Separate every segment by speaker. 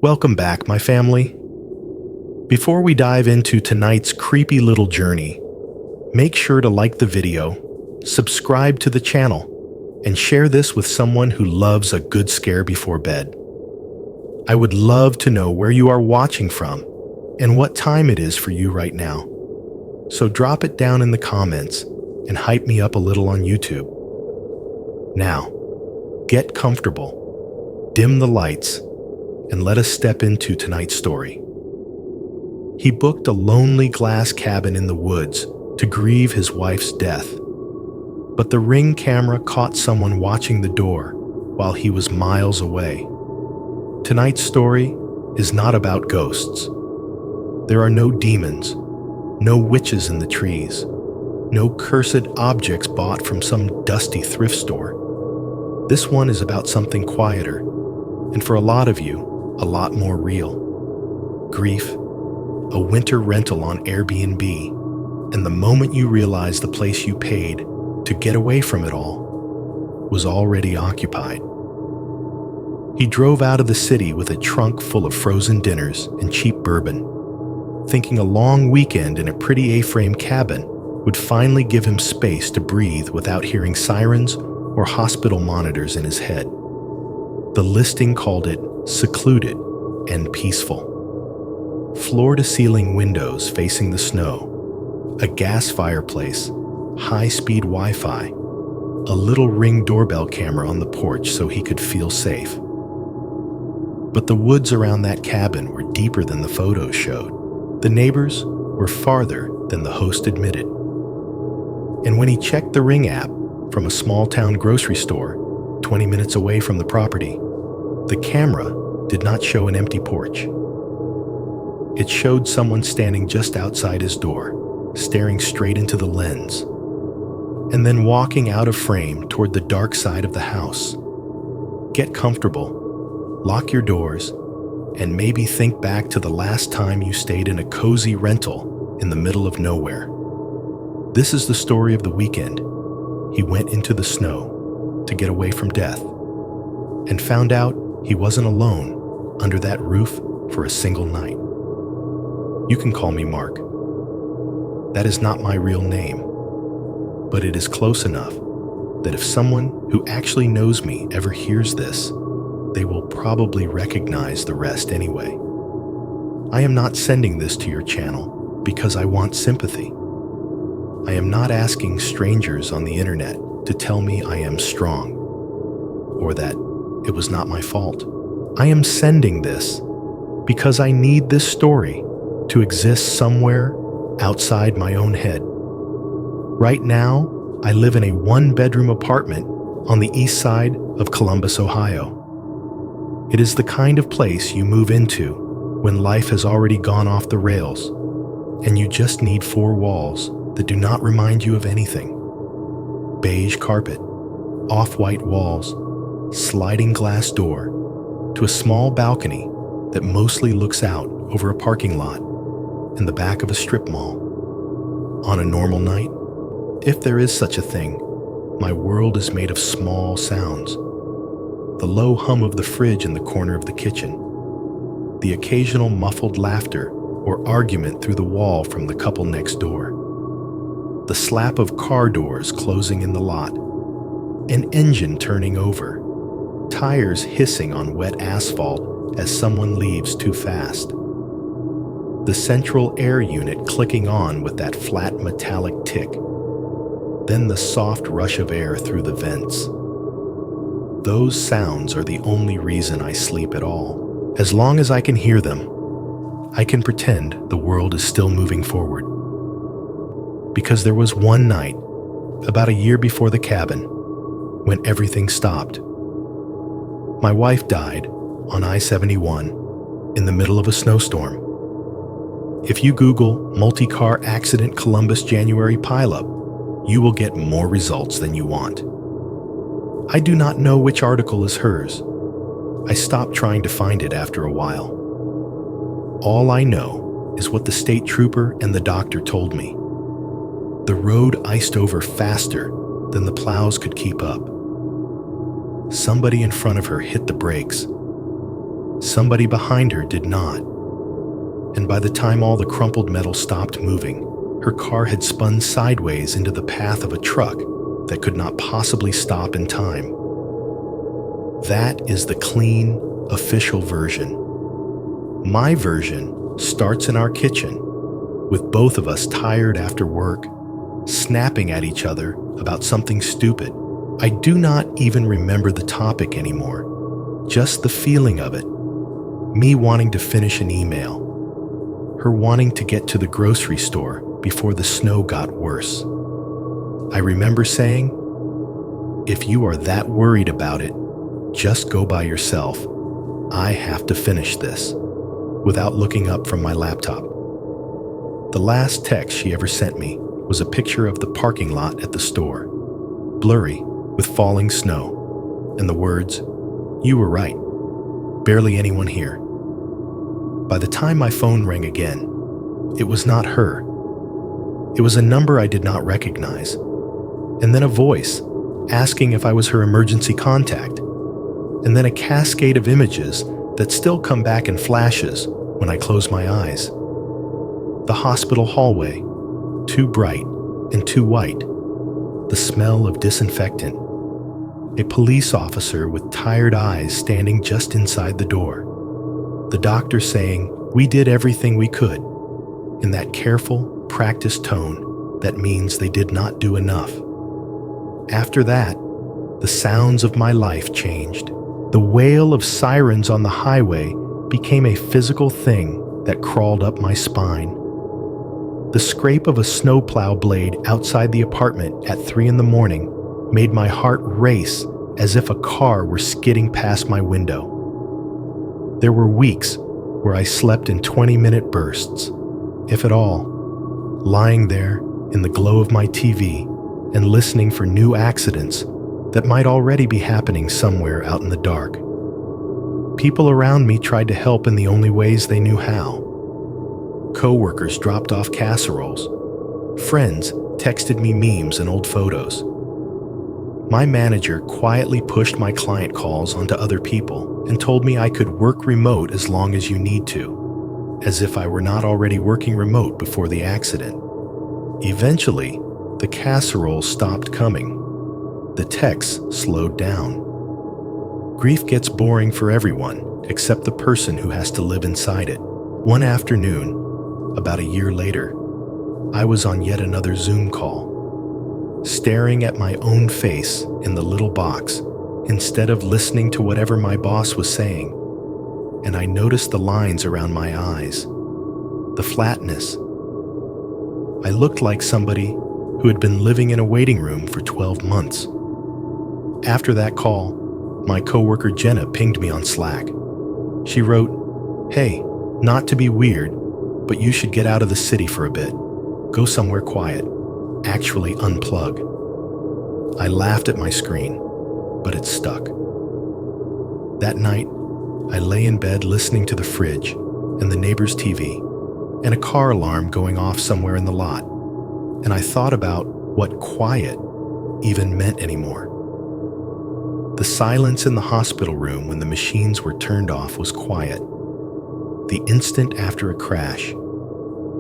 Speaker 1: Welcome back, my family. Before we dive into tonight's creepy little journey, make sure to like the video, subscribe to the channel, and share this with someone who loves a good scare before bed. I would love to know where you are watching from and what time it is for you right now. So drop it down in the comments and hype me up a little on YouTube. Now, get comfortable, dim the lights, and let us step into tonight's story. He booked a lonely glass cabin in the woods to grieve his wife's death, but the Ring camera caught someone watching the door while he was miles away. Tonight's story is not about ghosts. There are no demons, no witches in the trees, no cursed objects bought from some dusty thrift store. This one is about something quieter, and for a lot of you, a lot more real. Grief, a winter rental on Airbnb, and the moment you realize the place you paid to get away from it all was already occupied. He drove out of the city with a trunk full of frozen dinners and cheap bourbon, thinking a long weekend in a pretty A-frame cabin would finally give him space to breathe without hearing sirens or hospital monitors in his head. The listing called it secluded and peaceful. Floor-to-ceiling windows facing the snow, a gas fireplace, high-speed Wi-Fi, a little Ring doorbell camera on the porch so he could feel safe. But the woods around that cabin were deeper than the photos showed. The neighbors were farther than the host admitted. And when he checked the Ring app from a small-town grocery store 20 minutes away from the property, the camera did not show an empty porch. It showed someone standing just outside his door, staring straight into the lens, and then walking out of frame toward the dark side of the house. Get comfortable, lock your doors, and maybe think back to the last time you stayed in a cozy rental in the middle of nowhere. This is the story of the weekend. He went into the snow to get away from death and found out he wasn't alone under that roof for a single night. You can call me Mark. That is not my real name, but it is close enough that if someone who actually knows me ever hears this, they will probably recognize the rest anyway. I am not sending this to your channel because I want sympathy. I am not asking strangers on the internet to tell me I am strong or that it was not my fault. I am sending this because I need this story to exist somewhere outside my own head. Right now, I live in a one-bedroom apartment on the east side of Columbus, Ohio. It is the kind of place you move into when life has already gone off the rails and you just need four walls that do not remind you of anything. Beige carpet, off-white walls, sliding glass door, to a small balcony that mostly looks out over a parking lot in the back of a strip mall. On a normal night, if there is such a thing, my world is made of small sounds. The low hum of the fridge in the corner of the kitchen, the occasional muffled laughter or argument through the wall from the couple next door, the slap of car doors closing in the lot, an engine turning over, tires hissing on wet asphalt as someone leaves too fast, the central air unit clicking on with that flat metallic tick, then the soft rush of air through the vents. Those sounds are the only reason I sleep at all. As long as I can hear them, I can pretend the world is still moving forward. Because there was one night, about a year before the cabin, when everything stopped. My wife died on I-71 in the middle of a snowstorm. If you Google multi-car accident Columbus January pileup, you will get more results than you want. I do not know which article is hers. I stopped trying to find it after a while. All I know is what the state trooper and the doctor told me. The road iced over faster than the plows could keep up. Somebody in front of her hit the brakes. Somebody behind her did not. And by the time all the crumpled metal stopped moving, her car had spun sideways into the path of a truck that could not possibly stop in time. That is the clean, official version. My version starts in our kitchen, with both of us tired after work, snapping at each other about something stupid. I do not even remember the topic anymore, just the feeling of it. Me wanting to finish an email, her wanting to get to the grocery store before the snow got worse. I remember saying, "If you are that worried about it, just go by yourself. I have to finish this," without looking up from my laptop. The last text she ever sent me was a picture of the parking lot at the store, blurry with falling snow, and the words, "You were right. Barely anyone here." By the time my phone rang again, it was not her. It was a number I did not recognize, and then a voice asking if I was her emergency contact, and then a cascade of images that still come back in flashes when I close my eyes. The hospital hallway, too bright and too white, the smell of disinfectant, a police officer with tired eyes standing just inside the door, the doctor saying, "We did everything we could," in that careful, practiced tone that means they did not do enough. After that, the sounds of my life changed. The wail of sirens on the highway became a physical thing that crawled up my spine. The scrape of a snowplow blade outside the apartment at 3 a.m. made my heart race as if a car were skidding past my window. There were weeks where I slept in 20-minute bursts, if at all, lying there in the glow of my TV and listening for new accidents that might already be happening somewhere out in the dark. People around me tried to help in the only ways they knew how. Coworkers dropped off casseroles. Friends texted me memes and old photos. My manager quietly pushed my client calls onto other people and told me I could work remote as long as you need to, as if I were not already working remote before the accident. Eventually, the casseroles stopped coming. The texts slowed down. Grief gets boring for everyone except the person who has to live inside it. One afternoon, about a year later, I was on yet another Zoom call, staring at my own face in the little box instead of listening to whatever my boss was saying, and I noticed the lines around my eyes, the flatness. I looked like somebody who had been living in a waiting room for 12 months. After that call, my coworker Jenna pinged me on Slack. She wrote, "Hey, not to be weird, but you should get out of the city for a bit. Go somewhere quiet. Actually unplug." I laughed at my screen, but it stuck. That night, I lay in bed listening to the fridge and the neighbor's TV and a car alarm going off somewhere in the lot, and I thought about what quiet even meant anymore. The silence in the hospital room when the machines were turned off was quiet. The instant after a crash,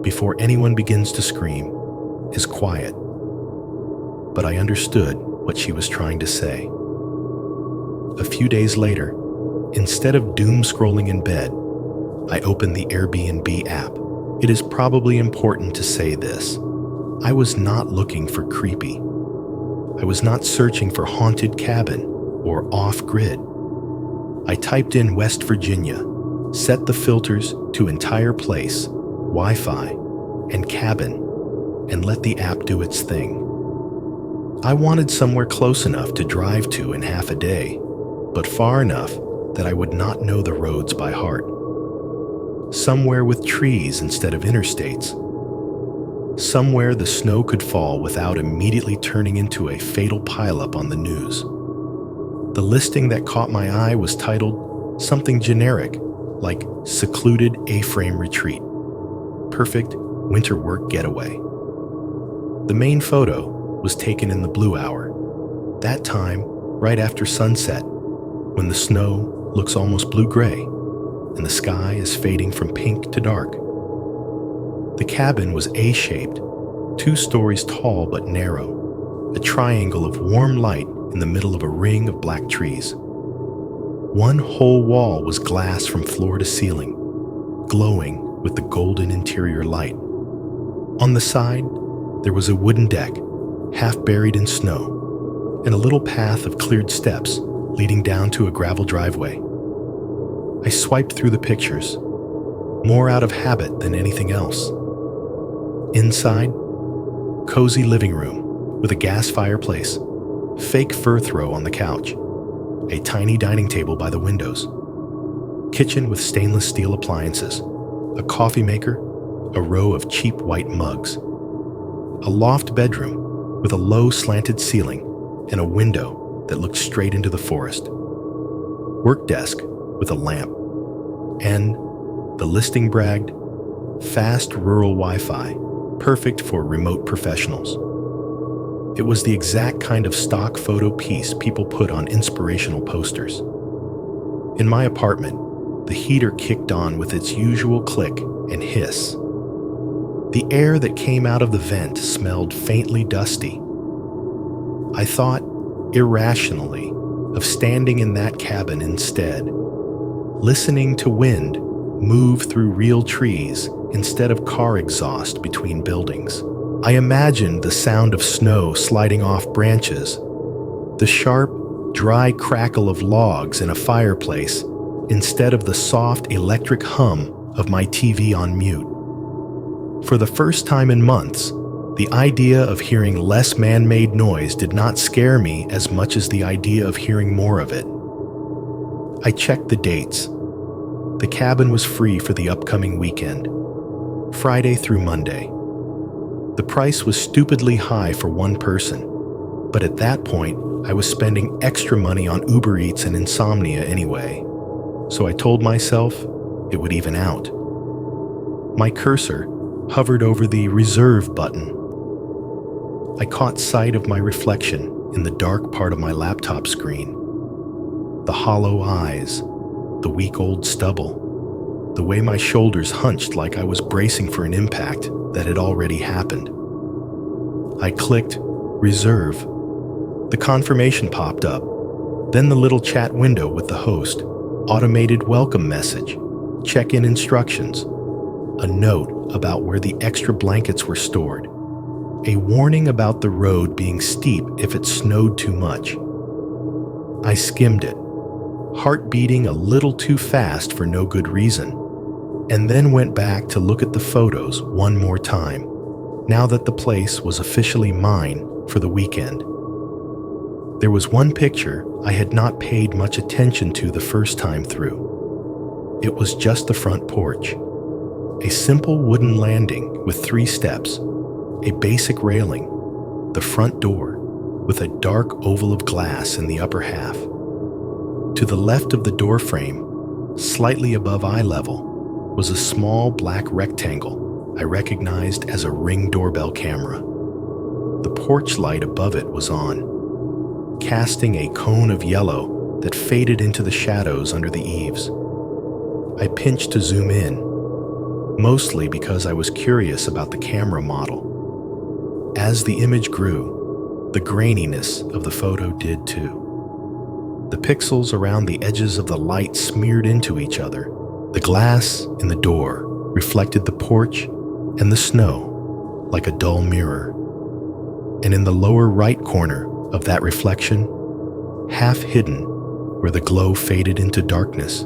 Speaker 1: before anyone begins to scream, is quiet. But I understood what she was trying to say. A few days later, instead of doom scrolling in bed, I opened the Airbnb app. It is probably important to say this. I was not looking for creepy. I was not searching for haunted cabin or off-grid. I typed in West Virginia, set the filters to entire place, Wi-Fi, and cabin, and let the app do its thing. I wanted somewhere close enough to drive to in half a day, but far enough that I would not know the roads by heart. Somewhere with trees instead of interstates. Somewhere the snow could fall without immediately turning into a fatal pileup on the news. The listing that caught my eye was titled something generic, like secluded A-frame retreat. Perfect winter work getaway. The main photo was taken in the blue hour. That time, right after sunset, when the snow looks almost blue-gray, and the sky is fading from pink to dark. The cabin was A-shaped, 2 stories tall but narrow, a triangle of warm light in the middle of a ring of black trees. One whole wall was glass from floor to ceiling, glowing with the golden interior light. On the side, there was a wooden deck, half buried in snow, and a little path of cleared steps leading down to a gravel driveway. I swiped through the pictures, more out of habit than anything else. Inside, cozy living room with a gas fireplace, fake fur throw on the couch, a tiny dining table by the windows, kitchen with stainless steel appliances, a coffee maker, a row of cheap white mugs, a loft bedroom with a low slanted ceiling and a window that looked straight into the forest, work desk with a lamp, and the listing bragged, fast rural Wi-Fi, perfect for remote professionals. It was the exact kind of stock photo piece people put on inspirational posters. In my apartment, the heater kicked on with its usual click and hiss. The air that came out of the vent smelled faintly dusty. I thought, irrationally, of standing in that cabin instead, listening to wind move through real trees instead of car exhaust between buildings. I imagined the sound of snow sliding off branches, the sharp, dry crackle of logs in a fireplace instead of the soft electric hum of my TV on mute. For the first time in months, the idea of hearing less man-made noise did not scare me as much as the idea of hearing more of it. I checked the dates. The cabin was free for the upcoming weekend, Friday through Monday. The price was stupidly high for one person, but at that point, I was spending extra money on Uber Eats and insomnia anyway, so I told myself it would even out. My cursor hovered over the reserve button. I caught sight of my reflection in the dark part of my laptop screen. The hollow eyes, the week-old stubble, the way my shoulders hunched like I was bracing for an impact that had already happened. I clicked reserve. The confirmation popped up, then the little chat window with the host, automated welcome message, check-in instructions, a note about where the extra blankets were stored, a warning about the road being steep if it snowed too much. I skimmed it, heart beating a little too fast for no good reason, and then went back to look at the photos one more time, now that the place was officially mine for the weekend. There was one picture I had not paid much attention to the first time through. It was just the front porch. A simple wooden landing with 3 steps, a basic railing, the front door with a dark oval of glass in the upper half. To the left of the door frame, slightly above eye level, was a small black rectangle I recognized as a Ring doorbell camera. The porch light above it was on, casting a cone of yellow that faded into the shadows under the eaves. I pinched to zoom in, mostly because I was curious about the camera model. As the image grew, the graininess of the photo did too. The pixels around the edges of the light smeared into each other. The glass in the door reflected the porch and the snow like a dull mirror. And in the lower right corner of that reflection, half hidden where the glow faded into darkness,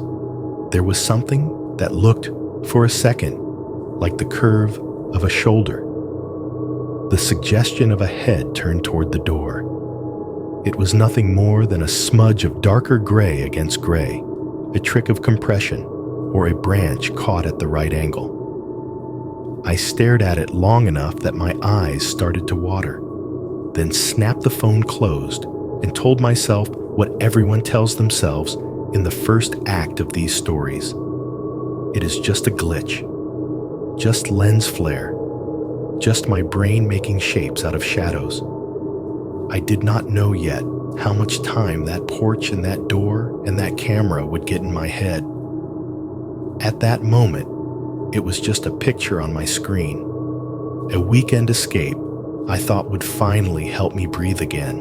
Speaker 1: there was something that looked, for a second, like the curve of a shoulder. The suggestion of a head turned toward the door. It was nothing more than a smudge of darker gray against gray, a trick of compression, or a branch caught at the right angle. I stared at it long enough that my eyes started to water, then snapped the phone closed and told myself what everyone tells themselves in the first act of these stories. It is just a glitch, just lens flare, just my brain making shapes out of shadows. I did not know yet how much time that porch and that door and that camera would get in my head. At that moment, it was just a picture on my screen, a weekend escape I thought would finally help me breathe again.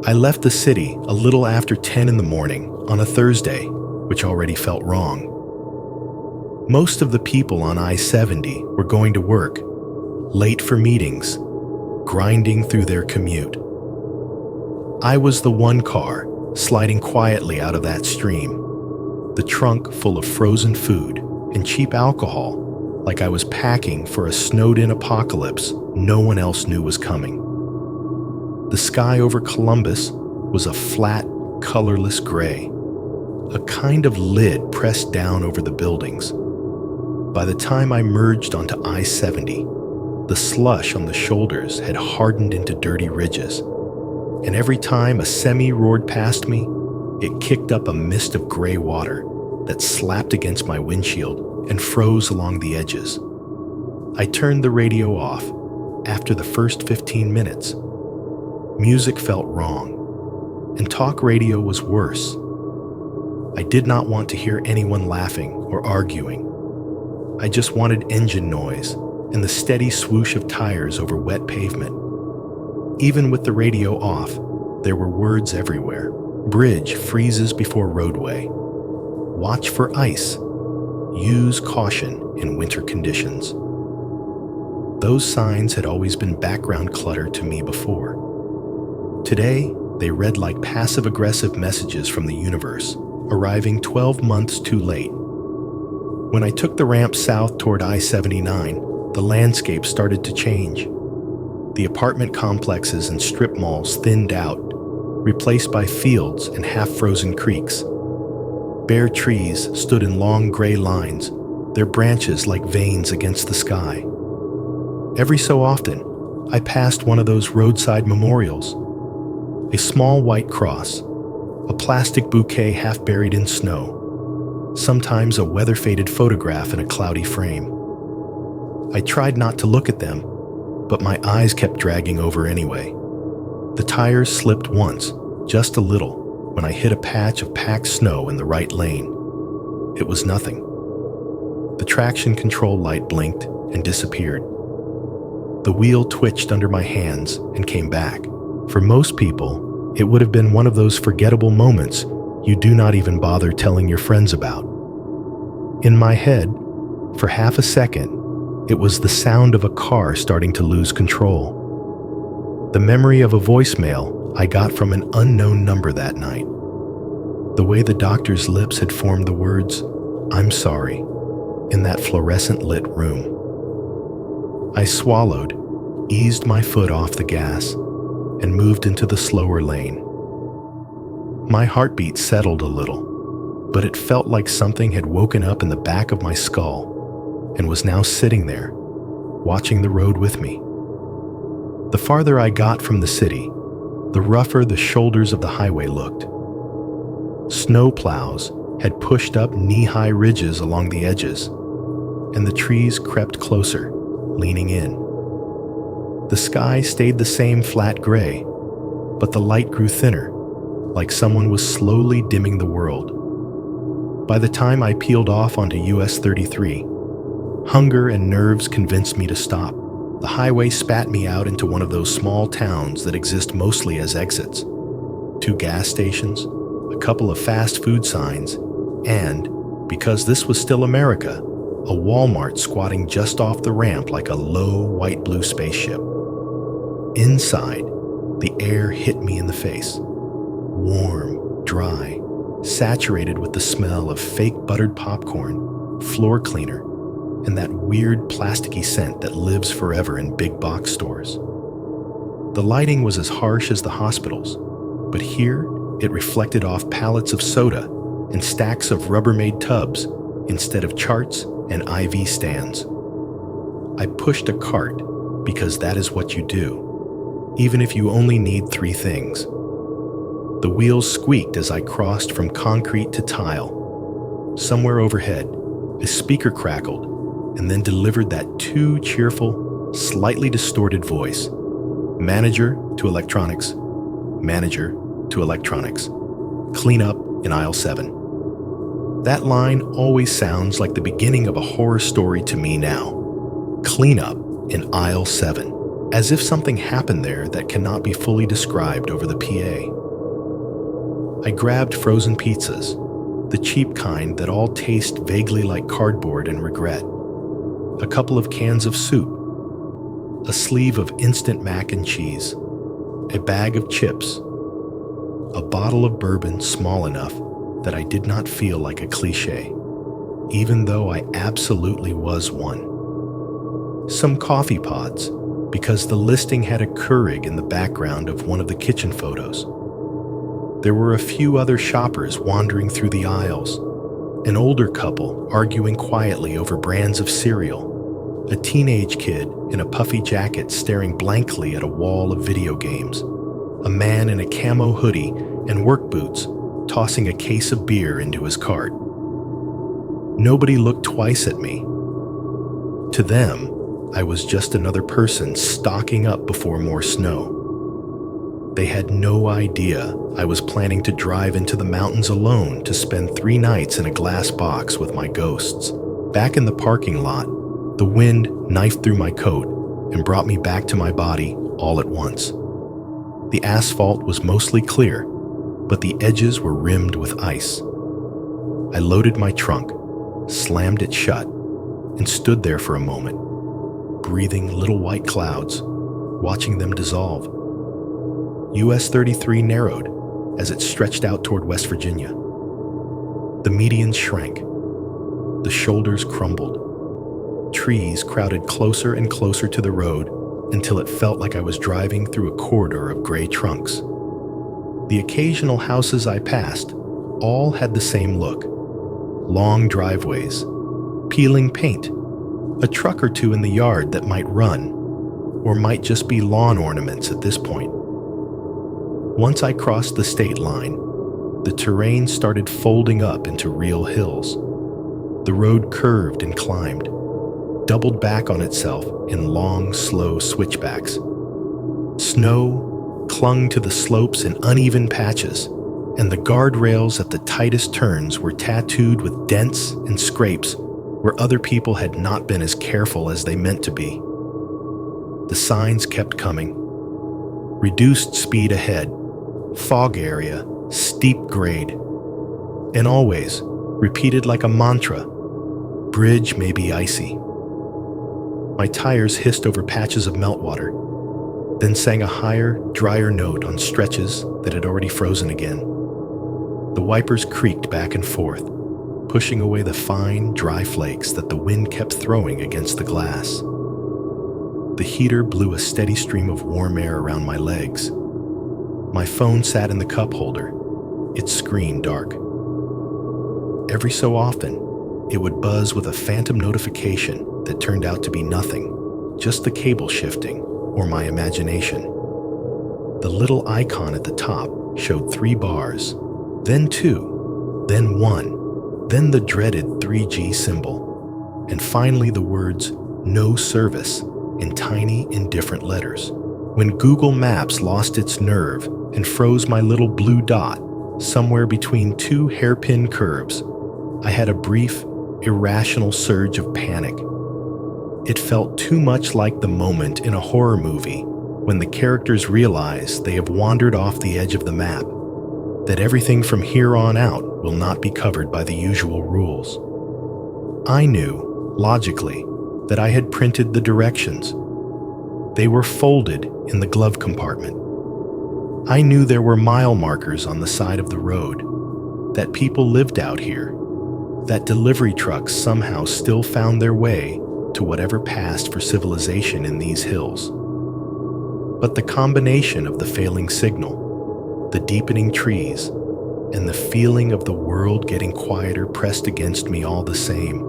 Speaker 1: I left the city a little after 10 in the morning on a Thursday, which already felt wrong. Most of the people on I-70 were going to work, late for meetings, grinding through their commute. I was the one car sliding quietly out of that stream, the trunk full of frozen food and cheap alcohol, like I was packing for a snowed-in apocalypse no one else knew was coming. The sky over Columbus was a flat, colorless gray, a kind of lid pressed down over the buildings. By the time I merged onto I-70, the slush on the shoulders had hardened into dirty ridges, and every time a semi roared past me, it kicked up a mist of gray water that slapped against my windshield and froze along the edges. I turned the radio off after the first 15 minutes. Music felt wrong, and talk radio was worse. I did not want to hear anyone laughing or arguing. I just wanted engine noise and the steady swoosh of tires over wet pavement. Even with the radio off, there were words everywhere. Bridge freezes before roadway. Watch for ice. Use caution in winter conditions. Those signs had always been background clutter to me before. Today, they read like passive-aggressive messages from the universe, arriving 12 months too late. When I took the ramp south toward I-79, the landscape started to change. The apartment complexes and strip malls thinned out, replaced by fields and half-frozen creeks. Bare trees stood in long gray lines, their branches like veins against the sky. Every so often, I passed one of those roadside memorials. A small white cross, a plastic bouquet half buried in snow, sometimes a weather-faded photograph in a cloudy frame. I tried not to look at them, but my eyes kept dragging over anyway. The tires slipped once, just a little, when I hit a patch of packed snow in the right lane. It was nothing. The traction control light blinked and disappeared. The wheel twitched under my hands and came back. For most people, it would have been one of those forgettable moments you do not even bother telling your friends about. In my head, for half a second, it was the sound of a car starting to lose control. The memory of a voicemail I got from an unknown number that night. The way the doctor's lips had formed the words, "I'm sorry," in that fluorescent lit room. I swallowed, eased my foot off the gas, and moved into the slower lane. My heartbeat settled a little, but it felt like something had woken up in the back of my skull and was now sitting there, watching the road with me. The farther I got from the city, the rougher the shoulders of the highway looked. Snow plows had pushed up knee-high ridges along the edges, and the trees crept closer, leaning in. The sky stayed the same flat gray, but the light grew thinner, like someone was slowly dimming the world. By the time I peeled off onto US 33, hunger and nerves convinced me to stop. The highway spat me out into one of those small towns that exist mostly as exits. 2 gas stations, a couple of fast food signs, and, because this was still America, a Walmart squatting just off the ramp like a low white-blue spaceship. Inside, the air hit me in the face. Warm, dry, saturated with the smell of fake buttered popcorn, floor cleaner, and that weird plasticky scent that lives forever in big box stores. The lighting was as harsh as the hospitals, but here it reflected off pallets of soda and stacks of Rubbermaid tubs instead of charts and IV stands. I pushed a cart because that is what you do, even if you only need 3 things. The wheels squeaked as I crossed from concrete to tile. Somewhere overhead, a speaker crackled and then delivered that too cheerful, slightly distorted voice. Manager to electronics, manager to electronics. Clean up in aisle 7. That line always sounds like the beginning of a horror story to me now. Cleanup in aisle 7. As if something happened there that cannot be fully described over the PA. I grabbed frozen pizzas, the cheap kind that all taste vaguely like cardboard and regret. A couple of cans of soup, a sleeve of instant mac and cheese, a bag of chips, a bottle of bourbon small enough that I did not feel like a cliché, even though I absolutely was one. Some coffee pods, because the listing had a Keurig in the background of one of the kitchen photos. There were a few other shoppers wandering through the aisles, an older couple arguing quietly over brands of cereal, a teenage kid in a puffy jacket staring blankly at a wall of video games, a man in a camo hoodie and work boots tossing a case of beer into his cart. Nobody looked twice at me. To them, I was just another person stocking up before more snow. They had no idea I was planning to drive into the mountains alone to spend 3 nights in a glass box with my ghosts. Back in the parking lot, the wind knifed through my coat and brought me back to my body all at once. The asphalt was mostly clear, but the edges were rimmed with ice. I loaded my trunk, slammed it shut, and stood there for a moment, breathing little white clouds, watching them dissolve. US 33 narrowed as it stretched out toward West Virginia. The medians shrank. The shoulders crumbled. Trees crowded closer and closer to the road until it felt like I was driving through a corridor of gray trunks. The occasional houses I passed all had the same look. Long driveways, peeling paint, a truck or two in the yard that might run, or might just be lawn ornaments at this point. Once I crossed the state line, the terrain started folding up into real hills. The road curved and climbed, doubled back on itself in long, slow switchbacks. Snow clung to the slopes in uneven patches, and the guardrails at the tightest turns were tattooed with dents and scrapes where other people had not been as careful as they meant to be. The signs kept coming. Reduced speed ahead, fog area, steep grade, and always, repeated like a mantra, bridge may be icy. My tires hissed over patches of meltwater, then sang a higher, drier note on stretches that had already frozen again. The wipers creaked back and forth, pushing away the fine, dry flakes that the wind kept throwing against the glass. The heater blew a steady stream of warm air around my legs. My phone sat in the cup holder, its screen dark. Every so often, it would buzz with a phantom notification that turned out to be nothing, just the cable shifting or my imagination. The little icon at the top showed 3 bars, then 2, then 1, then the dreaded 3G symbol, and finally the words "no service" in tiny, indifferent letters. When Google Maps lost its nerve and froze my little blue dot somewhere between 2 hairpin curves, I had a brief, irrational surge of panic. It felt too much like the moment in a horror movie when the characters realize they have wandered off the edge of the map, that everything from here on out will not be covered by the usual rules. I knew, logically, that I had printed the directions. They were folded in the glove compartment. I knew there were mile markers on the side of the road, that people lived out here, that delivery trucks somehow still found their way to whatever passed for civilization in these hills. But the combination of the failing signal, the deepening trees, and the feeling of the world getting quieter pressed against me all the same.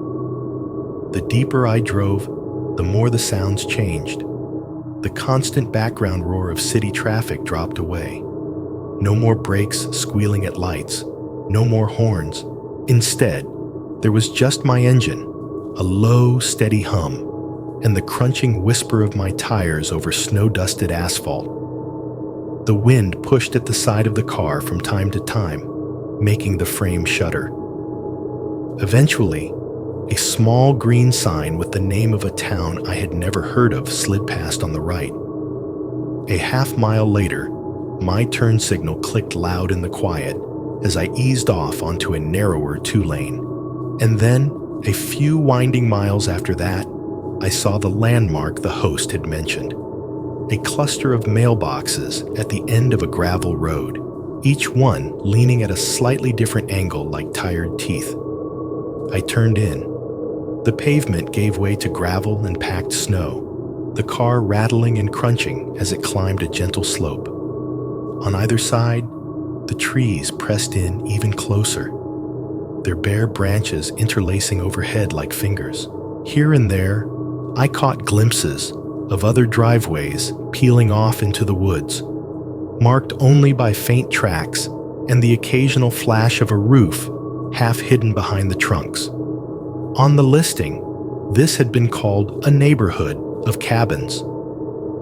Speaker 1: The deeper I drove, the more the sounds changed. The constant background roar of city traffic dropped away. No more brakes squealing at lights, no more horns. Instead, there was just my engine, a low, steady hum, and the crunching whisper of my tires over snow-dusted asphalt. The wind pushed at the side of the car from time to time, making the frame shudder. Eventually, a small green sign with the name of a town I had never heard of slid past on the right. A half-mile later, my turn signal clicked loud in the quiet as I eased off onto a narrower two-lane. And then, a few winding miles after that, I saw the landmark the host had mentioned. A cluster of mailboxes at the end of a gravel road, each one leaning at a slightly different angle like tired teeth. I turned in. The pavement gave way to gravel and packed snow, the car rattling and crunching as it climbed a gentle slope. On either side, the trees pressed in even closer, their bare branches interlacing overhead like fingers. Here and there, I caught glimpses of other driveways peeling off into the woods, marked only by faint tracks and the occasional flash of a roof half hidden behind the trunks. On the listing, this had been called a neighborhood of cabins,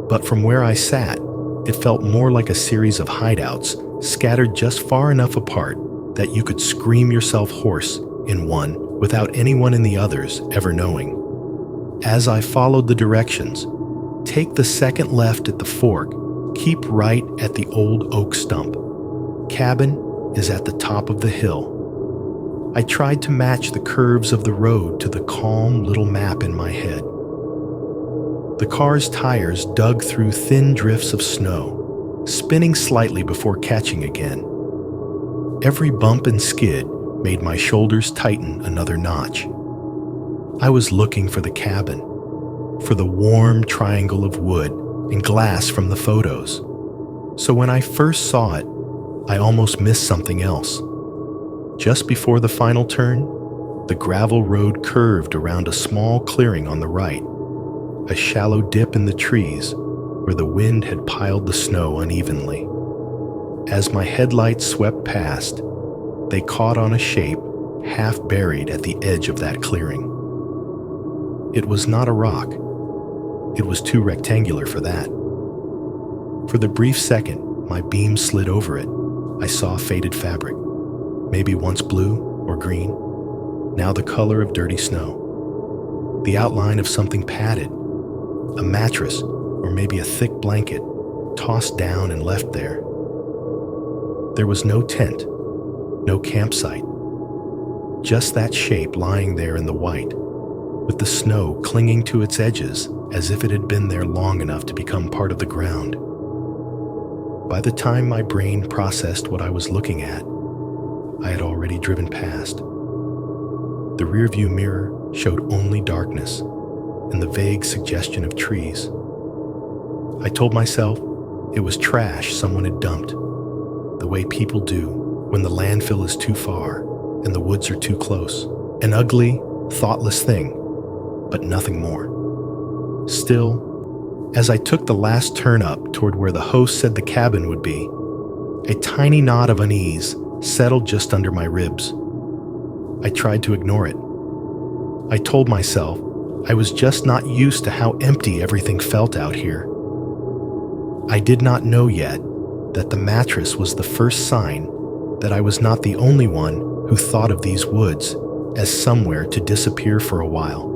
Speaker 1: but from where I sat, it felt more like a series of hideouts scattered just far enough apart that you could scream yourself hoarse in one without anyone in the others ever knowing. As I followed the directions, take the second left at the fork, keep right at the old oak stump. Cabin is at the top of the hill. I tried to match the curves of the road to the calm little map in my head. The car's tires dug through thin drifts of snow, spinning slightly before catching again. Every bump and skid made my shoulders tighten another notch. I was looking for the cabin, for the warm triangle of wood and glass from the photos. So when I first saw it, I almost missed something else. Just before the final turn, the gravel road curved around a small clearing on the right, a shallow dip in the trees where the wind had piled the snow unevenly. As my headlights swept past, they caught on a shape half buried at the edge of that clearing. It was not a rock. It was too rectangular for that. For the brief second my beam slid over it, I saw faded fabric, maybe once blue or green, now the color of dirty snow. The outline of something padded, a mattress or maybe a thick blanket, tossed down and left there. There was no tent, no campsite, just that shape lying there in the white, with the snow clinging to its edges as if it had been there long enough to become part of the ground. By the time my brain processed what I was looking at, I had already driven past. The rearview mirror showed only darkness and the vague suggestion of trees. I told myself it was trash someone had dumped, the way people do when the landfill is too far and the woods are too close. An ugly, thoughtless thing, but nothing more. Still, as I took the last turn up toward where the host said the cabin would be, a tiny knot of unease settled just under my ribs. I tried to ignore it. I told myself I was just not used to how empty everything felt out here. I did not know yet that the mattress was the first sign that I was not the only one who thought of these woods as somewhere to disappear for a while.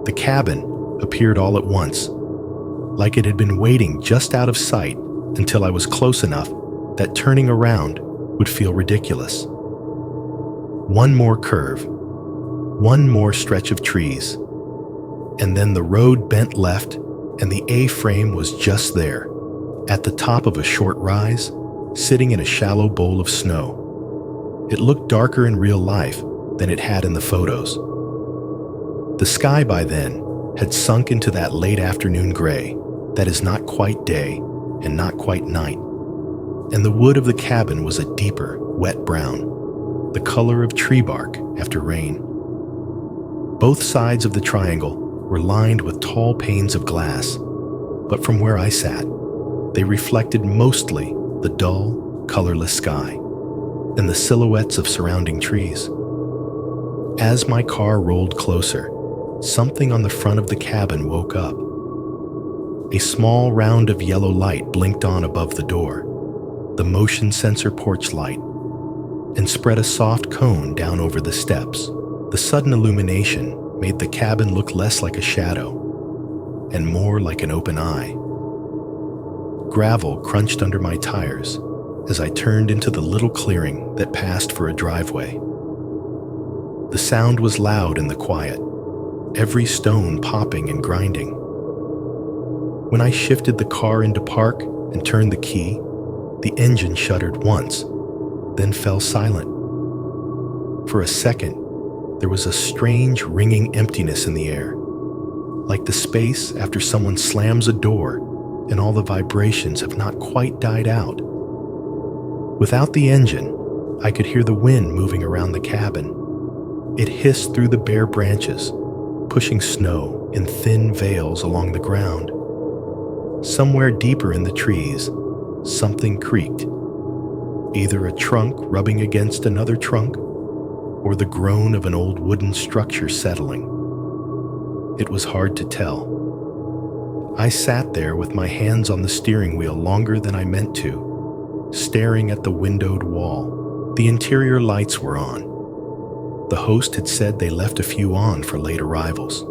Speaker 1: The cabin appeared all at once, like it had been waiting just out of sight until I was close enough that turning around would feel ridiculous. One more curve, one more stretch of trees, and then the road bent left and the A-frame was just there, at the top of a short rise, sitting in a shallow bowl of snow. It looked darker in real life than it had in the photos. The sky by then had sunk into that late afternoon gray that is not quite day and not quite night, and the wood of the cabin was a deeper, wet brown, the color of tree bark after rain. Both sides of the triangle were lined with tall panes of glass, but from where I sat, they reflected mostly the dull, colorless sky and the silhouettes of surrounding trees. As my car rolled closer, something on the front of the cabin woke up. A small round of yellow light blinked on above the door, the motion sensor porch light. and spread a soft cone down over the steps. The sudden illumination made the cabin look less like a shadow and more like an open eye. Gravel crunched under my tires as I turned into the little clearing that passed for a driveway. The sound was loud in the quiet, every stone popping and grinding. When I shifted the car into park and turned the key, the engine shuddered once, then fell silent. For a second, there was a strange ringing emptiness in the air, like the space after someone slams a door and all the vibrations have not quite died out. Without the engine, I could hear the wind moving around the cabin. It hissed through the bare branches, pushing snow in thin veils along the ground. Somewhere deeper in the trees, something creaked, either a trunk rubbing against another trunk or the groan of an old wooden structure settling. It was hard to tell. I sat there with my hands on the steering wheel longer than I meant to, staring at the windowed wall. The interior lights were on. The host had said they left a few on for late arrivals.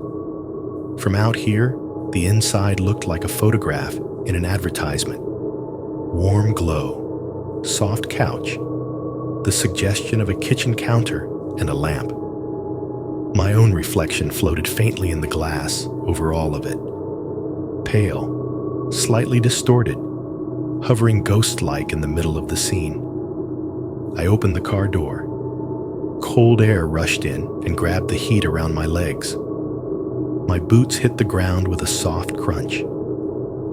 Speaker 1: From out here, the inside looked like a photograph in an advertisement. Warm glow, soft couch, the suggestion of a kitchen counter and a lamp. My own reflection floated faintly in the glass over all of it. Pale, slightly distorted, hovering ghost-like in the middle of the scene. I opened the car door. Cold air rushed in and grabbed the heat around my legs. My boots hit the ground with a soft crunch.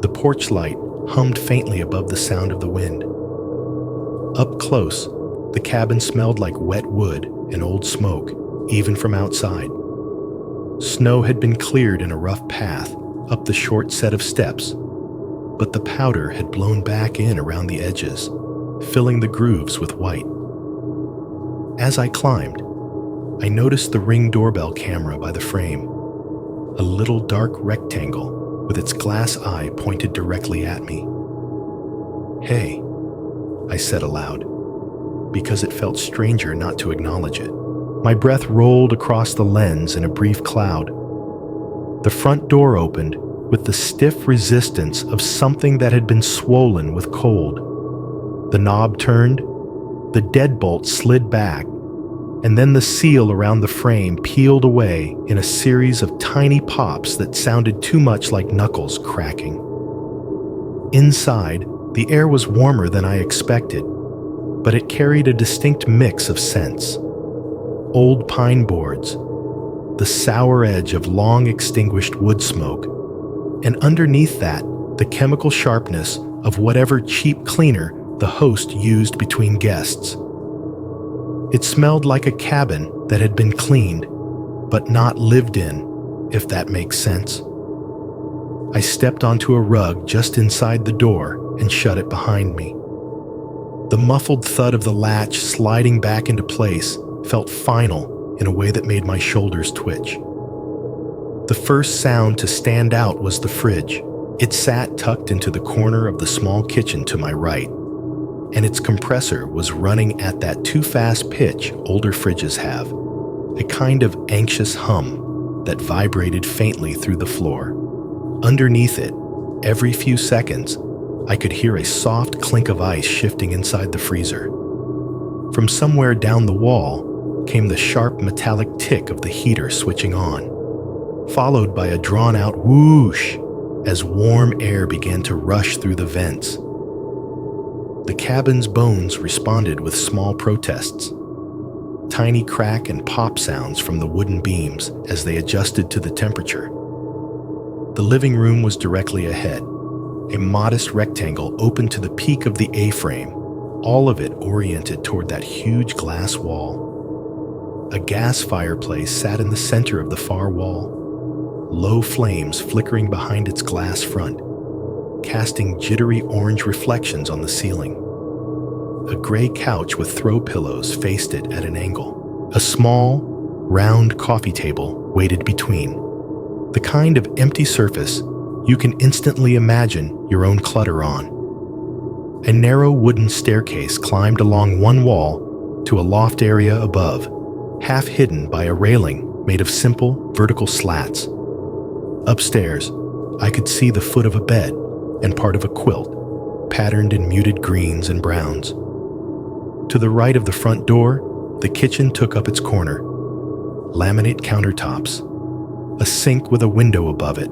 Speaker 1: The porch light hummed faintly above the sound of the wind. Up close, the cabin smelled like wet wood and old smoke, even from outside. Snow had been cleared in a rough path up the short set of steps, but the powder had blown back in around the edges, filling the grooves with white. As I climbed, I noticed the Ring doorbell camera by the frame, a little dark rectangle with its glass eye pointed directly at me. "Hey," I said aloud, because it felt stranger not to acknowledge it. My breath rolled across the lens in a brief cloud. The front door opened with the stiff resistance of something that had been swollen with cold. The knob turned, the deadbolt slid back, and then the seal around the frame peeled away in a series of tiny pops that sounded too much like knuckles cracking. Inside, the air was warmer than I expected, but it carried a distinct mix of scents. Old pine boards, the sour edge of long extinguished wood smoke, and underneath that, the chemical sharpness of whatever cheap cleaner the host used between guests. It smelled like a cabin that had been cleaned, but not lived in, if that makes sense. I stepped onto a rug just inside the door and shut it behind me. The muffled thud of the latch sliding back into place felt final in a way that made my shoulders twitch. The first sound to stand out was the fridge. It sat tucked into the corner of the small kitchen to my right, and its compressor was running at that too-fast pitch older fridges have, a kind of anxious hum that vibrated faintly through the floor. Underneath it, every few seconds, I could hear a soft clink of ice shifting inside the freezer. From somewhere down the wall came the sharp metallic tick of the heater switching on, followed by a drawn-out whoosh as warm air began to rush through the vents. The cabin's bones responded with small protests, tiny crack and pop sounds from the wooden beams as they adjusted to the temperature. The living room was directly ahead, a modest rectangle open to the peak of the A-frame, all of it oriented toward that huge glass wall. A gas fireplace sat in the center of the far wall, low flames flickering behind its glass front, casting jittery orange reflections on the ceiling. A gray couch with throw pillows faced it at an angle. A small, round coffee table waited between, the kind of empty surface you can instantly imagine your own clutter on. A narrow wooden staircase climbed along one wall to a loft area above, half hidden by a railing made of simple vertical slats. Upstairs, I could see the foot of a bed and part of a quilt, patterned in muted greens and browns. To the right of the front door, the kitchen took up its corner. Laminate countertops, a sink with a window above it,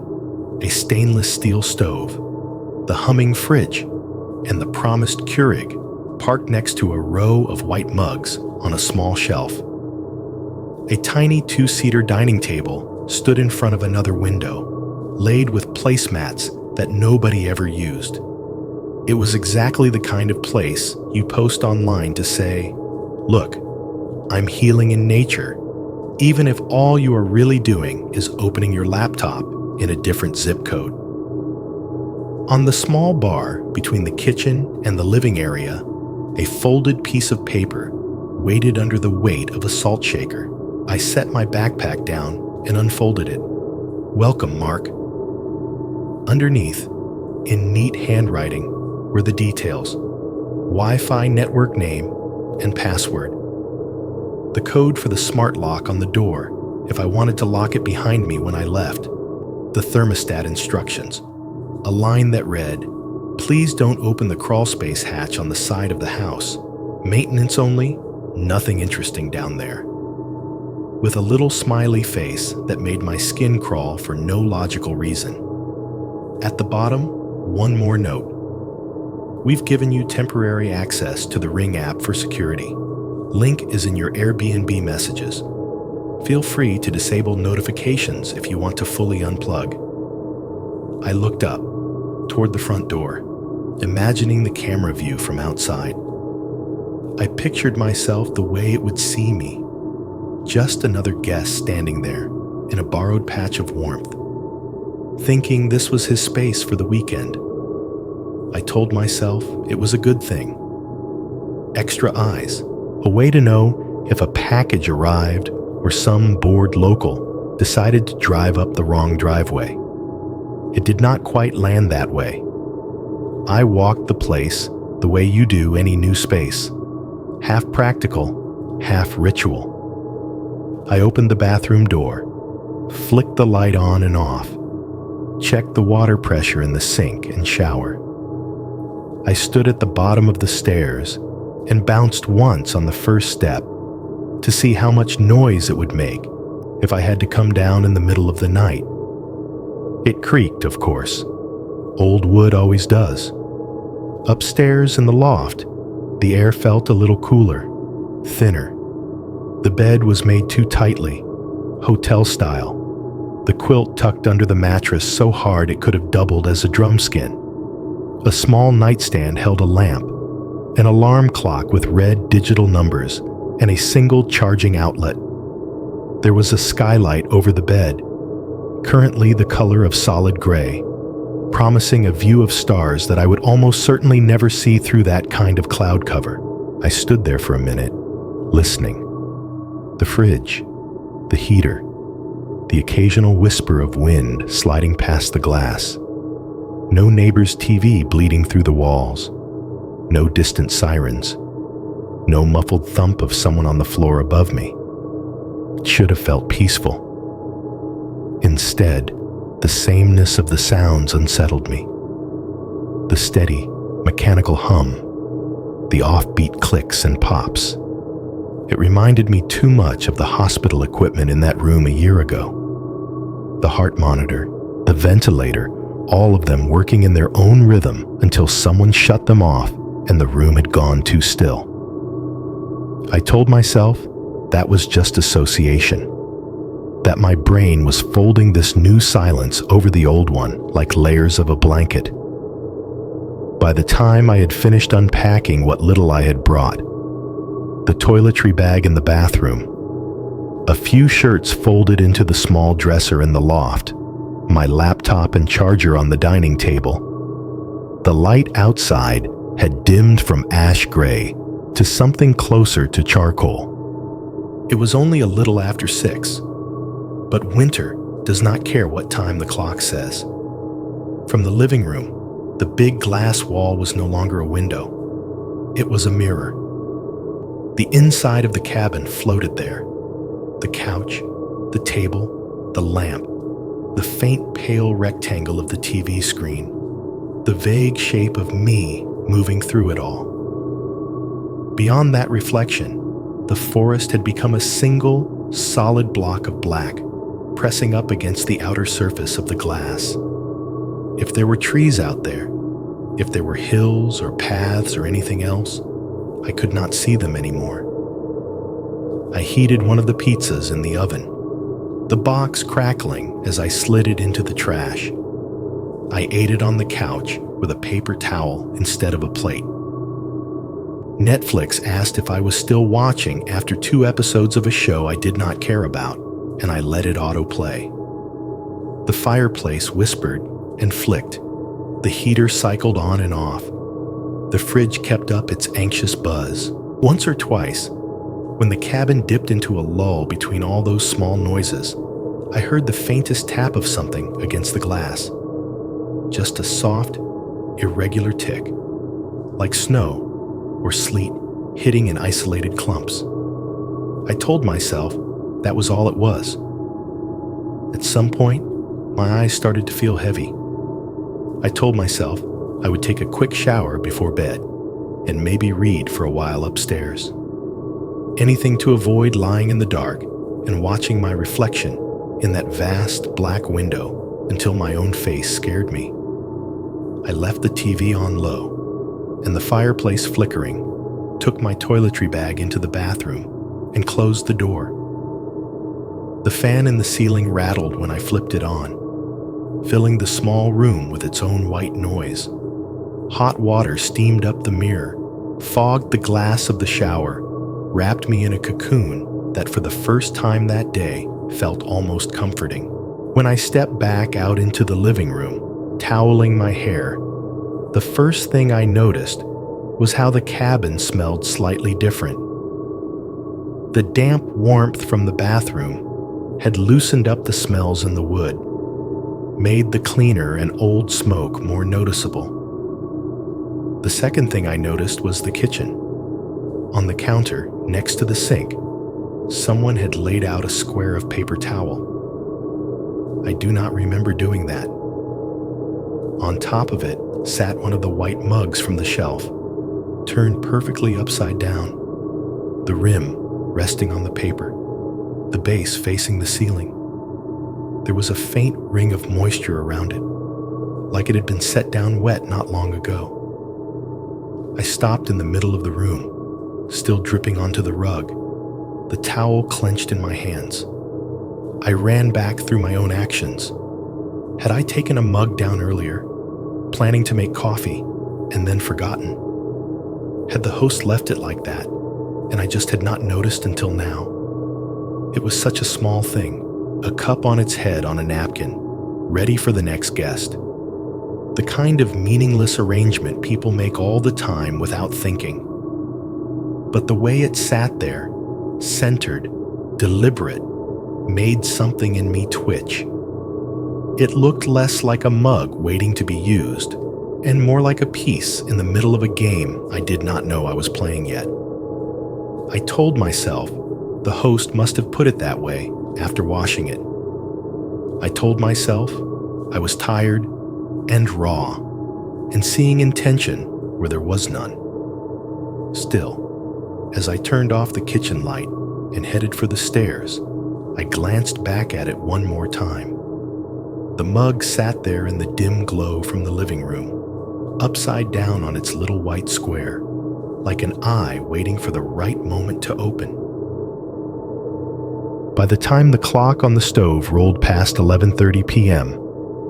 Speaker 1: a stainless steel stove, the humming fridge, and the promised Keurig parked next to a row of white mugs on a small shelf. A tiny two-seater dining table stood in front of another window, laid with placemats that nobody ever used. It was exactly the kind of place you post online to say, "Look, I'm healing in nature," even if all you are really doing is opening your laptop in a different zip code. On the small bar between the kitchen and the living area, a folded piece of paper weighted under the weight of a salt shaker. I set my backpack down and unfolded it. "Welcome, Mark." Underneath, in neat handwriting, were the details: Wi-Fi network name and password, the code for the smart lock on the door if I wanted to lock it behind me when I left, the thermostat instructions, a line that read, "Please don't open the crawl space hatch on the side of the house. Maintenance only, nothing interesting down there." With a little smiley face that made my skin crawl for no logical reason. At the bottom, one more note. "We've given you temporary access to the Ring app for security. Link is in your Airbnb messages. Feel free to disable notifications if you want to fully unplug." I looked up, toward the front door, imagining the camera view from outside. I pictured myself the way it would see me, just another guest standing there in a borrowed patch of warmth, thinking this was his space for the weekend. I told myself it was a good thing. Extra eyes, a way to know if a package arrived or some bored local decided to drive up the wrong driveway. It did not quite land that way. I walked the place the way you do any new space, half practical, half ritual. I opened the bathroom door, flicked the light on and off, checked the water pressure in the sink and shower. I stood at the bottom of the stairs and bounced once on the first step to see how much noise it would make if I had to come down in the middle of the night. It creaked, of course. Old wood always does. Upstairs in the loft, the air felt a little cooler, thinner. The bed was made too tightly, hotel style. The quilt tucked under the mattress so hard it could have doubled as a drumskin. A small nightstand held a lamp, an alarm clock with red digital numbers, and a single charging outlet. There was a skylight over the bed, currently the color of solid gray, promising a view of stars that I would almost certainly never see through that kind of cloud cover. I stood there for a minute, listening. The fridge, the heater, the occasional whisper of wind sliding past the glass. No neighbor's TV bleeding through the walls. No distant sirens. No muffled thump of someone on the floor above me. It should have felt peaceful. Instead, the sameness of the sounds unsettled me. The steady, mechanical hum, the offbeat clicks and pops. It reminded me too much of the hospital equipment in that room a year ago. The heart monitor, the ventilator, all of them working in their own rhythm until someone shut them off and the room had gone too still. I told myself that was just association, that my brain was folding this new silence over the old one like layers of a blanket. By the time I had finished unpacking what little I had brought, the toiletry bag in the bathroom, a few shirts folded into the small dresser in the loft, my laptop and charger on the dining table, the light outside had dimmed from ash gray to something closer to charcoal. It was only a little after 6, but winter does not care what time the clock says. From the living room, the big glass wall was no longer a window. It was a mirror. The inside of the cabin floated there. The couch, the table, the lamp, the faint pale rectangle of the TV screen, the vague shape of me moving through it all. Beyond that reflection, the forest had become a single, solid block of black, pressing up against the outer surface of the glass. If there were trees out there, if there were hills or paths or anything else, I could not see them anymore. I heated one of the pizzas in the oven, the box crackling as I slid it into the trash. I ate it on the couch with a paper towel instead of a plate. Netflix asked if I was still watching after 2 episodes of a show I did not care about, and I let it autoplay. The fireplace whispered and flicked. The heater cycled on and off. The fridge kept up its anxious buzz. Once or twice, when the cabin dipped into a lull between all those small noises, I heard the faintest tap of something against the glass. Just a soft, irregular tick, like snow or sleet hitting in isolated clumps. I told myself that was all it was. At some point, my eyes started to feel heavy. I told myself I would take a quick shower before bed and maybe read for a while upstairs. Anything to avoid lying in the dark and watching my reflection in that vast black window until my own face scared me. I left the TV on low and the fireplace flickering, took my toiletry bag into the bathroom and closed the door. The fan in the ceiling rattled when I flipped it on, filling the small room with its own white noise. Hot water steamed up the mirror, fogged the glass of the shower, wrapped me in a cocoon that for the first time that day felt almost comforting. When I stepped back out into the living room, toweling my hair, the first thing I noticed was how the cabin smelled slightly different. The damp warmth from the bathroom had loosened up the smells in the wood, made the cleaner and old smoke more noticeable. The second thing I noticed was the kitchen. On the counter, next to the sink, someone had laid out a square of paper towel. I do not remember doing that. On top of it sat one of the white mugs from the shelf, turned perfectly upside down, the rim resting on the paper, the base facing the ceiling. There was a faint ring of moisture around it, like it had been set down wet not long ago. I stopped in the middle of the room, still dripping onto the rug, the towel clenched in my hands. I ran back through my own actions. Had I taken a mug down earlier, planning to make coffee, and then forgotten? Had the host left it like that, and I just had not noticed until now? It was such a small thing, a cup on its head on a napkin, ready for the next guest. The kind of meaningless arrangement people make all the time without thinking. But the way it sat there, centered, deliberate, made something in me twitch. It looked less like a mug waiting to be used, and more like a piece in the middle of a game I did not know I was playing yet. I told myself the host must have put it that way after washing it. I told myself I was tired and raw, and seeing intention where there was none. Still, as I turned off the kitchen light and headed for the stairs, I glanced back at it one more time. The mug sat there in the dim glow from the living room, upside down on its little white square, like an eye waiting for the right moment to open. By the time the clock on the stove rolled past 11:30 p.m.,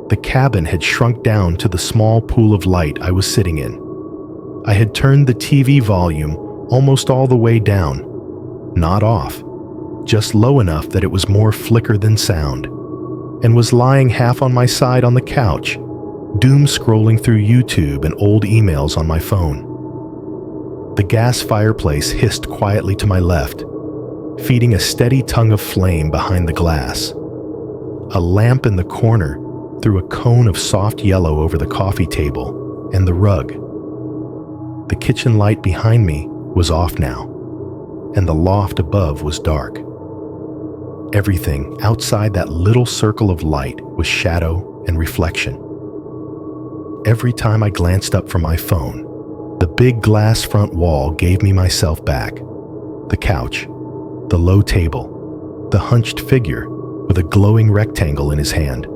Speaker 1: the cabin had shrunk down to the small pool of light I was sitting in. I had turned the TV volume almost all the way down, not off, just low enough that it was more flicker than sound, and was lying half on my side on the couch, doom scrolling through YouTube and old emails on my phone. The gas fireplace hissed quietly to my left, feeding a steady tongue of flame behind the glass. A lamp in the corner threw a cone of soft yellow over the coffee table and the rug. The kitchen light behind me was off now, and the loft above was dark. Everything outside that little circle of light was shadow and reflection. Every time I glanced up from my phone, the big glass front wall gave me myself back. The couch, the low table, the hunched figure with a glowing rectangle in his hand.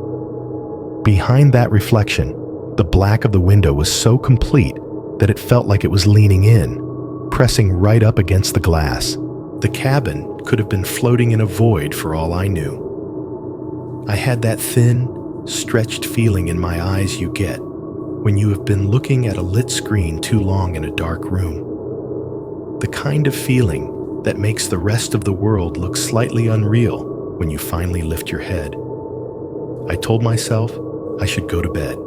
Speaker 1: Behind that reflection, the black of the window was so complete that it felt like it was leaning in, pressing right up against the glass. The cabin could have been floating in a void for all I knew. I had that thin, stretched feeling in my eyes you get when you have been looking at a lit screen too long in a dark room. The kind of feeling that makes the rest of the world look slightly unreal when you finally lift your head. I told myself I should go to bed.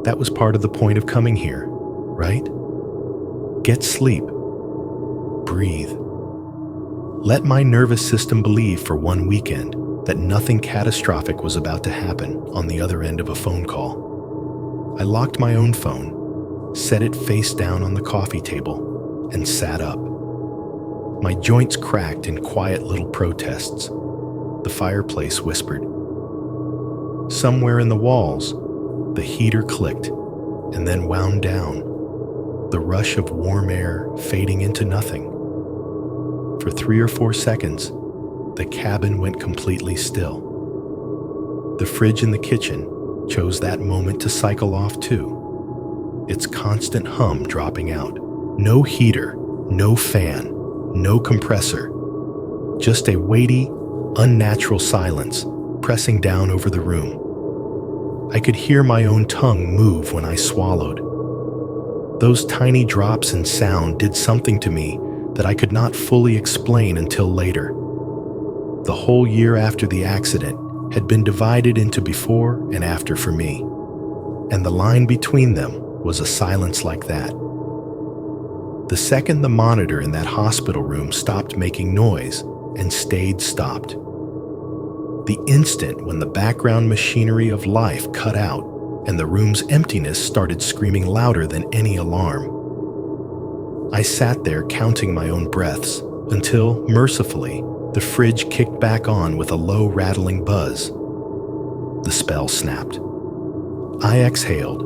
Speaker 1: That was part of the point of coming here, right? Get sleep. Breathe. Let my nervous system believe for one weekend that nothing catastrophic was about to happen on the other end of a phone call. I locked my own phone, set it face down on the coffee table, and sat up. My joints cracked in quiet little protests. The fireplace whispered. Somewhere in the walls, the heater clicked and then wound down, the rush of warm air fading into nothing. For 3 or 4 seconds, the cabin went completely still. The fridge in the kitchen chose that moment to cycle off too, its constant hum dropping out. No heater, no fan, no compressor, just a weighty, unnatural silence pressing down over the room. I could hear my own tongue move when I swallowed. Those tiny drops in sound did something to me that I could not fully explain until later. The whole year after the accident had been divided into before and after for me, and the line between them was a silence like that. The second the monitor in that hospital room stopped making noise and stayed stopped. The instant when the background machinery of life cut out and the room's emptiness started screaming louder than any alarm. I sat there counting my own breaths until, mercifully, the fridge kicked back on with a low rattling buzz. The spell snapped. I exhaled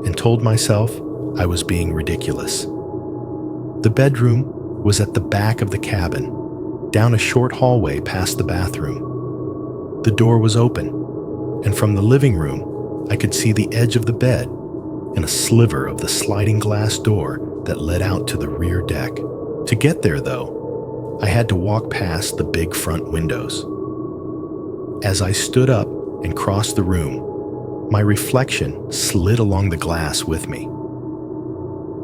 Speaker 1: and told myself I was being ridiculous. The bedroom was at the back of the cabin, down a short hallway past the bathroom. The door was open, and from the living room, I could see the edge of the bed and a sliver of the sliding glass door that led out to the rear deck. To get there, though, I had to walk past the big front windows. As I stood up and crossed the room, my reflection slid along the glass with me.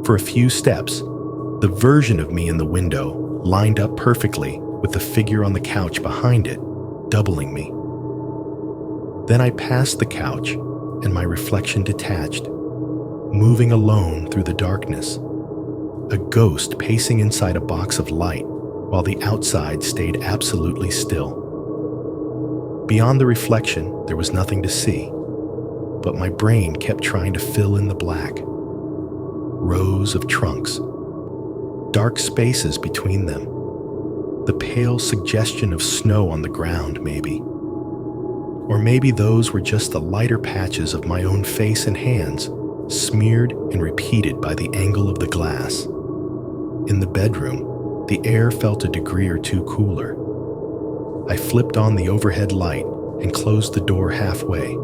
Speaker 1: For a few steps, the version of me in the window lined up perfectly with the figure on the couch behind it, doubling me. Then I passed the couch and my reflection detached, moving alone through the darkness, a ghost pacing inside a box of light while the outside stayed absolutely still. Beyond the reflection, there was nothing to see, but my brain kept trying to fill in the black. Rows of trunks, dark spaces between them, the pale suggestion of snow on the ground, maybe. Or maybe those were just the lighter patches of my own face and hands, smeared and repeated by the angle of the glass. In the bedroom, the air felt a degree or two cooler. I flipped on the overhead light and closed the door halfway,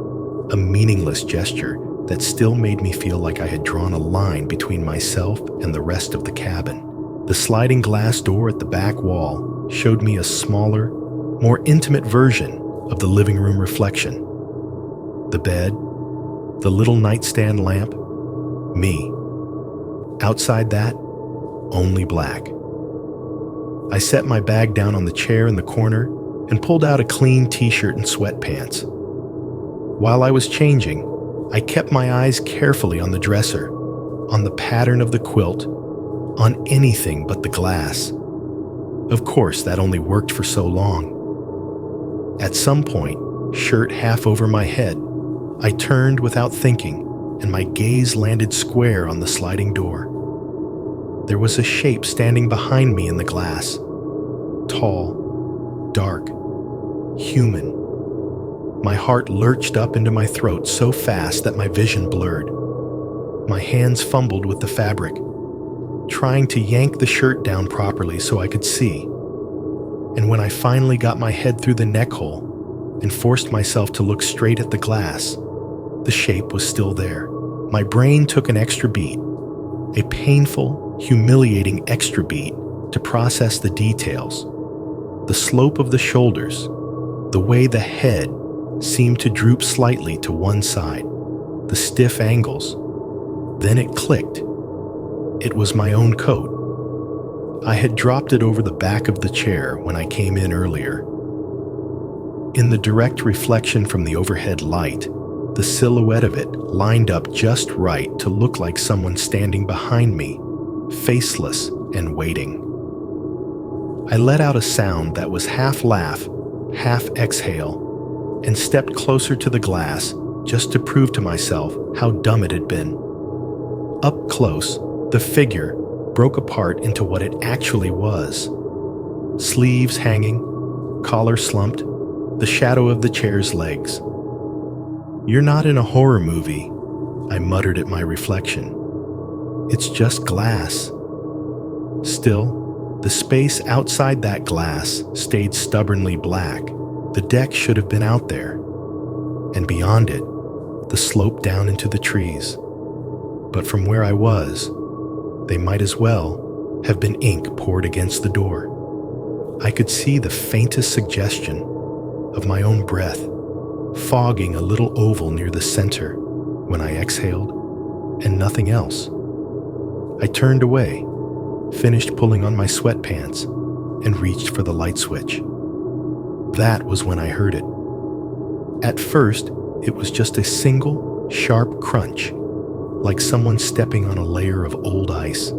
Speaker 1: a meaningless gesture that still made me feel like I had drawn a line between myself and the rest of the cabin. The sliding glass door at the back wall showed me a smaller, more intimate version of the living room reflection. The bed, the little nightstand lamp, me. Outside that, only black. I set my bag down on the chair in the corner and pulled out a clean t-shirt and sweatpants. While I was changing, I kept my eyes carefully on the dresser, on the pattern of the quilt, on anything but the glass. Of course, that only worked for so long. At some point, shirt half over my head, I turned without thinking, and my gaze landed square on the sliding door. There was a shape standing behind me in the glass. Tall, dark, human. My heart lurched up into my throat so fast that my vision blurred. My hands fumbled with the fabric, trying to yank the shirt down properly so I could see. And when I finally got my head through the neck hole and forced myself to look straight at the glass, the shape was still there. My brain took an extra beat, a painful, humiliating extra beat to process the details. The slope of the shoulders, the way the head seemed to droop slightly to one side, the stiff angles. Then it clicked. It was my own coat. I had dropped it over the back of the chair when I came in earlier. In the direct reflection from the overhead light, the silhouette of it lined up just right to look like someone standing behind me, faceless and waiting. I let out a sound that was half laugh, half exhale, and stepped closer to the glass just to prove to myself how dumb it had been. Up close, the figure broke apart into what it actually was. Sleeves hanging, collar slumped, the shadow of the chair's legs. "You're not in a horror movie," I muttered at my reflection. "It's just glass." Still, the space outside that glass stayed stubbornly black. The deck should have been out there, and beyond it, the slope down into the trees. But from where I was, they might as well have been ink poured against the door. I could see the faintest suggestion of my own breath, fogging a little oval near the center when I exhaled, and nothing else. I turned away, finished pulling on my sweatpants, and reached for the light switch. That was when I heard it. At first, it was just a single, sharp crunch, like someone stepping on a layer of old ice.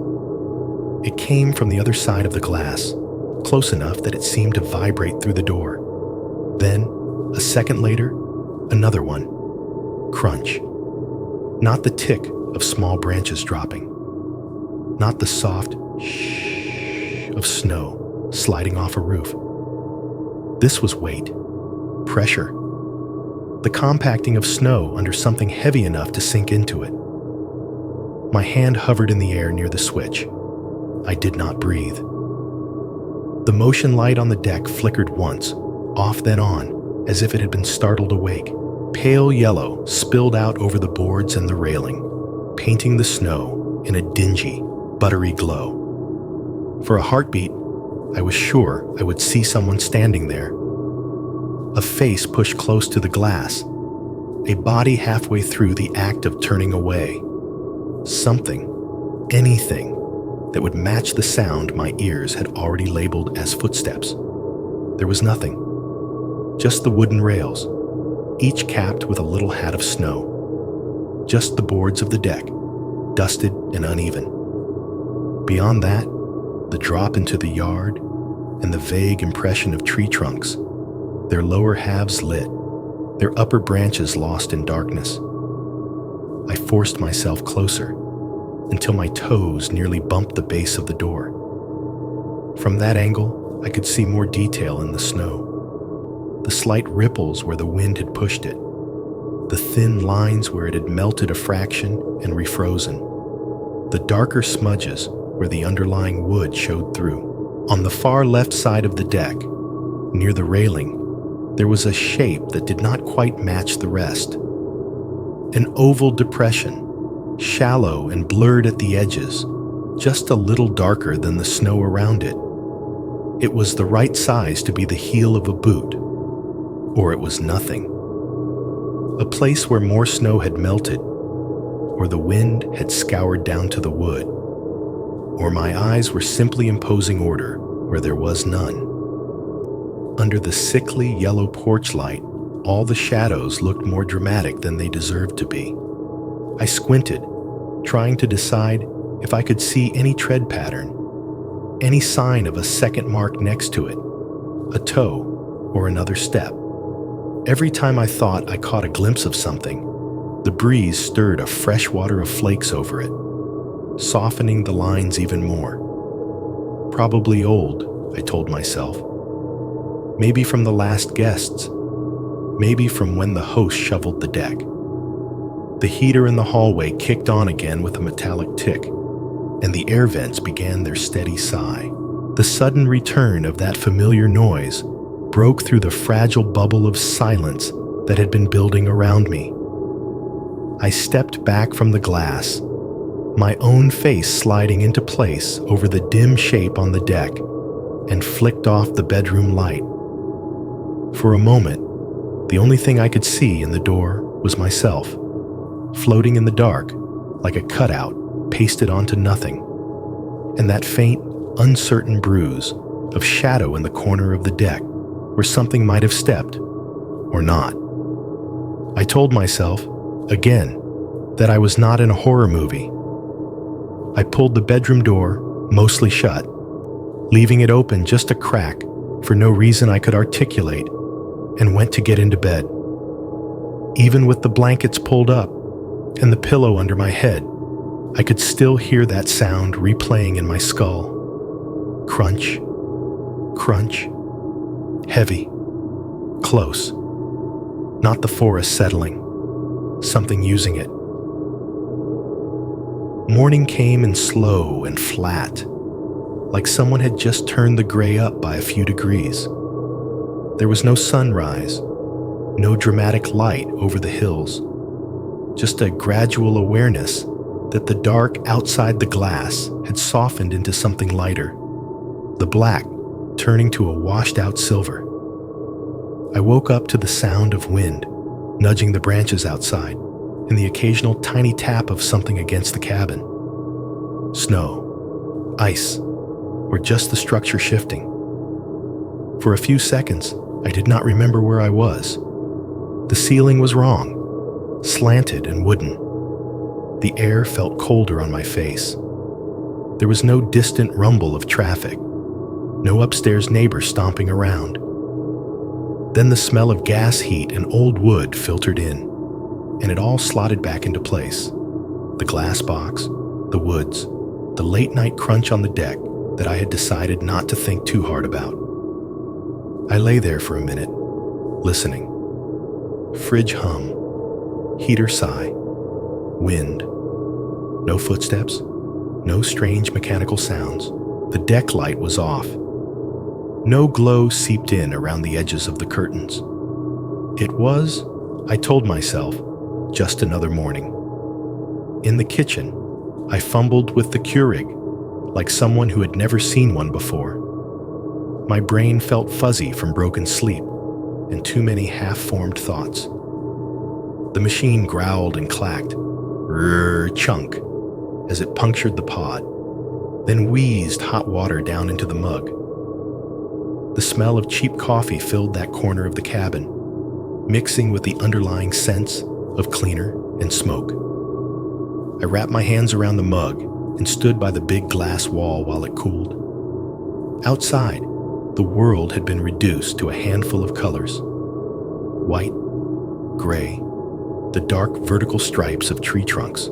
Speaker 1: It came from the other side of the glass, close enough that it seemed to vibrate through the door. Then, a second later, another one. Crunch. Not the tick of small branches dropping. Not the soft shh of snow sliding off a roof. This was weight, pressure, the compacting of snow under something heavy enough to sink into it. My hand hovered in the air near the switch. I did not breathe. The motion light on the deck flickered once, off then on, as if it had been startled awake. Pale yellow spilled out over the boards and the railing, painting the snow in a dingy, buttery glow. For a heartbeat, I was sure I would see someone standing there. A face pushed close to the glass, a body halfway through the act of turning away. Something, anything, that would match the sound my ears had already labeled as footsteps. There was nothing, just the wooden rails, each capped with a little hat of snow. Just the boards of the deck, dusted and uneven. Beyond that, the drop into the yard and the vague impression of tree trunks, their lower halves lit, their upper branches lost in darkness. I forced myself closer until my toes nearly bumped the base of the door. From that angle, I could see more detail in the snow. The slight ripples where the wind had pushed it, the thin lines where it had melted a fraction and refrozen, the darker smudges where the underlying wood showed through. On the far left side of the deck, near the railing, there was a shape that did not quite match the rest. An oval depression, shallow and blurred at the edges, just a little darker than the snow around it. It was the right size to be the heel of a boot, or it was nothing. A place where more snow had melted, or the wind had scoured down to the wood, or my eyes were simply imposing order where there was none. Under the sickly yellow porch light, all the shadows looked more dramatic than they deserved to be. I squinted, trying to decide if I could see any tread pattern, any sign of a second mark next to it, a toe or another step. Every time I thought I caught a glimpse of something, the breeze stirred a fresh water of flakes over it. softening the lines even more. Probably old, I told myself. Maybe from the last guests. Maybe from when the host shoveled the deck. The heater in the hallway kicked on again with a metallic tick, and the air vents began their steady sigh. The sudden return of that familiar noise broke through the fragile bubble of silence that had been building around me. I stepped back from the glass, my own face sliding into place over the dim shape on the deck, and flicked off the bedroom light. For a moment, the only thing I could see in the door was myself, floating in the dark like a cutout pasted onto nothing, and that faint, uncertain bruise of shadow in the corner of the deck where something might have stepped, or not. I told myself, again, that I was not in a horror movie. I pulled the bedroom door mostly shut, leaving it open just a crack for no reason I could articulate, and went to get into bed. Even with the blankets pulled up and the pillow under my head, I could still hear that sound replaying in my skull. Crunch, crunch, heavy, close. Not the forest settling, something using it. Morning came in slow and flat, like someone had just turned the gray up by a few degrees. There was no sunrise, no dramatic light over the hills, just a gradual awareness that the dark outside the glass had softened into something lighter, the black turning to a washed-out silver. I woke up to the sound of wind nudging the branches outside and the occasional tiny tap of something against the cabin. Snow, ice, or just the structure shifting. For a few seconds, I did not remember where I was. The ceiling was wrong, slanted and wooden. The air felt colder on my face. There was no distant rumble of traffic, no upstairs neighbor stomping around. Then the smell of gas heat and old wood filtered in, and it all slotted back into place. The glass box, the woods, the late-night crunch on the deck that I had decided not to think too hard about. I lay there for a minute, listening. Fridge hum, heater sigh, wind. No footsteps, no strange mechanical sounds. The deck light was off. No glow seeped in around the edges of the curtains. It was, I told myself, just another morning. In the kitchen, I fumbled with the Keurig, like someone who had never seen one before. My brain felt fuzzy from broken sleep and too many half-formed thoughts. The machine growled and clacked, chunk, as it punctured the pod, then wheezed hot water down into the mug. The smell of cheap coffee filled that corner of the cabin, mixing with the underlying scents of cleaner and smoke. I wrapped my hands around the mug and stood by the big glass wall while it cooled. Outside, the world had been reduced to a handful of colors. White, gray, the dark vertical stripes of tree trunks.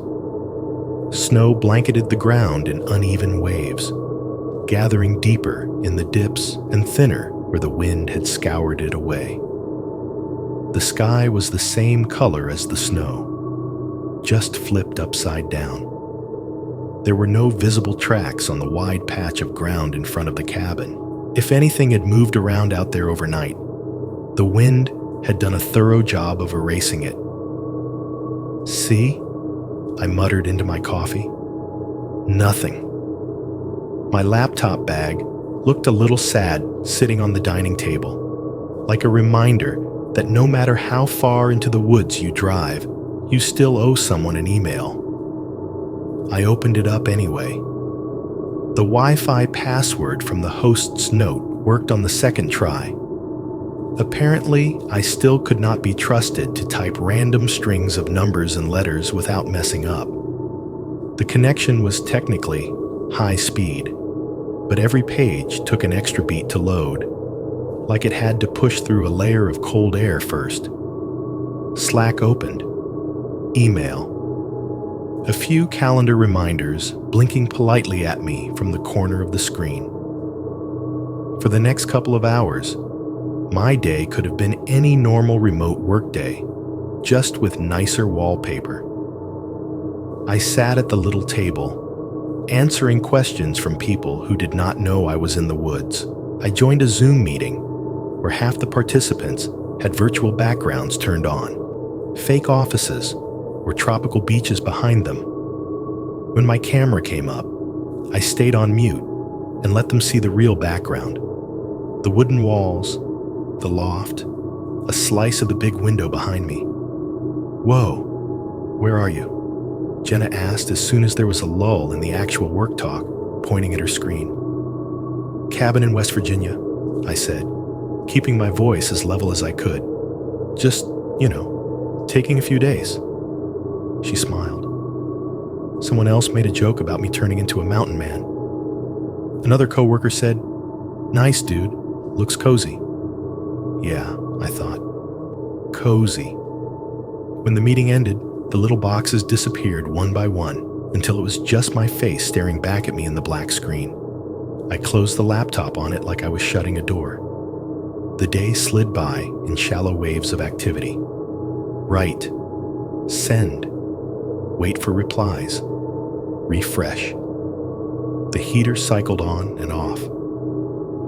Speaker 1: Snow blanketed the ground in uneven waves, gathering deeper in the dips and thinner where the wind had scoured it away. The sky was the same color as the snow, just flipped upside down. There were no visible tracks on the wide patch of ground in front of the cabin. If anything had moved around out there overnight, the wind had done a thorough job of erasing it. See? I muttered into my coffee. Nothing. My laptop bag looked a little sad sitting on the dining table, like a reminder that no matter how far into the woods you drive, you still owe someone an email. I opened it up anyway. The Wi-Fi password from the host's note worked on the second try. Apparently, I still could not be trusted to type random strings of numbers and letters without messing up. The connection was technically high speed, but every page took an extra beat to load, like it had to push through a layer of cold air first. Slack opened. Email. A few calendar reminders blinking politely at me from the corner of the screen. For the next couple of hours, my day could have been any normal remote workday, just with nicer wallpaper. I sat at the little table, answering questions from people who did not know I was in the woods. I joined a Zoom meeting where half the participants had virtual backgrounds turned on, fake offices or tropical beaches behind them. When my camera came up, I stayed on mute and let them see the real background. The wooden walls, the loft, a slice of the big window behind me. "Whoa, where are you?" Jenna asked as soon as there was a lull in the actual work talk, pointing at her screen. "Cabin in West Virginia," I said, keeping my voice as level as I could. "Just, taking a few days." She smiled. Someone else made a joke about me turning into a mountain man. Another coworker said, "Nice, dude. Looks cozy." Yeah, I thought. Cozy. When the meeting ended, the little boxes disappeared one by one until it was just my face staring back at me in the black screen. I closed the laptop on it like I was shutting a door. The day slid by in shallow waves of activity. Write. Send. Wait for replies. Refresh. The heater cycled on and off.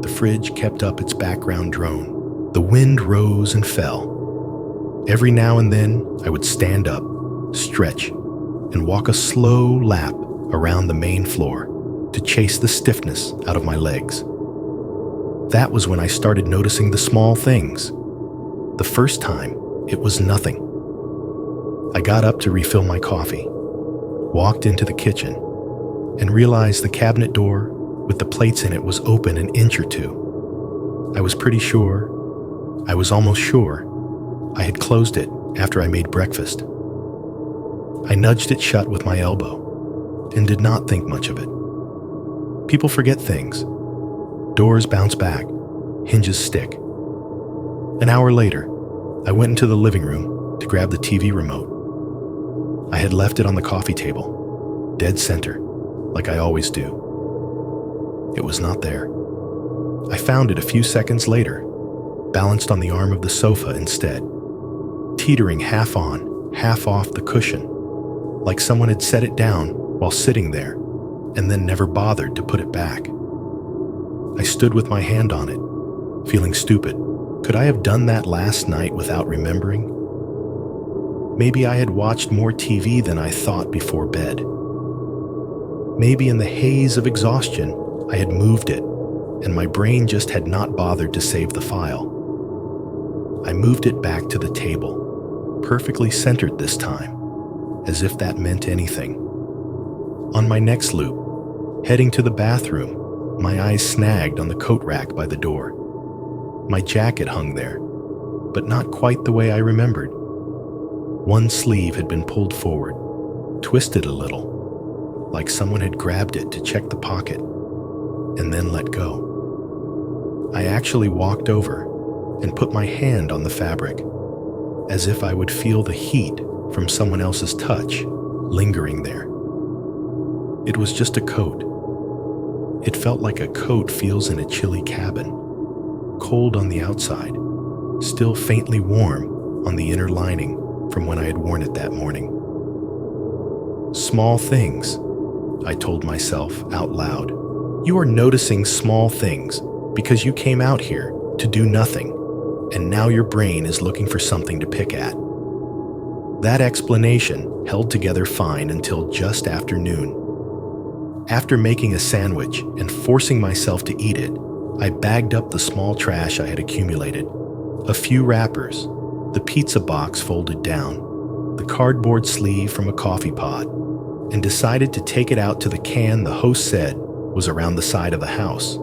Speaker 1: The fridge kept up its background drone. The wind rose and fell. Every now and then, I would stand up, stretch, and walk a slow lap around the main floor to chase the stiffness out of my legs. That was when I started noticing the small things. The first time, it was nothing. I got up to refill my coffee, walked into the kitchen, and realized the cabinet door with the plates in it was open an inch or two. I was almost sure, I had closed it after I made breakfast. I nudged it shut with my elbow and did not think much of it. People forget things. Doors bounce back, hinges stick. An hour later, I went into the living room to grab the TV remote. I had left it on the coffee table, dead center, like I always do. It was not there. I found it a few seconds later, balanced on the arm of the sofa instead, teetering half on, half off the cushion, like someone had set it down while sitting there and then never bothered to put it back. I stood with my hand on it, feeling stupid. Could I have done that last night without remembering? Maybe I had watched more TV than I thought before bed. Maybe in the haze of exhaustion, I had moved it, and my brain just had not bothered to save the file. I moved it back to the table, perfectly centered this time, as if that meant anything. On my next loop, heading to the bathroom, my eyes snagged on the coat rack by the door. My jacket hung there, but not quite the way I remembered. One sleeve had been pulled forward, twisted a little, like someone had grabbed it to check the pocket, and then let go. I actually walked over and put my hand on the fabric, as if I would feel the heat from someone else's touch lingering there. It was just a coat. It felt like a coat feels in a chilly cabin, cold on the outside, still faintly warm on the inner lining from when I had worn it that morning. Small things, I told myself out loud. You are noticing small things because you came out here to do nothing, and now your brain is looking for something to pick at. That explanation held together fine until just after noon. After making a sandwich and forcing myself to eat it, I bagged up the small trash I had accumulated. A few wrappers, the pizza box folded down, the cardboard sleeve from a coffee pot, and decided to take it out to the can the host said was around the side of the house.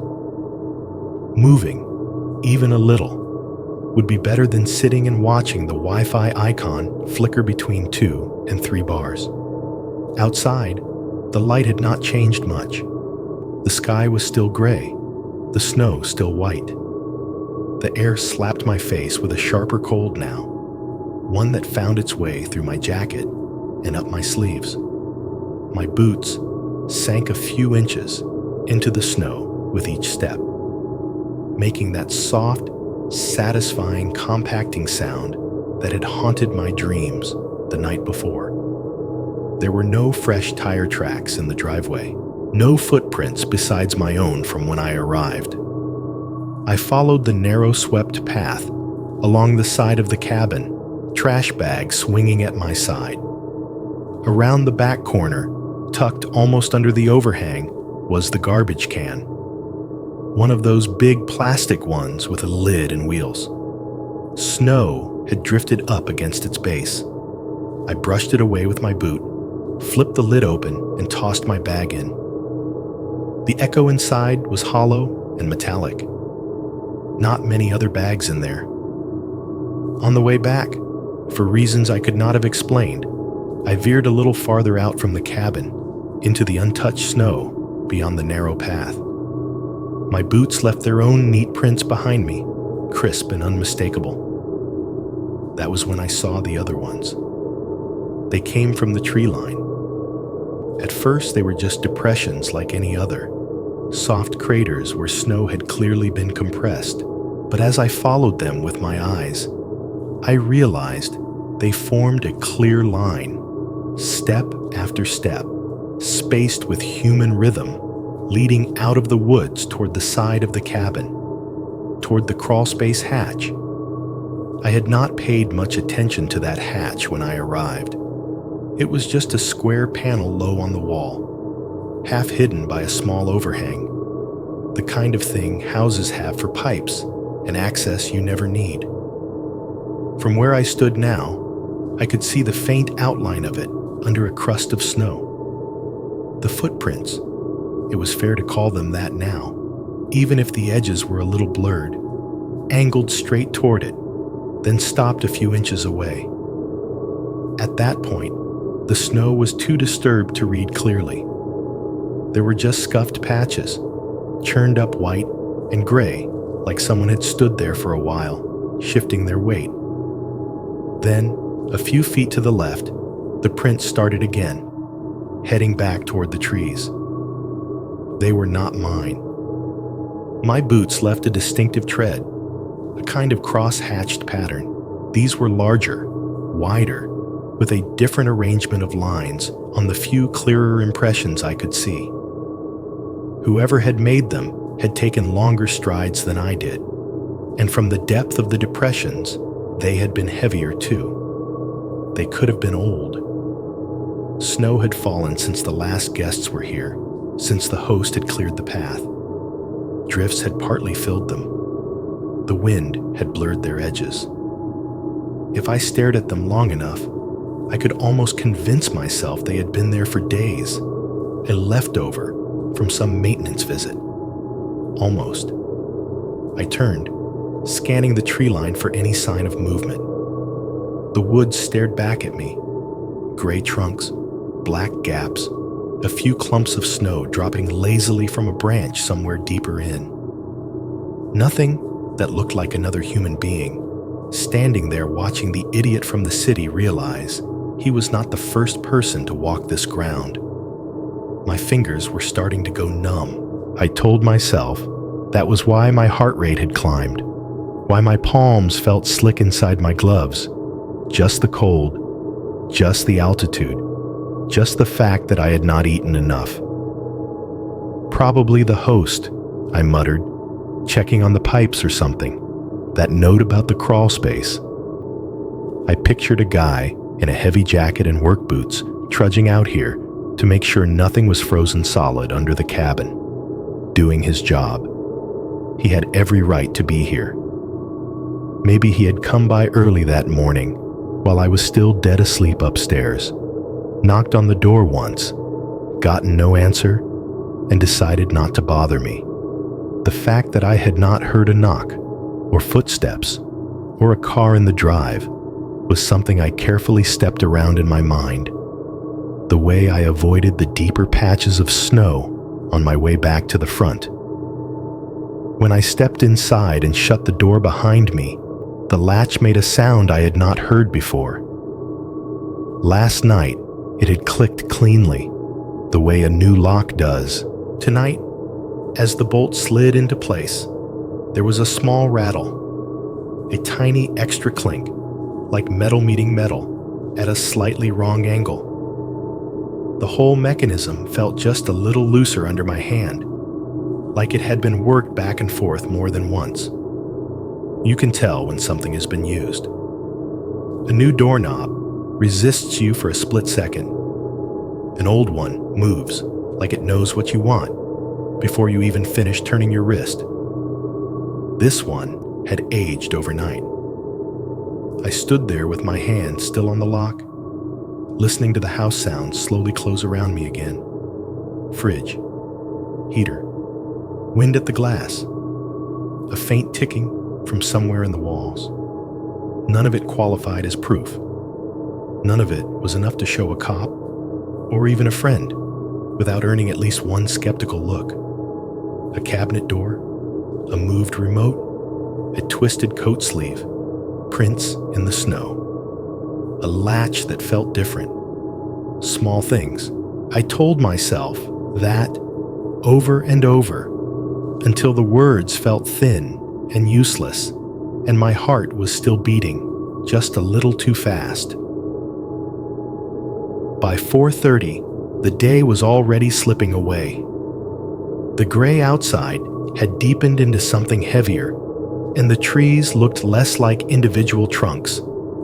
Speaker 1: Moving, even a little, would be better than sitting and watching the Wi-Fi icon flicker between 2 and 3 bars. Outside, the light had not changed much. The sky was still gray, the snow still white. The air slapped my face with a sharper cold now, one that found its way through my jacket and up my sleeves. My boots sank a few inches into the snow with each step, making that soft, satisfying compacting sound that had haunted my dreams the night before. There were no fresh tire tracks in the driveway, no footprints besides my own from when I arrived. I followed the narrow swept path along the side of the cabin, trash bags swinging at my side. Around the back corner, tucked almost under the overhang, was the garbage can. One of those big plastic ones with a lid and wheels. Snow had drifted up against its base. I brushed it away with my boot, flipped the lid open, and tossed my bag in. The echo inside was hollow and metallic. Not many other bags in there. On the way back, for reasons I could not have explained, I veered a little farther out from the cabin, into the untouched snow beyond the narrow path. My boots left their own neat prints behind me, crisp and unmistakable. That was when I saw the other ones. They came from the tree line. At first, they were just depressions like any other, soft craters where snow had clearly been compressed. But as I followed them with my eyes, I realized they formed a clear line, step after step, spaced with human rhythm, leading out of the woods toward the side of the cabin, toward the crawlspace hatch. I had not paid much attention to that hatch when I arrived. It was just a square panel low on the wall, half hidden by a small overhang, the kind of thing houses have for pipes and access you never need. From where I stood now, I could see the faint outline of it under a crust of snow. The footprints, it was fair to call them that now, even if the edges were a little blurred, angled straight toward it, then stopped a few inches away. At that point, the snow was too disturbed to read clearly. There were just scuffed patches, churned up white and gray, like someone had stood there for a while, shifting their weight. Then, a few feet to the left, the prints started again, heading back toward the trees. They were not mine. My boots left a distinctive tread, a kind of cross-hatched pattern. These were larger, wider, with a different arrangement of lines on the few clearer impressions I could see. Whoever had made them had taken longer strides than I did, and from the depth of the depressions, they had been heavier too. They could have been old. Snow had fallen since the last guests were here, since the host had cleared the path. Drifts had partly filled them. The wind had blurred their edges. If I stared at them long enough, I could almost convince myself they had been there for days, a leftover from some maintenance visit. Almost. I turned, scanning the tree line for any sign of movement. The woods stared back at me. Gray trunks, black gaps, a few clumps of snow dropping lazily from a branch somewhere deeper in. Nothing that looked like another human being, standing there watching the idiot from the city realize he was not the first person to walk this ground. My fingers were starting to go numb. I told myself that was why my heart rate had climbed, why my palms felt slick inside my gloves. Just the cold, just the altitude, just the fact that I had not eaten enough. Probably the host, I muttered, checking on the pipes or something. That note about the crawl space. I pictured a guy in a heavy jacket and work boots trudging out here to make sure nothing was frozen solid under the cabin, doing his job. He had every right to be here. Maybe he had come by early that morning while I was still dead asleep upstairs, knocked on the door once, gotten no answer, and decided not to bother me. The fact that I had not heard a knock, or footsteps, or a car in the drive was something I carefully stepped around in my mind, the way I avoided the deeper patches of snow on my way back to the front. When I stepped inside and shut the door behind me, the latch made a sound I had not heard before. Last night, it had clicked cleanly, the way a new lock does. Tonight, as the bolt slid into place, there was a small rattle, a tiny extra clink, like metal meeting metal at a slightly wrong angle. The whole mechanism felt just a little looser under my hand, like it had been worked back and forth more than once. You can tell when something has been used. A new doorknob resists you for a split second. An old one moves like it knows what you want before you even finish turning your wrist. This one had aged overnight. I stood there with my hand still on the lock, listening to the house sounds slowly close around me again. Fridge, heater, wind at the glass, a faint ticking from somewhere in the walls. None of it qualified as proof. None of it was enough to show a cop or even a friend without earning at least one skeptical look. A cabinet door, a moved remote, a twisted coat sleeve, prints in the snow, a latch that felt different. Small things. I told myself that over and over until the words felt thin and useless, and my heart was still beating just a little too fast. By 4:30, the day was already slipping away. The gray outside had deepened into something heavier, and the trees looked less like individual trunks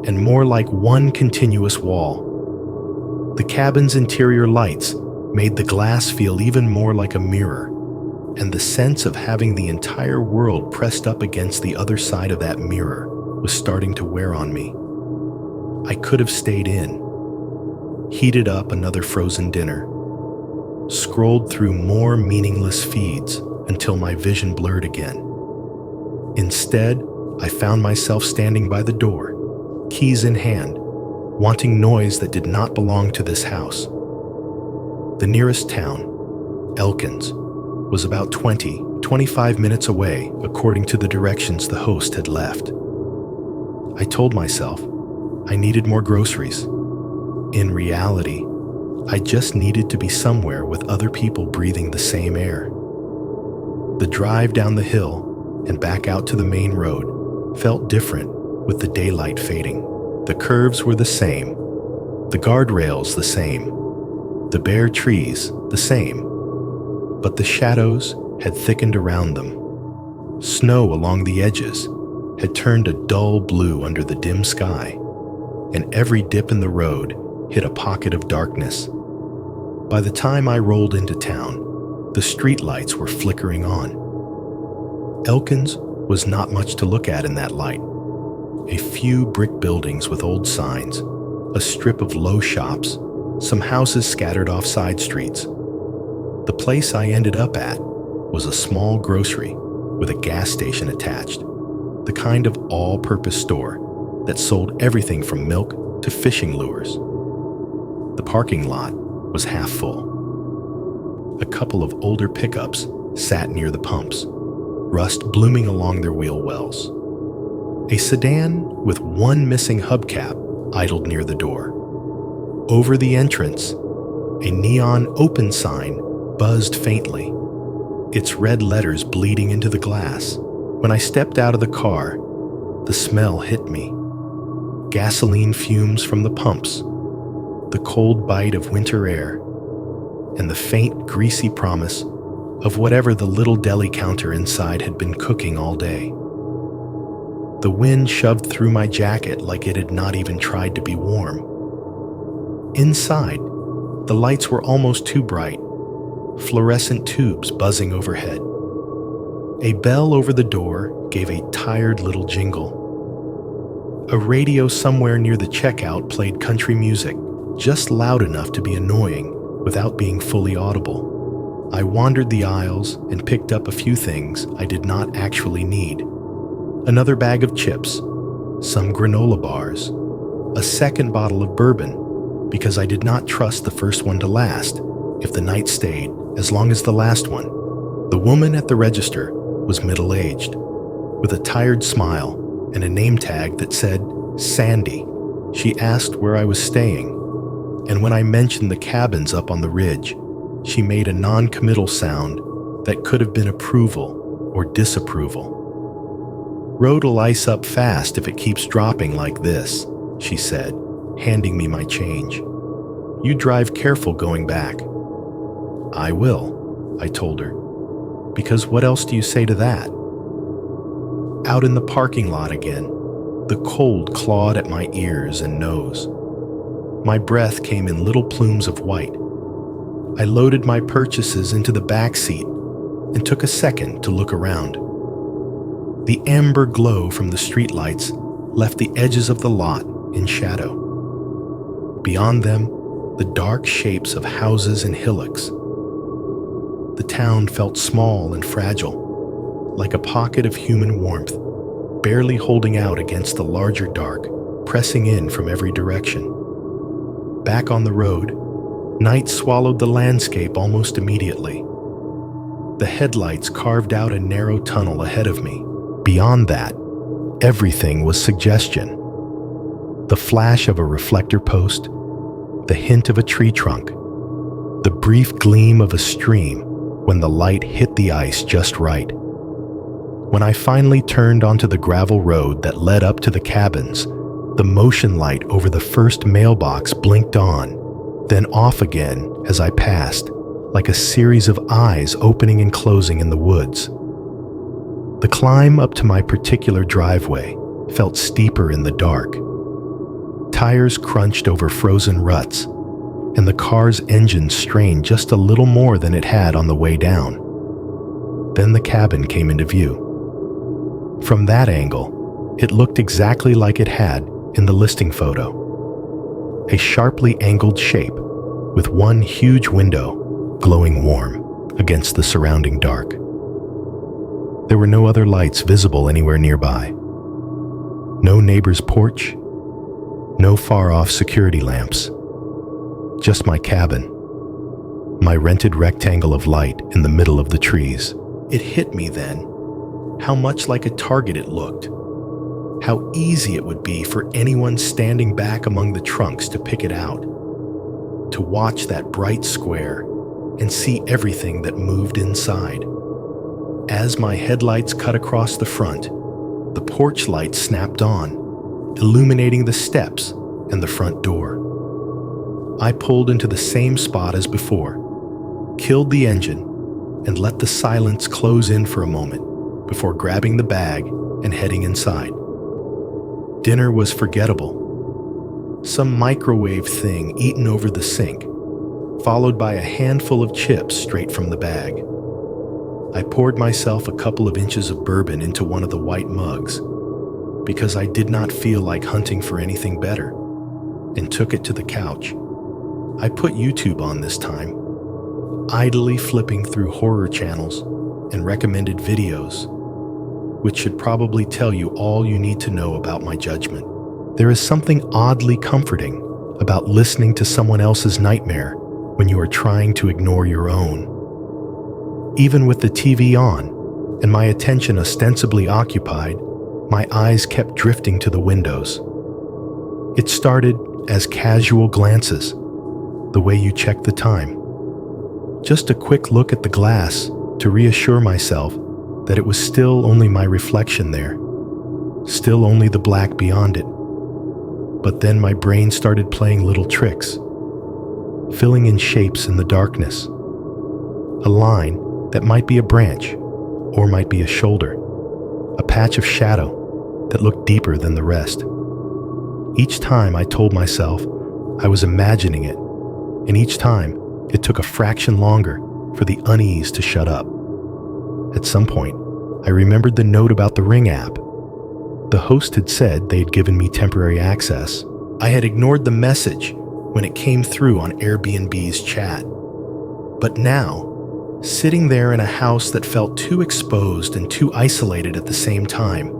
Speaker 1: and more like one continuous wall. The cabin's interior lights made the glass feel even more like a mirror, and the sense of having the entire world pressed up against the other side of that mirror was starting to wear on me. I could have stayed in, heated up another frozen dinner, scrolled through more meaningless feeds until my vision blurred again. Instead, I found myself standing by the door, keys in hand, wanting noise that did not belong to this house. The nearest town, Elkins, was about 25 minutes away according to the directions the host had left. I told myself I needed more groceries. In reality, I just needed to be somewhere with other people breathing the same air. The drive down the hill and back out to the main road felt different with the daylight fading. The curves were the same, the guardrails the same, the bare trees the same, but the shadows had thickened around them. Snow along the edges had turned a dull blue under the dim sky, and every dip in the road hit a pocket of darkness. By the time I rolled into town, the streetlights were flickering on. Elkins was not much to look at in that light. A few brick buildings with old signs, a strip of low shops, some houses scattered off side streets. The place I ended up at was a small grocery with a gas station attached, the kind of all-purpose store that sold everything from milk to fishing lures. The parking lot was half full. A couple of older pickups sat near the pumps, rust blooming along their wheel wells. A sedan with one missing hubcap idled near the door. Over the entrance, a neon open sign buzzed faintly, its red letters bleeding into the glass. When I stepped out of the car, the smell hit me. Gasoline fumes from the pumps, the cold bite of winter air, and the faint, greasy promise of whatever the little deli counter inside had been cooking all day. The wind shoved through my jacket like it had not even tried to be warm. Inside, the lights were almost too bright, fluorescent tubes buzzing overhead. A bell over the door gave a tired little jingle. A radio somewhere near the checkout played country music, just loud enough to be annoying without being fully audible. I wandered the aisles and picked up a few things I did not actually need. Another bag of chips, some granola bars, a second bottle of bourbon, because I did not trust the first one to last if the night stayed as long as the last one. The woman at the register was middle-aged, with a tired smile and a name tag that said Sandy. She asked where I was staying, and when I mentioned the cabins up on the ridge, she made a non-committal sound that could have been approval or disapproval. "Road'll ice up fast if it keeps dropping like this," she said, handing me my change. "You drive careful going back." "I will," I told her, "because what else do you say to that?" Out in the parking lot again, the cold clawed at my ears and nose. My breath came in little plumes of white. I loaded my purchases into the back seat and took a second to look around. The amber glow from the streetlights left the edges of the lot in shadow. Beyond them, the dark shapes of houses and hillocks. The town felt small and fragile, like a pocket of human warmth, barely holding out against the larger dark, pressing in from every direction. Back on the road, night swallowed the landscape almost immediately. The headlights carved out a narrow tunnel ahead of me. Beyond that, everything was suggestion. The flash of a reflector post, the hint of a tree trunk, the brief gleam of a stream when the light hit the ice just right. When I finally turned onto the gravel road that led up to the cabins, the motion light over the first mailbox blinked on, then off again as I passed, like a series of eyes opening and closing in the woods. The climb up to my particular driveway felt steeper in the dark. Tires crunched over frozen ruts, and the car's engine strained just a little more than it had on the way down. Then the cabin came into view. From that angle, it looked exactly like it had in the listing photo. A sharply angled shape with one huge window glowing warm against the surrounding dark. There were no other lights visible anywhere nearby. No neighbor's porch, no far-off security lamps. Just my cabin, my rented rectangle of light in the middle of the trees. It hit me then how much like a target it looked. How easy it would be for anyone standing back among the trunks to pick it out, to watch that bright square and see everything that moved inside. As my headlights cut across the front, the porch light snapped on, illuminating the steps and the front door. I pulled into the same spot as before, killed the engine, and let the silence close in for a moment before grabbing the bag and heading inside. Dinner was forgettable. Some microwave thing eaten over the sink, followed by a handful of chips straight from the bag. I poured myself a couple of inches of bourbon into one of the white mugs because I did not feel like hunting for anything better, and took it to the couch. I put YouTube on this time, idly flipping through horror channels and recommended videos, which should probably tell you all you need to know about my judgment. There is something oddly comforting about listening to someone else's nightmare when you are trying to ignore your own. Even with the TV on and my attention ostensibly occupied, my eyes kept drifting to the windows. It started as casual glances, the way you check the time. Just a quick look at the glass to reassure myself that it was still only my reflection there, still only the black beyond it. But then my brain started playing little tricks, filling in shapes in the darkness. A line that might be a branch or might be a shoulder, a patch of shadow that looked deeper than the rest. Each time I told myself I was imagining it, and each time it took a fraction longer for the unease to shut up. At some point, I remembered the note about the Ring app. The host had said they had given me temporary access. I had ignored the message when it came through on Airbnb's chat. But now, sitting there in a house that felt too exposed and too isolated at the same time,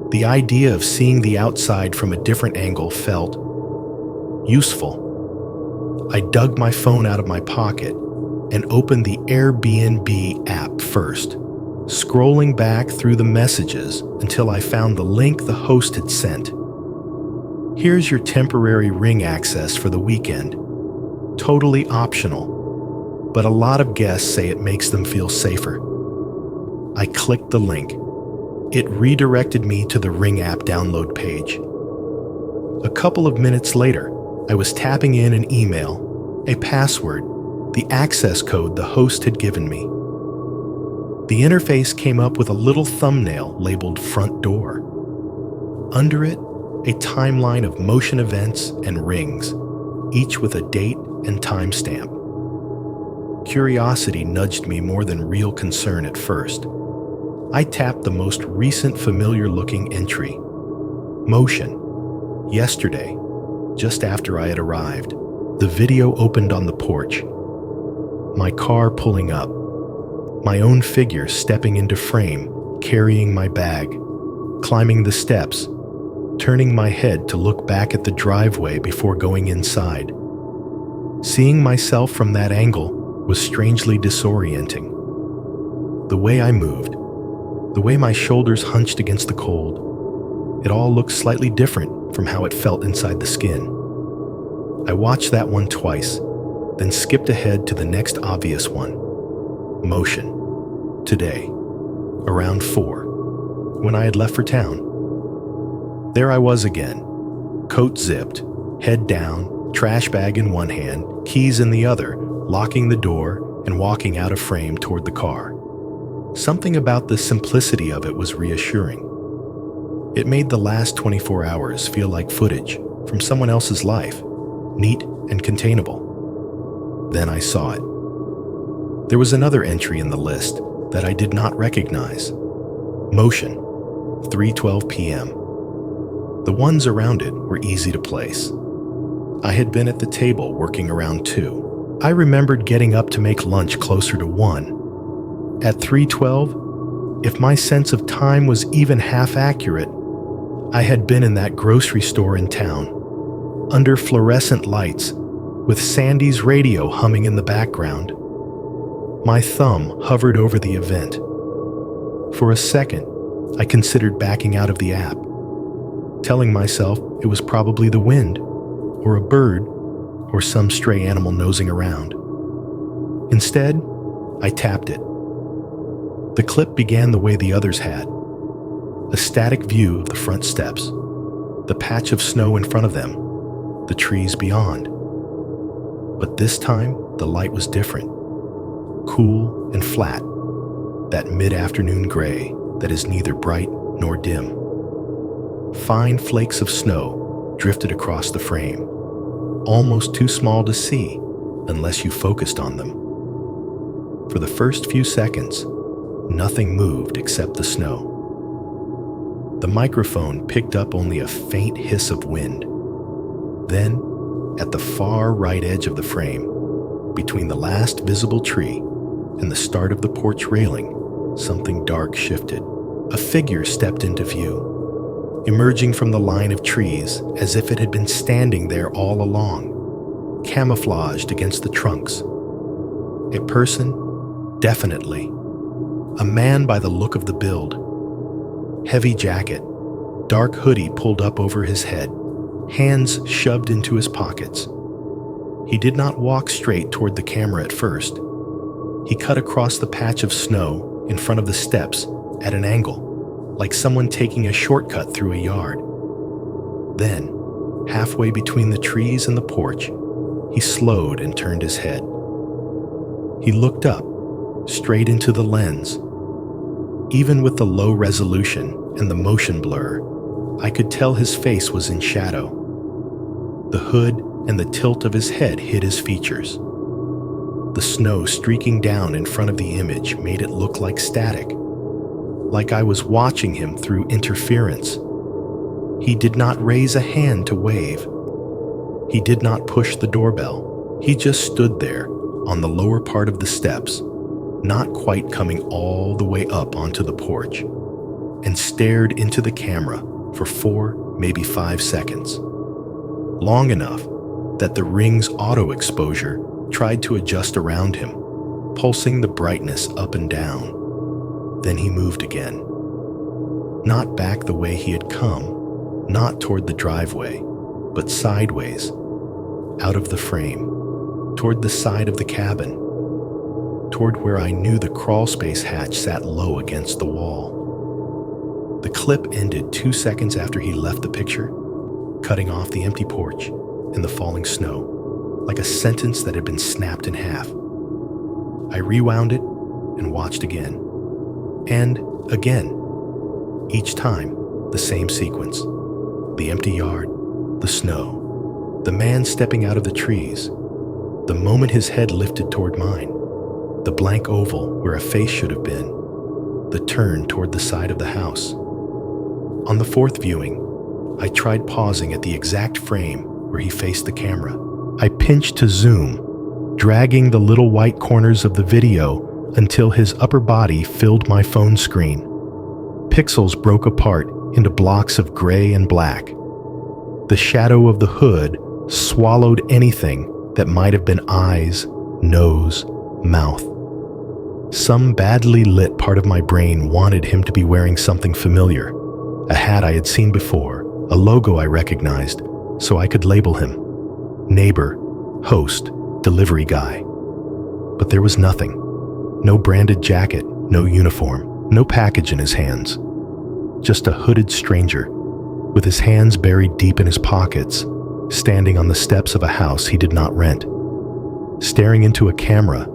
Speaker 1: the idea of seeing the outside from a different angle felt useful. I dug my phone out of my pocket and opened the Airbnb app first, scrolling back through the messages until I found the link the host had sent. Here's your temporary Ring access for the weekend. Totally optional. but a lot of guests say it makes them feel safer. I clicked the link. It redirected me to the Ring app download page. A couple of minutes later, I was tapping in an email, a password, the access code the host had given me. The interface came up with a little thumbnail labeled Front Door. Under it, a timeline of motion events and rings, each with a date and timestamp. Curiosity nudged me more than real concern at first. I tapped the most recent familiar-looking entry. Motion. Yesterday, just after I had arrived, the video opened on the porch. My car pulling up. My own figure stepping into frame, carrying my bag, climbing the steps, turning my head to look back at the driveway before going inside. Seeing myself from that angle was strangely disorienting. The way I moved, the way my shoulders hunched against the cold, it all looked slightly different from how it felt inside the skin. I watched that one twice, then skipped ahead to the next obvious one. Motion. Today, around 4, when I had left for town. There I was again, coat zipped, head down, trash bag in one hand, keys in the other, locking the door and walking out of frame toward the car. Something about the simplicity of it was reassuring. It made the last 24 hours feel like footage from someone else's life, neat and containable. Then I saw it. There was another entry in the list that I did not recognize. Motion, 3:12 p.m. The ones around it were easy to place. I had been at the table working around 2. I remembered getting up to make lunch closer to 1. At 3:12, if my sense of time was even half accurate, I had been in that grocery store in town, under fluorescent lights, with Sandy's radio humming in the background. My thumb hovered over the event. For a second, I considered backing out of the app, telling myself it was probably the wind, or a bird, or some stray animal nosing around. Instead, I tapped it. The clip began the way the others had. A static view of the front steps, the patch of snow in front of them, the trees beyond. But this time, the light was different. Cool and flat, that mid-afternoon gray that is neither bright nor dim. Fine flakes of snow drifted across the frame, almost too small to see unless you focused on them. For the first few seconds, nothing moved except the snow. The microphone picked up only a faint hiss of wind. Then, at the far right edge of the frame, between the last visible tree and the start of the porch railing, something dark shifted. A figure stepped into view, emerging from the line of trees as if it had been standing there all along, camouflaged against the trunks. A person, definitely. A man by the look of the build. Heavy jacket, dark hoodie pulled up over his head, hands shoved into his pockets. He did not walk straight toward the camera at first. He cut across the patch of snow in front of the steps at an angle, like someone taking a shortcut through a yard. Then, halfway between the trees and the porch, he slowed and turned his head. He looked up, straight into the lens. Even with the low resolution and the motion blur, I could tell his face was in shadow. The hood and the tilt of his head hid his features. The snow streaking down in front of the image made it look like static, like I was watching him through interference. He did not raise a hand to wave. He did not push the doorbell. He just stood there on the lower part of the steps, not quite coming all the way up onto the porch, and stared into the camera for 4, maybe 5 seconds. Long enough that the Ring's auto exposure tried to adjust around him, pulsing the brightness up and down. Then he moved again. Not back the way he had come, not toward the driveway, but sideways, out of the frame, toward the side of the cabin, toward where I knew the crawlspace hatch sat low against the wall. The clip ended 2 seconds after he left the picture, cutting off the empty porch and the falling snow, like a sentence that had been snapped in half. I rewound it and watched again. And again. Each time, the same sequence. The empty yard, the snow, the man stepping out of the trees, the moment his head lifted toward mine, the blank oval where a face should have been, the turn toward the side of the house. On the fourth viewing, I tried pausing at the exact frame where he faced the camera. I pinched to zoom, dragging the little white corners of the video until his upper body filled my phone screen. Pixels broke apart into blocks of gray and black. The shadow of the hood swallowed anything that might have been eyes, nose, mouth. Some badly lit part of my brain wanted him to be wearing something familiar, a hat I had seen before, a logo I recognized, so I could label him. Neighbor, host, delivery guy. But there was nothing. No branded jacket, no uniform. No package in his hands, just a hooded stranger, with his hands buried deep in his pockets, standing on the steps of a house he did not rent. Staring into a camera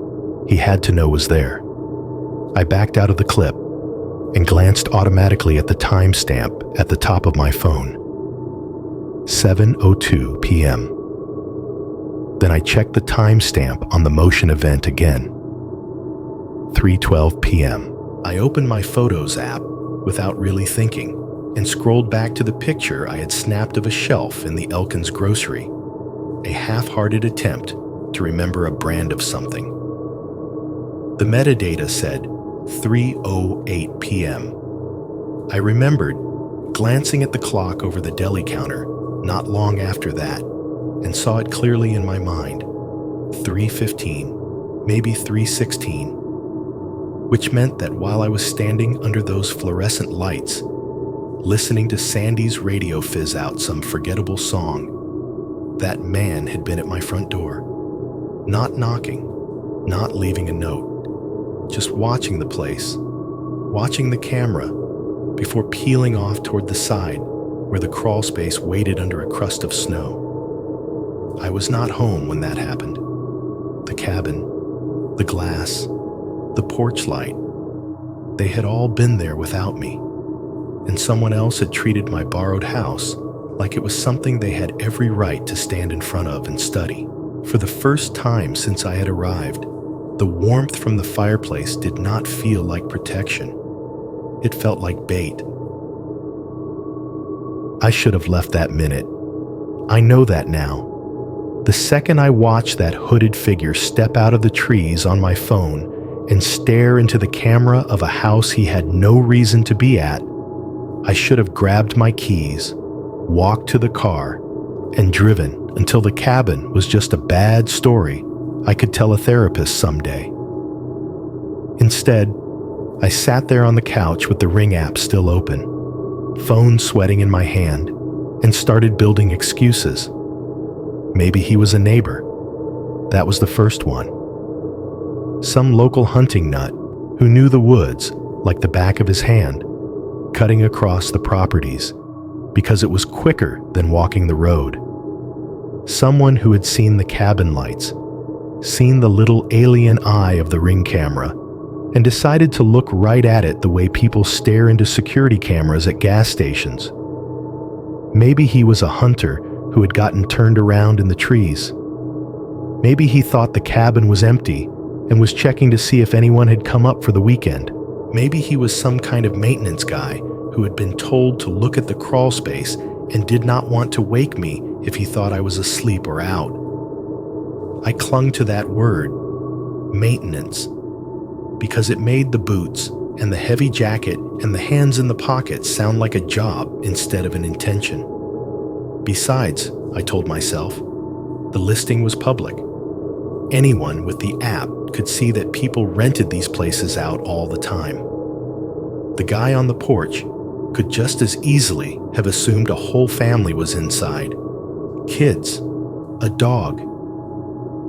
Speaker 1: he had to know was there. I backed out of the clip and glanced automatically at the timestamp at the top of my phone. 7:02 p.m. Then I checked the timestamp on the motion event again. 3:12 p.m. I opened my Photos app without really thinking and scrolled back to the picture I had snapped of a shelf in the Elkins grocery, a half-hearted attempt to remember a brand of something. The metadata said 3:08 p.m. I remembered glancing at the clock over the deli counter not long after that and saw it clearly in my mind. 3:15, maybe 3:16. Which meant that while I was standing under those fluorescent lights, listening to Sandy's radio fizz out some forgettable song, that man had been at my front door, not knocking, not leaving a note, just watching the place, watching the camera, before peeling off toward the side where the crawl space waited under a crust of snow. I was not home when that happened. The cabin, the glass, the porch light, they had all been there without me, and someone else had treated my borrowed house like it was something they had every right to stand in front of and study. For the first time since I had arrived, the warmth from the fireplace did not feel like protection. It felt like bait. I should have left that minute. I know that now. The second I watched that hooded figure step out of the trees on my phone and stare into the camera of a house he had no reason to be at, I should have grabbed my keys, walked to the car, and driven until the cabin was just a bad story I could tell a therapist someday. Instead, I sat there on the couch with the Ring app still open, phone sweating in my hand, and started building excuses. Maybe he was a neighbor. That was the first one. Some local hunting nut who knew the woods like the back of his hand, cutting across the properties because it was quicker than walking the road. Someone who had seen the cabin lights, seen the little alien eye of the Ring camera, and decided to look right at it the way people stare into security cameras at gas stations. Maybe he was a hunter who had gotten turned around in the trees. Maybe he thought the cabin was empty and was checking to see if anyone had come up for the weekend. Maybe he was some kind of maintenance guy who had been told to look at the crawl space and did not want to wake me if he thought I was asleep or out. I clung to that word, maintenance, because it made the boots and the heavy jacket and the hands in the pockets sound like a job instead of an intention. Besides, I told myself, the listing was public. Anyone with the app could see that people rented these places out all the time. The guy on the porch could just as easily have assumed a whole family was inside. Kids, a dog,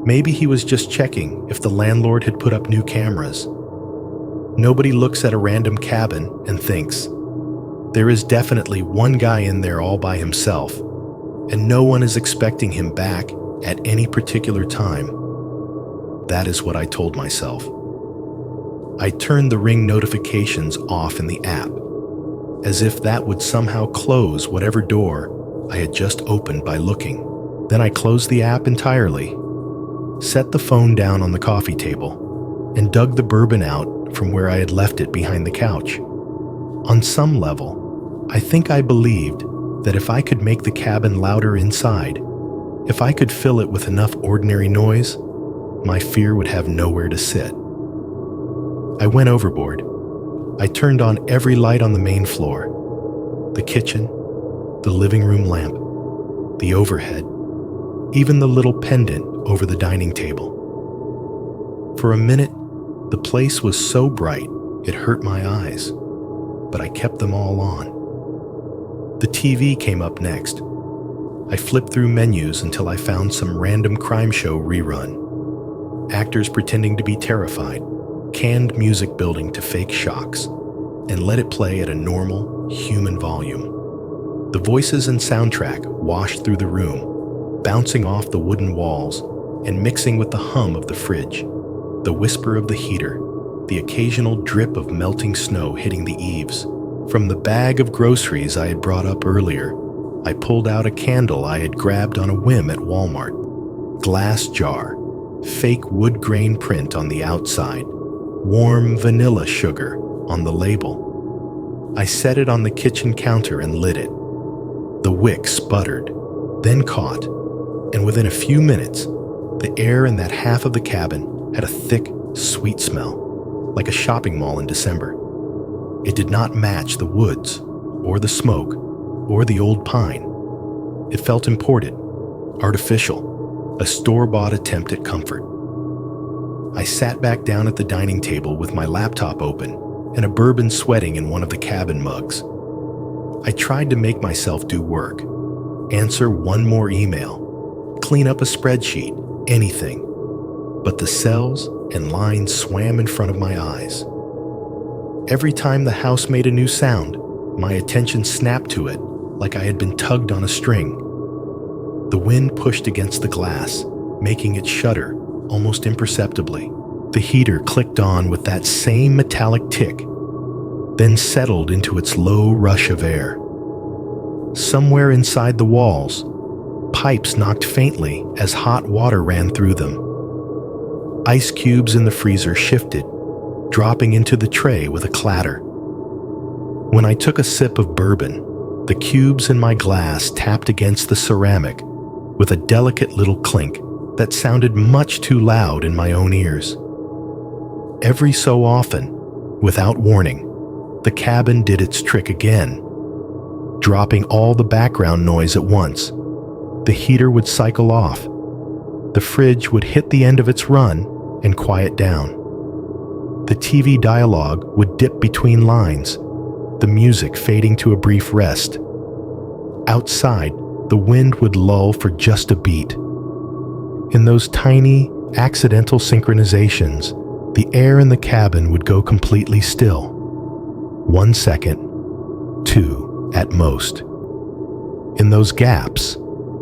Speaker 1: Maybe he was just checking if the landlord had put up new cameras. Nobody looks at a random cabin and thinks, there is definitely one guy in there all by himself, and no one is expecting him back at any particular time. That is what I told myself. I turned the Ring notifications off in the app, as if that would somehow close whatever door I had just opened by looking. Then I closed the app entirely, set the phone down on the coffee table, and dug the bourbon out from where I had left it behind the couch. On some level, I think I believed that if I could make the cabin louder inside, if I could fill it with enough ordinary noise, my fear would have nowhere to sit. I went overboard. I turned on every light on the main floor, the kitchen, the living room lamp, the overhead, even the little pendant over the dining table. For a minute, the place was so bright it hurt my eyes, but I kept them all on. The TV came up next. I flipped through menus until I found some random crime show rerun. Actors pretending to be terrified, canned music building to fake shocks, and let it play at a normal, human volume. The voices and soundtrack washed through the room, bouncing off the wooden walls and mixing with the hum of the fridge, the whisper of the heater, the occasional drip of melting snow hitting the eaves. From the bag of groceries I had brought up earlier, I pulled out a candle I had grabbed on a whim at Walmart. Glass jar, fake wood grain print on the outside, warm vanilla sugar on the label. I set it on the kitchen counter and lit it. The wick sputtered, then caught, and within a few minutes, the air in that half of the cabin had a thick, sweet smell, like a shopping mall in December. It did not match the woods, or the smoke, or the old pine. It felt imported, artificial, a store-bought attempt at comfort. I sat back down at the dining table with my laptop open and a bourbon sweating in one of the cabin mugs. I tried to make myself do work, answer one more email, clean up a spreadsheet, anything. But the cells and lines swam in front of my eyes. Every time the house made a new sound, my attention snapped to it like I had been tugged on a string. The wind pushed against the glass, making it shudder almost imperceptibly. The heater clicked on with that same metallic tick, then settled into its low rush of air. Somewhere inside the walls, pipes knocked faintly as hot water ran through them. Ice cubes in the freezer shifted, dropping into the tray with a clatter. When I took a sip of bourbon, the cubes in my glass tapped against the ceramic with a delicate little clink that sounded much too loud in my own ears. Every so often, without warning, the cabin did its trick again. Dropping all the background noise at once, the heater would cycle off. The fridge would hit the end of its run and quiet down. The TV dialogue would dip between lines, the music fading to a brief rest. Outside, the wind would lull for just a beat. In those tiny, accidental synchronizations, the air in the cabin would go completely still. 1 second, 2 at most. In those gaps,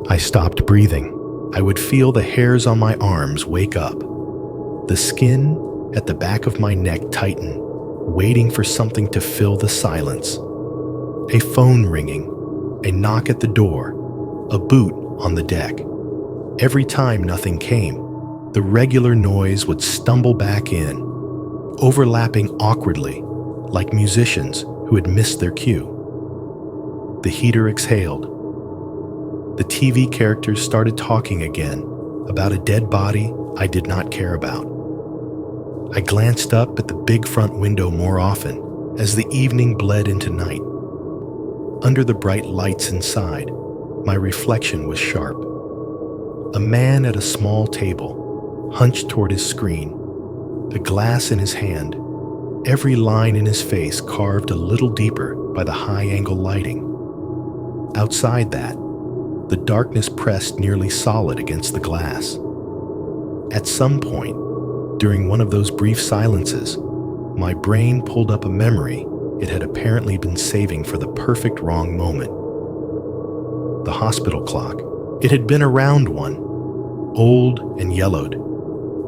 Speaker 1: I stopped breathing. I would feel the hairs on my arms wake up, the skin at the back of my neck tighten, waiting for something to fill the silence. A phone ringing, a knock at the door, a boot on the deck. Every time nothing came, the regular noise would stumble back in, overlapping awkwardly, like musicians who had missed their cue. The heater exhaled. The TV characters started talking again about a dead body I did not care about. I glanced up at the big front window more often as the evening bled into night. Under the bright lights inside, my reflection was sharp. A man at a small table, hunched toward his screen, a glass in his hand, every line in his face carved a little deeper by the high-angle lighting. Outside that, the darkness pressed nearly solid against the glass. At some point, during one of those brief silences, my brain pulled up a memory it had apparently been saving for the perfect wrong moment. The hospital clock. It had been a round one, old and yellowed,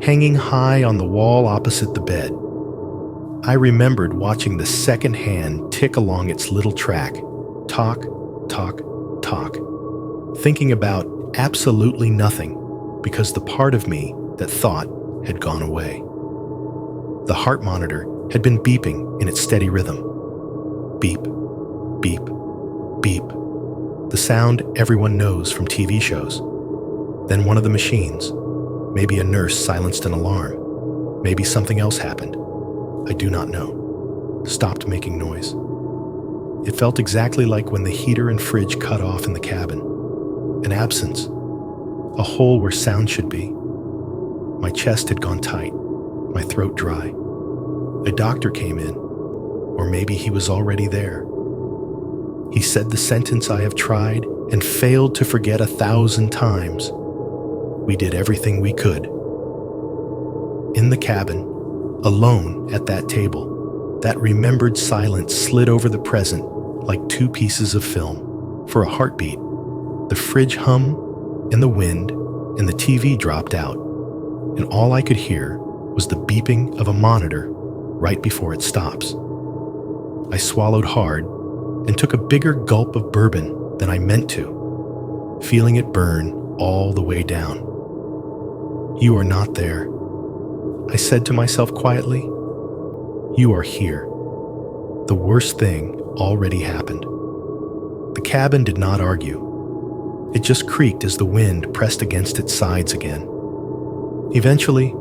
Speaker 1: hanging high on the wall opposite the bed. I remembered watching the second hand tick along its little track, tock, tock, tock, thinking about absolutely nothing because the part of me that thought had gone away. The heart monitor had been beeping in its steady rhythm. Beep, beep, beep. The sound everyone knows from TV shows. Then one of the machines. Maybe a nurse silenced an alarm. Maybe something else happened. I do not know. Stopped making noise. It felt exactly like when the heater and fridge cut off in the cabin. An absence. A hole where sound should be. My chest had gone tight. My throat dry. A doctor came in. Or maybe he was already there. He said the sentence I have tried and failed to forget 1,000 times. We did everything we could. In the cabin, alone at that table, that remembered silence slid over the present like two pieces of film. For a heartbeat, the fridge hum and the wind and the TV dropped out, and all I could hear was the beeping of a monitor right before it stops. I swallowed hard and took a bigger gulp of bourbon than I meant to, feeling it burn all the way down. You are not there, I said to myself quietly. You are here. The worst thing already happened. The cabin did not argue. It just creaked as the wind pressed against its sides again. Eventually,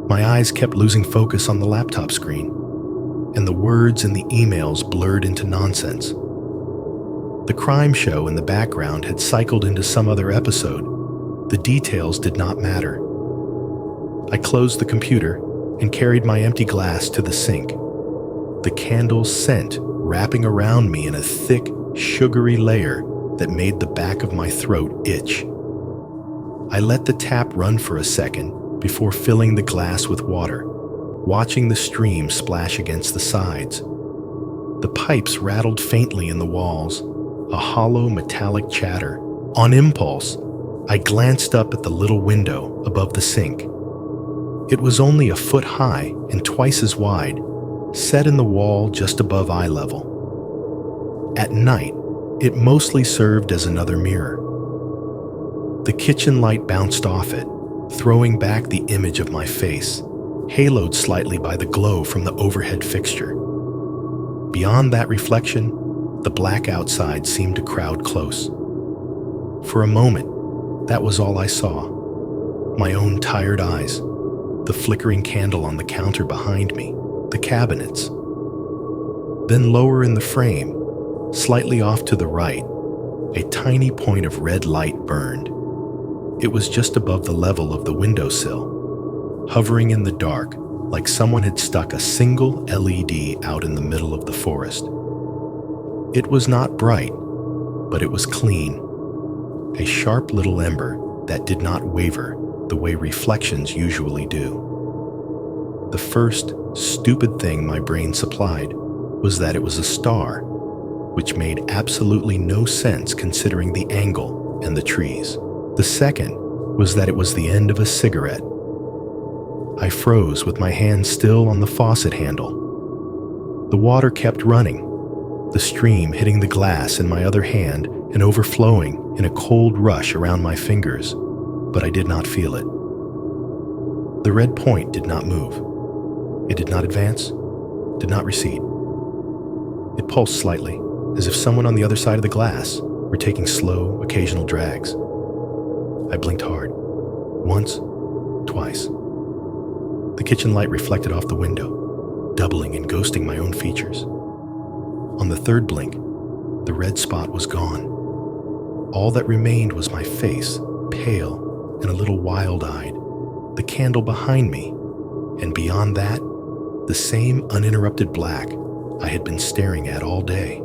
Speaker 1: my eyes kept losing focus on the laptop screen, and the words in the emails blurred into nonsense. The crime show in the background had cycled into some other episode. The details did not matter. I closed the computer and carried my empty glass to the sink, the candle's scent wrapping around me in a thick, sugary layer that made the back of my throat itch. I let the tap run for a second before filling the glass with water, watching the stream splash against the sides. The pipes rattled faintly in the walls, a hollow metallic chatter. On impulse, I glanced up at the little window above the sink. It was only a foot high and twice as wide, set in the wall just above eye level. At night, it mostly served as another mirror. The kitchen light bounced off it, throwing back the image of my face, haloed slightly by the glow from the overhead fixture. Beyond that reflection, the black outside seemed to crowd close. For a moment, that was all I saw. My own tired eyes, the flickering candle on the counter behind me, the cabinets. Then lower in the frame, slightly off to the right, a tiny point of red light burned. It was just above the level of the windowsill, hovering in the dark like someone had stuck a single LED out in the middle of the forest. It was not bright, but it was clean, a sharp little ember that did not waver the way reflections usually do. The first stupid thing my brain supplied was that it was a star, which made absolutely no sense considering the angle and the trees. The second was that it was the end of a cigarette. I froze with my hand still on the faucet handle. The water kept running, the stream hitting the glass in my other hand and overflowing in a cold rush around my fingers, but I did not feel it. The red point did not move. It did not advance, did not recede. It pulsed slightly, as if someone on the other side of the glass were taking slow, occasional drags. I blinked hard. Once, twice. The kitchen light reflected off the window, doubling and ghosting my own features. On the third blink, the red spot was gone. All that remained was my face, pale and a little wild-eyed, the candle behind me, and beyond that, the same uninterrupted black I had been staring at all day.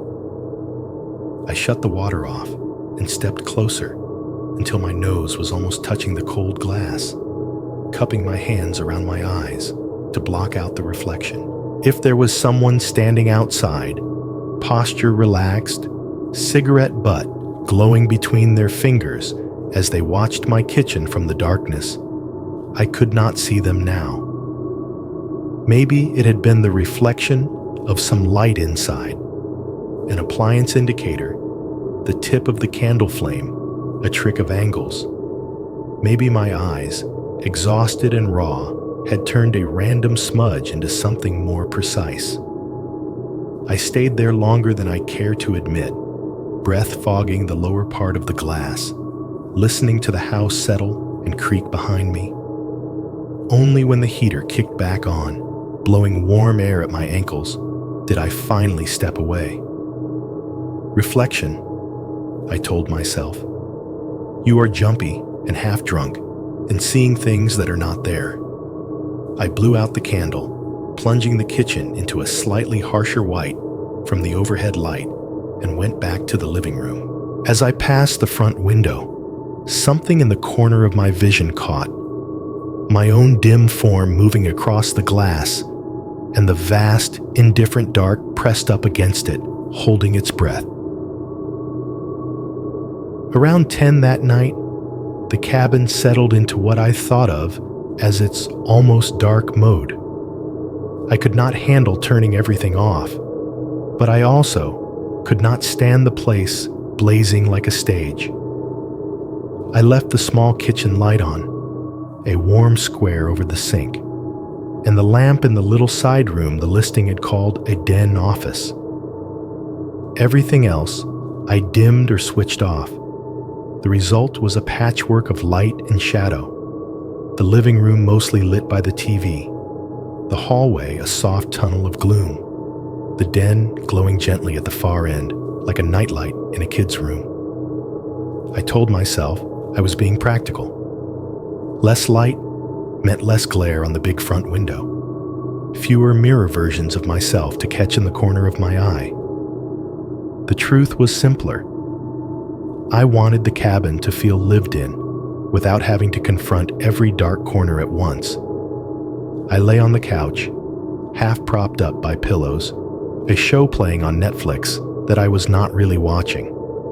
Speaker 1: I shut the water off and stepped closer until my nose was almost touching the cold glass. cupping my hands around my eyes to block out the reflection. If there was someone standing outside, posture relaxed, cigarette butt glowing between their fingers as they watched my kitchen from the darkness, I could not see them now. Maybe it had been the reflection of some light inside, an appliance indicator, the tip of the candle flame, a trick of angles. Maybe my eyes, exhausted and raw, had turned a random smudge into something more precise. I stayed there longer than I care to admit, breath fogging the lower part of the glass, listening to the house settle and creak behind me. Only when the heater kicked back on, blowing warm air at my ankles, did I finally step away. Reflection, I told myself. You are jumpy and half drunk and seeing things that are not there. I blew out the candle, plunging the kitchen into a slightly harsher white from the overhead light, and went back to the living room. As I passed the front window, something in the corner of my vision caught. My own dim form moving across the glass, and the vast, indifferent dark pressed up against it, holding its breath. Around 10 that night, the cabin settled into what I thought of as its almost dark mode. I could not handle turning everything off, but I also could not stand the place blazing like a stage. I left the small kitchen light on, a warm square over the sink, and the lamp in the little side room the listing had called a den office. Everything else I dimmed or switched off. The result was a patchwork of light and shadow. The living room mostly lit by the TV, the hallway a soft tunnel of gloom, the den glowing gently at the far end, like a nightlight in a kid's room. I told myself I was being practical. Less light meant less glare on the big front window, fewer mirror versions of myself to catch in the corner of my eye. The truth was simpler. I wanted the cabin to feel lived in, without having to confront every dark corner at once. I lay on the couch, half propped up by pillows, a show playing on Netflix that I was not really watching.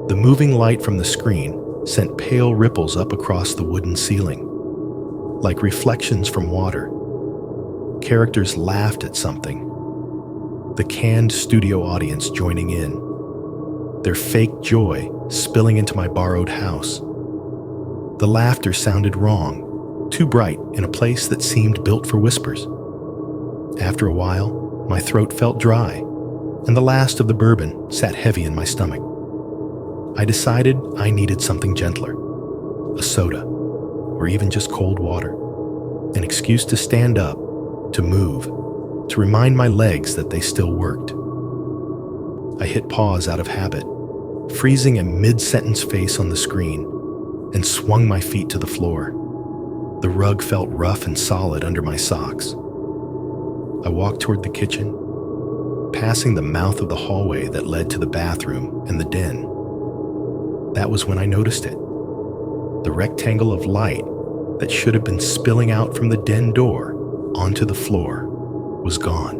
Speaker 1: The moving light from the screen sent pale ripples up across the wooden ceiling, like reflections from water. Characters laughed at something, the canned studio audience joining in, their fake joy spilling into my borrowed house. The laughter sounded wrong, too bright in a place that seemed built for whispers. After a while, my throat felt dry, and the last of the bourbon sat heavy in my stomach. I decided I needed something gentler, a soda, or even just cold water, an excuse to stand up, to move, to remind my legs that they still worked. I hit pause out of habit, freezing a mid-sentence face on the screen, and swung my feet to the floor. The rug felt rough and solid under my socks. I walked toward the kitchen, passing the mouth of the hallway that led to the bathroom and the den. That was when I noticed it. The rectangle of light that should have been spilling out from the den door onto the floor was gone.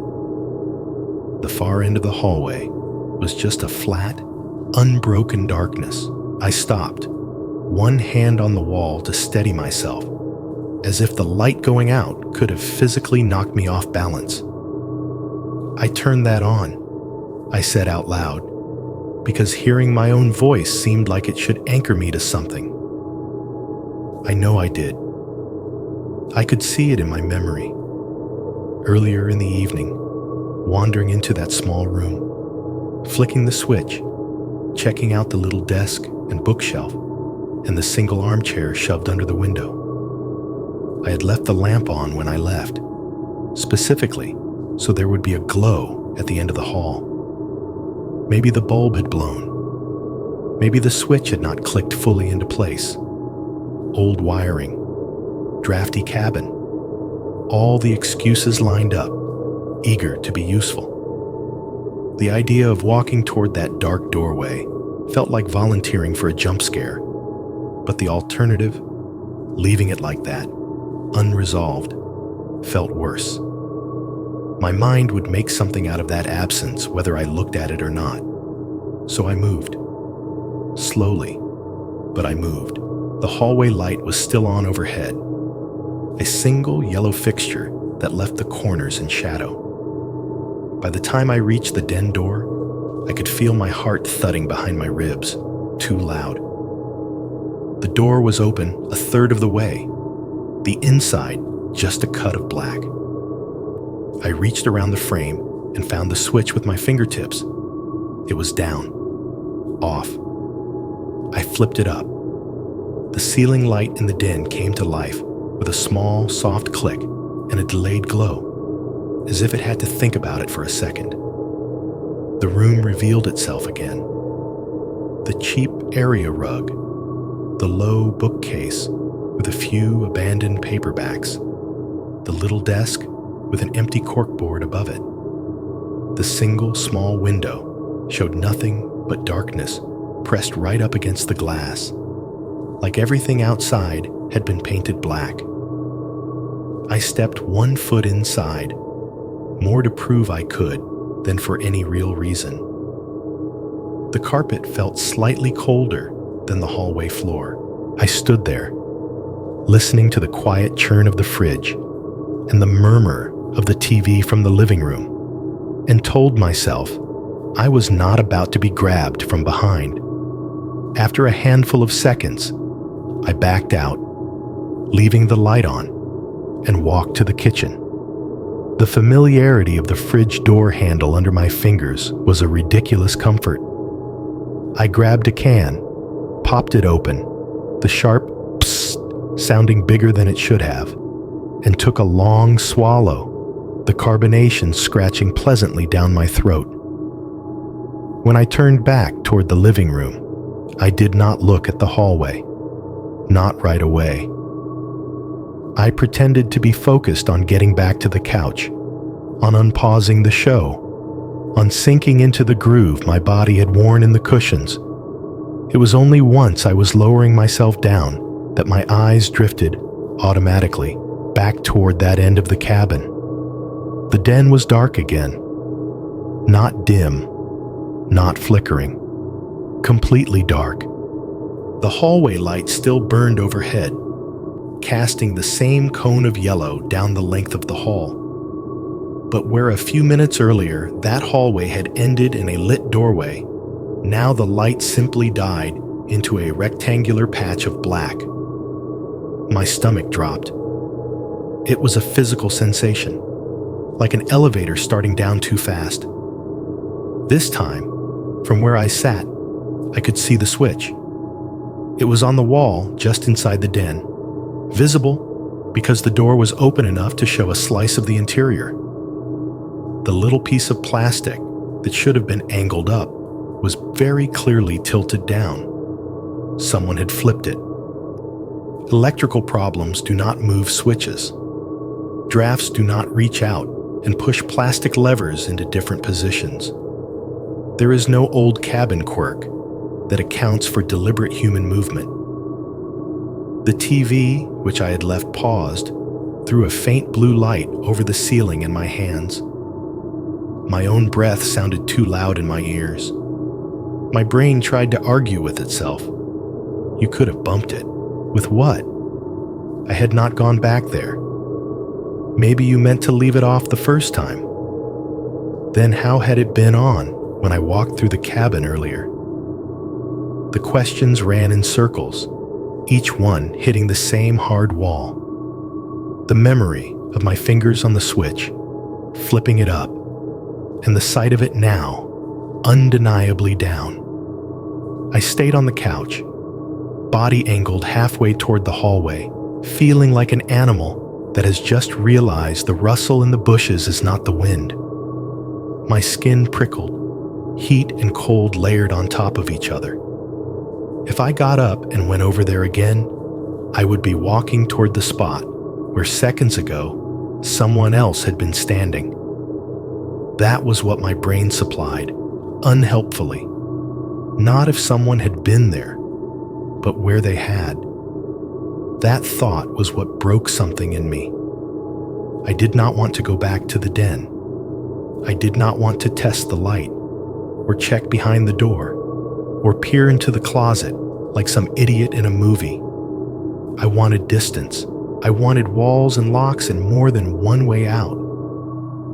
Speaker 1: The far end of the hallway was just a flat, unbroken darkness. I stopped, one hand on the wall to steady myself, as if the light going out could have physically knocked me off balance. I turned that on, I said out loud, because hearing my own voice seemed like it should anchor me to something. I know I did. I could see it in my memory. Earlier in the evening, wandering into that small room, flicking the switch, checking out the little desk and bookshelf, and the single armchair shoved under the window. I had left the lamp on when I left, specifically so there would be a glow at the end of the hall. Maybe the bulb had blown. Maybe the switch had not clicked fully into place. Old wiring, drafty cabin, all the excuses lined up, eager to be useful. The idea of walking toward that dark doorway felt like volunteering for a jump scare, but the alternative, leaving it like that, unresolved, felt worse. My mind would make something out of that absence whether I looked at it or not. So I moved. Slowly, but I moved. The hallway light was still on overhead, a single yellow fixture that left the corners in shadow. By the time I reached the den door, I could feel my heart thudding behind my ribs, too loud. The door was open a third of the way, the inside just a cut of black. I reached around the frame and found the switch with my fingertips. It was down, off. I flipped it up. The ceiling light in the den came to life with a small, soft click and a delayed glow, as if it had to think about it for a second. The room revealed itself again. The cheap area rug, the low bookcase with a few abandoned paperbacks, the little desk with an empty corkboard above it. The single small window showed nothing but darkness pressed right up against the glass, like everything outside had been painted black. I stepped 1 foot inside, more to prove I could than for any real reason. The carpet felt slightly colder than the hallway floor. I stood there, listening to the quiet churn of the fridge and the murmur of the TV from the living room, and told myself I was not about to be grabbed from behind. After a handful of seconds, I backed out, leaving the light on, and walked to the kitchen. The familiarity of the fridge door handle under my fingers was a ridiculous comfort. I grabbed a can, popped it open, the sharp psst sounding bigger than it should have, and took a long swallow, the carbonation scratching pleasantly down my throat. When I turned back toward the living room, I did not look at the hallway. Not right away. I pretended to be focused on getting back to the couch, on unpausing the show, on sinking into the groove my body had worn in the cushions. It was only once I was lowering myself down that my eyes drifted, automatically, back toward that end of the cabin. The den was dark again. Not dim, not flickering. Completely dark. The hallway light still burned overhead, casting the same cone of yellow down the length of the hall. But where a few minutes earlier that hallway had ended in a lit doorway, now the light simply died into a rectangular patch of black. My stomach dropped. It was a physical sensation, like an elevator starting down too fast. This time, from where I sat, I could see the switch. It was on the wall just inside the den, visible because the door was open enough to show a slice of the interior. The little piece of plastic that should have been angled up was very clearly tilted down. Someone had flipped it. Electrical problems do not move switches. Drafts do not reach out and push plastic levers into different positions. There is no old cabin quirk that accounts for deliberate human movement. The TV, which I had left paused, threw a faint blue light over the ceiling in my hands. My own breath sounded too loud in my ears. My brain tried to argue with itself. You could have bumped it. With what? I had not gone back there. Maybe you meant to leave it off the first time. Then how had it been on when I walked through the cabin earlier? The questions ran in circles, each one hitting the same hard wall. The memory of my fingers on the switch, flipping it up, and the sight of it now, undeniably down. I stayed on the couch, body angled halfway toward the hallway, feeling like an animal that has just realized the rustle in the bushes is not the wind. My skin prickled, heat and cold layered on top of each other. If I got up and went over there again, I would be walking toward the spot where seconds ago someone else had been standing. That was what my brain supplied, unhelpfully. Not if someone had been there, but where they had. That thought was what broke something in me. I did not want to go back to the den. I did not want to test the light, or check behind the door, or peer into the closet like some idiot in a movie. I wanted distance. I wanted walls and locks and more than one way out.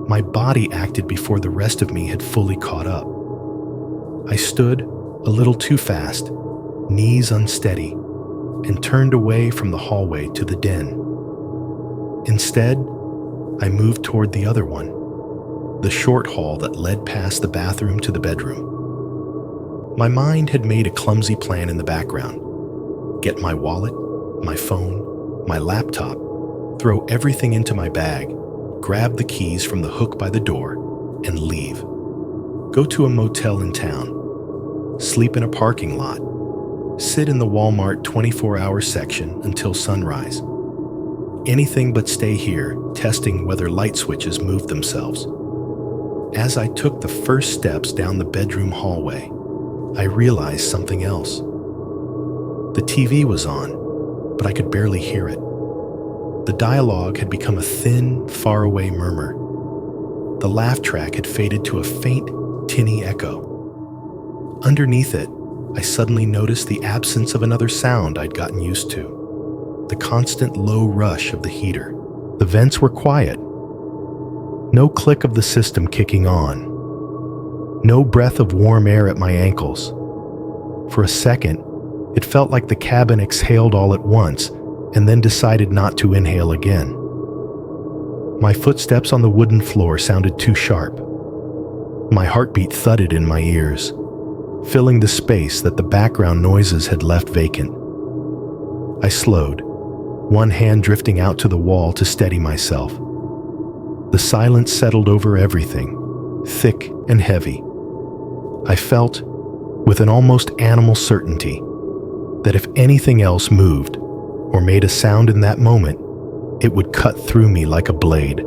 Speaker 1: My body acted before the rest of me had fully caught up. I stood a little too fast, knees unsteady, and turned away from the hallway to the den. Instead, I moved toward the other one, the short hall that led past the bathroom to the bedroom. My mind had made a clumsy plan in the background. Get my wallet, my phone, my laptop, throw everything into my bag, grab the keys from the hook by the door, and leave. Go to a motel in town, sleep in a parking lot, sit in the Walmart 24-hour section until sunrise. Anything but stay here, testing whether light switches moved themselves. As I took the first steps down the bedroom hallway, I realized something else. The TV was on, but I could barely hear it. The dialogue had become a thin, faraway murmur. The laugh track had faded to a faint, tinny echo. Underneath it, I suddenly noticed the absence of another sound I'd gotten used to. The constant low rush of the heater. The vents were quiet. No click of the system kicking on. No breath of warm air at my ankles. For a second, it felt like the cabin exhaled all at once and then decided not to inhale again. My footsteps on the wooden floor sounded too sharp. My heartbeat thudded in my ears, filling the space that the background noises had left vacant. I slowed, one hand drifting out to the wall to steady myself. The silence settled over everything, thick and heavy. I felt, with an almost animal certainty, that if anything else moved or made a sound in that moment, it would cut through me like a blade.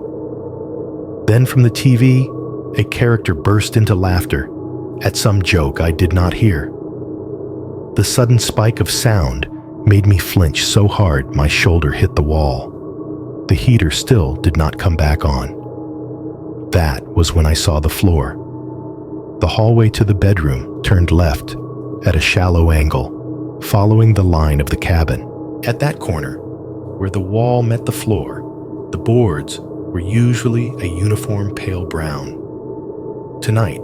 Speaker 1: Then from the TV, a character burst into laughter at some joke I did not hear. The sudden spike of sound made me flinch so hard my shoulder hit the wall. The heater still did not come back on. That was when I saw the floor. The hallway to the bedroom turned left at a shallow angle, following the line of the cabin. At that corner, where the wall met the floor, the boards were usually a uniform pale brown. Tonight,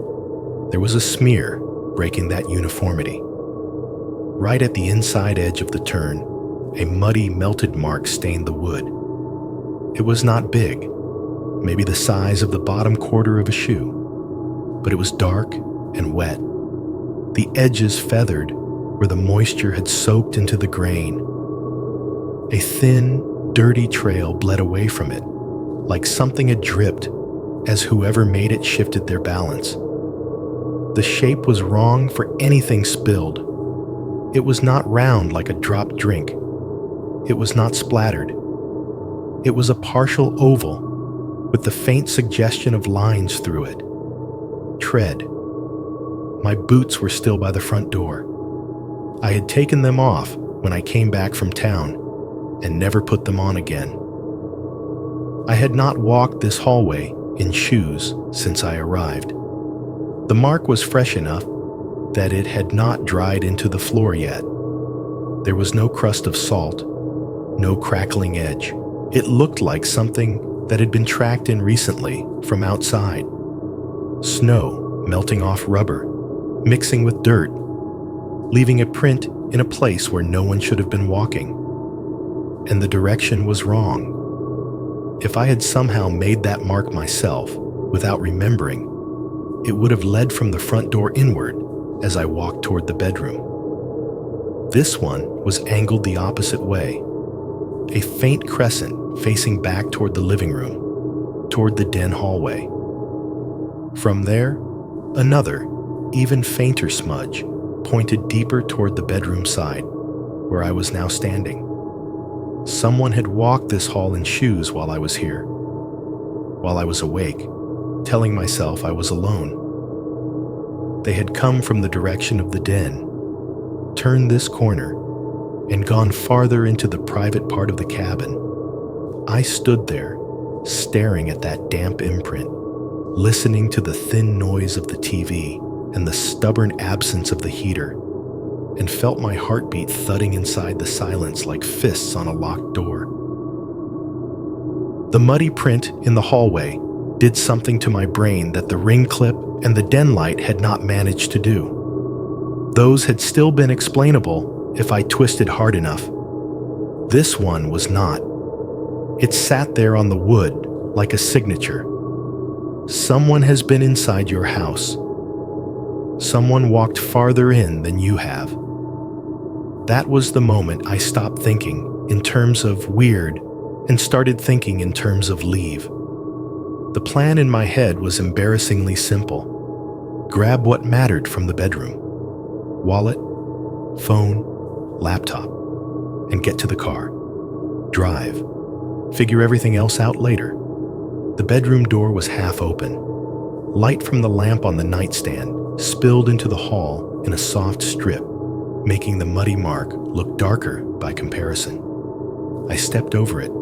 Speaker 1: there was a smear breaking that uniformity. Right at the inside edge of the turn, a muddy, melted mark stained the wood. It was not big, maybe the size of the bottom quarter of a shoe, but it was dark and wet, the edges feathered where the moisture had soaked into the grain. A thin, dirty trail bled away from it, like something had dripped as whoever made it shifted their balance. The shape was wrong for anything spilled. It was not round like a dropped drink. It was not splattered. It was a partial oval with the faint suggestion of lines through it. Tread. My boots were still by the front door. I had taken them off when I came back from town and never put them on again. I had not walked this hallway in shoes since I arrived. The mark was fresh enough that it had not dried into the floor yet. There was no crust of salt, no crackling edge. It looked like something that had been tracked in recently from outside. Snow melting off rubber, mixing with dirt, leaving a print in a place where no one should have been walking. And the direction was wrong. If I had somehow made that mark myself without remembering, it would have led from the front door inward as I walked toward the bedroom. This one was angled the opposite way, a faint crescent facing back toward the living room, toward the den hallway. From there, another, even fainter smudge pointed deeper toward the bedroom side, where I was now standing. Someone had walked this hall in shoes while I was here, while I was awake, telling myself I was alone. They had come from the direction of the den, turned this corner, and gone farther into the private part of the cabin. I stood there, staring at that damp imprint, listening to the thin noise of the TV and the stubborn absence of the heater, and felt my heartbeat thudding inside the silence like fists on a locked door. The muddy print in the hallway did something to my brain that the ring clip and the den light had not managed to do. Those had still been explainable if I twisted hard enough. This one was not. It sat there on the wood like a signature. Someone has been inside your house. Someone walked farther in than you have. That was the moment I stopped thinking in terms of weird and started thinking in terms of leave. The plan in my head was embarrassingly simple. Grab what mattered from the bedroom: wallet, phone, laptop, and get to the car. Drive. Figure everything else out later. The bedroom door was half open. Light from the lamp on the nightstand spilled into the hall in a soft strip, making the muddy mark look darker by comparison. I stepped over it,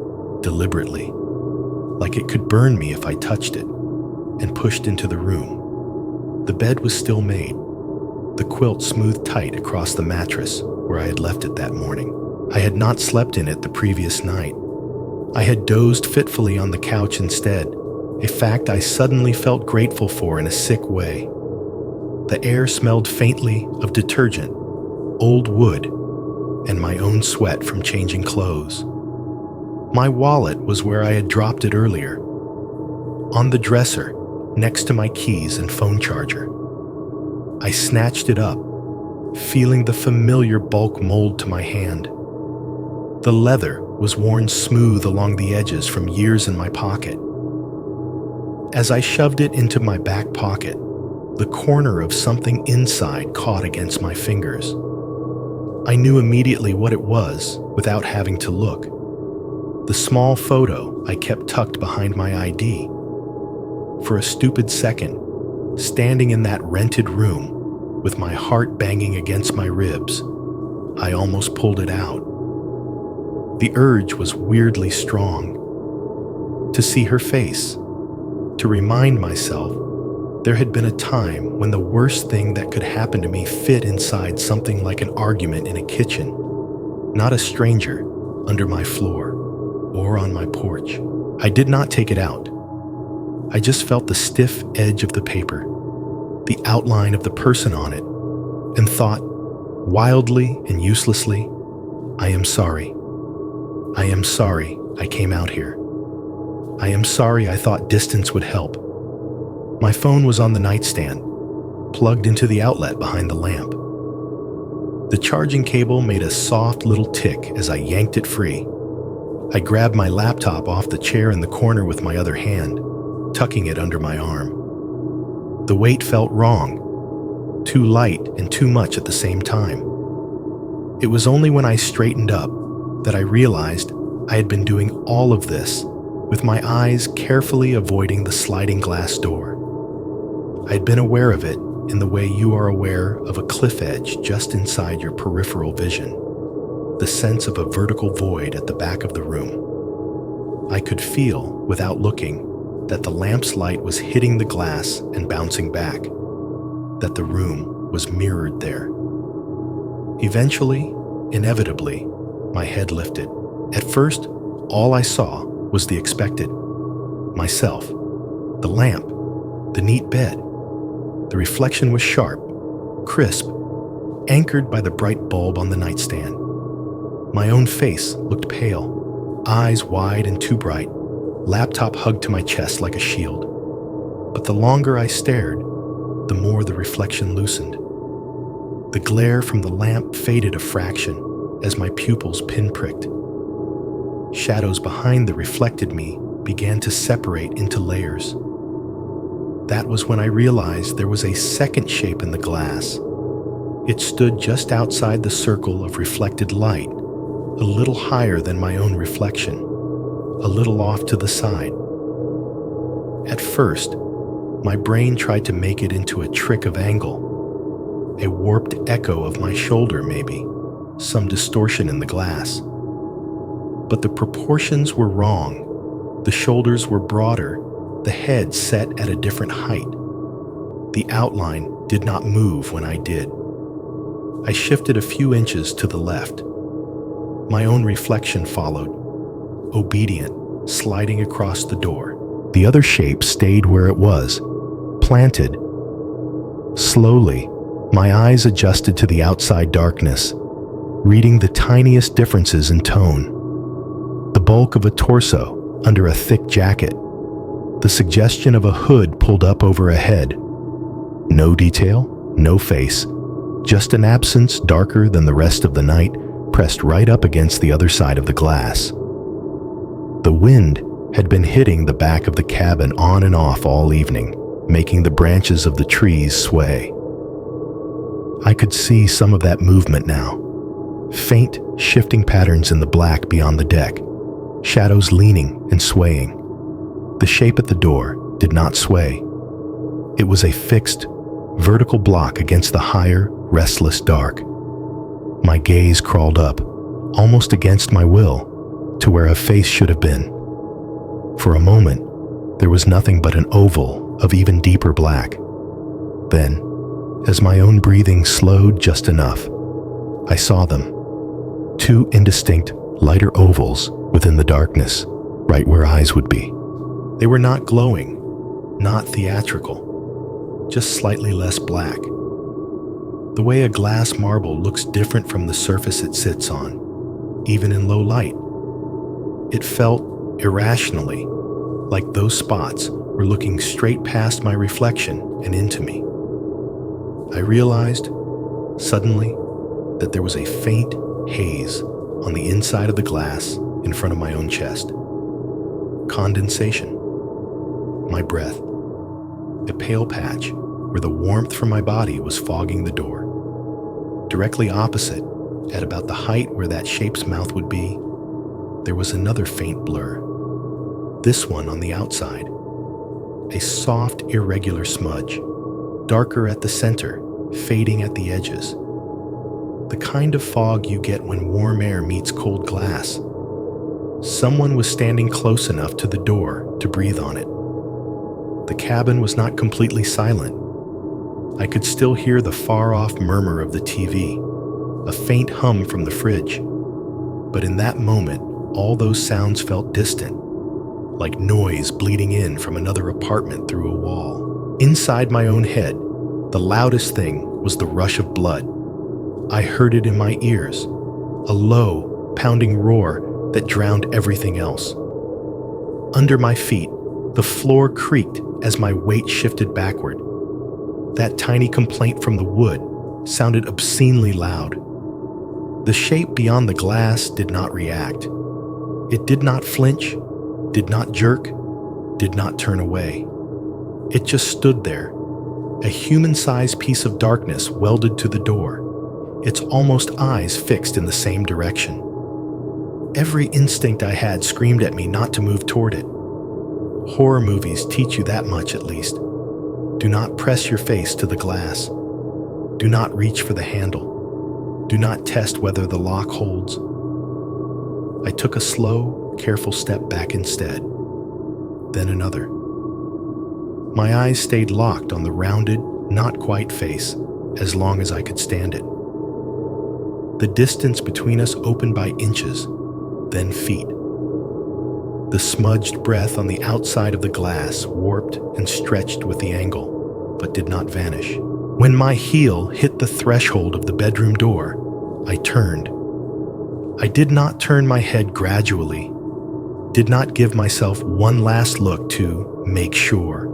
Speaker 1: deliberately, like it could burn me if I touched it, and pushed into the room. The bed was still made, the quilt smoothed tight across the mattress where I had left it that morning. I had not slept in it the previous night. I had dozed fitfully on the couch instead, a fact I suddenly felt grateful for in a sick way. The air smelled faintly of detergent, old wood, and my own sweat from changing clothes. My wallet was where I had dropped it earlier, on the dresser, next to my keys and phone charger. I snatched it up, feeling the familiar bulk mold to my hand. The leather was worn smooth along the edges from years in my pocket. As I shoved it into my back pocket, the corner of something inside caught against my fingers. I knew immediately what it was without having to look. The small photo I kept tucked behind my ID. For a stupid second, standing in that rented room with my heart banging against my ribs, I almost pulled it out. The urge was weirdly strong. To see her face, to remind myself there had been a time when the worst thing that could happen to me fit inside something like an argument in a kitchen, not a stranger under my floor or on my porch. I did not take it out. I just felt the stiff edge of the paper, the outline of the person on it, and thought, wildly and uselessly, I am sorry. I am sorry I came out here. I am sorry I thought distance would help. My phone was on the nightstand, plugged into the outlet behind the lamp. The charging cable made a soft little tick as I yanked it free. I grabbed my laptop off the chair in the corner with my other hand, tucking it under my arm. The weight felt wrong, too light and too much at the same time. It was only when I straightened up that I realized I had been doing all of this with my eyes carefully avoiding the sliding glass door. I had been aware of it in the way you are aware of a cliff edge just inside your peripheral vision, the sense of a vertical void at the back of the room. I could feel, without looking, that the lamp's light was hitting the glass and bouncing back, that the room was mirrored there. Eventually, inevitably, my head lifted. At first, all I saw was the expected. Myself, the lamp, the neat bed. The reflection was sharp, crisp, anchored by the bright bulb on the nightstand. My own face looked pale, eyes wide and too bright, laptop hugged to my chest like a shield. But the longer I stared, the more the reflection loosened. The glare from the lamp faded a fraction as my pupils pinpricked. Shadows behind the reflected me began to separate into layers. That was when I realized there was a second shape in the glass. It stood just outside the circle of reflected light, a little higher than my own reflection, a little off to the side. At first, my brain tried to make it into a trick of angle, a warped echo of my shoulder maybe, some distortion in the glass. But the proportions were wrong. The shoulders were broader, the head set at a different height. The outline did not move when I did. I shifted a few inches to the left. My own reflection followed, obedient, sliding across the door. The other shape stayed where it was, planted. Slowly, my eyes adjusted to the outside darkness, reading the tiniest differences in tone. The bulk of a torso under a thick jacket, the suggestion of a hood pulled up over a head. No detail, no face, just an absence darker than the rest of the night pressed right up against the other side of the glass. The wind had been hitting the back of the cabin on and off all evening, making the branches of the trees sway. I could see some of that movement now. Faint, shifting patterns in the black beyond the deck, shadows leaning and swaying. The shape at the door did not sway. It was a fixed, vertical block against the higher, restless dark. My gaze crawled up, almost against my will, to where a face should have been. For a moment, there was nothing but an oval of even deeper black. Then, as my own breathing slowed just enough, I saw them. Two indistinct, lighter ovals within the darkness, right where eyes would be. They were not glowing, not theatrical, just slightly less black. The way a glass marble looks different from the surface it sits on, even in low light. It felt irrationally like those spots were looking straight past my reflection and into me. I realized, suddenly, that there was a faint haze on the inside of the glass in front of my own chest. Condensation. My breath. A pale patch where the warmth from my body was fogging the door. Directly opposite, at about the height where that shape's mouth would be, there was another faint blur. This one on the outside. A soft, irregular smudge, darker at the center, fading at the edges. The kind of fog you get when warm air meets cold glass. Someone was standing close enough to the door to breathe on it. The cabin was not completely silent. I could still hear the far-off murmur of the TV, a faint hum from the fridge. But in that moment, all those sounds felt distant, like noise bleeding in from another apartment through a wall. Inside my own head, the loudest thing was the rush of blood. I heard it in my ears, a low, pounding roar that drowned everything else. Under my feet, the floor creaked as my weight shifted backward. That tiny complaint from the wood sounded obscenely loud. The shape beyond the glass did not react. It did not flinch, did not jerk, did not turn away. It just stood there, a human-sized piece of darkness welded to the door, its almost eyes fixed in the same direction. Every instinct I had screamed at me not to move toward it. Horror movies teach you that much, at least. Do not press your face to the glass. Do not reach for the handle. Do not test whether the lock holds. I took a slow, careful step back instead. Then another. My eyes stayed locked on the rounded, not quite face as long as I could stand it. The distance between us opened by inches, then feet. The smudged breath on the outside of the glass warped and stretched with the angle, but did not vanish. When my heel hit the threshold of the bedroom door, I turned. I did not turn my head gradually, did not give myself one last look to make sure.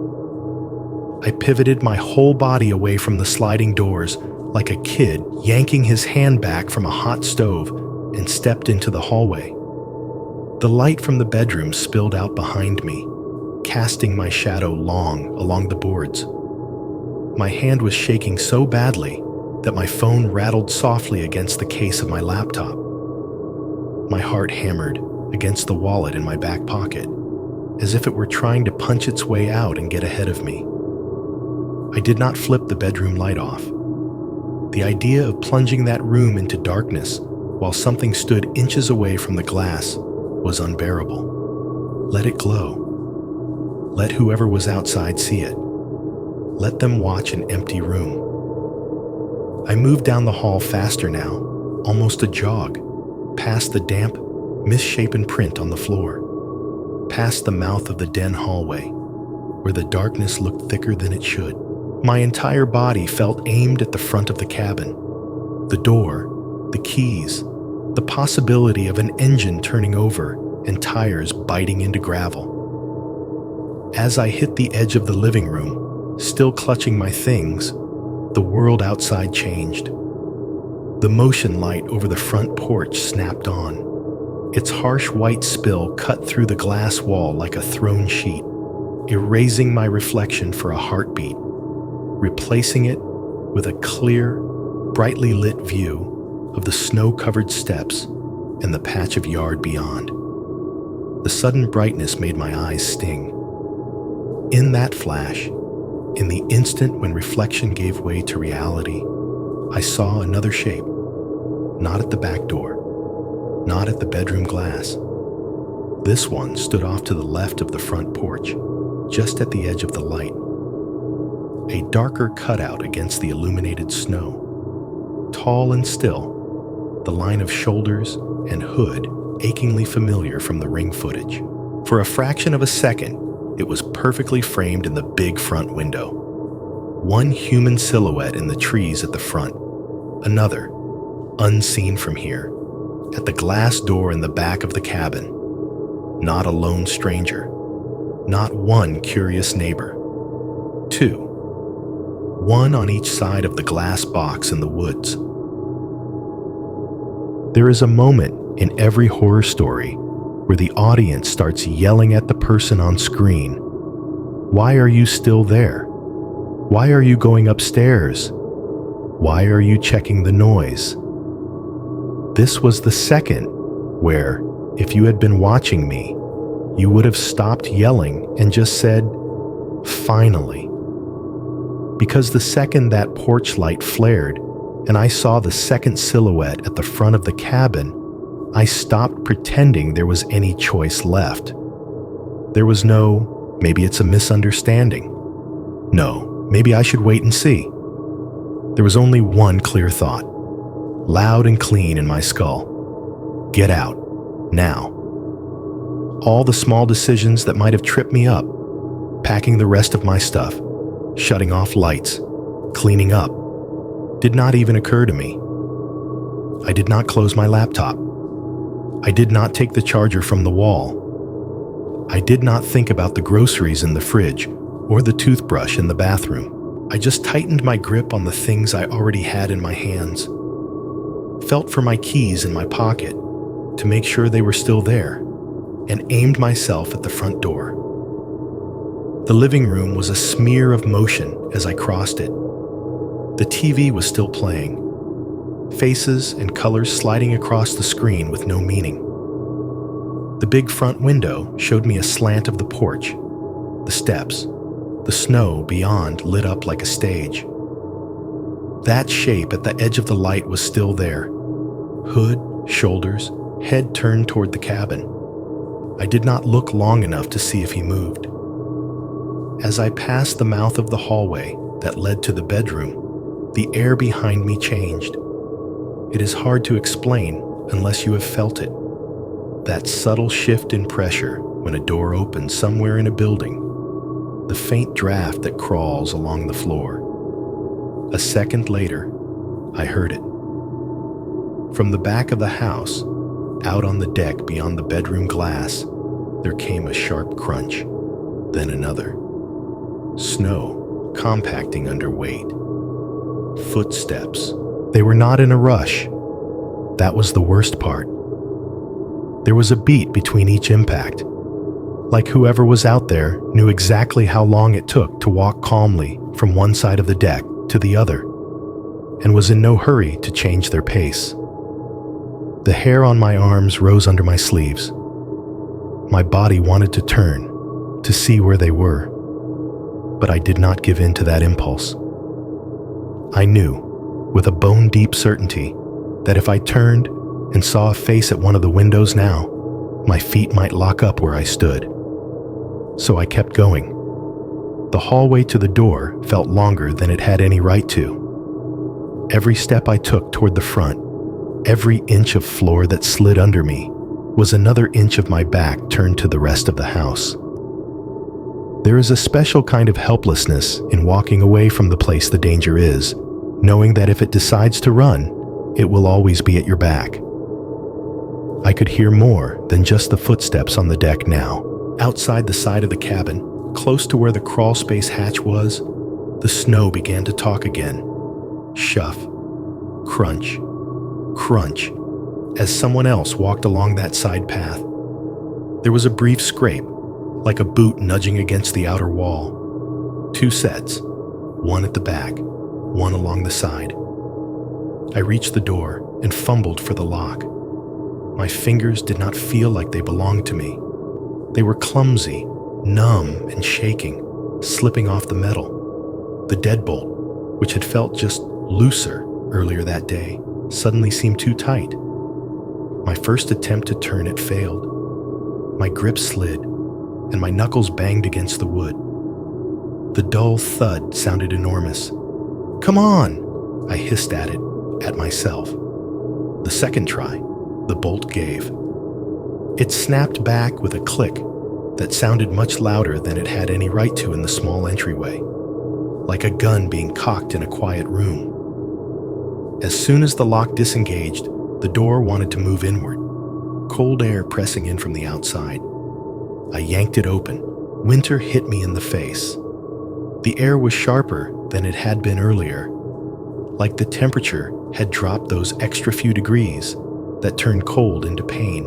Speaker 1: I pivoted my whole body away from the sliding doors like a kid yanking his hand back from a hot stove and stepped into the hallway. The light from the bedroom spilled out behind me, casting my shadow long along the boards. My hand was shaking so badly that my phone rattled softly against the case of my laptop. My heart hammered against the wallet in my back pocket, as if it were trying to punch its way out and get ahead of me. I did not flip the bedroom light off. The idea of plunging that room into darkness while something stood inches away from the glass, was unbearable. Let it glow. Let whoever was outside see it. Let them watch an empty room. I moved down the hall faster now, almost a jog, past the damp, misshapen print on the floor, past the mouth of the den hallway, where the darkness looked thicker than it should. My entire body felt aimed at the front of the cabin. The door, the keys, the possibility of an engine turning over and tires biting into gravel. As I hit the edge of the living room, still clutching my things, the world outside changed. The motion light over the front porch snapped on. Its harsh white spill cut through the glass wall like a thrown sheet, erasing my reflection for a heartbeat, replacing it with a clear, brightly lit view of the snow-covered steps and the patch of yard beyond. The sudden brightness made my eyes sting. In that flash, in the instant when reflection gave way to reality, I saw another shape, not at the back door, not at the bedroom glass. This one stood off to the left of the front porch, just at the edge of the light. A darker cutout against the illuminated snow. Tall and still, the line of shoulders and hood achingly familiar from the Ring footage. For a fraction of a second, it was perfectly framed in the big front window. One human silhouette in the trees at the front. Another, unseen from here, at the glass door in the back of the cabin. Not a lone stranger. Not one curious neighbor. Two. One on each side of the glass box in the woods. There is a moment in every horror story where the audience starts yelling at the person on screen. Why are you still there? Why are you going upstairs? Why are you checking the noise? This was the second where, if you had been watching me, you would have stopped yelling and just said, "Finally." Because the second that porch light flared and I saw the second silhouette at the front of the cabin, I stopped pretending there was any choice left. There was no, maybe it's a misunderstanding. No, maybe I should wait and see. There was only one clear thought, loud and clean in my skull. Get out, now. All the small decisions that might have tripped me up, packing the rest of my stuff, shutting off lights, cleaning up, did not even occur to me. I did not close my laptop. I did not take the charger from the wall. I did not think about the groceries in the fridge or the toothbrush in the bathroom. I just tightened my grip on the things I already had in my hands, felt for my keys in my pocket to make sure they were still there, and aimed myself at the front door. The living room was a smear of motion as I crossed it. The TV was still playing, faces and colors sliding across the screen with no meaning. The big front window showed me a slant of the porch, the steps, the snow beyond lit up like a stage. That shape at the edge of the light was still there. Hood, shoulders, head turned toward the cabin. I did not look long enough to see if he moved. As I passed the mouth of the hallway that led to the bedroom, the air behind me changed. It is hard to explain unless you have felt it. That subtle shift in pressure when a door opens somewhere in a building. The faint draft that crawls along the floor. A second later, I heard it. From the back of the house, out on the deck beyond the bedroom glass, there came a sharp crunch, then another. Snow compacting under weight. Footsteps. They were not in a rush. That was the worst part. There was a beat between each impact, like whoever was out there knew exactly how long it took to walk calmly from one side of the deck to the other, and was in no hurry to change their pace. The hair on my arms rose under my sleeves. My body wanted to turn, to see where they were, but I did not give in to that impulse. I knew, with a bone-deep certainty, that if I turned, and saw a face at one of the windows now, my feet might lock up where I stood. So I kept going. The hallway to the door felt longer than it had any right to. Every step I took toward the front, every inch of floor that slid under me, was another inch of my back turned to the rest of the house. There is a special kind of helplessness in walking away from the place the danger is, knowing that if it decides to run, it will always be at your back. I could hear more than just the footsteps on the deck now. Outside the side of the cabin, close to where the crawl space hatch was, the snow began to talk again. Shuff, crunch, crunch, as someone else walked along that side path. There was a brief scrape, like a boot nudging against the outer wall. 2 sets, one at the back, one along the side. I reached the door and fumbled for the lock. My fingers did not feel like they belonged to me. They were clumsy, numb and shaking, slipping off the metal. The deadbolt, which had felt just looser earlier that day, suddenly seemed too tight. My first attempt to turn it failed. My grip slid, and my knuckles banged against the wood. The dull thud sounded enormous. "Come on!" I hissed at myself. The second try, the bolt gave. It snapped back with a click that sounded much louder than it had any right to in the small entryway, like a gun being cocked in a quiet room. As soon as the lock disengaged, the door wanted to move inward, cold air pressing in from the outside. I yanked it open. Winter hit me in the face. The air was sharper than it had been earlier, like the temperature had dropped those extra few degrees that turned cold into pain.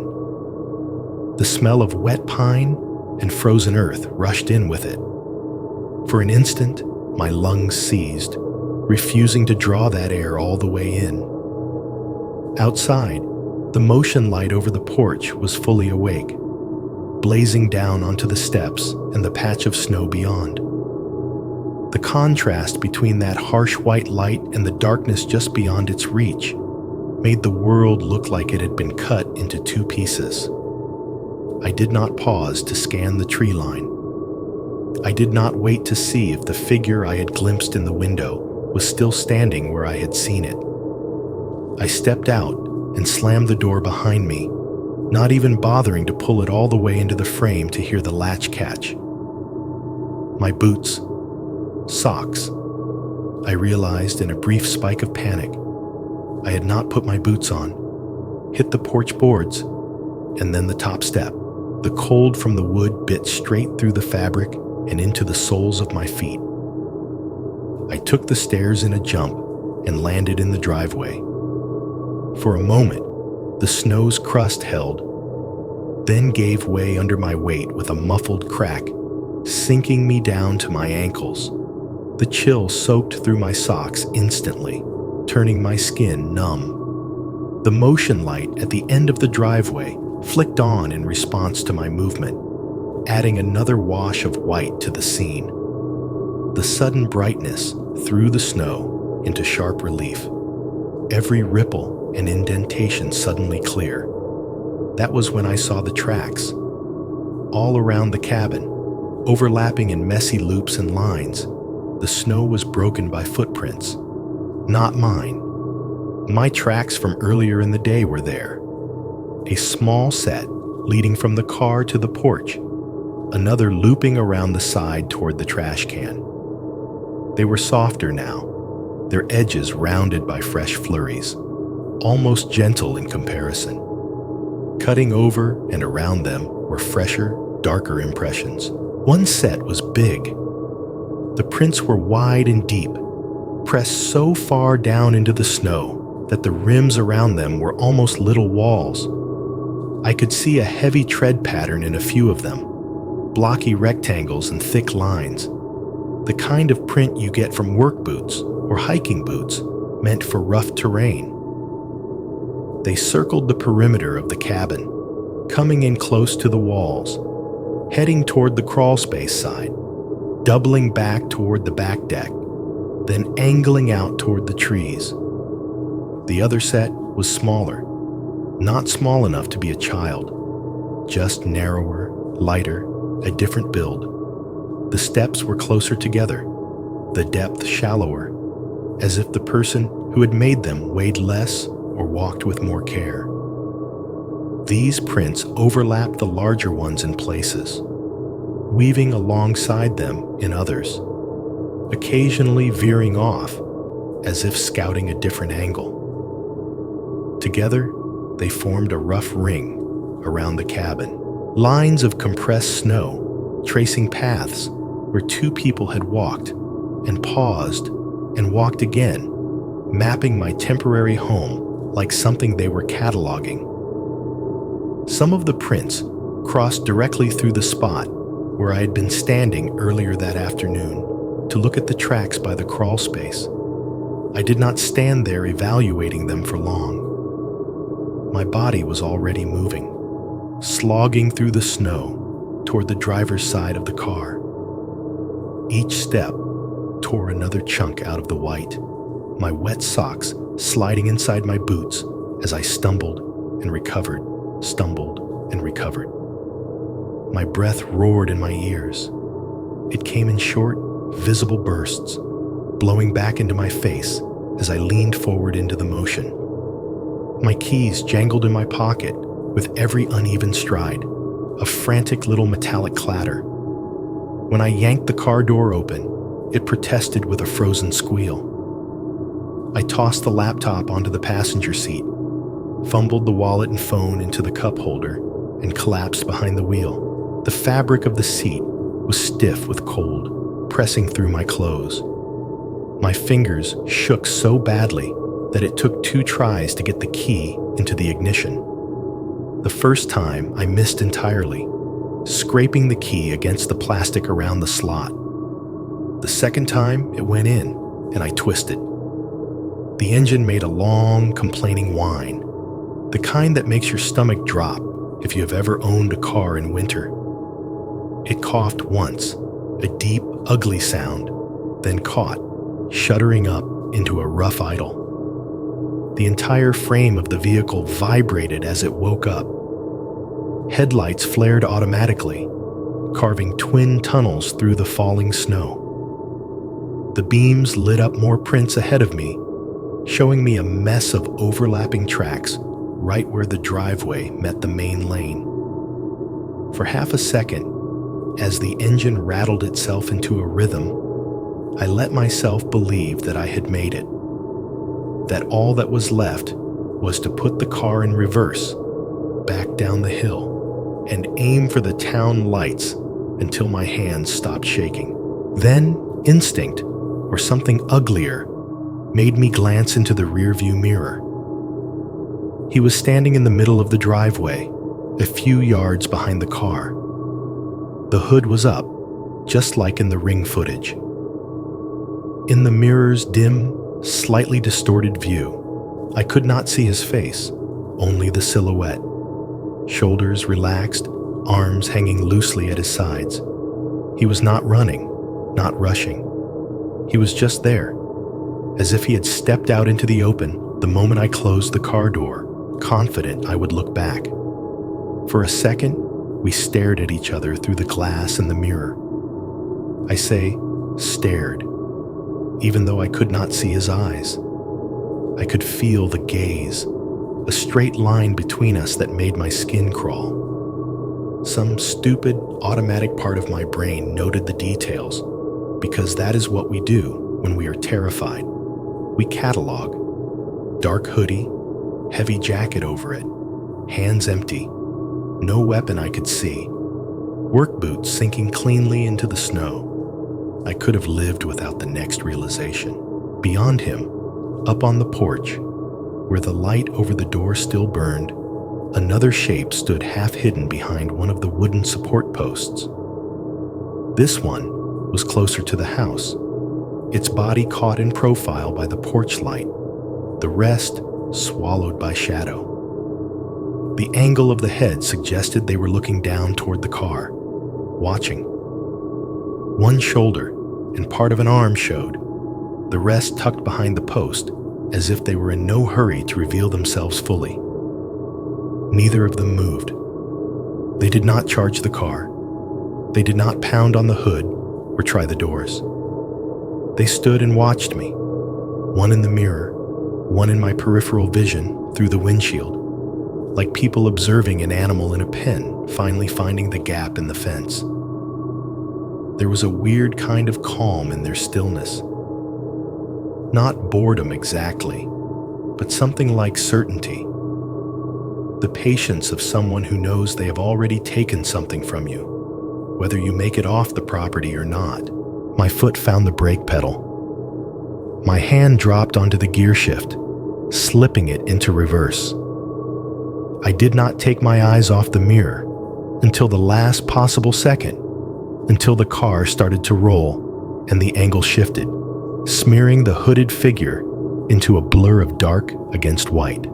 Speaker 1: The smell of wet pine and frozen earth rushed in with it. For an instant, my lungs seized, refusing to draw that air all the way in. Outside, the motion light over the porch was fully awake, blazing down onto the steps and the patch of snow beyond. The contrast between that harsh white light and the darkness just beyond its reach made the world look like it had been cut into 2 pieces. I did not pause to scan the tree line. I did not wait to see if the figure I had glimpsed in the window was still standing where I had seen it. I stepped out and slammed the door behind me, not even bothering to pull it all the way into the frame to hear the latch catch. My boots, socks. I realized in a brief spike of panic. I had not put my boots on, hit the porch boards, and then the top step. The cold from the wood bit straight through the fabric and into the soles of my feet. I took the stairs in a jump and landed in the driveway. For a moment, the snow's crust held, then gave way under my weight with a muffled crack, sinking me down to my ankles. The chill soaked through my socks instantly, turning my skin numb. The motion light at the end of the driveway flicked on in response to my movement, adding another wash of white to the scene. The sudden brightness threw the snow into sharp relief, every ripple and indentation suddenly clear. That was when I saw the tracks. All around the cabin, overlapping in messy loops and lines, the snow was broken by footprints. Not mine. My tracks from earlier in the day were there. A small set leading from the car to the porch, another looping around the side toward the trash can. They were softer now, their edges rounded by fresh flurries, almost gentle in comparison. Cutting over and around them were fresher, darker impressions. One set was big. The prints were wide and deep, pressed so far down into the snow that the rims around them were almost little walls. I could see a heavy tread pattern in a few of them, blocky rectangles and thick lines, the kind of print you get from work boots or hiking boots meant for rough terrain. They circled the perimeter of the cabin, coming in close to the walls, heading toward the crawl space side, doubling back toward the back deck, then angling out toward the trees. The other set was smaller, Not small enough to be a child, just narrower, lighter, a different build. The steps were closer together, the depth shallower, as if the person who had made them weighed less or walked with more care. These prints overlapped the larger ones in places, weaving alongside them in others, occasionally veering off as if scouting a different angle. Together, they formed a rough ring around the cabin, lines of compressed snow tracing paths where two people had walked and paused and walked again, mapping my temporary home like something they were cataloging. Some of the prints crossed directly through the spot where I had been standing earlier that afternoon to look at the tracks by the crawl space. I did not stand there evaluating them for long. My body was already moving, slogging through the snow toward the driver's side of the car. Each step tore another chunk out of the white, my wet socks sliding inside my boots as I stumbled and recovered, stumbled and recovered. My breath roared in my ears. It came in short, visible bursts, blowing back into my face as I leaned forward into the motion. My keys jangled in my pocket with every uneven stride, a frantic little metallic clatter. When I yanked the car door open, it protested with a frozen squeal. I tossed the laptop onto the passenger seat, fumbled the wallet and phone into the cup holder, and collapsed behind the wheel. The fabric of the seat was stiff with cold, pressing through my clothes. My fingers shook so badly that it took 2 tries to get the key into the ignition. The first time I missed entirely, scraping the key against the plastic around the slot. The second time it went in, and I twisted. The engine made a long, complaining whine, the kind that makes your stomach drop if you have ever owned a car in winter. It coughed once, a deep, ugly sound, then caught, shuddering up into a rough idle. The entire frame of the vehicle vibrated as it woke up. Headlights flared automatically, carving twin tunnels through the falling snow. The beams lit up more prints ahead of me, showing me a mess of overlapping tracks right where the driveway met the main lane. For half a second, as the engine rattled itself into a rhythm, I let myself believe that I had made it, that all that was left was to put the car in reverse, back down the hill, and aim for the town lights until my hands stopped shaking. Then, instinct, or something uglier, made me glance into the rearview mirror. He was standing in the middle of the driveway, a few yards behind the car. The hood was up, just like in the Ring footage. In the mirror's dim, slightly distorted view, I could not see his face, only the silhouette. Shoulders relaxed, arms hanging loosely at his sides. He was not running, not rushing. He was just there, as if he had stepped out into the open the moment I closed the car door, confident I would look back. For a second, we stared at each other through the glass in the mirror. I say, stared, even though I could not see his eyes. I could feel the gaze, a straight line between us that made my skin crawl. Some stupid, automatic part of my brain noted the details, because that is what we do when we are terrified. We catalog. Dark hoodie, heavy jacket over it, hands empty, no weapon I could see, work boots sinking cleanly into the snow. I could have lived without the next realization. Beyond him, up on the porch, where the light over the door still burned, another shape stood half hidden behind one of the wooden support posts. This one was closer to the house, its body caught in profile by the porch light, the rest swallowed by shadow. The angle of the head suggested they were looking down toward the car, watching. One shoulder and part of an arm showed, the rest tucked behind the post, as if they were in no hurry to reveal themselves fully. Neither of them moved. They did not charge the car. They did not pound on the hood or try the doors. They stood and watched me, one in the mirror, one in my peripheral vision through the windshield, like people observing an animal in a pen finally finding the gap in the fence. There was a weird kind of calm in their stillness. Not boredom exactly, but something like certainty. The patience of someone who knows they have already taken something from you, whether you make it off the property or not. My foot found the brake pedal. My hand dropped onto the gear shift, slipping it into reverse. I did not take my eyes off the mirror until the last possible second, until the car started to roll and the angle shifted, smearing the hooded figure into a blur of dark against white.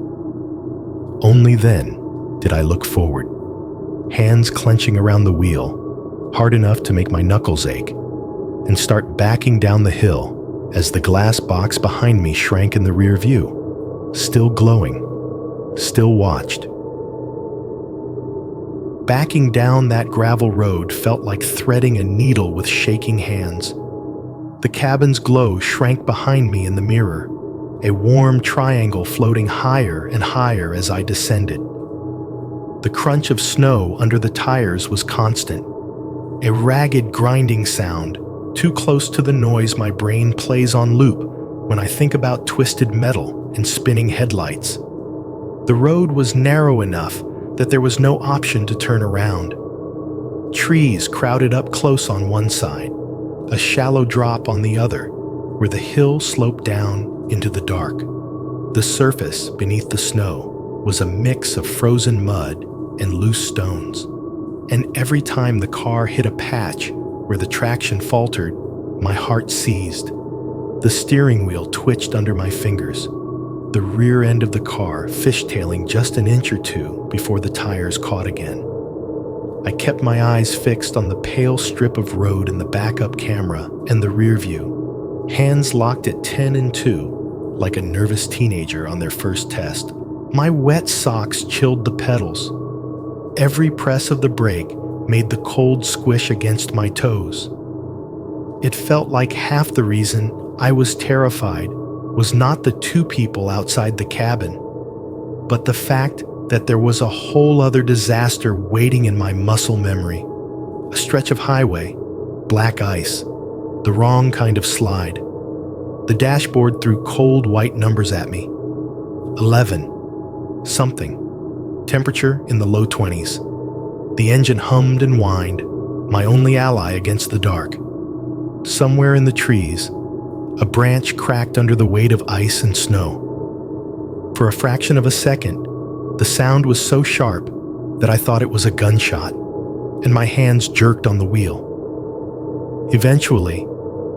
Speaker 1: Only then did I look forward, hands clenching around the wheel, hard enough to make my knuckles ache, and start backing down the hill as the glass box behind me shrank in the rear view, still glowing, still watched. Backing down that gravel road felt like threading a needle with shaking hands. The cabin's glow shrank behind me in the mirror, a warm triangle floating higher and higher as I descended. The crunch of snow under the tires was constant, a ragged grinding sound, too close to the noise my brain plays on loop when I think about twisted metal and spinning headlights. The road was narrow enough that there was no option to turn around. Trees crowded up close on one side, a shallow drop on the other, where the hill sloped down into the dark. The surface beneath the snow was a mix of frozen mud and loose stones, and every time the car hit a patch where the traction faltered, my heart seized. The steering wheel twitched under my fingers, the rear end of the car fishtailing just an inch or two before the tires caught again. I kept my eyes fixed on the pale strip of road in the backup camera and the rear view, hands locked at 10 and 2, like a nervous teenager on their first test. My wet socks chilled the pedals. Every press of the brake made the cold squish against my toes. It felt like half the reason I was terrified was not the two people outside the cabin, but the fact that there was a whole other disaster waiting in my muscle memory. A stretch of highway, black ice, the wrong kind of slide. The dashboard threw cold white numbers at me. 11. Something. Temperature in the low 20s. The engine hummed and whined, my only ally against the dark. Somewhere in the trees, a branch cracked under the weight of ice and snow. For a fraction of a second, the sound was so sharp that I thought it was a gunshot, and my hands jerked on the wheel. Eventually,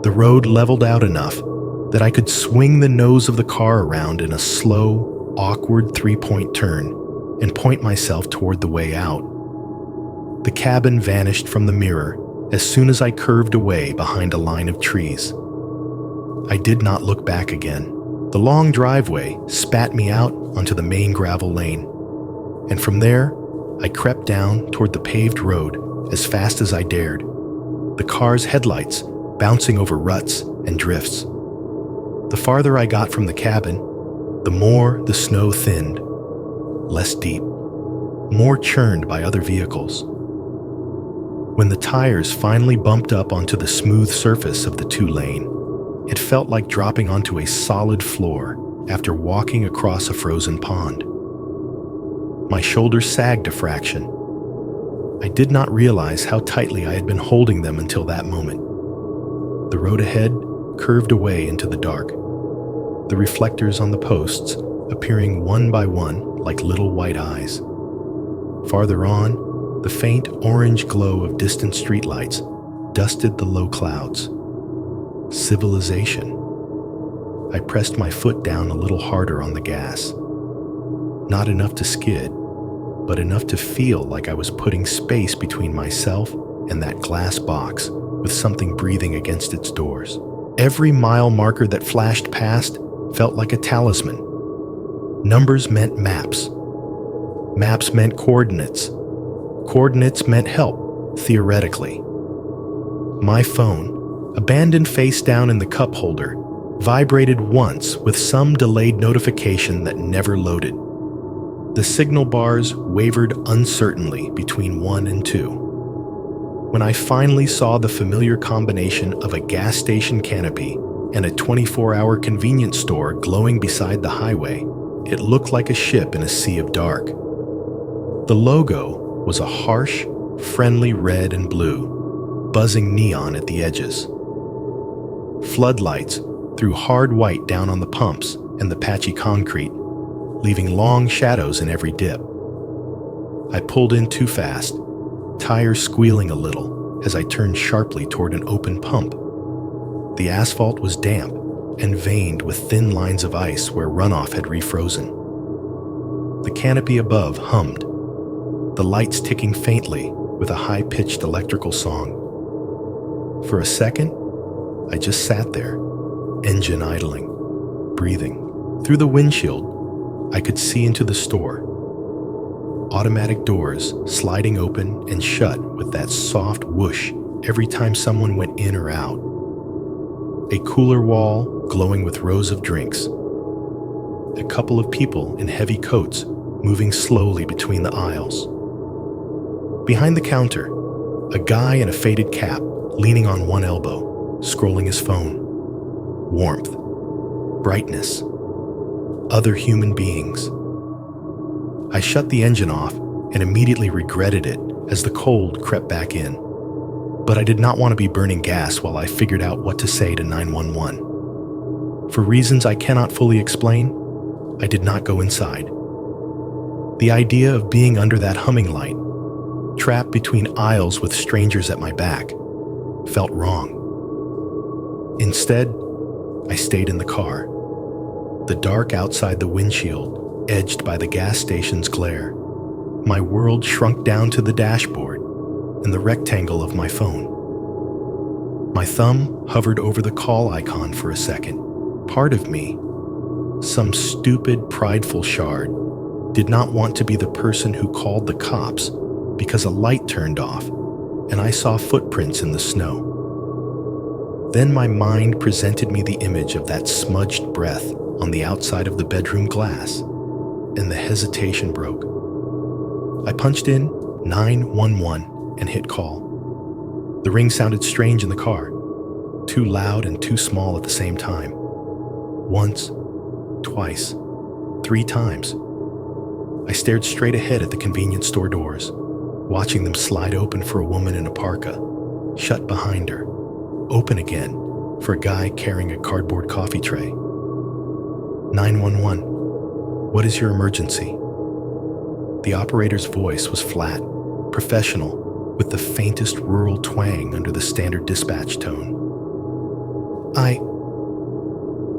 Speaker 1: the road leveled out enough that I could swing the nose of the car around in a slow, awkward three-point turn and point myself toward the way out. The cabin vanished from the mirror as soon as I curved away behind a line of trees. I did not look back again. The long driveway spat me out onto the main gravel lane, and from there, I crept down toward the paved road as fast as I dared, the car's headlights bouncing over ruts and drifts. The farther I got from the cabin, the more the snow thinned, less deep, more churned by other vehicles. When the tires finally bumped up onto the smooth surface of the two-lane, it felt like dropping onto a solid floor after walking across a frozen pond. My shoulders sagged a fraction. I did not realize how tightly I had been holding them until that moment. The road ahead curved away into the dark, the reflectors on the posts appearing one by one like little white eyes. Farther on, the faint orange glow of distant streetlights dusted the low clouds. Civilization. I pressed my foot down a little harder on the gas. Not enough to skid, but enough to feel like I was putting space between myself and that glass box with something breathing against its doors. Every mile marker that flashed past felt like a talisman. Numbers meant maps. Maps meant coordinates. Coordinates meant help, theoretically. My phone, abandoned face down in the cup holder, vibrated once with some delayed notification that never loaded. The signal bars wavered uncertainly between 1 and 2. When I finally saw the familiar combination of a gas station canopy and a 24-hour convenience store glowing beside the highway, it looked like a ship in a sea of dark. The logo was a harsh, friendly red and blue, buzzing neon at the edges. Floodlights threw hard white down on the pumps and the patchy concrete, leaving long shadows in every dip. I pulled in too fast, tires squealing a little as I turned sharply toward an open pump. The asphalt was damp and veined with thin lines of ice where runoff had refrozen. The canopy above hummed, the lights ticking faintly with a high-pitched electrical song. For a second, I just sat there, engine idling, breathing. Through the windshield, I could see into the store. Automatic doors sliding open and shut with that soft whoosh every time someone went in or out. A cooler wall glowing with rows of drinks. A couple of people in heavy coats moving slowly between the aisles. Behind the counter, a guy in a faded cap leaning on one elbow, scrolling his phone. Warmth, brightness, other human beings. I shut the engine off and immediately regretted it as the cold crept back in. But I did not want to be burning gas while I figured out what to say to 911. For reasons I cannot fully explain, I did not go inside. The idea of being under that humming light, trapped between aisles with strangers at my back, felt wrong. Instead, I stayed in the car. The dark outside the windshield, edged by the gas station's glare. My world shrunk down to the dashboard and the rectangle of my phone. My thumb hovered over the call icon for a second. Part of me, some stupid, prideful shard, did not want to be the person who called the cops because a light turned off and I saw footprints in the snow. Then my mind presented me the image of that smudged breath on the outside of the bedroom glass, and the hesitation broke. I punched in 911 and hit call. The ring sounded strange in the car, too loud and too small at the same time. Once, twice, 3 times. I stared straight ahead at the convenience store doors, watching them slide open for a woman in a parka, shut behind her, open again for a guy carrying a cardboard coffee tray. 911, what is your emergency? The operator's voice was flat, professional, with the faintest rural twang under the standard dispatch tone.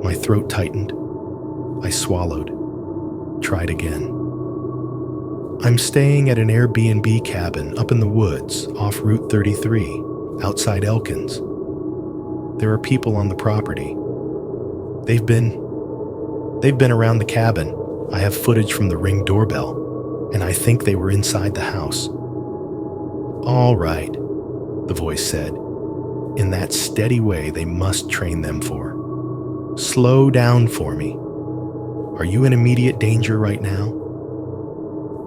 Speaker 1: My throat tightened. I swallowed. Tried again. I'm staying at an Airbnb cabin up in the woods off Route 33, outside Elkins. There are people on the property. They've been around the cabin. I have footage from the Ring doorbell, and I think they were inside the house. All right, the voice said, in that steady way they must train them for. Slow down for me. Are you in immediate danger right now?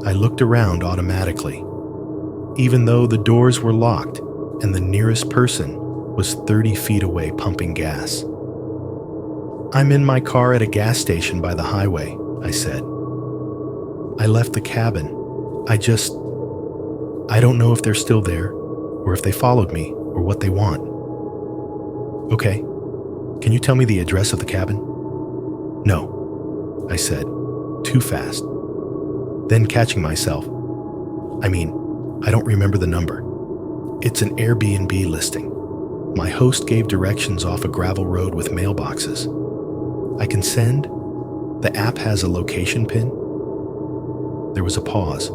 Speaker 1: I looked around automatically, even though the doors were locked and the nearest person was 30 feet away pumping gas. I'm in my car at a gas station by the highway, I said. I left the cabin. I don't know if they're still there, or if they followed me, or what they want. Okay, can you tell me the address of the cabin? No, I said, too fast. Then catching myself, I don't remember the number. It's an Airbnb listing. My host gave directions off a gravel road with mailboxes. I can send? The app has a location pin? There was a pause.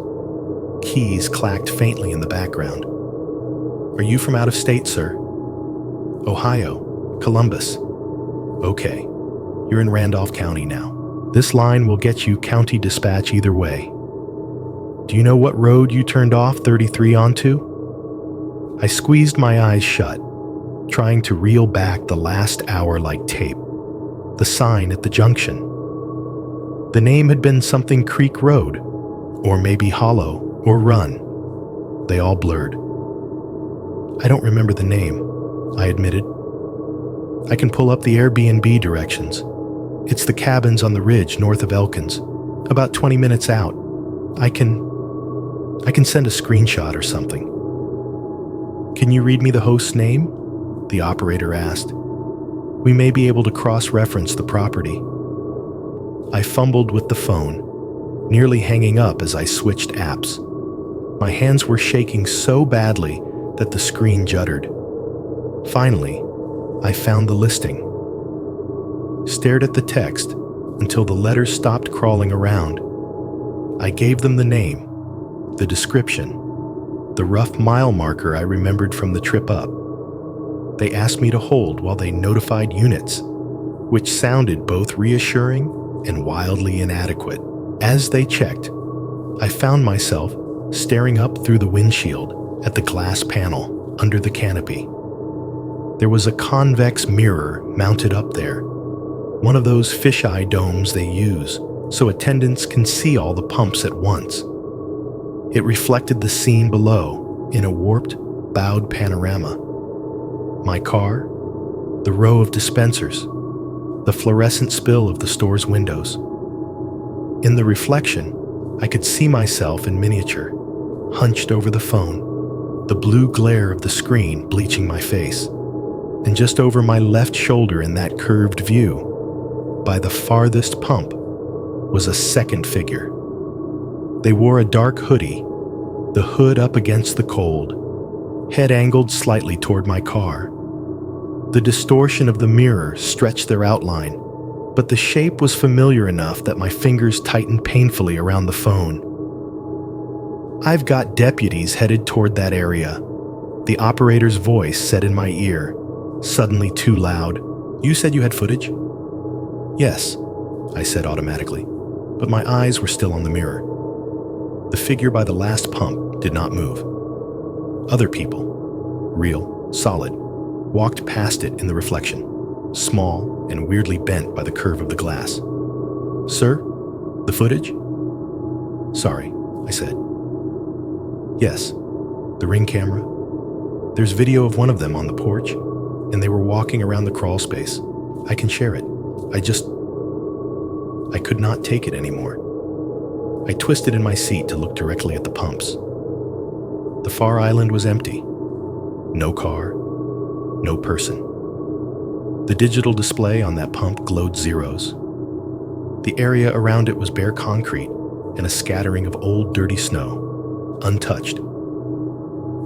Speaker 1: Keys clacked faintly in the background. Are you from out of state, sir? Ohio, Columbus. Okay, you're in Randolph County now. This line will get you county dispatch either way. Do you know what road you turned off 33 onto? I squeezed my eyes shut, trying to reel back the last hour like tape. The sign at the junction. The name had been something Creek Road, or maybe Hollow, or Run. They all blurred. I don't remember the name, I admitted. I can pull up the Airbnb directions. It's the cabins on the ridge north of Elkins, about 20 minutes out. I can send a screenshot or something. Can you read me the host's name? The operator asked. We may be able to cross-reference the property. I fumbled with the phone, nearly hanging up as I switched apps. My hands were shaking so badly that the screen juddered. Finally, I found the listing. Stared at the text until the letters stopped crawling around. I gave them the name, the description, the rough mile marker I remembered from the trip up. They asked me to hold while they notified units, which sounded both reassuring and wildly inadequate. As they checked, I found myself staring up through the windshield at the glass panel under the canopy. There was a convex mirror mounted up there, one of those fisheye domes they use so attendants can see all the pumps at once. It reflected the scene below in a warped, bowed panorama. My car, the row of dispensers, the fluorescent spill of the store's windows. In the reflection, I could see myself in miniature, hunched over the phone, the blue glare of the screen bleaching my face. And just over my left shoulder in that curved view, by the farthest pump, was a second figure. They wore a dark hoodie, the hood up against the cold, head angled slightly toward my car. The distortion of the mirror stretched their outline, but the shape was familiar enough that my fingers tightened painfully around the phone. I've got deputies headed toward that area, the operator's voice said in my ear, suddenly too loud. You said you had footage? Yes, I said automatically, but my eyes were still on the mirror. The figure by the last pump did not move. Other people, real, solid, walked past it in the reflection, small and weirdly bent by the curve of the glass. Sir, the footage? Sorry, I said. Yes, the Ring camera. There's video of one of them on the porch, and they were walking around the crawl space. I can share it. I could not take it anymore. I twisted in my seat to look directly at the pumps. The far island was empty. No car, no person. The digital display on that pump glowed zeros. The area around it was bare concrete and a scattering of old, dirty snow, untouched.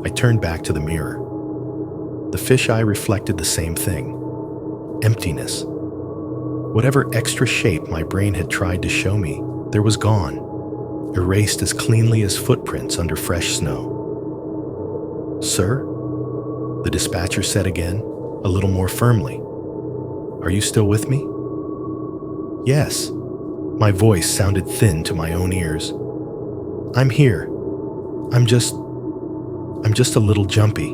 Speaker 1: I turned back to the mirror. The fisheye reflected the same thing. Emptiness. Whatever extra shape my brain had tried to show me, there was gone, erased as cleanly as footprints under fresh snow. Sir? The dispatcher said again, a little more firmly. Are you still with me? Yes. My voice sounded thin to my own ears. I'm here. I'm just a little jumpy.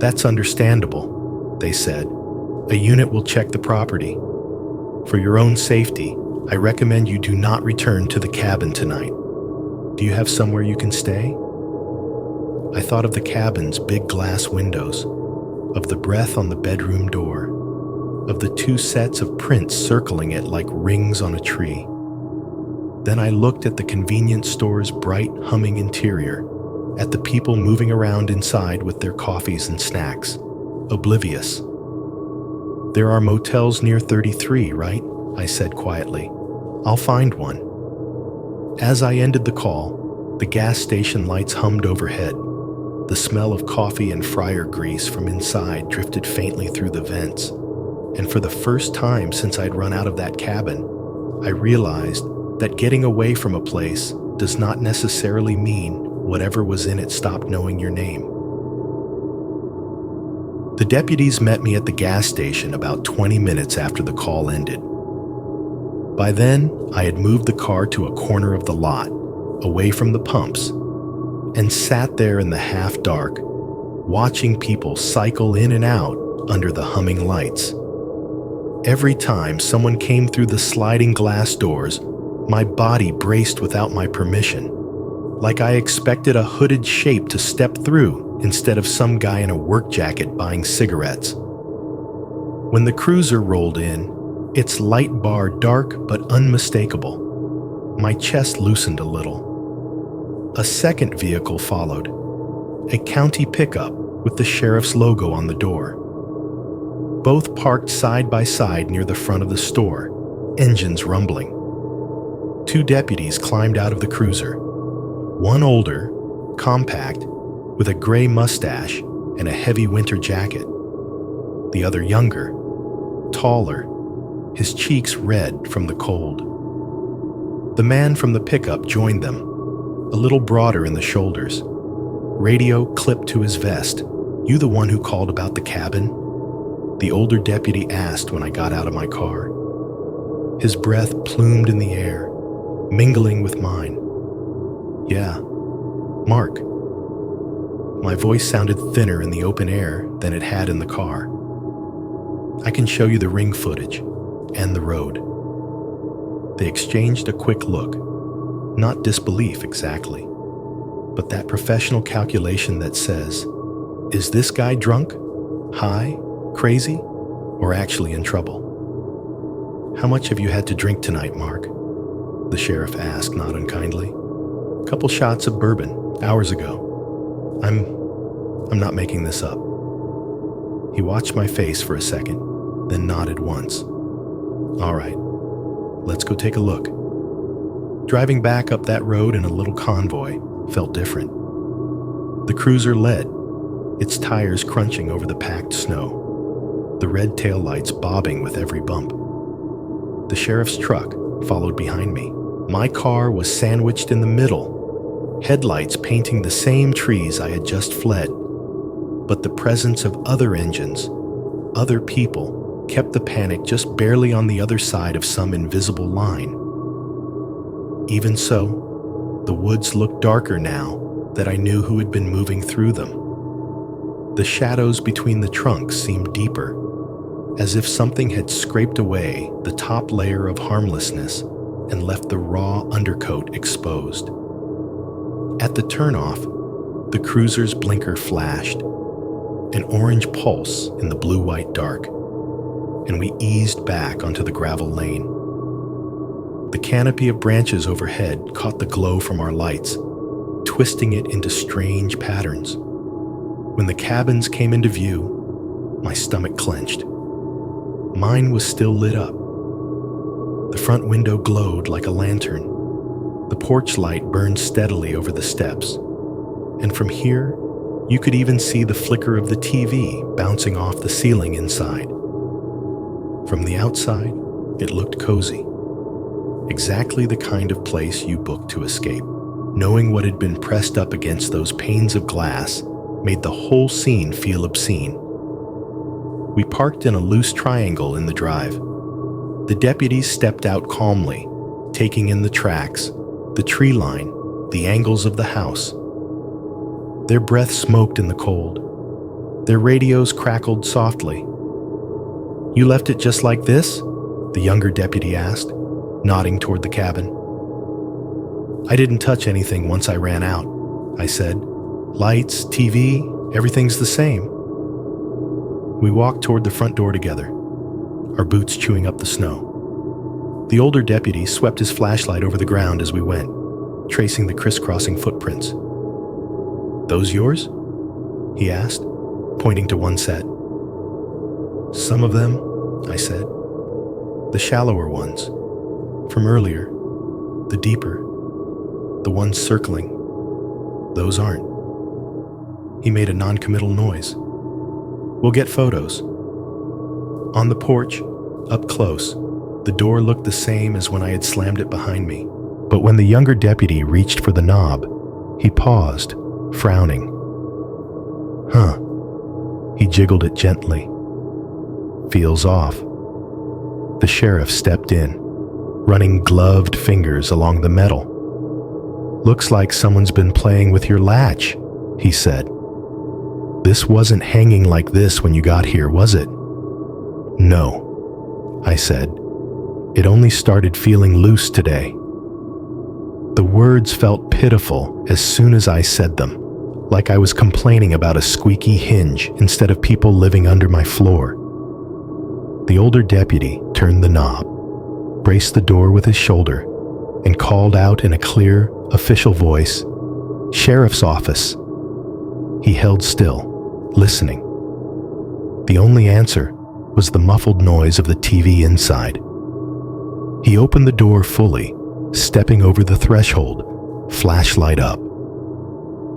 Speaker 1: That's understandable, they said. A unit will check the property. For your own safety, I recommend you do not return to the cabin tonight. Do you have somewhere you can stay? I thought of the cabin's big glass windows, of the breath on the bedroom door, of the two sets of prints circling it like rings on a tree. Then I looked at the convenience store's bright, humming interior, at the people moving around inside with their coffees and snacks, oblivious. There are motels near 33, right? I said quietly. I'll find one. As I ended the call, the gas station lights hummed overhead. The smell of coffee and fryer grease from inside drifted faintly through the vents. And for the first time since I'd run out of that cabin, I realized that getting away from a place does not necessarily mean whatever was in it stopped knowing your name. The deputies met me at the gas station about 20 minutes after the call ended. By then, I had moved the car to a corner of the lot, away from the pumps, and sat there in the half-dark, watching people cycle in and out under the humming lights. Every time someone came through the sliding glass doors, my body braced without my permission, like I expected a hooded shape to step through instead of some guy in a work jacket buying cigarettes. When the cruiser rolled in, its light bar dark but unmistakable, my chest loosened a little. A second vehicle followed, a county pickup with the sheriff's logo on the door. Both parked side by side near the front of the store, engines rumbling. Two deputies climbed out of the cruiser, one older, compact, with a gray mustache and a heavy winter jacket. The other younger, taller, his cheeks red from the cold. The man from the pickup joined them, a little broader in the shoulders, radio clipped to his vest. "You the one who called about the cabin?" the older deputy asked when I got out of my car. His breath plumed in the air, mingling with mine. "Yeah, Mark." My voice sounded thinner in the open air than it had in the car. "I can show you the ring footage and the road." They exchanged a quick look, not disbelief exactly, but that professional calculation that says, is this guy drunk, high, crazy, or actually in trouble? "How much have you had to drink tonight, Mark?" the sheriff asked, not unkindly. "A couple shots of bourbon, hours ago. I'm not making this up." He watched my face for a second, then nodded once. "All right, let's go take a look." Driving back up that road in a little convoy felt different. The cruiser led, its tires crunching over the packed snow, the red taillights bobbing with every bump. The sheriff's truck followed behind me. My car was sandwiched in the middle, headlights painting the same trees I had just fled. But the presence of other engines, other people, kept the panic just barely on the other side of some invisible line. Even so, the woods looked darker now that I knew who had been moving through them. The shadows between the trunks seemed deeper, as if something had scraped away the top layer of harmlessness and left the raw undercoat exposed. At the turnoff, the cruiser's blinker flashed, an orange pulse in the blue-white dark, and we eased back onto the gravel lane. The canopy of branches overhead caught the glow from our lights, twisting it into strange patterns. When the cabins came into view, my stomach clenched. Mine was still lit up. The front window glowed like a lantern. The porch light burned steadily over the steps, and from here, you could even see the flicker of the TV bouncing off the ceiling inside. From the outside, it looked cozy. Exactly the kind of place you booked to escape. Knowing what had been pressed up against those panes of glass made the whole scene feel obscene. We parked in a loose triangle in the drive. The deputies stepped out calmly, taking in the tracks, the tree line, the angles of the house. Their breath smoked in the cold. Their radios crackled softly. "You left it just like this?" the younger deputy asked, nodding toward the cabin. "I didn't touch anything once I ran out," I said. "Lights, TV, everything's the same." We walked toward the front door together, our boots chewing up the snow. The older deputy swept his flashlight over the ground as we went, tracing the crisscrossing footprints. "Those yours?" he asked, pointing to one set. "Some of them," I said. "The shallower ones, from earlier, the deeper, the ones circling. Those aren't." He made a non-committal noise. "We'll get photos." On the porch, up close, the door looked the same as when I had slammed it behind me. But when the younger deputy reached for the knob, he paused, frowning. "Huh." He jiggled it gently. "Feels off." The sheriff stepped in, running gloved fingers along the metal. "Looks like someone's been playing with your latch," he said. "This wasn't hanging like this when you got here, was it?" "No," I said. "It only started feeling loose today." The words felt pitiful as soon as I said them, like I was complaining about a squeaky hinge instead of people living under my floor. The older deputy turned the knob, braced the door with his shoulder, and called out in a clear, official voice, "Sheriff's office." He held still, listening. The only answer was the muffled noise of the TV inside. He opened the door fully, stepping over the threshold, flashlight up.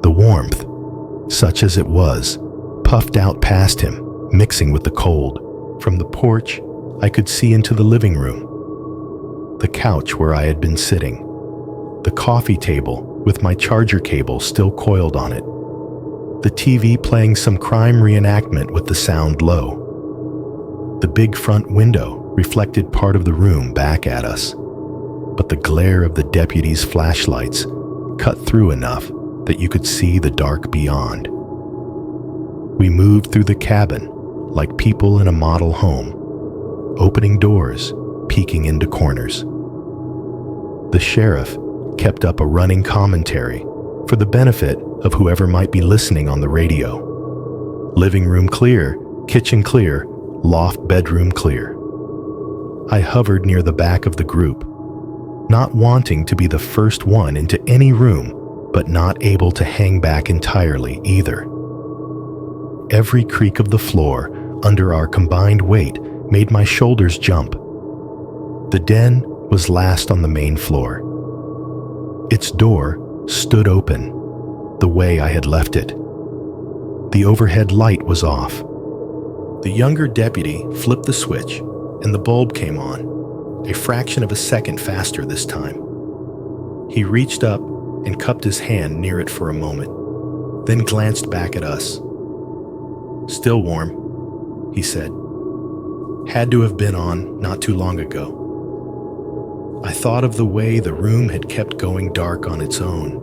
Speaker 1: The warmth, such as it was, puffed out past him, mixing with the cold. From the porch, I could see into the living room. The couch where I had been sitting. The coffee table with my charger cable still coiled on it. The TV playing some crime reenactment with the sound low. The big front window reflected part of the room back at us, but the glare of the deputy's flashlights cut through enough that you could see the dark beyond. We moved through the cabin like people in a model home, opening doors, peeking into corners. The sheriff kept up a running commentary for the benefit of whoever might be listening on the radio. Living room clear, kitchen clear, loft bedroom clear. I hovered near the back of the group, not wanting to be the first one into any room, but not able to hang back entirely either. Every creak of the floor under our combined weight made my shoulders jump. The den was last on the main floor. Its door stood open, the way I had left it. The overhead light was off. The younger deputy flipped the switch, and the bulb came on, a fraction of a second faster this time. He reached up and cupped his hand near it for a moment, then glanced back at us. "Still warm," he said. "Had to have been on not too long ago." I thought of the way the room had kept going dark on its own.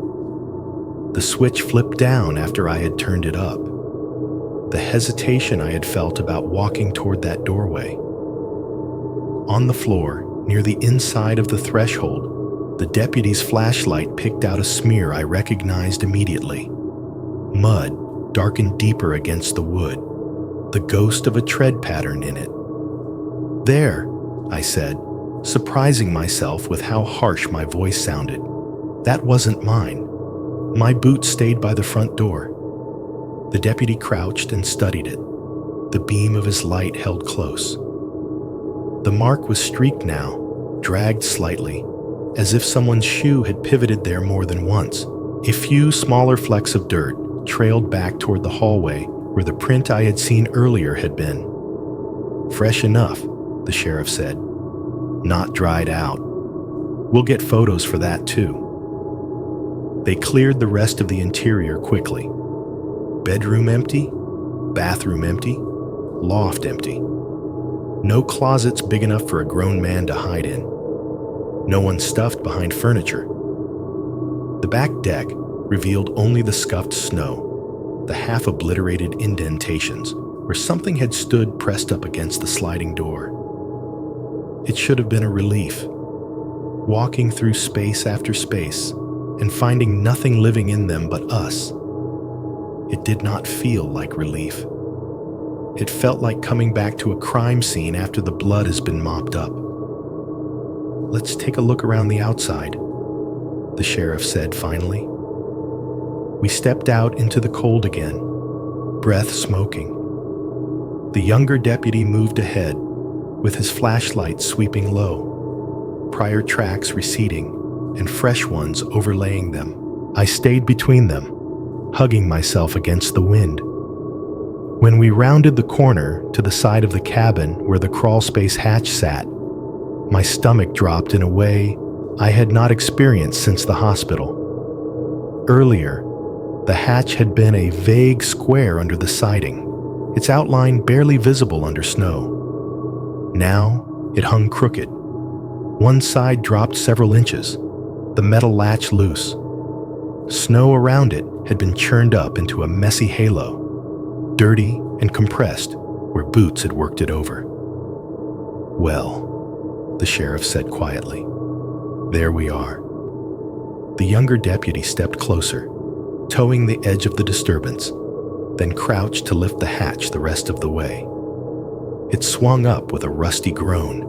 Speaker 1: The switch flipped down after I had turned it up. The hesitation I had felt about walking toward that doorway. On the floor, near the inside of the threshold, the deputy's flashlight picked out a smear I recognized immediately. Mud darkened deeper against the wood, the ghost of a tread pattern in it. "There," I said, surprising myself with how harsh my voice sounded. "That wasn't mine. My boot stayed by the front door." The deputy crouched and studied it. The beam of his light held close. The mark was streaked now, dragged slightly, as if someone's shoe had pivoted there more than once. A few smaller flecks of dirt trailed back toward the hallway where the print I had seen earlier had been. "Fresh enough," the sheriff said. "Not dried out. We'll get photos for that too." They cleared the rest of the interior quickly. Bedroom empty, bathroom empty, loft empty. No closets big enough for a grown man to hide in. No one stuffed behind furniture. The back deck revealed only the scuffed snow, the half-obliterated indentations where something had stood pressed up against the sliding door. It should have been a relief. Walking through space after space and finding nothing living in them but us. It did not feel like relief. It felt like coming back to a crime scene after the blood has been mopped up. "Let's take a look around the outside," the sheriff said finally. We stepped out into the cold again, breath smoking. The younger deputy moved ahead, with his flashlight sweeping low, prior tracks receding and fresh ones overlaying them. I stayed between them, hugging myself against the wind. When we rounded the corner to the side of the cabin where the crawlspace hatch sat, my stomach dropped in a way I had not experienced since the hospital. Earlier, the hatch had been a vague square under the siding, its outline barely visible under snow. Now, it hung crooked. One side dropped several inches, the metal latch loose. Snow around it had been churned up into a messy halo, dirty and compressed where boots had worked it over. "Well," the sheriff said quietly, "there we are." The younger deputy stepped closer, toeing the edge of the disturbance, then crouched to lift the hatch the rest of the way. It swung up with a rusty groan,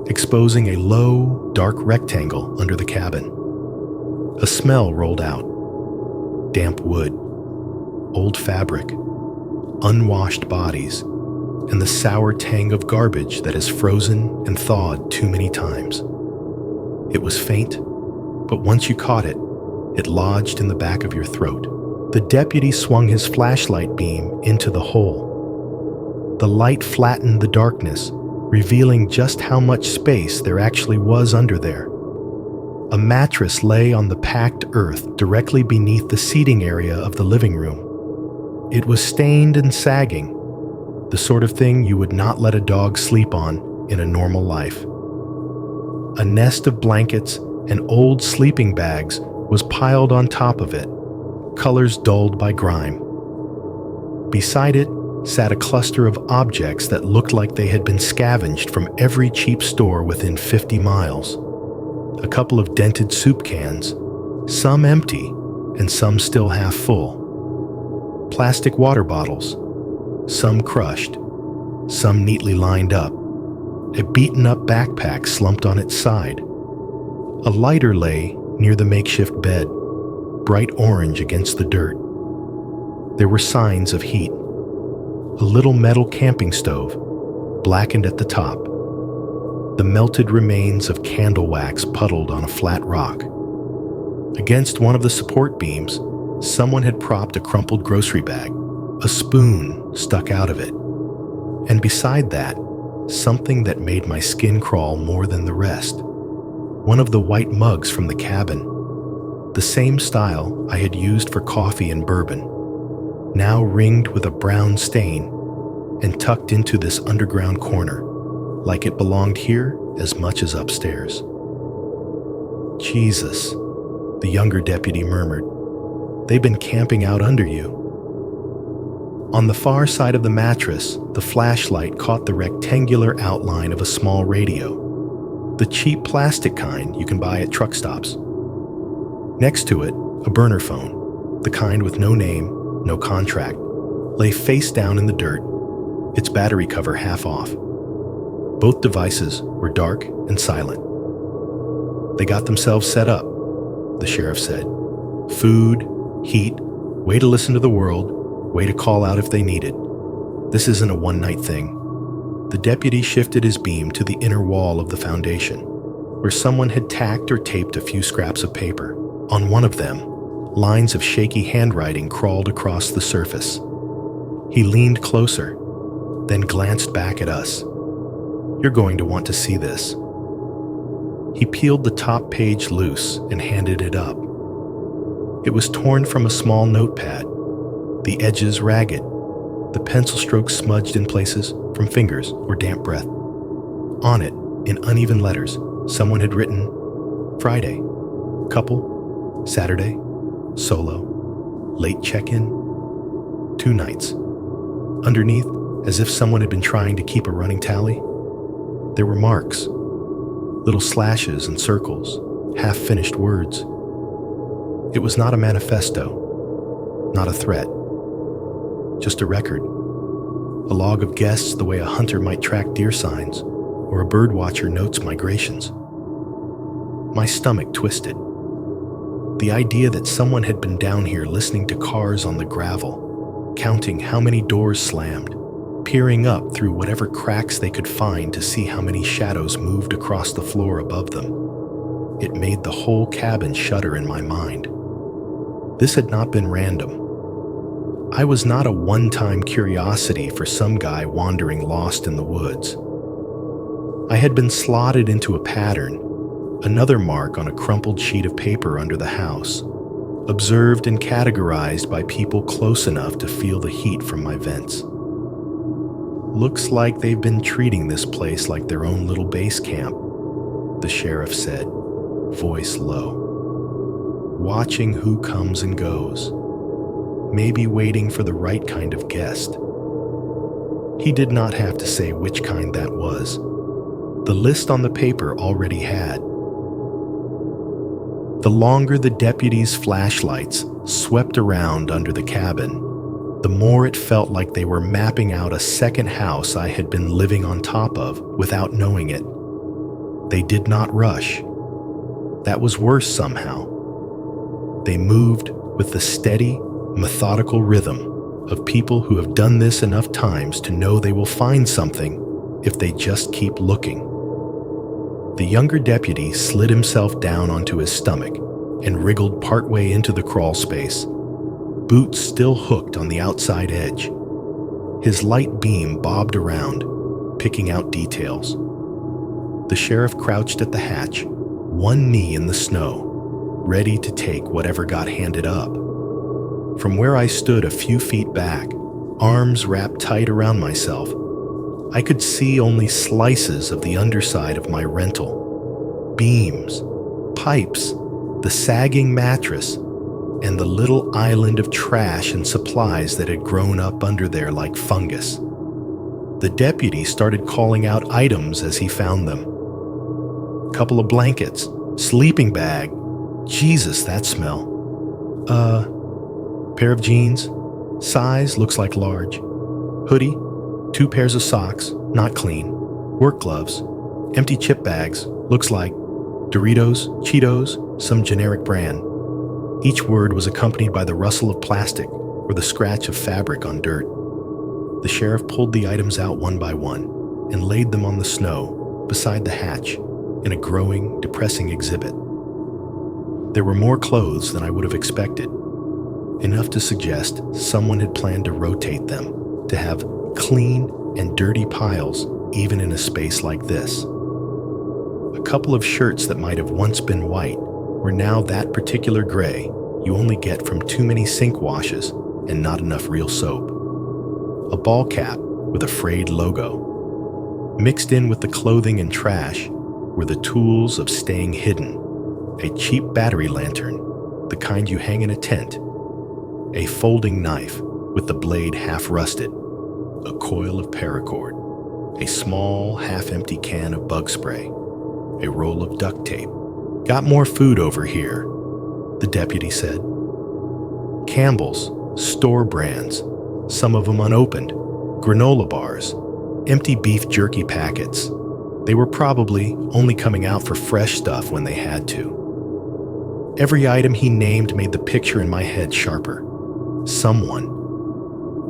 Speaker 1: exposing a low, dark rectangle under the cabin. A smell rolled out. Damp wood, old fabric, unwashed bodies, and the sour tang of garbage that has frozen and thawed too many times. It was faint, but once you caught it, it lodged in the back of your throat. The deputy swung his flashlight beam into the hole. The light flattened the darkness, revealing just how much space there actually was under there. A mattress lay on the packed earth directly beneath the seating area of the living room. It was stained and sagging, the sort of thing you would not let a dog sleep on in a normal life. A nest of blankets and old sleeping bags was piled on top of it, colors dulled by grime. Beside it sat a cluster of objects that looked like they had been scavenged from every cheap store within 50 miles. A couple of dented soup cans, some empty and some still half full. Plastic water bottles, some crushed, some neatly lined up. A beaten-up backpack slumped on its side. A lighter lay near the makeshift bed, bright orange against the dirt. There were signs of heat. A little metal camping stove, blackened at the top. The melted remains of candle wax puddled on a flat rock. Against one of the support beams, someone had propped a crumpled grocery bag. A spoon stuck out of it. And beside that, something that made my skin crawl more than the rest. One of the white mugs from the cabin. The same style I had used for coffee and bourbon, now ringed with a brown stain and tucked into this underground corner, like it belonged here as much as upstairs. "Jesus," the younger deputy murmured. "They've been camping out under you." On the far side of the mattress, the flashlight caught the rectangular outline of a small radio, the cheap plastic kind you can buy at truck stops. Next to it, a burner phone, the kind with no name, no contract, lay face down in the dirt, its battery cover half off. Both devices were dark and silent. "They got themselves set up," the sheriff said. "Food, heat, way to listen to the world, way to call out if they needed. This isn't a one-night thing." The deputy shifted his beam to the inner wall of the foundation, where someone had tacked or taped a few scraps of paper. On one of them, lines of shaky handwriting crawled across the surface. He leaned closer, then glanced back at us. "You're going to want to see this." He peeled the top page loose and handed it up. It was torn from a small notepad, the edges ragged, the pencil strokes smudged in places from fingers or damp breath. On it, in uneven letters, someone had written, "Friday, couple, Saturday, solo, late check-in, 2 nights." Underneath, as if someone had been trying to keep a running tally, there were marks, little slashes and circles, half-finished words. It was not a manifesto, not a threat, just a record, a log of guests the way a hunter might track deer signs or a bird watcher notes migrations. My stomach twisted. The idea that someone had been down here listening to cars on the gravel, counting how many doors slammed, peering up through whatever cracks they could find to see how many shadows moved across the floor above them. It made the whole cabin shudder in my mind. This had not been random. I was not a one-time curiosity for some guy wandering lost in the woods. I had been slotted into a pattern, another mark on a crumpled sheet of paper under the house, observed and categorized by people close enough to feel the heat from my vents. "Looks like they've been treating this place like their own little base camp," the sheriff said, voice low. watching who comes and goes, maybe waiting for the right kind of guest. He did not have to say which kind that was. The list on the paper already had. The longer the deputies' flashlights swept around under the cabin, the more it felt like they were mapping out a second house I had been living on top of without knowing it. They did not rush. That was worse somehow. They moved with the steady, methodical rhythm of people who have done this enough times to know they will find something if they just keep looking. The younger deputy slid himself down onto his stomach and wriggled partway into the crawl space, boots still hooked on the outside edge. His light beam bobbed around, picking out details. The sheriff crouched at the hatch, one knee in the snow, ready to take whatever got handed up. From where I stood a few feet back, arms wrapped tight around myself, I could see only slices of the underside of my rental. Beams, pipes, the sagging mattress, and the little island of trash and supplies that had grown up under there like fungus. The deputy started calling out items as he found them. Couple of blankets, sleeping bag. Jesus, that smell. Pair of jeans, size looks like large. Hoodie, 2 pairs of socks, not clean. Work gloves, empty chip bags, looks like Doritos, Cheetos, some generic brand. Each word was accompanied by the rustle of plastic or the scratch of fabric on dirt. The sheriff pulled the items out one by one and laid them on the snow beside the hatch in a growing, depressing exhibit. There were more clothes than I would have expected, enough to suggest someone had planned to rotate them, to have clean and dirty piles even in a space like this. A couple of shirts that might have once been white were now that particular gray you only get from too many sink washes and not enough real soap. A ball cap with a frayed logo. Mixed in with the clothing and trash were the tools of staying hidden. A cheap battery lantern, the kind you hang in a tent. A folding knife with the blade half rusted. A coil of paracord. A small, half-empty can of bug spray. A roll of duct tape. Got more food over here, the deputy said. Campbell's, store brands, some of them unopened. Granola bars, empty beef jerky packets. They were probably only coming out for fresh stuff when they had to. Every item he named made the picture in my head sharper. Someone,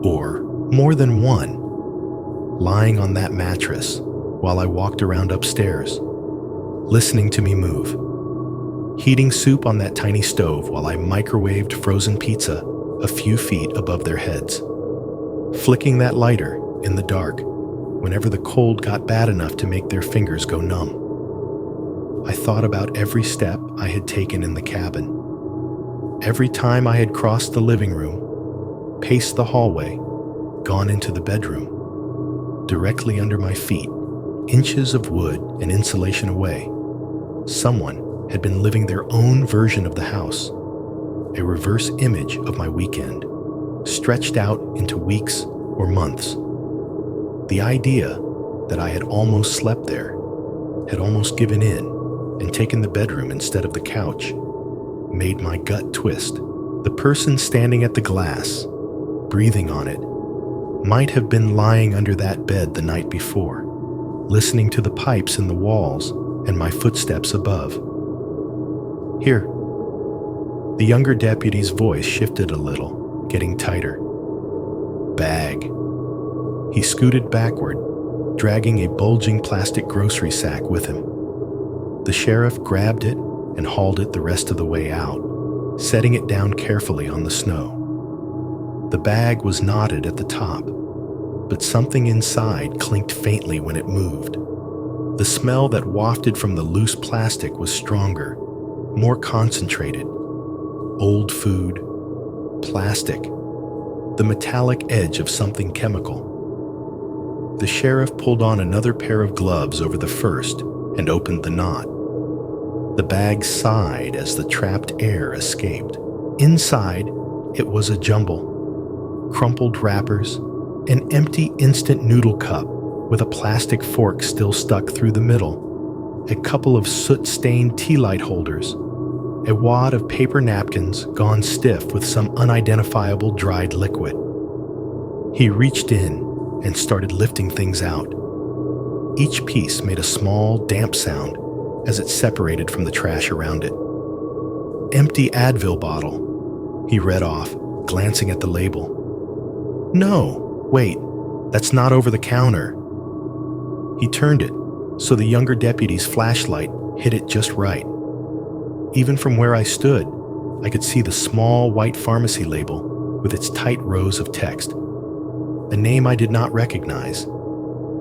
Speaker 1: or more than one, lying on that mattress while I walked around upstairs, listening to me move. Heating soup on that tiny stove while I microwaved frozen pizza a few feet above their heads. Flicking that lighter in the dark whenever the cold got bad enough to make their fingers go numb. I thought about every step I had taken in the cabin. Every time I had crossed the living room, paced the hallway, gone into the bedroom. Directly under my feet, inches of wood and insulation away, someone had been living their own version of the house, a reverse image of my weekend, stretched out into weeks or months. The idea that I had almost slept there, had almost given in and taken the bedroom instead of the couch, made my gut twist. The person standing at the glass, breathing on it, might have been lying under that bed the night before, listening to the pipes in the walls and my footsteps above. Here. The younger deputy's voice shifted a little, getting tighter. Bag. He scooted backward, dragging a bulging plastic grocery sack with him. The sheriff grabbed it and hauled it the rest of the way out, setting it down carefully on the snow. The bag was knotted at the top, but something inside clinked faintly when it moved. The smell that wafted from the loose plastic was stronger, more concentrated. Old food, plastic, the metallic edge of something chemical. The sheriff pulled on another pair of gloves over the first and opened the knot. The bag sighed as the trapped air escaped. Inside, it was a jumble. Crumpled wrappers, an empty instant noodle cup with a plastic fork still stuck through the middle, a couple of soot-stained tea light holders, a wad of paper napkins gone stiff with some unidentifiable dried liquid. He reached in and started lifting things out. Each piece made a small, damp sound as it separated from the trash around it. Empty Advil bottle, he read off, glancing at the label. No, wait, that's not over the counter. He turned it so the younger deputy's flashlight hit it just right. Even from where I stood, I could see the small white pharmacy label with its tight rows of text. A name I did not recognize,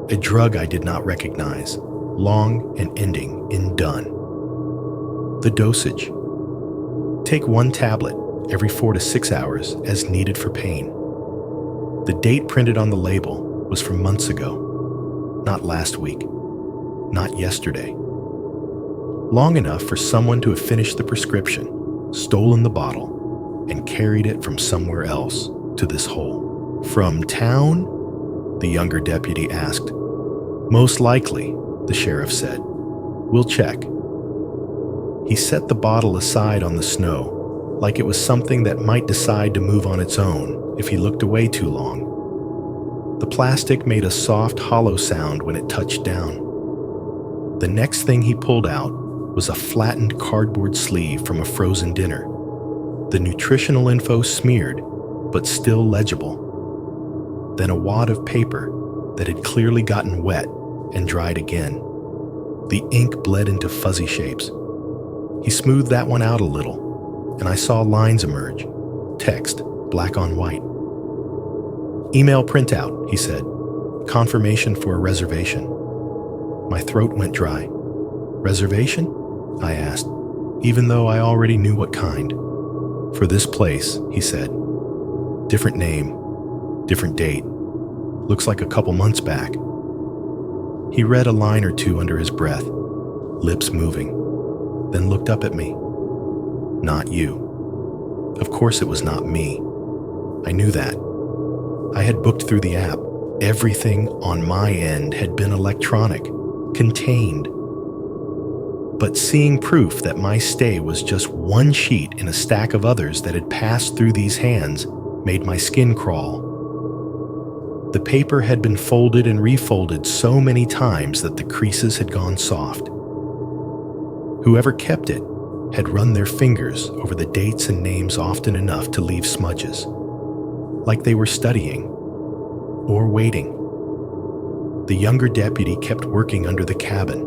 Speaker 1: a drug I did not recognize, long and ending in done. The dosage. Take 1 tablet every 4 to 6 hours as needed for pain. The date printed on the label was from months ago, not last week, not yesterday. Long enough for someone to have finished the prescription, stolen the bottle, and carried it from somewhere else to this hole. From town? The younger deputy asked. Most likely, the sheriff said. We'll check. He set the bottle aside on the snow, like it was something that might decide to move on its own if he looked away too long. The plastic made a soft, hollow sound when it touched down. The next thing he pulled out was a flattened cardboard sleeve from a frozen dinner. The nutritional info smeared, but still legible. Then a wad of paper that had clearly gotten wet and dried again. The ink bled into fuzzy shapes. He smoothed that one out a little, and I saw lines emerge, text, black on white. Email printout, he said. Confirmation for a reservation. My throat went dry. Reservation? I asked, even though I already knew what kind. For this place, he said. Different name, different date. Looks like a couple months back. He read a line or two under his breath, lips moving, then looked up at me. Not you. Of course it was not me. I knew that. I had booked through the app. Everything on my end had been electronic, contained. But seeing proof that my stay was just one sheet in a stack of others that had passed through these hands made my skin crawl. The paper had been folded and refolded so many times that the creases had gone soft. Whoever kept it had run their fingers over the dates and names often enough to leave smudges, like they were studying or waiting. The younger deputy kept working under the cabin,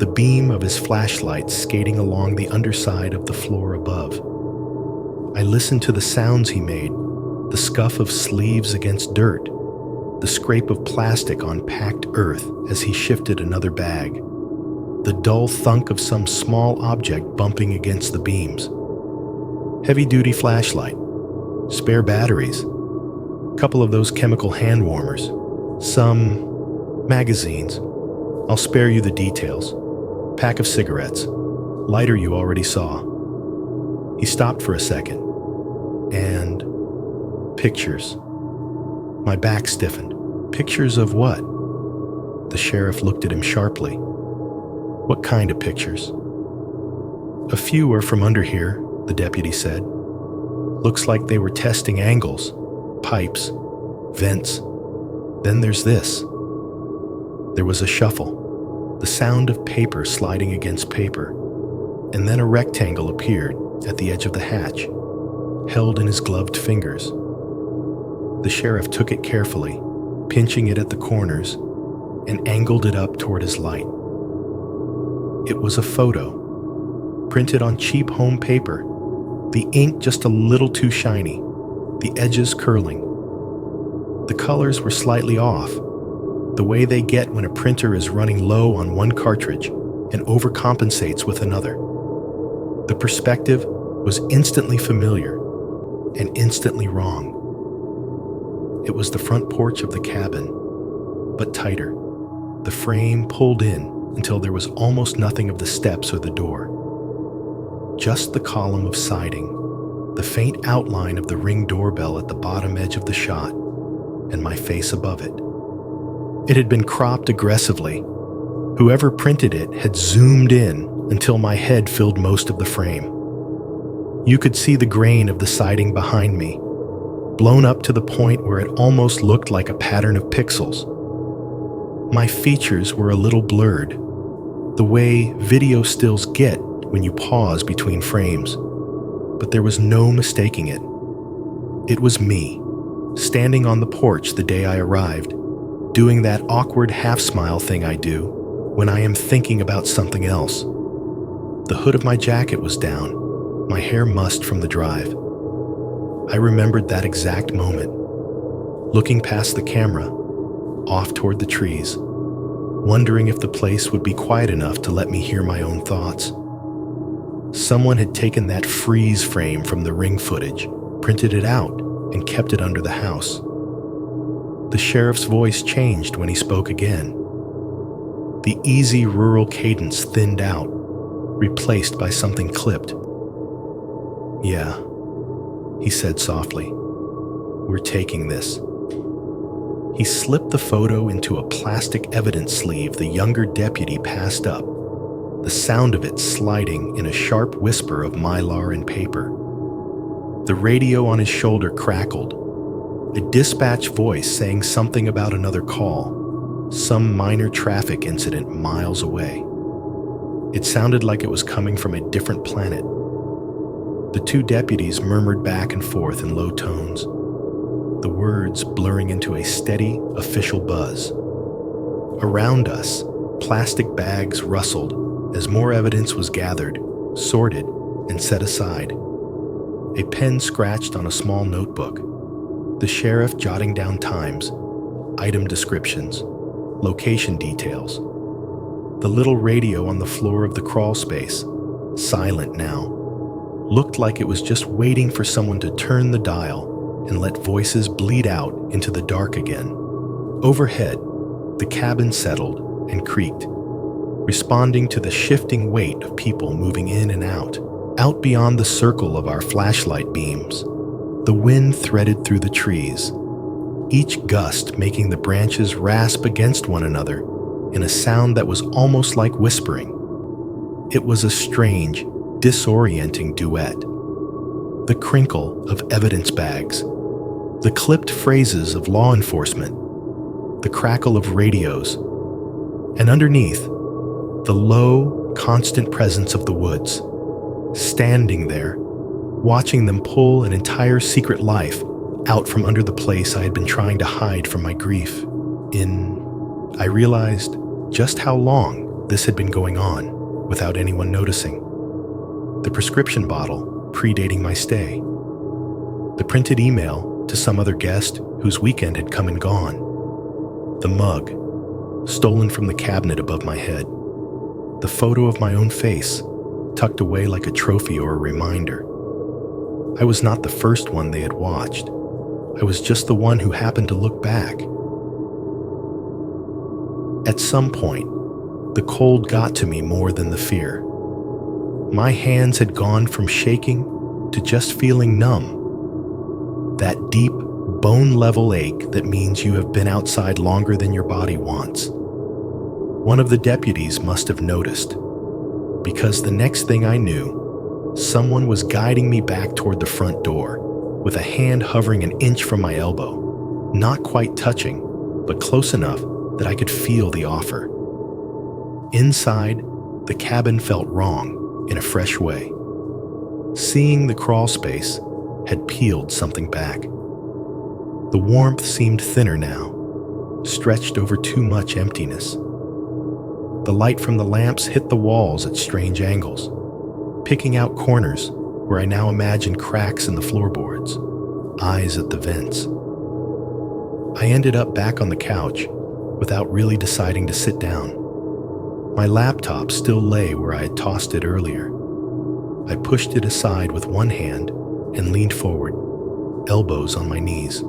Speaker 1: the beam of his flashlight skating along the underside of the floor above. I listened to the sounds he made, the scuff of sleeves against dirt, the scrape of plastic on packed earth as he shifted another bag, the dull thunk of some small object bumping against the beams. Heavy-duty flashlight, spare batteries, couple of those chemical hand warmers, some magazines. I'll spare you the details. Pack of cigarettes, lighter you already saw. He stopped for a second, and pictures. My back stiffened. Pictures of what? The sheriff looked at him sharply. What kind of pictures? A few are from under here, the deputy said. Looks like they were testing angles, pipes, vents. Then there's this. There was a shuffle, the sound of paper sliding against paper, and then a rectangle appeared at the edge of the hatch, held in his gloved fingers. The sheriff took it carefully, pinching it at the corners, and angled it up toward his light. It was a photo, printed on cheap home paper, the ink just a little too shiny, the edges curling. The colors were slightly off, the way they get when a printer is running low on one cartridge and overcompensates with another. The perspective was instantly familiar and instantly wrong. It was the front porch of the cabin, but tighter, the frame pulled in until there was almost nothing of the steps or the door. Just the column of siding, the faint outline of the Ring doorbell at the bottom edge of the shot, and my face above it. It had been cropped aggressively. Whoever printed it had zoomed in until my head filled most of the frame. You could see the grain of the siding behind me, blown up to the point where it almost looked like a pattern of pixels. My features were a little blurred, the way video stills get when you pause between frames, but there was no mistaking it. It was me, standing on the porch the day I arrived, doing that awkward half-smile thing I do when I am thinking about something else. The hood of my jacket was down, my hair mussed from the drive. I remembered that exact moment, looking past the camera, off toward the trees, wondering if the place would be quiet enough to let me hear my own thoughts. Someone had taken that freeze frame from the Ring footage, printed it out, and kept it under the house. The sheriff's voice changed when he spoke again. The easy rural cadence thinned out, replaced by something clipped. "Yeah," he said softly. "We're taking this." He slipped the photo into a plastic evidence sleeve the younger deputy passed up, the sound of it sliding in a sharp whisper of mylar and paper. The radio on his shoulder crackled, a dispatch voice saying something about another call, some minor traffic incident miles away. It sounded like it was coming from a different planet. The two deputies murmured back and forth in low tones, the words blurring into a steady, official buzz. Around us, plastic bags rustled as more evidence was gathered, sorted, and set aside. A pen scratched on a small notebook, the sheriff jotting down times, item descriptions, location details. The little radio on the floor of the crawl space, silent now, looked like it was just waiting for someone to turn the dial and let voices bleed out into the dark again. Overhead, the cabin settled and creaked, responding to the shifting weight of people moving in and out beyond the circle of our flashlight beams. The wind threaded through the trees, each gust making the branches rasp against one another in a sound that was almost like whispering. It was a strange, disorienting duet. The crinkle of evidence bags, the clipped phrases of law enforcement, the crackle of radios, and underneath, the low, constant presence of the woods, standing there, watching them pull an entire secret life out from under the place I had been trying to hide from my grief. I realized just how long this had been going on without anyone noticing. The prescription bottle predating my stay, the printed email to some other guest whose weekend had come and gone, the mug stolen from the cabinet above my head, the photo of my own face tucked away like a trophy or a reminder. I was not the first one they had watched. I was just the one who happened to look back. At some point, the cold got to me more than the fear. My hands had gone from shaking to just feeling numb. That deep, bone-level ache that means you have been outside longer than your body wants. One of the deputies must have noticed, because the next thing I knew, someone was guiding me back toward the front door, with a hand hovering an inch from my elbow, not quite touching, but close enough that I could feel the offer. Inside, the cabin felt wrong in a fresh way. Seeing the crawl space had peeled something back. The warmth seemed thinner now, stretched over too much emptiness. The light from the lamps hit the walls at strange angles, picking out corners where I now imagined cracks in the floorboards, eyes at the vents. I ended up back on the couch without really deciding to sit down. My laptop still lay where I had tossed it earlier. I pushed it aside with one hand and leaned forward, elbows on my knees.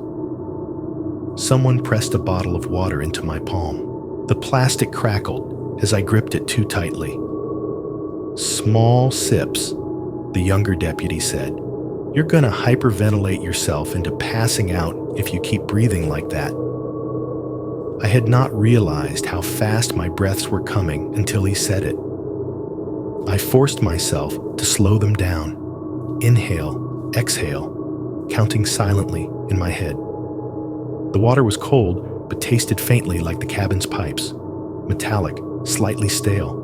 Speaker 1: Someone pressed a bottle of water into my palm. The plastic crackled as I gripped it too tightly. Small sips, The younger deputy said, "You're gonna hyperventilate yourself into passing out if you keep breathing like that." I had not realized how fast my breaths were coming until he said it. I forced myself to slow them down, inhale, exhale, counting silently in my head. The water was cold, but tasted faintly like the cabin's pipes, metallic, slightly stale.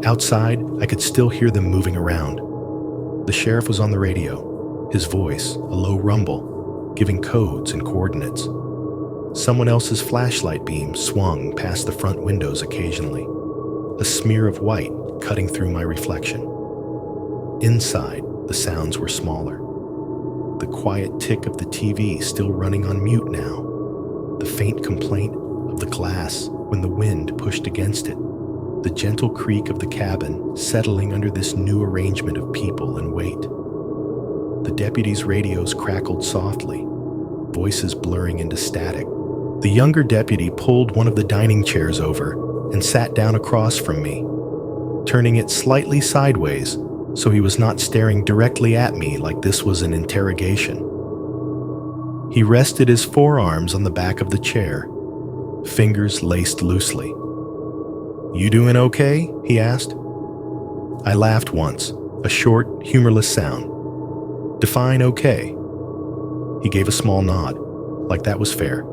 Speaker 1: Outside, I could still hear them moving around. The sheriff was on the radio, his voice a low rumble, giving codes and coordinates. Someone else's flashlight beam swung past the front windows occasionally, a smear of white cutting through my reflection. Inside, the sounds were smaller. The quiet tick of the TV still running on mute now, the faint complaint of the glass when the wind pushed against it, the gentle creak of the cabin settling under this new arrangement of people and weight. The deputy's radios crackled softly, voices blurring into static. The younger deputy pulled one of the dining chairs over and sat down across from me, turning it slightly sideways so he was not staring directly at me like this was an interrogation. He rested his forearms on the back of the chair, fingers laced loosely. "You doing okay?" he asked. I laughed once, a short, humorless sound. "Define okay." He gave a small nod, like that was fair.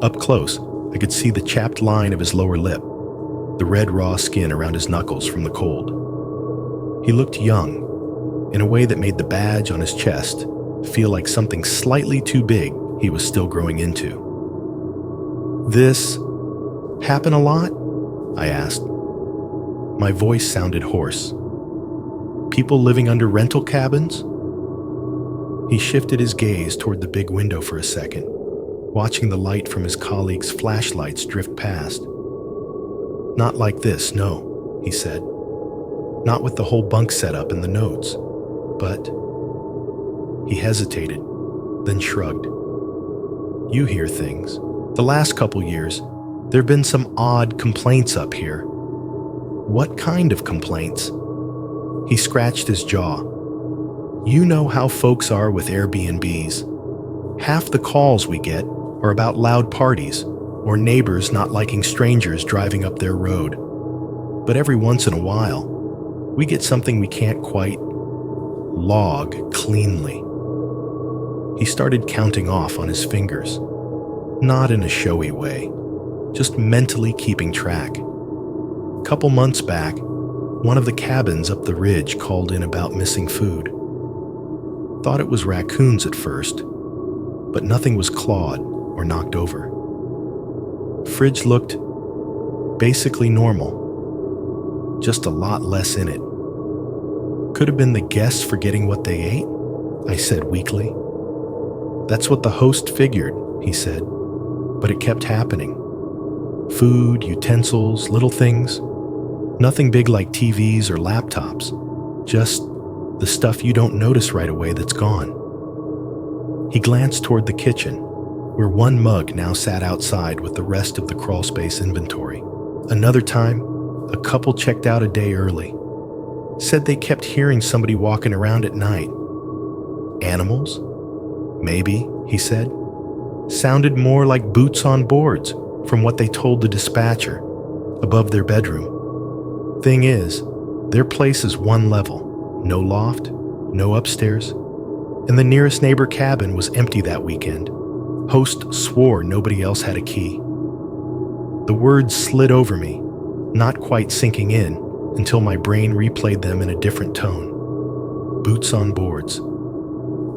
Speaker 1: Up close, I could see the chapped line of his lower lip, the red raw skin around his knuckles from the cold. He looked young, in a way that made the badge on his chest feel like something slightly too big he was still growing into. "This happen a lot?" I asked. My voice sounded hoarse. "People living under rental cabins?" He shifted his gaze toward the big window for a second, watching the light from his colleagues' flashlights drift past. "Not like this, no," he said. "Not with the whole bunk setup and the notes, but..." He hesitated, then shrugged. "You hear things. The last couple years, there have been some odd complaints up here." "What kind of complaints?" He scratched his jaw. "You know how folks are with Airbnbs. Half the calls we get are about loud parties or neighbors not liking strangers driving up their road. But every once in a while, we get something we can't quite log cleanly." He started counting off on his fingers, not in a showy way, just mentally keeping track. A couple months back, one of the cabins up the ridge called in about missing food. Thought it was raccoons at first, but nothing was clawed or knocked over. Fridge looked basically normal, just a lot less in it. "Could have been the guests forgetting what they ate," I said weakly. "That's what the host figured," he said, "but it kept happening. Food, utensils, little things. Nothing big like TVs or laptops, just the stuff you don't notice right away that's gone." He glanced toward the kitchen, where one mug now sat outside with the rest of the crawlspace inventory. Another time, a couple checked out a day early. Said they kept hearing somebody walking around at night. "Animals? Maybe," he said. "Sounded more like boots on boards from what they told the dispatcher, above their bedroom. Thing is, their place is one level, no loft, no upstairs, and the nearest neighbor cabin was empty that weekend. Host swore nobody else had a key." The words slid over me, not quite sinking in until my brain replayed them in a different tone. Boots on boards.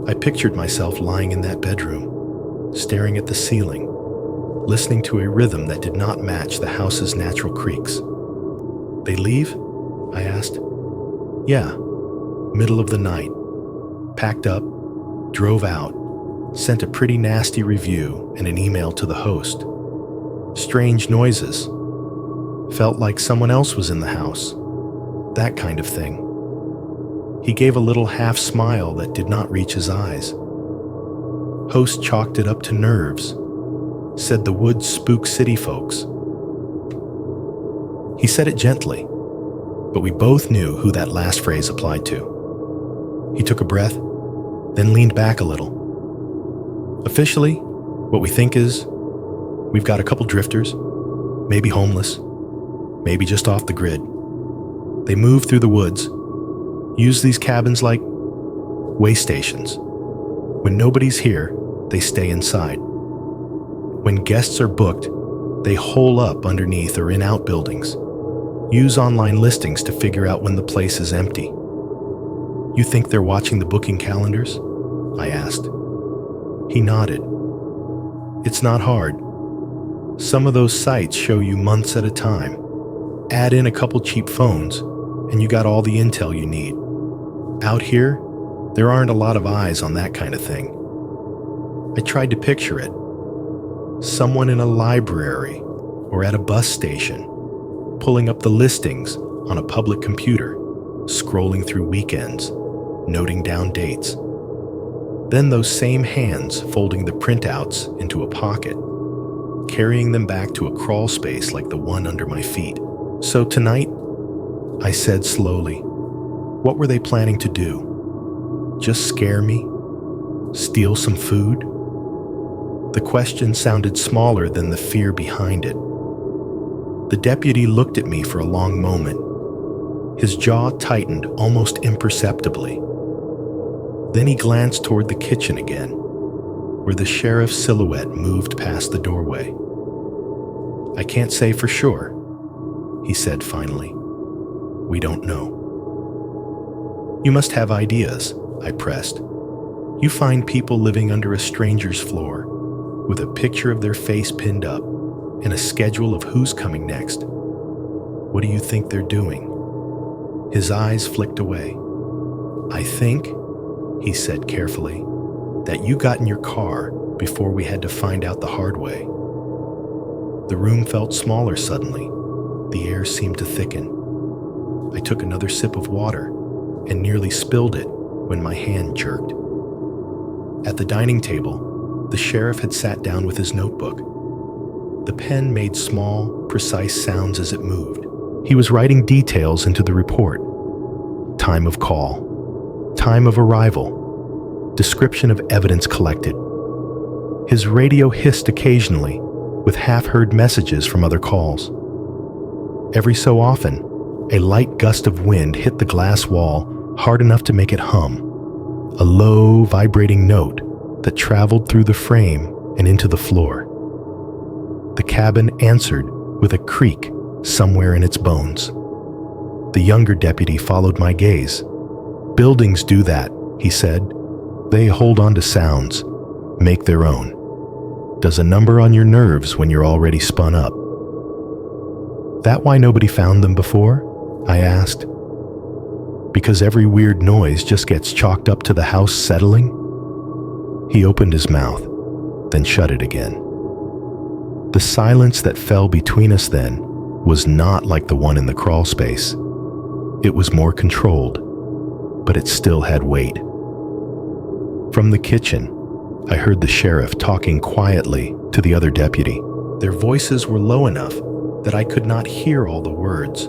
Speaker 1: I pictured myself lying in that bedroom, staring at the ceiling, listening to a rhythm that did not match the house's natural creaks. "They leave?" I asked. "Yeah, middle of the night. Packed up, drove out, sent a pretty nasty review and an email to the host. Strange noises. Felt like someone else was in the house. That kind of thing." He gave a little half smile that did not reach his eyes. "Host chalked it up to nerves. Said the woods spook city folks." He said it gently, but we both knew who that last phrase applied to. He took a breath, then leaned back a little. Officially, what we think is, we've got a couple drifters, maybe homeless, maybe just off the grid. They move through the woods, use these cabins like way stations. When nobody's here, they stay inside. When guests are booked, they hole up underneath or in outbuildings. Use online listings to figure out when the place is empty. You think they're watching the booking calendars? I asked. He nodded. It's not hard. Some of those sites show you months at a time. Add in a couple cheap phones, and you got all the intel you need. Out here, there aren't a lot of eyes on that kind of thing. I tried to picture it. Someone in a library or at a bus station, pulling up the listings on a public computer, scrolling through weekends, noting down dates. Then those same hands folding the printouts into a pocket, carrying them back to a crawl space like the one under my feet. So tonight, I said slowly, what were they planning to do? Just scare me? Steal some food? The question sounded smaller than the fear behind it. The deputy looked at me for a long moment. His jaw tightened almost imperceptibly. Then he glanced toward the kitchen again, where the sheriff's silhouette moved past the doorway. I can't say for sure, he said finally. We don't know. You must have ideas, I pressed. You find people living under a stranger's floor, with a picture of their face pinned up and a schedule of who's coming next. What do you think they're doing? His eyes flicked away. I think, he said carefully, that you got in your car before we had to find out the hard way. The room felt smaller suddenly. The air seemed to thicken. I took another sip of water and nearly spilled it when my hand jerked. At the dining table, the sheriff had sat down with his notebook. The pen made small, precise sounds as it moved. He was writing details into the report. Time of call, time of arrival, description of evidence collected. His radio hissed occasionally, with half-heard messages from other calls. Every so often, a light gust of wind hit the glass wall hard enough to make it hum, a low, vibrating note that traveled through the frame and into the floor. The cabin answered with a creak somewhere in its bones. The younger deputy followed my gaze. Buildings do that, he said. They hold on to sounds, make their own. Does a number on your nerves when you're already spun up. That why nobody found them before? I asked. Because every weird noise just gets chalked up to the house settling? He opened his mouth, then shut it again. The silence that fell between us then was not like the one in the crawl space. It was more controlled, but it still had weight. From the kitchen, I heard the sheriff talking quietly to the other deputy. Their voices were low enough that I could not hear all the words,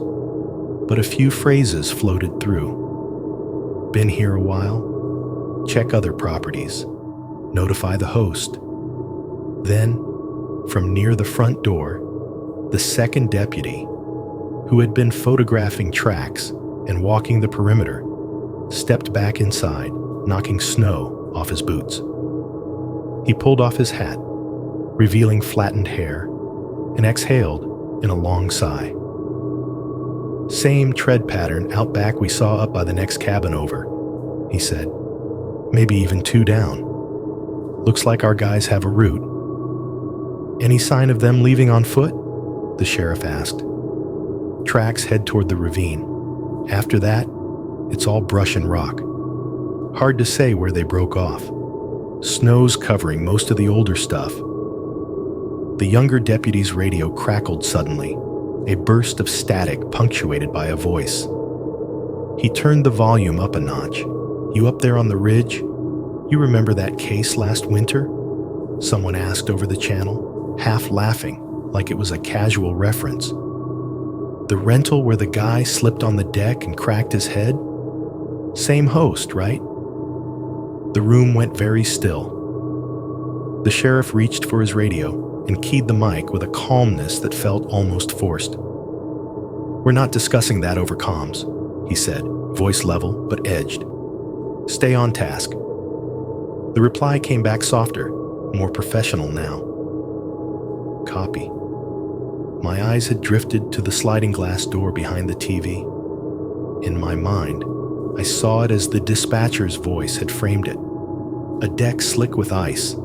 Speaker 1: but a few phrases floated through. Been here a while? Check other properties. Notify the host. Then, from near the front door, the second deputy, who had been photographing tracks and walking the perimeter, stepped back inside, knocking snow off his boots. He pulled off his hat, revealing flattened hair, and exhaled in a long sigh. Same tread pattern out back we saw up by the next cabin over, he said. Maybe even 2 down. Looks like our guys have a route. Any sign of them leaving on foot? The sheriff asked. Tracks head toward the ravine. After that, it's all brush and rock. Hard to say where they broke off. Snow's covering most of the older stuff. The younger deputy's radio crackled suddenly, a burst of static punctuated by a voice. He turned the volume up a notch. You up there on the ridge? You remember that case last winter? Someone asked over the channel, half laughing, like it was a casual reference. The rental where the guy slipped on the deck and cracked his head? Same host, right? The room went very still. The sheriff reached for his radio and keyed the mic with a calmness that felt almost forced. "We're not discussing that over comms," he said, voice level but edged. "Stay on task." The reply came back softer, more professional now. "Copy." My eyes had drifted to the sliding glass door behind the TV. In my mind, I saw it as the dispatcher's voice had framed it. A deck slick with ice,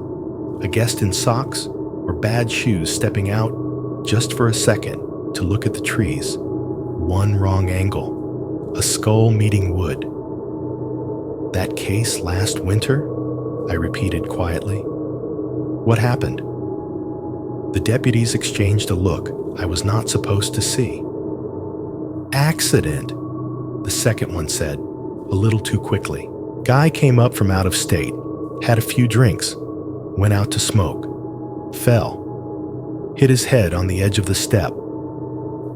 Speaker 1: a guest in socks or bad shoes stepping out just for a second to look at the trees. One wrong angle, a skull meeting wood. "That case last winter?" I repeated quietly. "What happened?" The deputies exchanged a look I was not supposed to see. "Accident," the second one said, a little too quickly. "Guy came up from out of state, had a few drinks, went out to smoke, fell, hit his head on the edge of the step.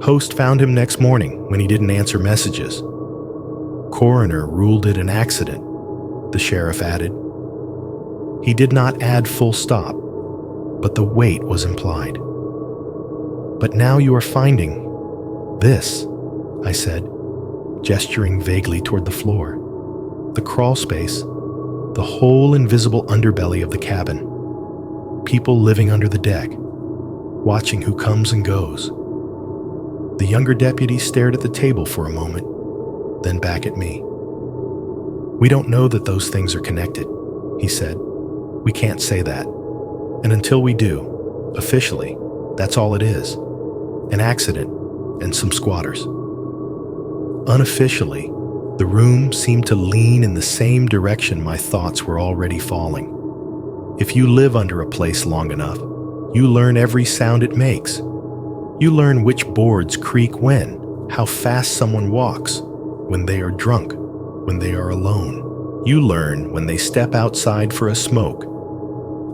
Speaker 1: Host found him next morning when he didn't answer messages. Coroner ruled it an accident," the sheriff added. He did not add full stop, but the weight was implied. "But now you are finding this," I said, gesturing vaguely toward the floor. The crawl space, the whole invisible underbelly of the cabin. People living under the deck, watching who comes and goes. The younger deputy stared at the table for a moment, then back at me. "We don't know that those things are connected," he said. "We can't say that. And until we do, officially, that's all it is. An accident and some squatters." Unofficially, the room seemed to lean in the same direction my thoughts were already falling. If you live under a place long enough, you learn every sound it makes. You learn which boards creak when, how fast someone walks, when they are drunk, when they are alone. You learn when they step outside for a smoke,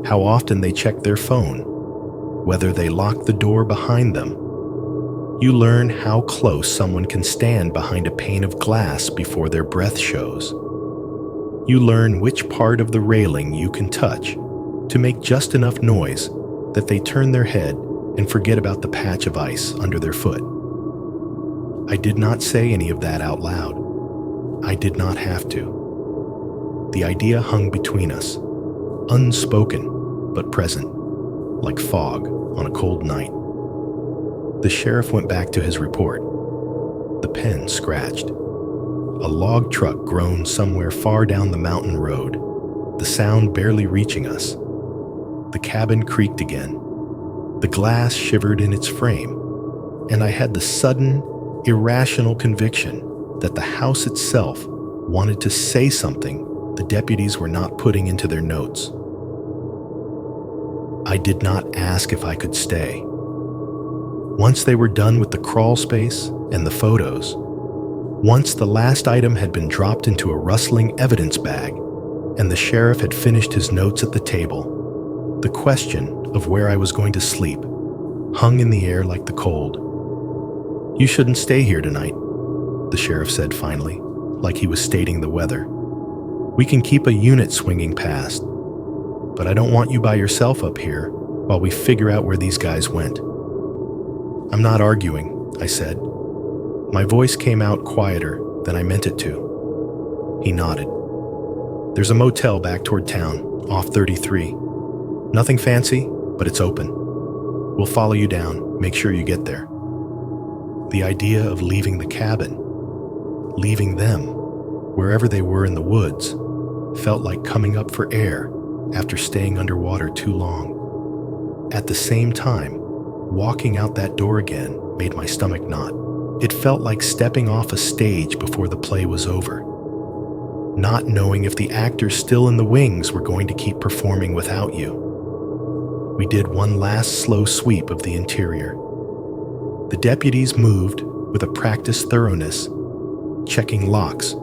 Speaker 1: how often they check their phone, whether they lock the door behind them. You learn how close someone can stand behind a pane of glass before their breath shows. You learn which part of the railing you can touch to make just enough noise that they turn their head and forget about the patch of ice under their foot. I did not say any of that out loud. I did not have to. The idea hung between us, unspoken but present, like fog on a cold night. The sheriff went back to his report. The pen scratched. A log truck groaned somewhere far down the mountain road, the sound barely reaching us. The cabin creaked again. The glass shivered in its frame, and I had the sudden, irrational conviction that the house itself wanted to say something the deputies were not putting into their notes. I did not ask if I could stay. Once they were done with the crawl space and the photos, once the last item had been dropped into a rustling evidence bag and the sheriff had finished his notes at the table, the question of where I was going to sleep hung in the air like the cold. "You shouldn't stay here tonight," the sheriff said finally, like he was stating the weather. "We can keep a unit swinging past, but I don't want you by yourself up here while we figure out where these guys went." "I'm not arguing," I said. My voice came out quieter than I meant it to. He nodded. "There's a motel back toward town, off 33. Nothing fancy, but it's open. We'll follow you down, make sure you get there." The idea of leaving the cabin, leaving them, wherever they were in the woods, felt like coming up for air after staying underwater too long. At the same time, walking out that door again made my stomach knot. It felt like stepping off a stage before the play was over, not knowing if the actors still in the wings were going to keep performing without you. We did one last slow sweep of the interior. The deputies moved with a practiced thoroughness, checking locks,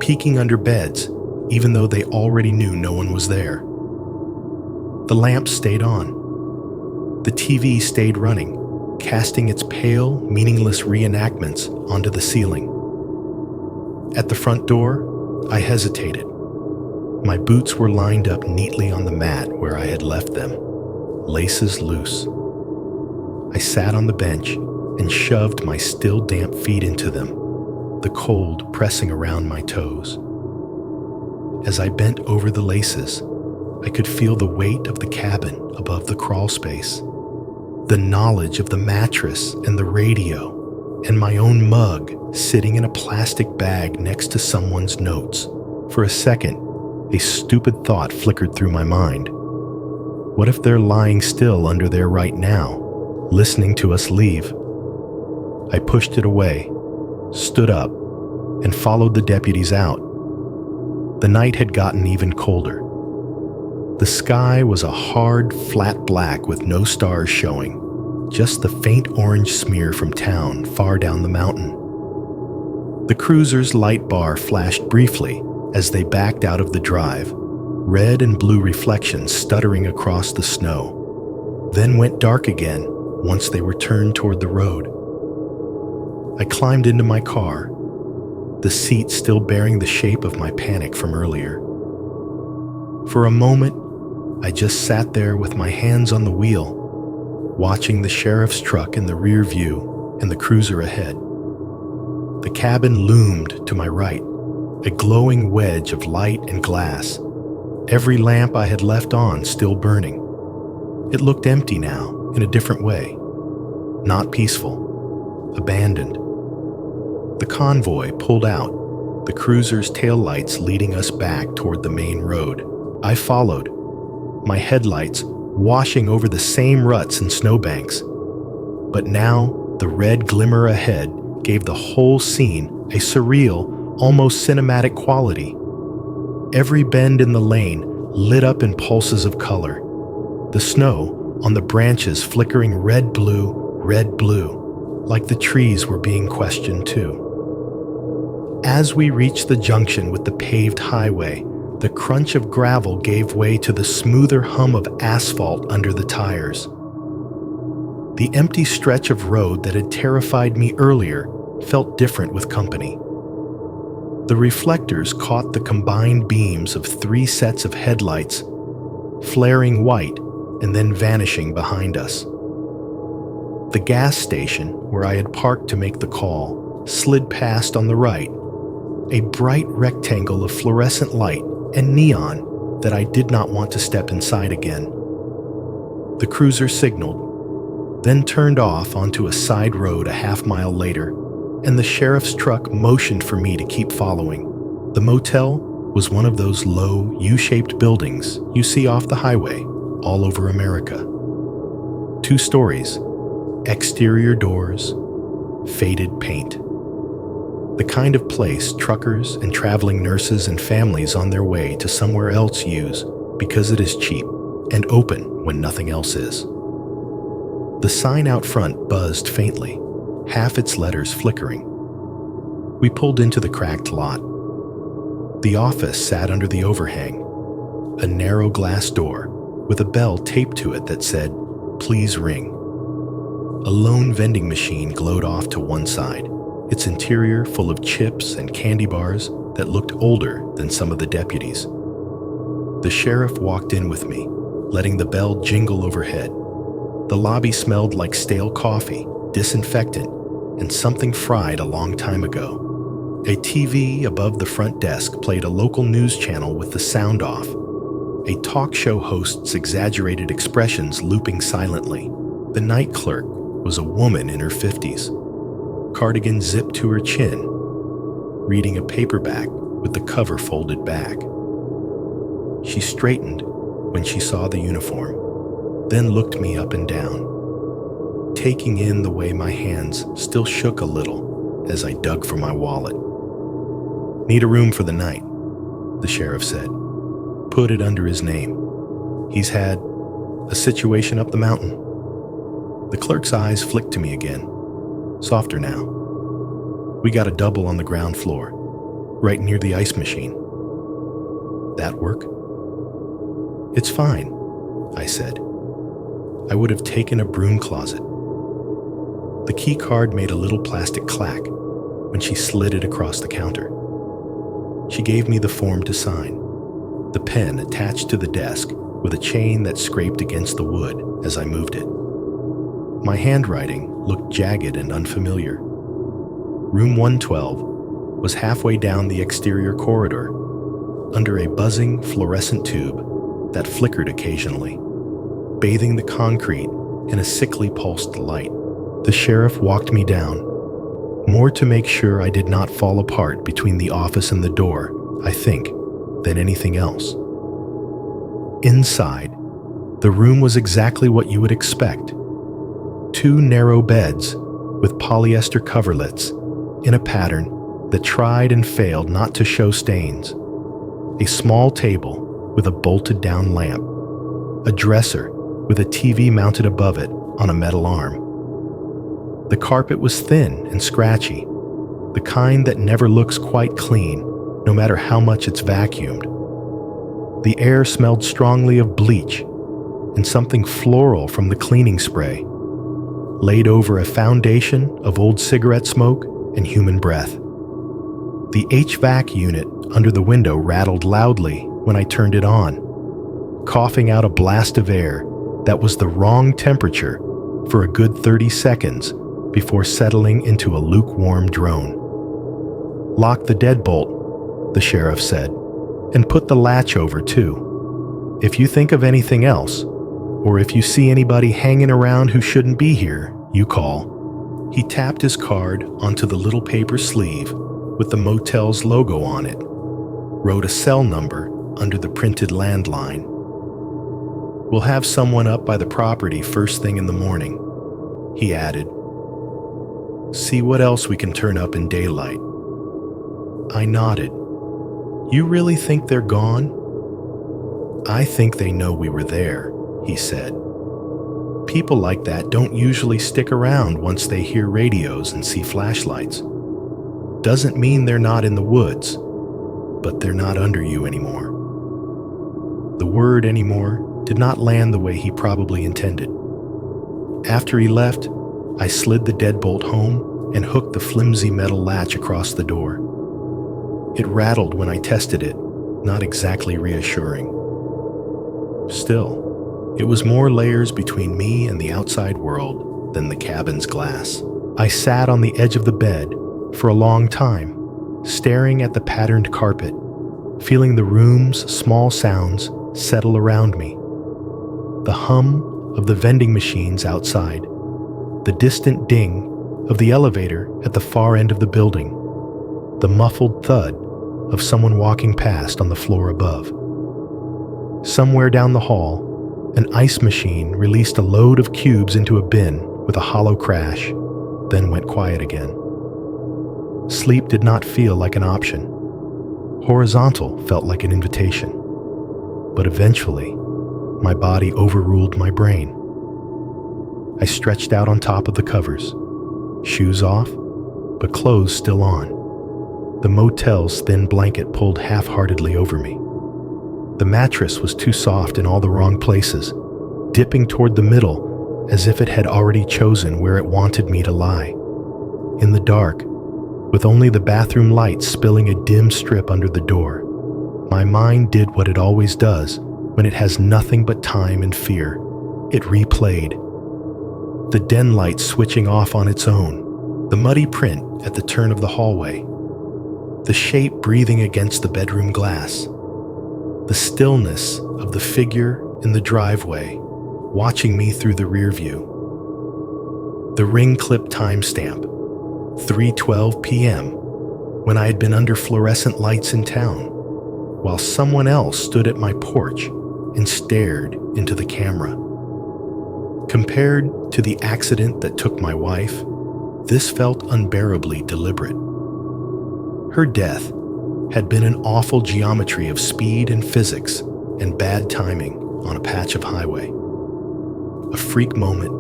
Speaker 1: peeking under beds, even though they already knew no one was there. The lamps stayed on. The TV stayed running, casting its pale, meaningless reenactments onto the ceiling. At the front door, I hesitated. My boots were lined up neatly on the mat where I had left them, laces loose. I sat on the bench and shoved my still damp feet into them, the cold pressing around my toes. As I bent over the laces, I could feel the weight of the cabin above the crawl space, the knowledge of the mattress and the radio, and my own mug sitting in a plastic bag next to someone's notes. For a second, a stupid thought flickered through my mind. What if they're lying still under there right now, listening to us leave? I pushed it away, stood up, and followed the deputies out. The night had gotten even colder. The sky was a hard, flat black with no stars showing, just the faint orange smear from town far down the mountain. The cruiser's light bar flashed briefly as they backed out of the drive, red and blue reflections stuttering across the snow, then went dark again once they were turned toward the road. I climbed into my car, the seat still bearing the shape of my panic from earlier. For a moment, I just sat there with my hands on the wheel, watching the sheriff's truck in the rear view and the cruiser ahead. The cabin loomed to my right, a glowing wedge of light and glass, every lamp I had left on still burning. It looked empty now, in a different way. Not peaceful, abandoned. The convoy pulled out, the cruiser's taillights leading us back toward the main road. I followed, my headlights washing over the same ruts and snowbanks. But now, the red glimmer ahead gave the whole scene a surreal, almost cinematic quality. Every bend in the lane lit up in pulses of color. The snow on the branches flickering red-blue, like the trees were being questioned too. As we reached the junction with the paved highway, the crunch of gravel gave way to the smoother hum of asphalt under the tires. The empty stretch of road that had terrified me earlier felt different with company. The reflectors caught the combined beams of 3 sets of headlights, flaring white and then vanishing behind us. The gas station, where I had parked to make the call, slid past on the right, a bright rectangle of fluorescent light and neon that I did not want to step inside again. The cruiser signaled, then turned off onto a side road a half-mile later, and the sheriff's truck motioned for me to keep following. The motel was one of those low, U-shaped buildings you see off the highway all over America. 2 stories, exterior doors, faded paint. The kind of place truckers and traveling nurses and families on their way to somewhere else use because it is cheap and open when nothing else is. The sign out front buzzed faintly, half its letters flickering. We pulled into the cracked lot. The office sat under the overhang, a narrow glass door with a bell taped to it that said, "Please ring." A lone vending machine glowed off to one side, its interior full of chips and candy bars that looked older than some of the deputies. The sheriff walked in with me, letting the bell jingle overhead. The lobby smelled like stale coffee, disinfectant, and something fried a long time ago. A TV above the front desk played a local news channel with the sound off, a talk show host's exaggerated expressions looping silently. The night clerk was a woman in her 50s, cardigan zipped to her chin, reading a paperback with the cover folded back. She straightened when she saw the uniform, then looked me up and down, taking in the way my hands still shook a little as I dug for my wallet. "Need a room for the night," the sheriff said. "Put it under his name. He's had a situation up the mountain." The clerk's eyes flicked to me again, softer now. "We got a double on the ground floor, right near the ice machine. That work?" "It's fine," I said. I would have taken a broom closet. The key card made a little plastic clack when she slid it across the counter. She gave me the form to sign. the pen attached to the desk with a chain that scraped against the wood as I moved it. My handwriting looked jagged and unfamiliar. Room 112 was halfway down the exterior corridor, under a buzzing fluorescent tube that flickered occasionally, bathing the concrete in a sickly pulsed light. The sheriff walked me down, more to make sure I did not fall apart between the office and the door, I think, than anything else. Inside, the room was exactly what you would expect. 2 narrow beds with polyester coverlets in a pattern that tried and failed not to show stains. A small table with a bolted-down lamp. A dresser with a TV mounted above it on a metal arm. The carpet was thin and scratchy, the kind that never looks quite clean, no matter how much it's vacuumed. The air smelled strongly of bleach and something floral from the cleaning spray, laid over a foundation of old cigarette smoke and human breath. The HVAC unit under the window rattled loudly when I turned it on, coughing out a blast of air that was the wrong temperature for a good 30 seconds before settling into a lukewarm drone. "Lock the deadbolt," the sheriff said, "and put the latch over too. If you think of anything else, or if you see anybody hanging around who shouldn't be here, you call." He tapped his card onto the little paper sleeve with the motel's logo on it, wrote a cell number under the printed landline. "We'll have someone up by the property first thing in the morning," he added. "See what else we can turn up in daylight." I nodded. "You really think they're gone?" "I think they know we were there," he said. "People like that don't usually stick around once they hear radios and see flashlights. Doesn't mean they're not in the woods, but they're not under you anymore." The word "anymore" did not land the way he probably intended. After he left, I slid the deadbolt home and hooked the flimsy metal latch across the door. It rattled when I tested it, not exactly reassuring. Still, it was more layers between me and the outside world than the cabin's glass. I sat on the edge of the bed for a long time, staring at the patterned carpet, feeling the room's small sounds settle around me. The hum of the vending machines outside, the distant ding of the elevator at the far end of the building, the muffled thud of someone walking past on the floor above. Somewhere down the hall, an ice machine released a load of cubes into a bin with a hollow crash, then went quiet again. Sleep did not feel like an option. Horizontal felt like an invitation. But eventually, my body overruled my brain. I stretched out on top of the covers, shoes off, but clothes still on. The motel's thin blanket pulled half-heartedly over me. The mattress was too soft in all the wrong places, dipping toward the middle as if it had already chosen where it wanted me to lie. In the dark, with only the bathroom light spilling a dim strip under the door, my mind did what it always does when it has nothing but time and fear. It replayed. The den light switching off on its own, the muddy print at the turn of the hallway, the shape breathing against the bedroom glass, the stillness of the figure in the driveway watching me through the rear view. The ring-clip timestamp, 3:12 p.m., when I had been under fluorescent lights in town, while someone else stood at my porch and stared into the camera. Compared to the accident that took my wife, this felt unbearably deliberate. Her death had been an awful geometry of speed and physics and bad timing on a patch of highway. A freak moment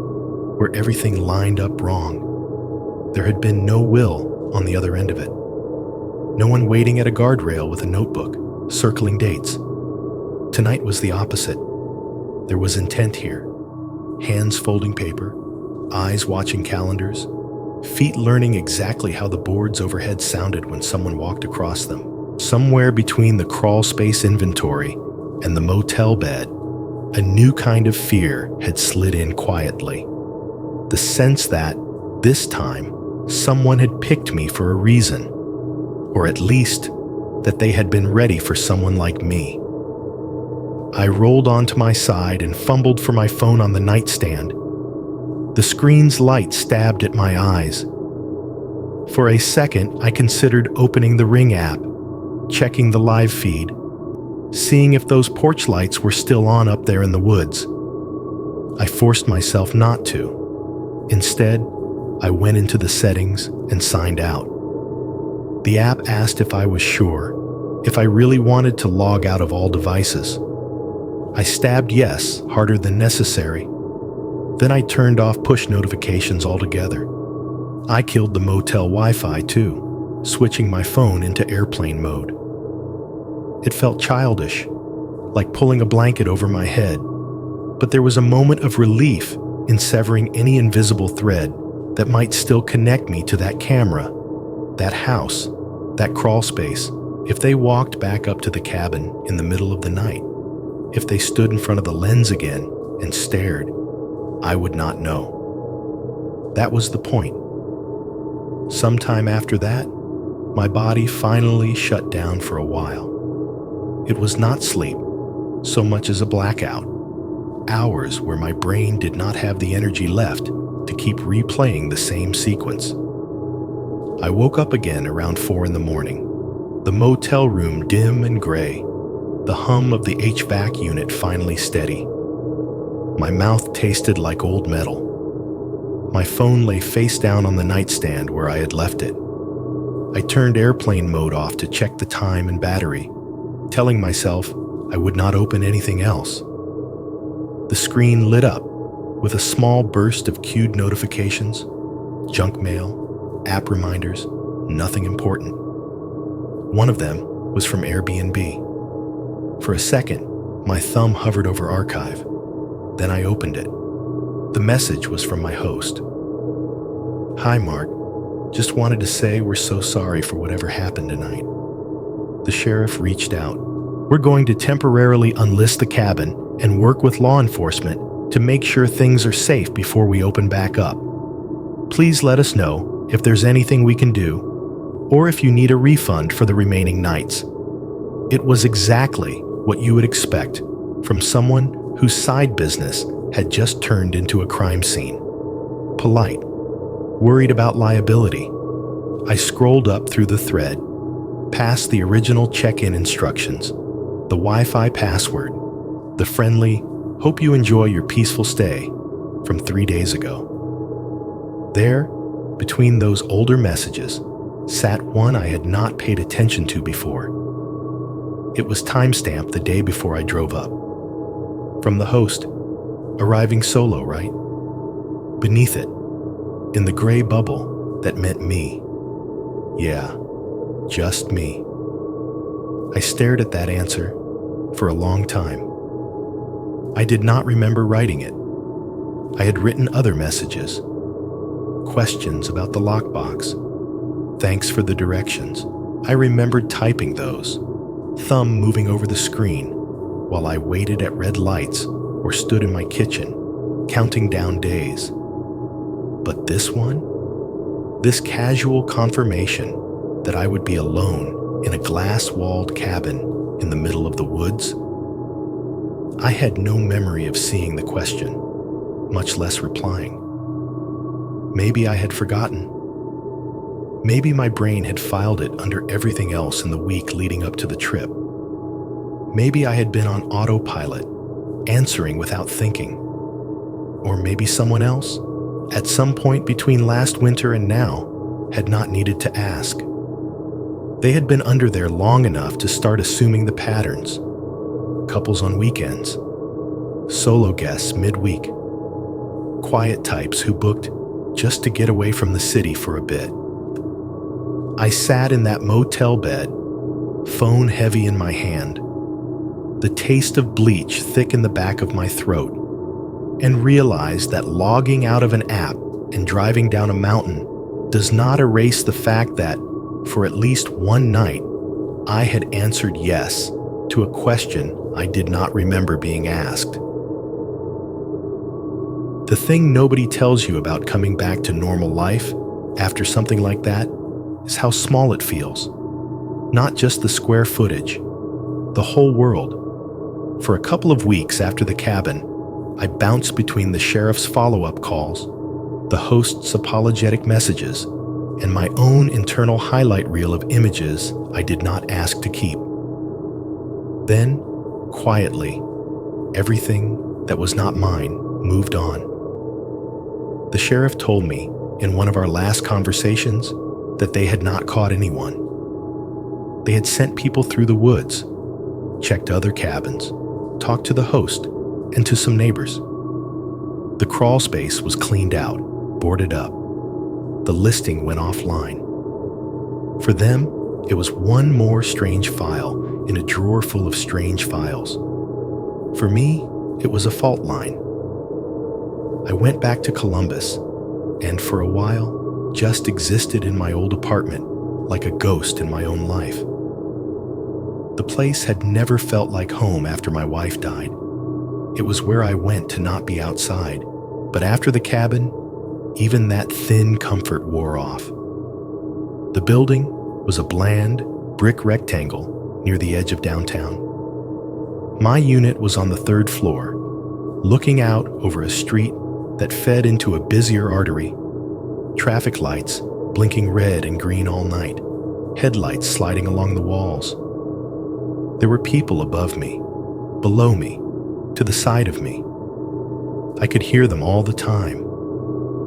Speaker 1: where everything lined up wrong. There had been no will on the other end of it. No one waiting at a guardrail with a notebook, circling dates. Tonight was the opposite. There was intent here. Hands folding paper, eyes watching calendars, feet learning exactly how the boards overhead sounded when someone walked across them. Somewhere between the crawl space inventory and the motel bed, a new kind of fear had slid in quietly. The sense that, this time, someone had picked me for a reason, or at least that they had been ready for someone like me. I rolled onto my side and fumbled for my phone on the nightstand. The screen's light stabbed at my eyes. For a second, I considered opening the Ring app, checking the live feed, seeing if those porch lights were still on up there in the woods. I forced myself not to. Instead, I went into the settings and signed out. The app asked if I was sure, if I really wanted to log out of all devices. I stabbed yes harder than necessary. Then I turned off push notifications altogether. I killed the motel Wi-Fi too, switching my phone into airplane mode. It felt childish, like pulling a blanket over my head, but there was a moment of relief in severing any invisible thread that might still connect me to that camera, that house, that crawl space. If they walked back up to the cabin in the middle of the night, if they stood in front of the lens again and stared, I would not know. That was the point. Sometime after that, my body finally shut down for a while. It was not sleep, so much as a blackout. Hours where my brain did not have the energy left to keep replaying the same sequence. I woke up again around 4 a.m, the motel room dim and gray, the hum of the HVAC unit finally steady. My mouth tasted like old metal. My phone lay face down on the nightstand where I had left it. I turned airplane mode off to check the time and battery, telling myself I would not open anything else. The screen lit up with a small burst of queued notifications, junk mail, app reminders, nothing important. One of them was from Airbnb. For a second, my thumb hovered over archive. Then I opened it. The message was from my host. "Hi, Mark. Just wanted to say we're so sorry for whatever happened tonight. The sheriff reached out. We're going to temporarily unlist the cabin and work with law enforcement to make sure things are safe before we open back up. Please let us know if there's anything we can do, or if you need a refund for the remaining nights." It was exactly what you would expect from someone whose side business had just turned into a crime scene. Polite, worried about liability. I scrolled up through the thread, past the original check-in instructions, the Wi-Fi password, the friendly, "Hope you enjoy your peaceful stay" from 3 days ago. There, between those older messages, sat one I had not paid attention to before. It was timestamped the day before I drove up. From the host, arriving solo, right? Beneath it, in the gray bubble that meant me. Yeah, just me. I stared at that answer for a long time. I did not remember writing it. I had written other messages. Questions about the lockbox. Thanks for the directions. I remembered typing those, thumb moving over the screen while I waited at red lights or stood in my kitchen, counting down days. But this one? This casual confirmation that I would be alone in a glass-walled cabin in the middle of the woods? I had no memory of seeing the question, much less replying. Maybe I had forgotten. Maybe my brain had filed it under everything else in the week leading up to the trip. Maybe I had been on autopilot, answering without thinking. Or maybe someone else, at some point between last winter and now, had not needed to ask. They had been under there long enough to start assuming the patterns. Couples on weekends, solo guests midweek, quiet types who booked just to get away from the city for a bit. I sat in that motel bed, phone heavy in my hand, the taste of bleach thick in the back of my throat, and realized that logging out of an app and driving down a mountain does not erase the fact that, for at least one night, I had answered yes to a question I did not remember being asked. The thing nobody tells you about coming back to normal life after something like that is how small it feels. Not just the square footage, the whole world. For a couple of weeks after the cabin, I bounced between the sheriff's follow-up calls, the host's apologetic messages, and my own internal highlight reel of images I did not ask to keep. Then, quietly, everything that was not mine moved on. The sheriff told me in one of our last conversations that they had not caught anyone. They had sent people through the woods, checked other cabins, talked to the host, and to some neighbors. The crawl space was cleaned out, boarded up. The listing went offline. For them, it was one more strange file in a drawer full of strange files. For me, it was a fault line. I went back to Columbus, and for a while, just existed in my old apartment like a ghost in my own life. The place had never felt like home after my wife died. It was where I went to not be outside, but after the cabin, even that thin comfort wore off. The building was a bland, brick rectangle near the edge of downtown. My unit was on the 3rd floor, looking out over a street that fed into a busier artery. Traffic lights blinking red and green all night, headlights sliding along the walls. There were people above me, below me, to the side of me. I could hear them all the time.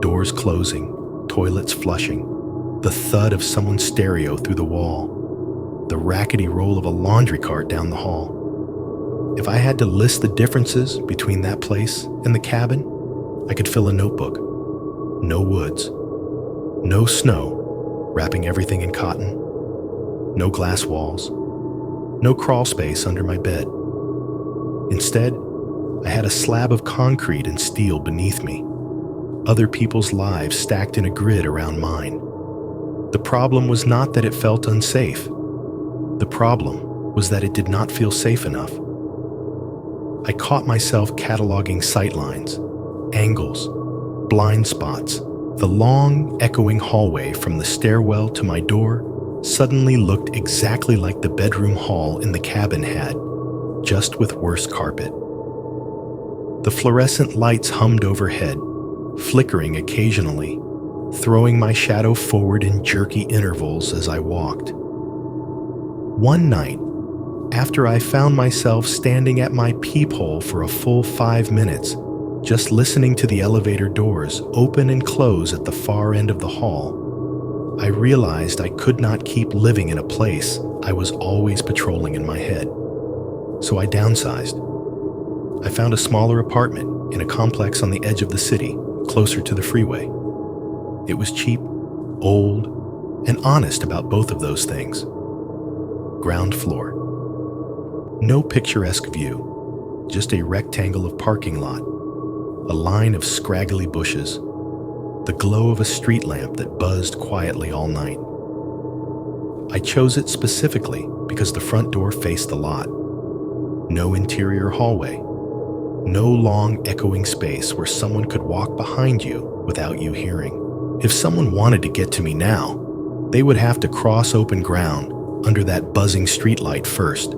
Speaker 1: Doors closing, toilets flushing, the thud of someone's stereo through the wall, the rackety roll of a laundry cart down the hall. If I had to list the differences between that place and the cabin, I could fill a notebook. No woods, no snow wrapping everything in cotton, no glass walls, no crawl space under my bed. Instead, I had a slab of concrete and steel beneath me, other people's lives stacked in a grid around mine. The problem was not that it felt unsafe. The problem was that it did not feel safe enough. I caught myself cataloging sightlines, angles, blind spots. The long, echoing hallway from the stairwell to my door suddenly looked exactly like the bedroom hall in the cabin had, just with worse carpet. The fluorescent lights hummed overhead, flickering occasionally, throwing my shadow forward in jerky intervals as I walked. One night, after I found myself standing at my peephole for a full 5 minutes, just listening to the elevator doors open and close at the far end of the hall, I realized I could not keep living in a place I was always patrolling in my head. So I downsized. I found a smaller apartment in a complex on the edge of the city, closer to the freeway. It was cheap, old, and honest about both of those things. Ground floor. No picturesque view, just a rectangle of parking lot, a line of scraggly bushes, the glow of a street lamp that buzzed quietly all night. I chose it specifically because the front door faced the lot. No interior hallway, no long echoing space where someone could walk behind you without you hearing. If someone wanted to get to me now, they would have to cross open ground under that buzzing streetlight first.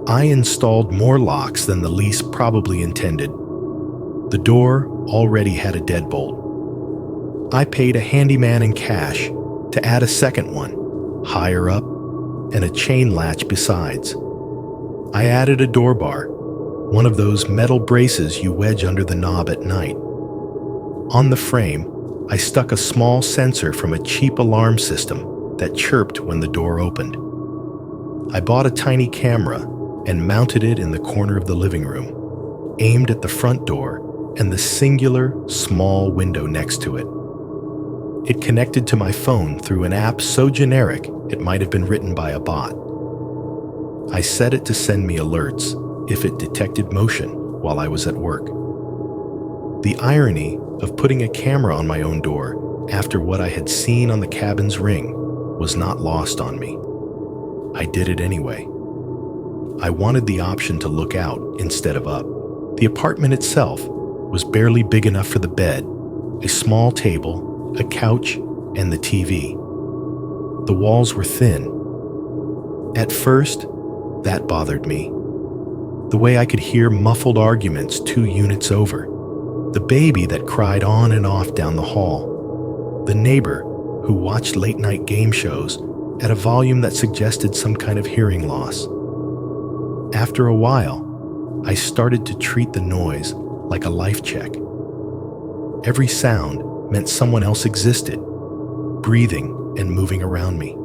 Speaker 1: I installed more locks than the lease probably intended. The door already had a deadbolt. I paid a handyman in cash to add a second one, higher up, and a chain latch besides. I added a door bar, one of those metal braces you wedge under the knob at night. On the frame, I stuck a small sensor from a cheap alarm system that chirped when the door opened. I bought a tiny camera and mounted it in the corner of the living room, aimed at the front door and the singular, small window next to it. It connected to my phone through an app so generic it might have been written by a bot. I set it to send me alerts if it detected motion while I was at work. The irony of putting a camera on my own door after what I had seen on the cabin's ring was not lost on me. I did it anyway. I wanted the option to look out instead of up. The apartment itself was barely big enough for the bed, a small table, a couch, and the TV. The walls were thin. At first, that bothered me. The way I could hear muffled arguments 2 units over. The baby that cried on and off down the hall. The neighbor who watched late-night game shows at a volume that suggested some kind of hearing loss. After a while, I started to treat the noise like a life check. Every sound meant someone else existed, breathing and moving around me.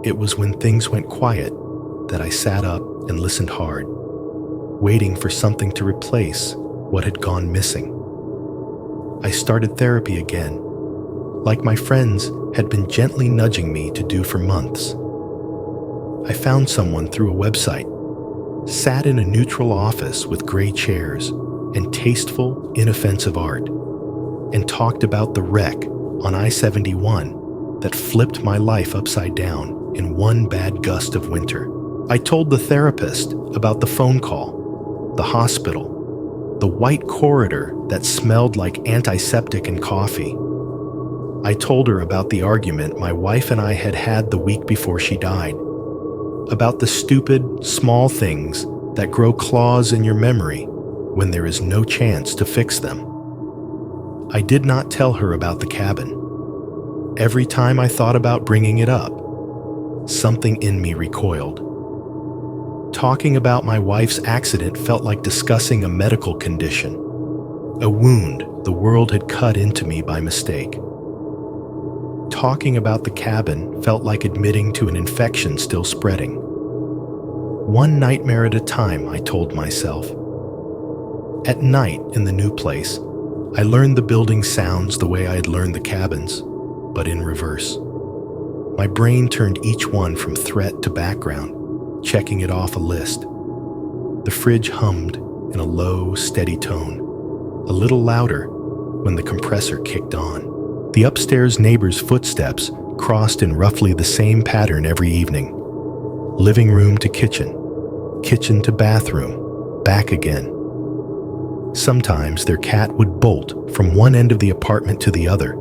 Speaker 1: It was when things went quiet that I sat up and listened hard, waiting for something to replace what had gone missing. I started therapy again, like my friends had been gently nudging me to do for months. I found someone through a website, sat in a neutral office with gray chairs and tasteful, inoffensive art, and talked about the wreck on I-71 that flipped my life upside down in one bad gust of winter. I told the therapist about the phone call, the hospital, the white corridor that smelled like antiseptic and coffee. I told her about the argument my wife and I had had the week before she died, about the stupid, small things that grow claws in your memory when there is no chance to fix them. I did not tell her about the cabin. Every time I thought about bringing it up, something in me recoiled. Talking about my wife's accident felt like discussing a medical condition, a wound the world had cut into me by mistake. Talking about the cabin felt like admitting to an infection still spreading. One nightmare at a time, I told myself. At night in the new place, I learned the building sounds the way I had learned the cabins, but in reverse. My brain turned each one from threat to background, checking it off a list. The fridge hummed in a low, steady tone, a little louder when the compressor kicked on. The upstairs neighbor's footsteps crossed in roughly the same pattern every evening. Living room to kitchen, kitchen to bathroom, back again. Sometimes their cat would bolt from one end of the apartment to the other,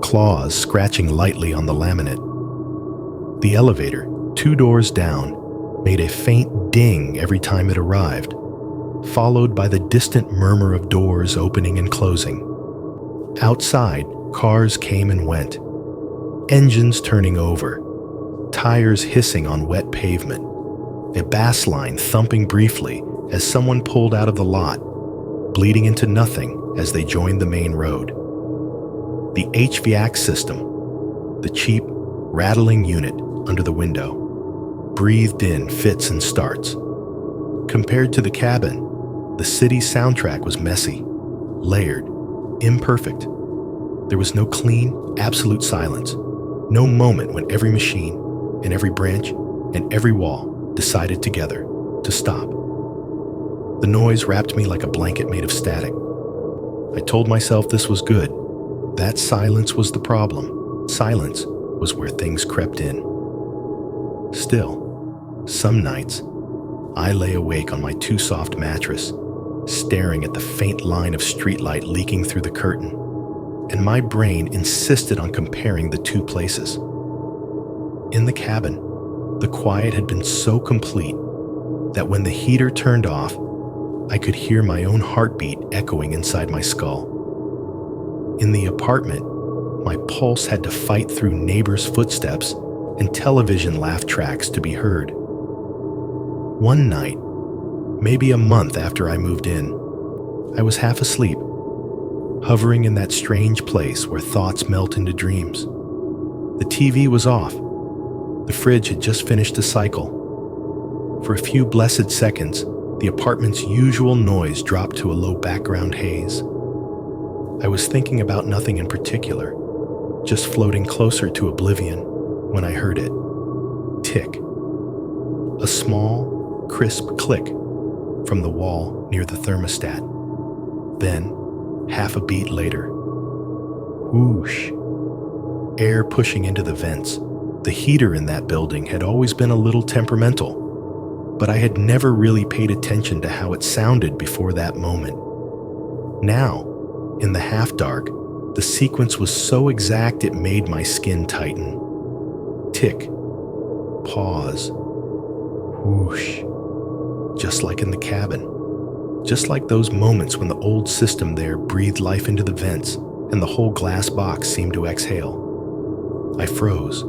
Speaker 1: claws scratching lightly on the laminate. The elevator, 2 doors down, made a faint ding every time it arrived, followed by the distant murmur of doors opening and closing. Outside, cars came and went, engines turning over, tires hissing on wet pavement, a bass line thumping briefly as someone pulled out of the lot, bleeding into nothing as they joined the main road. The HVAC system, the cheap, rattling unit under the window, breathed in fits and starts. Compared to the cabin, the city's soundtrack was messy, layered, imperfect. There was no clean, absolute silence, no moment when every machine and every branch and every wall decided together to stop. The noise wrapped me like a blanket made of static. I told myself this was good. That silence was the problem. Silence was where things crept in. Still, some nights, I lay awake on my too soft mattress, staring at the faint line of streetlight leaking through the curtain, and my brain insisted on comparing the two places. In the cabin, the quiet had been so complete that when the heater turned off, I could hear my own heartbeat echoing inside my skull. In the apartment, my pulse had to fight through neighbors' footsteps and television laugh tracks to be heard. One night, maybe a month after I moved in, I was half asleep, hovering in that strange place where thoughts melt into dreams. The TV was off. The fridge had just finished a cycle. For a few blessed seconds, the apartment's usual noise dropped to a low background haze. I was thinking about nothing in particular, just floating closer to oblivion when I heard it. Tick. A small, crisp click from the wall near the thermostat. Then, half a beat later, whoosh. Air pushing into the vents, The heater in that building had always been a little temperamental, but I had never really paid attention to how it sounded before that moment. Now, in the half-dark, the sequence was so exact it made my skin tighten. Tick, pause, whoosh, just like in the cabin. Just like those moments when the old system there breathed life into the vents and the whole glass box seemed to exhale. I froze,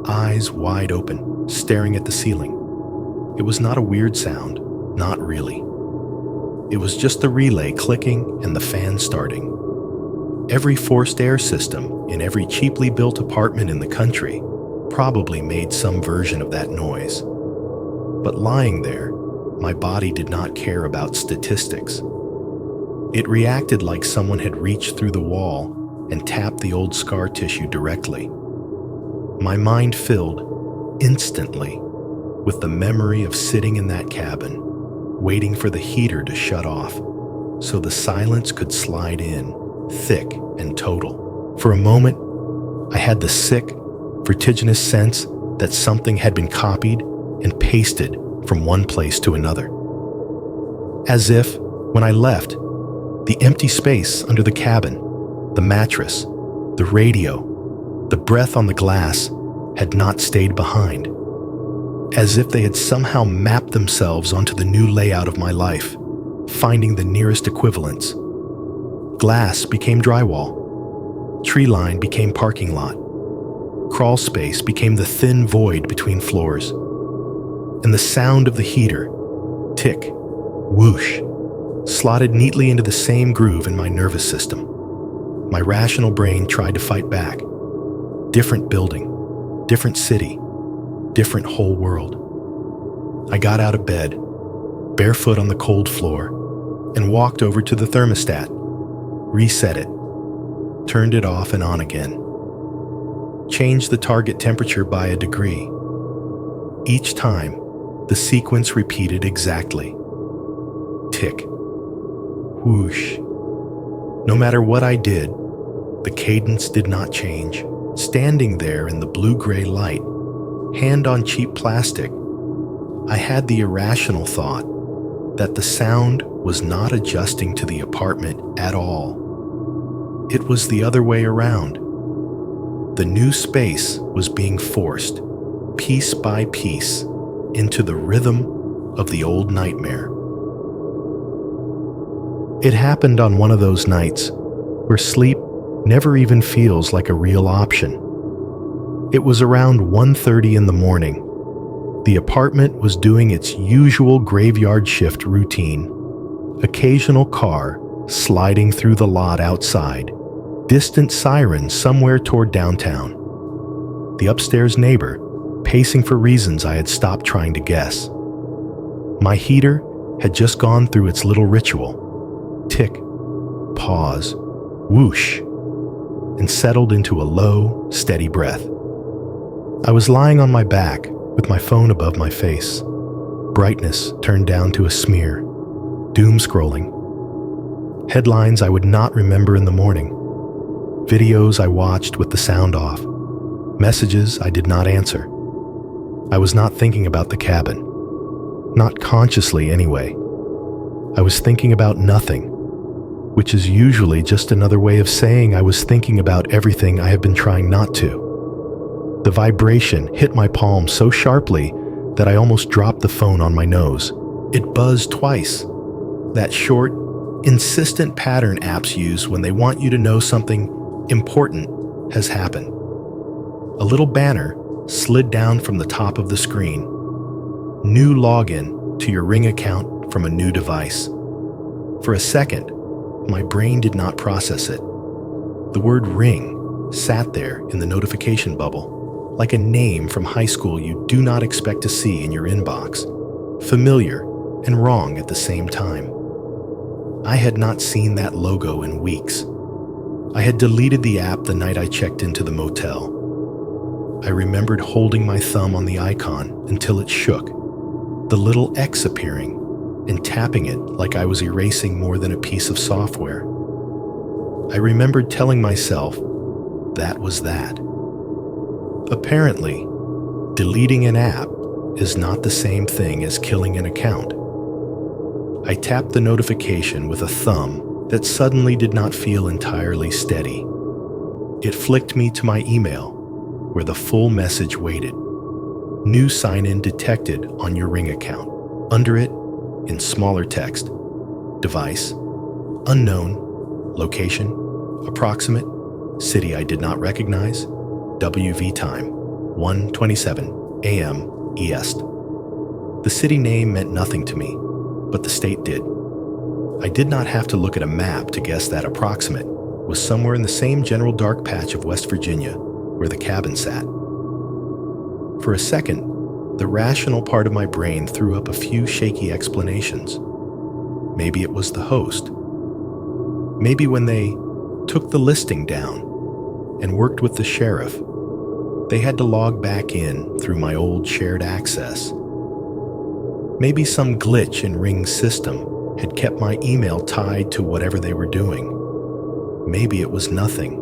Speaker 1: eyes wide open, staring at the ceiling. It was not a weird sound, not really. It was just the relay clicking and the fan starting. Every forced air system in every cheaply built apartment in the country probably made some version of that noise. But lying there, my body did not care about statistics. It reacted like someone had reached through the wall and tapped the old scar tissue directly. My mind filled, instantly, with the memory of sitting in that cabin, waiting for the heater to shut off, so the silence could slide in, thick and total. For a moment, I had the sick, vertiginous sense that something had been copied and pasted from one place to another. As if, when I left, the empty space under the cabin, the mattress, the radio, the breath on the glass had not stayed behind. As if they had somehow mapped themselves onto the new layout of my life, finding the nearest equivalents. Glass became drywall. Tree line became parking lot. Crawl space became the thin void between floors. And the sound of the heater, tick, whoosh, slotted neatly into the same groove in my nervous system. My rational brain tried to fight back. Different building, different city, different whole world. I got out of bed, barefoot on the cold floor, and walked over to the thermostat, reset it, turned it off and on again. Changed the target temperature by a degree. Each time, the sequence repeated exactly. Tick, whoosh. No matter what I did, the cadence did not change. Standing there in the blue-gray light, hand on cheap plastic, I had the irrational thought that the sound was not adjusting to the apartment at all. It was the other way around. The new space was being forced, piece by piece, into the rhythm of the old nightmare. It happened on one of those nights where sleep never even feels like a real option. It was around 1:30 in the morning. The apartment was doing its usual graveyard shift routine. Occasional car sliding through the lot outside, distant sirens somewhere toward downtown. The upstairs neighbor pacing for reasons I had stopped trying to guess. My heater had just gone through its little ritual. Tick, pause, whoosh, and settled into a low, steady breath. I was lying on my back with my phone above my face, brightness turned down to a smear, doom scrolling. Headlines I would not remember in the morning, videos I watched with the sound off, messages I did not answer. I was not thinking about the cabin. Not consciously, anyway. I was thinking about nothing, which is usually just another way of saying I was thinking about everything I have been trying not to. The vibration hit my palm so sharply that I almost dropped the phone on my nose. It buzzed twice. That short, insistent pattern apps use when they want you to know something important has happened. A little banner slid down from the top of the screen. New login to your Ring account from a new device. For a second, my brain did not process it. The word Ring sat there in the notification bubble, like a name from high school you do not expect to see in your inbox. Familiar and wrong at the same time. I had not seen that logo in weeks. I had deleted the app the night I checked into the motel. I remembered holding my thumb on the icon until it shook, the little X appearing, and tapping it like I was erasing more than a piece of software. I remembered telling myself that was that. Apparently, Deleting an app is not the same thing as killing an account. I tapped the notification with a thumb that suddenly did not feel entirely steady. It flicked me to my email, where the full message waited. New sign-in detected on your Ring account. Under it, in smaller text, device, unknown, location, approximate, city I did not recognize, WV time, 1:27 a.m. East. The city name meant nothing to me, but the state did. I did not have to look at a map to guess that approximate was somewhere in the same general dark patch of West Virginia where the cabin sat. For a second, the rational part of my brain threw up a few shaky explanations. Maybe it was the host. Maybe when they took the listing down and worked with the sheriff, they had to log back in through my old shared access. Maybe some glitch in Ring's system had kept my email tied to whatever they were doing. Maybe it was nothing.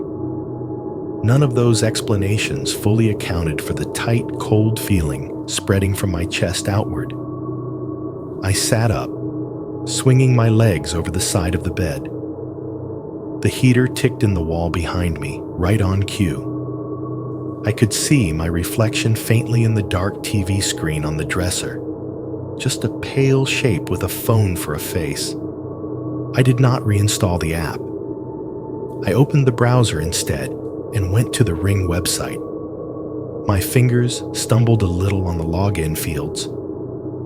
Speaker 1: None of those explanations fully accounted for the tight, cold feeling spreading from my chest outward. I sat up, swinging my legs over the side of the bed. The heater ticked in the wall behind me, right on cue. I could see my reflection faintly in the dark TV screen on the dresser. Just a pale shape with a phone for a face. I did not reinstall the app. I opened the browser instead and went to the Ring website. My fingers stumbled a little on the login fields.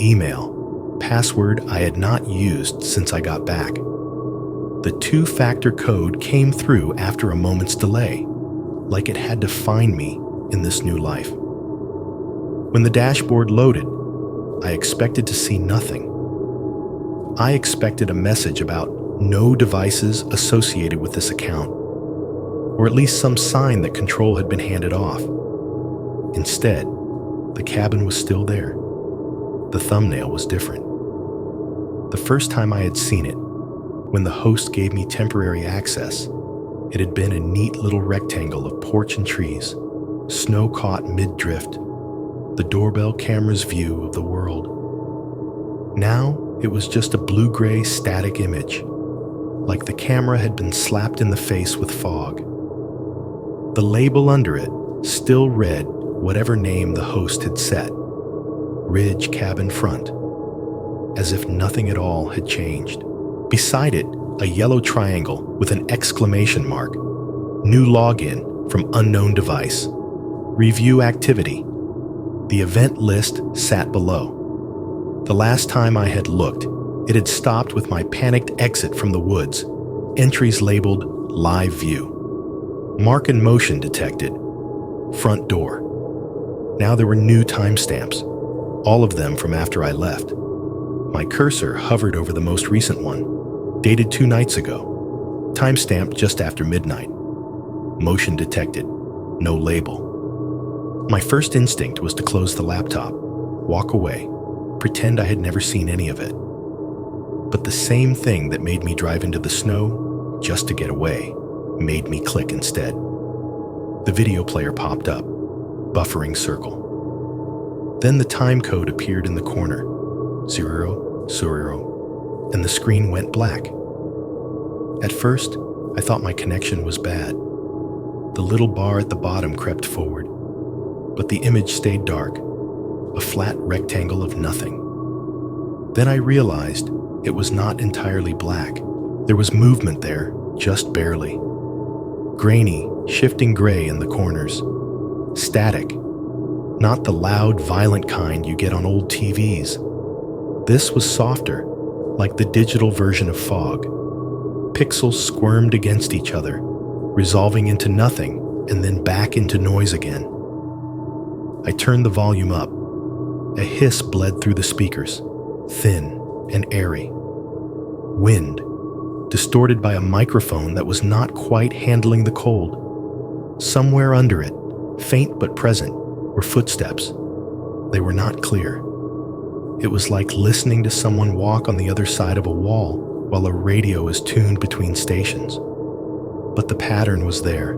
Speaker 1: Email, password I had not used since I got back. The two-factor code came through after a moment's delay, like it had to find me in this new life. When the dashboard loaded, I expected to see nothing. I expected a message about no devices associated with this account, or at least some sign that control had been handed off. Instead, the cabin was still there. The thumbnail was different. The first time I had seen it, when the host gave me temporary access, it had been a neat little rectangle of porch and trees, snow-caught mid-drift, the doorbell camera's view of the world. Now, it was just a blue-gray static image, like the camera had been slapped in the face with fog. The label under it still read whatever name the host had set, Ridge Cabin Front, as if nothing at all had changed. Beside it, a yellow triangle with an exclamation mark, new login from unknown device, review activity. The event list sat below. The last time I had looked, it had stopped with my panicked exit from the woods, entries labeled Live View. Mark and motion detected. Front door. Now there were new timestamps, all of them from after I left. My cursor hovered over the most recent one, dated 2 nights ago, timestamped just after midnight. Motion detected. No label. My first instinct was to close the laptop, walk away, pretend I had never seen any of it. But the same thing that made me drive into the snow, just to get away, made me click instead. The video player popped up, buffering circle. Then the time code appeared in the corner, 000, and the screen went black. At first, I thought my connection was bad. The little bar at the bottom crept forward, but the image stayed dark, a flat rectangle of nothing. Then I realized it was not entirely black. There was movement there, just barely. Grainy, shifting gray in the corners. Static. Not the loud, violent kind you get on old TVs. This was softer, like the digital version of fog. Pixels squirmed against each other, resolving into nothing and then back into noise again. I turned the volume up. A hiss bled through the speakers, thin and airy. Wind, distorted by a microphone that was not quite handling the cold. Somewhere under it, faint but present, were footsteps. They were not clear. It was like listening to someone walk on the other side of a wall while a radio is tuned between stations. But the pattern was there.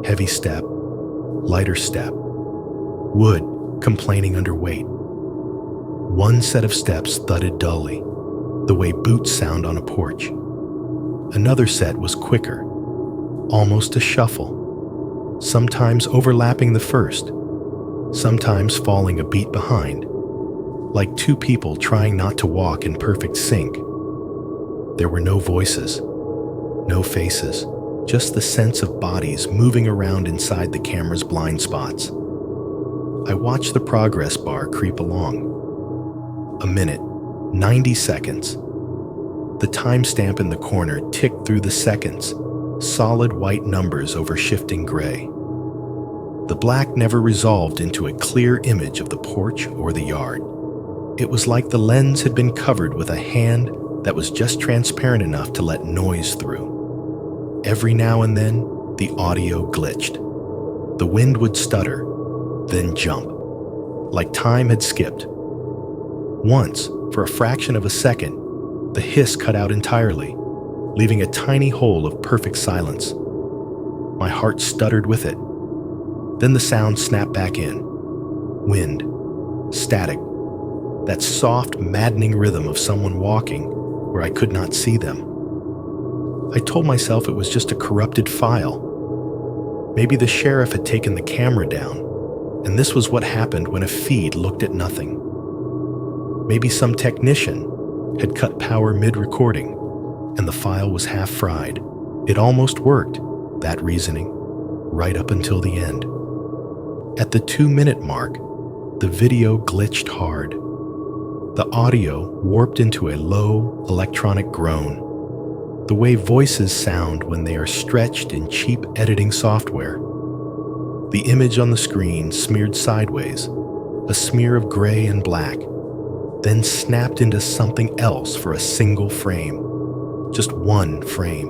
Speaker 1: Heavy step, lighter step. Wood complaining under weight. One set of steps thudded dully, the way boots sound on a porch. Another set was quicker, almost a shuffle, sometimes overlapping the first, sometimes falling a beat behind, like two people trying not to walk in perfect sync. There were no voices, no faces, just the sense of bodies moving around inside the camera's blind spots. I watched the progress bar creep along. A minute, 90 seconds. The timestamp in the corner ticked through the seconds, solid white numbers over shifting gray. The black never resolved into a clear image of the porch or the yard. It was like the lens had been covered with a hand that was just transparent enough to let noise through. Every now and then, the audio glitched. The wind would stutter, then jump, like time had skipped. Once, for a fraction of a second, the hiss cut out entirely, leaving a tiny hole of perfect silence. My heart stuttered with it. Then the sound snapped back in. Wind, static, that soft, maddening rhythm of someone walking where I could not see them. I told myself it was just a corrupted file. Maybe the sheriff had taken the camera down, and this was what happened when a feed looked at nothing. Maybe some technician had cut power mid-recording, and the file was half fried. It almost worked, that reasoning, right up until the end. At the 2-minute mark, the video glitched hard. The audio warped into a low, electronic groan, the way voices sound when they are stretched in cheap editing software. The image on the screen smeared sideways, a smear of gray and black, then snapped into something else for a single frame. Just one frame.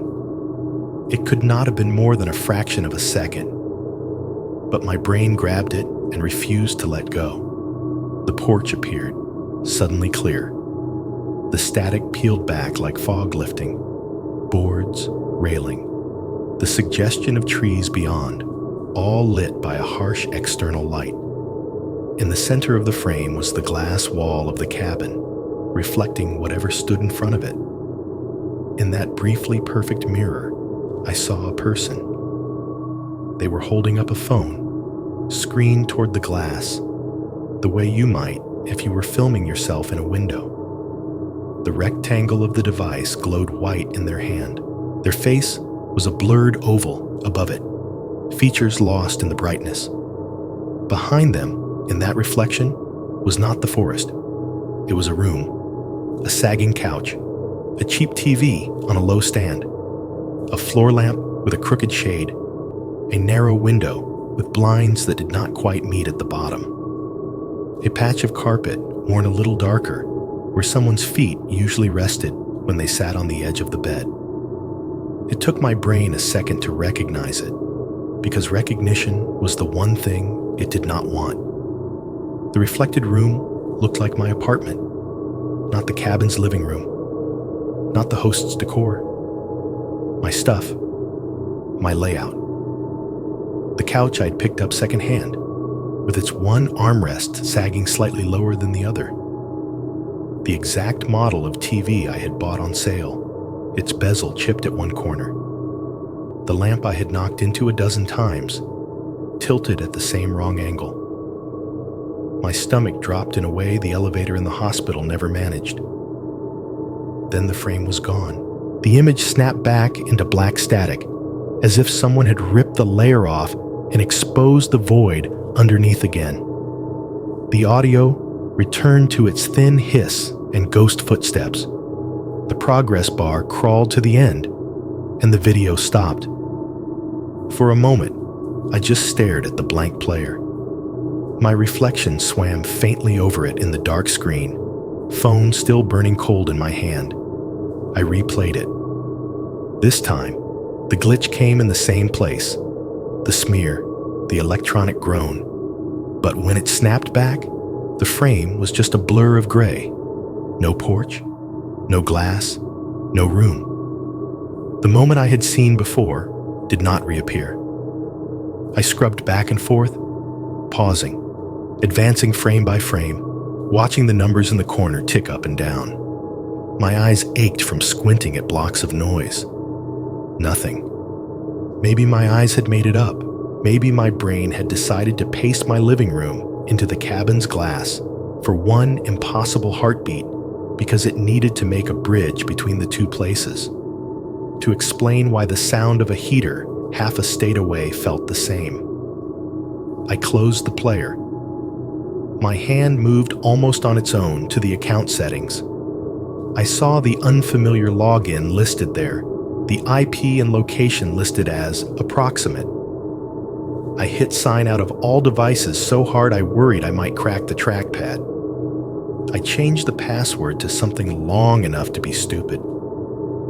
Speaker 1: It could not have been more than a fraction of a second. But my brain grabbed it and refused to let go. The porch appeared, suddenly clear. The static peeled back like fog lifting. Boards, railing. The suggestion of trees beyond, all lit by a harsh external light. In the center of the frame was the glass wall of the cabin, reflecting whatever stood in front of it. In that briefly perfect mirror, I saw a person. They were holding up a phone, screened toward the glass, the way you might if you were filming yourself in a window. The rectangle of the device glowed white in their hand. Their face was a blurred oval above it, features lost in the brightness. Behind them, in that reflection, was not the forest. It was a room, a sagging couch, a cheap TV on a low stand, a floor lamp with a crooked shade, a narrow window with blinds that did not quite meet at the bottom, a patch of carpet worn a little darker where someone's feet usually rested when they sat on the edge of the bed. It took my brain a second to recognize it, because recognition was the one thing it did not want. The reflected room looked like my apartment, not the cabin's living room, not the host's decor. My stuff, my layout. The couch I'd picked up secondhand, with its one armrest sagging slightly lower than the other. The exact model of TV I had bought on sale, its bezel chipped at one corner. The lamp I had knocked into a dozen times, tilted at the same wrong angle. My stomach dropped in a way the elevator in the hospital never managed. Then the frame was gone. The image snapped back into black static, as if someone had ripped the layer off and exposed the void underneath again. The audio returned to its thin hiss and ghost footsteps. The progress bar crawled to the end, and the video stopped. For a moment, I just stared at the blank player. My reflection swam faintly over it in the dark screen, phone still burning cold in my hand. I replayed it. This time, the glitch came in the same place, the smear, the electronic groan. But when it snapped back, the frame was just a blur of gray. No porch, no glass, no room. The moment I had seen before did not reappear. I scrubbed back and forth, pausing, advancing frame by frame, watching the numbers in the corner tick up and down. My eyes ached from squinting at blocks of noise. Nothing. Maybe my eyes had made it up. Maybe my brain had decided to paste my living room into the cabin's glass for one impossible heartbeat because it needed to make a bridge between the two places, to explain why the sound of a heater half a state away felt the same. I closed the player. My hand moved almost on its own to the account settings. I saw the unfamiliar login listed there, the IP and location listed as approximate. I hit sign out of all devices so hard I worried I might crack the trackpad. I changed the password to something long enough to be stupid.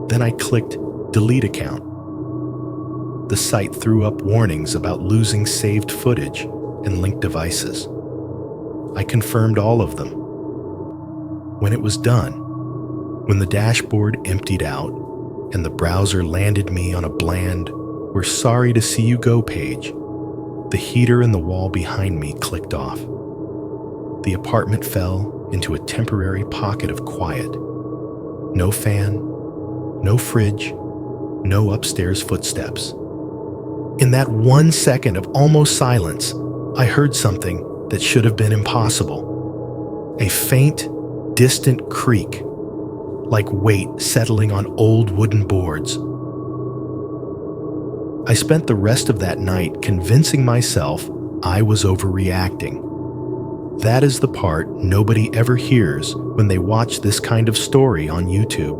Speaker 1: Then I clicked delete account. The site threw up warnings about losing saved footage and linked devices. I confirmed all of them. When it was done, when the dashboard emptied out and the browser landed me on a bland "we're sorry to see you go" page, the heater in the wall behind me clicked off. The apartment fell into a temporary pocket of quiet. No fan, no fridge, no upstairs footsteps. In that 1 second of almost silence, I heard something that should have been impossible. A faint, distant creak, like weight settling on old wooden boards. I spent the rest of that night convincing myself I was overreacting. That is the part nobody ever hears when they watch this kind of story on YouTube.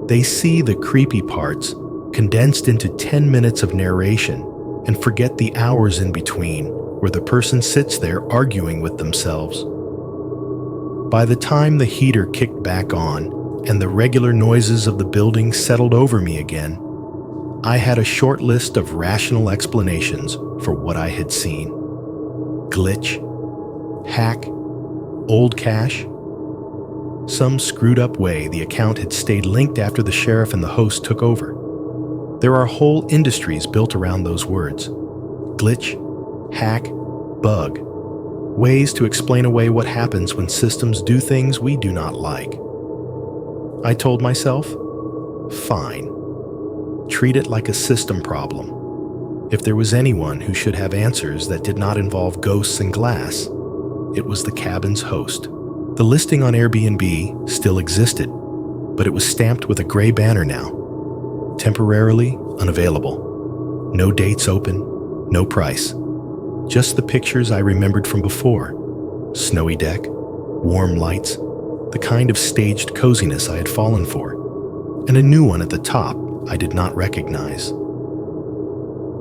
Speaker 1: They see the creepy parts condensed into 10 minutes of narration and forget the hours in between where the person sits there arguing with themselves. By the time the heater kicked back on and the regular noises of the building settled over me again, I had a short list of rational explanations for what I had seen. Glitch, hack, old cache. Some screwed up way the account had stayed linked after the sheriff and the host took over. There are whole industries built around those words. Glitch, hack, bug. Ways to explain away what happens when systems do things we do not like. I told myself, fine. Treat it like a system problem. If there was anyone who should have answers that did not involve ghosts and glass, it was the cabin's host. The listing on Airbnb still existed, but it was stamped with a gray banner now. Temporarily unavailable. No dates open, no price. Just the pictures I remembered from before. Snowy deck, warm lights, the kind of staged coziness I had fallen for, and a new one at the top I did not recognize.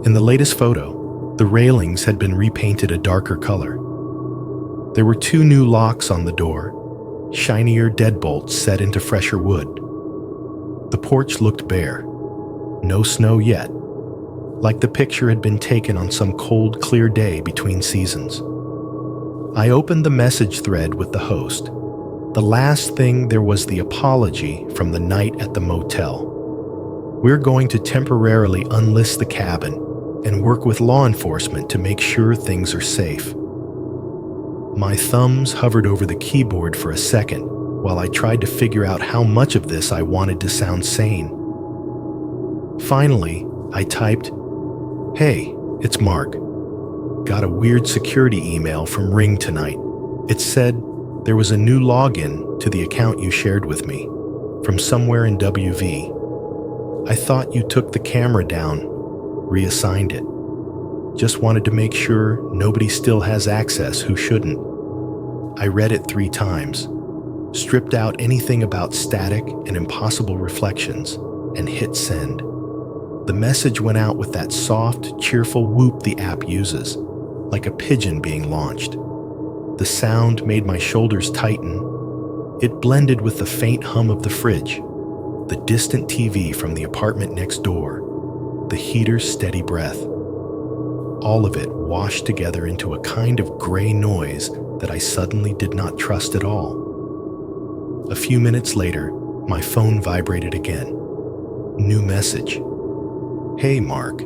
Speaker 1: In the latest photo, the railings had been repainted a darker color. There were 2 new locks on the door, shinier deadbolts set into fresher wood. The porch looked bare. No snow yet, like the picture had been taken on some cold, clear day between seasons. I opened the message thread with the host. The last thing there was the apology from the night at the motel. We're going to temporarily unlist the cabin and work with law enforcement to make sure things are safe. My thumbs hovered over the keyboard for a second while I tried to figure out how much of this I wanted to sound sane. Finally, I typed, "Hey, it's Mark. Got a weird security email from Ring tonight. It said there was a new login to the account you shared with me from somewhere in WV. I thought you took the camera down, reassigned it. Just wanted to make sure nobody still has access who shouldn't." I read it 3 times, stripped out anything about static and impossible reflections, and hit send. The message went out with that soft, cheerful whoop the app uses, like a pigeon being launched. The sound made my shoulders tighten. It blended with the faint hum of the fridge, the distant TV from the apartment next door, the heater's steady breath. All of it washed together into a kind of gray noise that I suddenly did not trust at all. A few minutes later, my phone vibrated again. New message. "Hey, Mark.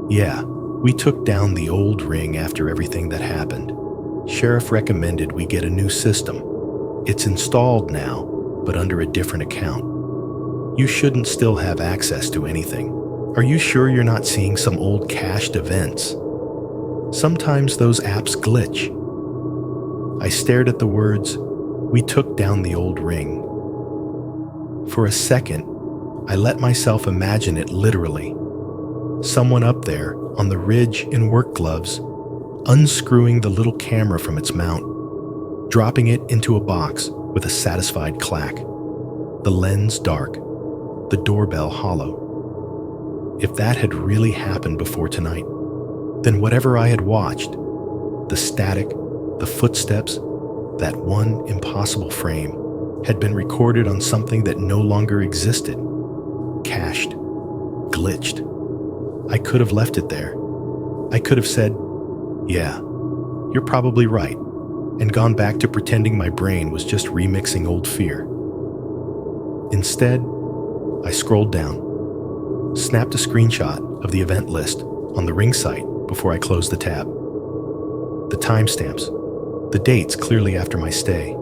Speaker 1: Yeah, We took down the old ring after everything that happened. Sheriff recommended we get a new system. It's installed now, but under a different account. You shouldn't still have access to anything. Are you sure you're not seeing some old cached events? Sometimes those apps glitch. I stared at the words, "We took down the old ring." For a second, I let myself imagine it literally. Someone up there on the ridge in work gloves, unscrewing the little camera from its mount, dropping it into a box with a satisfied clack, the lens dark, the doorbell hollow. If that had really happened before tonight, then whatever I had watched, the static, the footsteps, that one impossible frame, had been recorded on something that no longer existed, cached, glitched. I could have left it there. I could have said, "Yeah, you're probably right," and gone back to pretending my brain was just remixing old fear. Instead, I scrolled down, snapped a screenshot of the event list on the Ring site before I closed the tab. The timestamps, the dates clearly after my stay,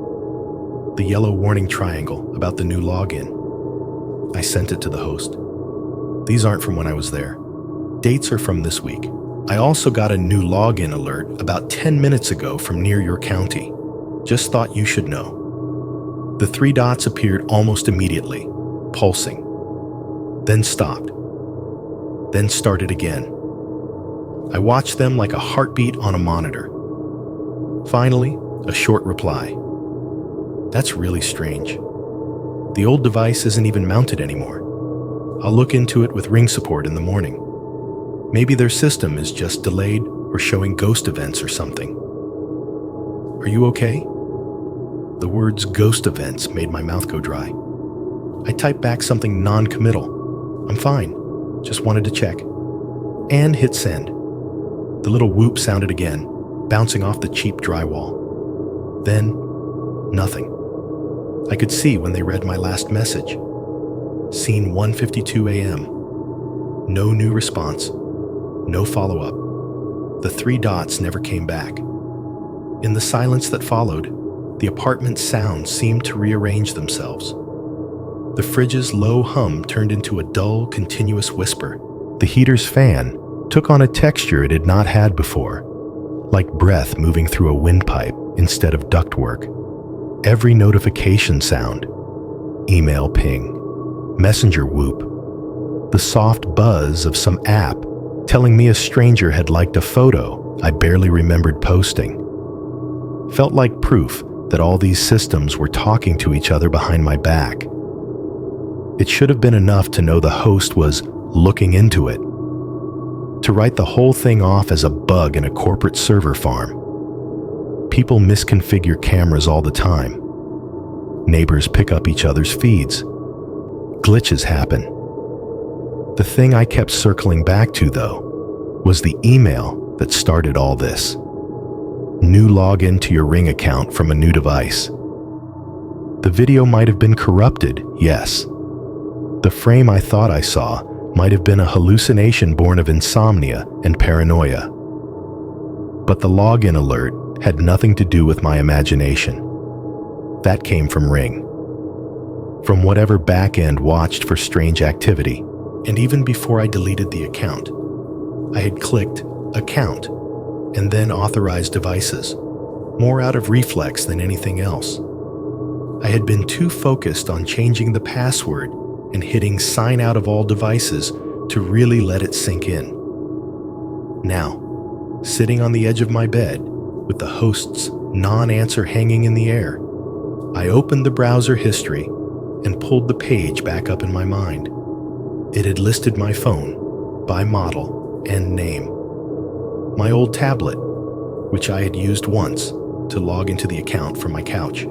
Speaker 1: the yellow warning triangle about the new login. I sent it to the host. "These aren't from when I was there. Dates are from this week. I also got a new login alert about 10 minutes ago from near your county. Just thought you should know." The 3 dots appeared almost immediately, pulsing, then stopped, then started again. I watched them like a heartbeat on a monitor. Finally, a short reply. "That's really strange. The old device isn't even mounted anymore. I'll look into it with Ring support in the morning. Maybe their system is just delayed or showing ghost events or something. Are you okay?" The words "ghost events" made my mouth go dry. I typed back something non-committal. "I'm fine, just wanted to check," and hit send. The little whoop sounded again, bouncing off the cheap drywall. Then, nothing. I could see when they read my last message. Scene 1:52 a.m. No new response. No follow-up. The 3 dots never came back. In the silence that followed, the apartment's sounds seemed to rearrange themselves. The fridge's low hum turned into a dull, continuous whisper. The heater's fan took on a texture it had not had before, like breath moving through a windpipe instead of ductwork. Every notification sound, email ping, messenger whoop, the soft buzz of some app telling me a stranger had liked a photo I barely remembered posting, felt like proof that all these systems were talking to each other behind my back. It should have been enough to know the host was looking into it. To write the whole thing off as a bug in a corporate server farm. People misconfigure cameras all the time. Neighbors pick up each other's feeds. Glitches happen. The thing I kept circling back to, though, was the email that started all this. New login to your Ring account from a new device. The video might have been corrupted, yes. The frame I thought I saw might have been a hallucination born of insomnia and paranoia. But the login alert had nothing to do with my imagination. That came from Ring. From whatever back-end watched for strange activity. And even before I deleted the account, I had clicked Account and then Authorized Devices, more out of reflex than anything else. I had been too focused on changing the password and hitting Sign Out of All Devices to really let it sink in. Now, sitting on the edge of my bed with the host's non-answer hanging in the air, I opened the browser history and pulled the page back up in my mind. It had listed my phone by model and name. My old tablet, which I had used once to log into the account from my couch.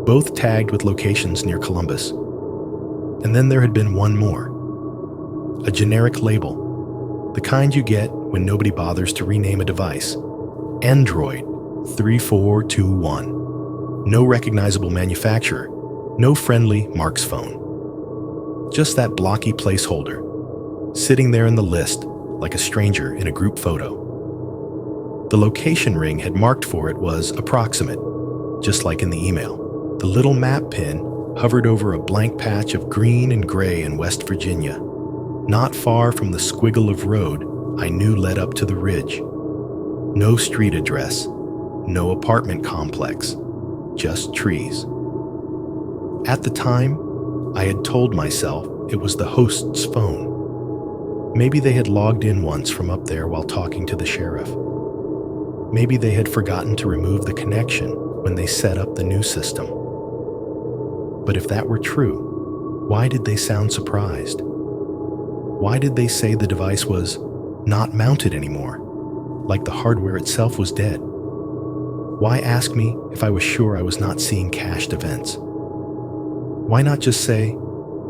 Speaker 1: Both tagged with locations near Columbus. And then there had been one more. A generic label, the kind you get when nobody bothers to rename a device. Android 3421. No recognizable manufacturer, no friendly Mark's phone. Just that blocky placeholder, sitting there in the list like a stranger in a group photo. The location ring had marked for it was approximate, just like in the email. The little map pin hovered over a blank patch of green and gray in West Virginia, not far from the squiggle of road I knew led up to the ridge. No street address, no apartment complex, just trees. At the time, I had told myself it was the host's phone. Maybe they had logged in once from up there while talking to the sheriff. Maybe they had forgotten to remove the connection when they set up the new system. But if that were true, why did they sound surprised? Why did they say the device was not mounted anymore, like the hardware itself was dead? Why ask me if I was sure I was not seeing cached events? Why not just say,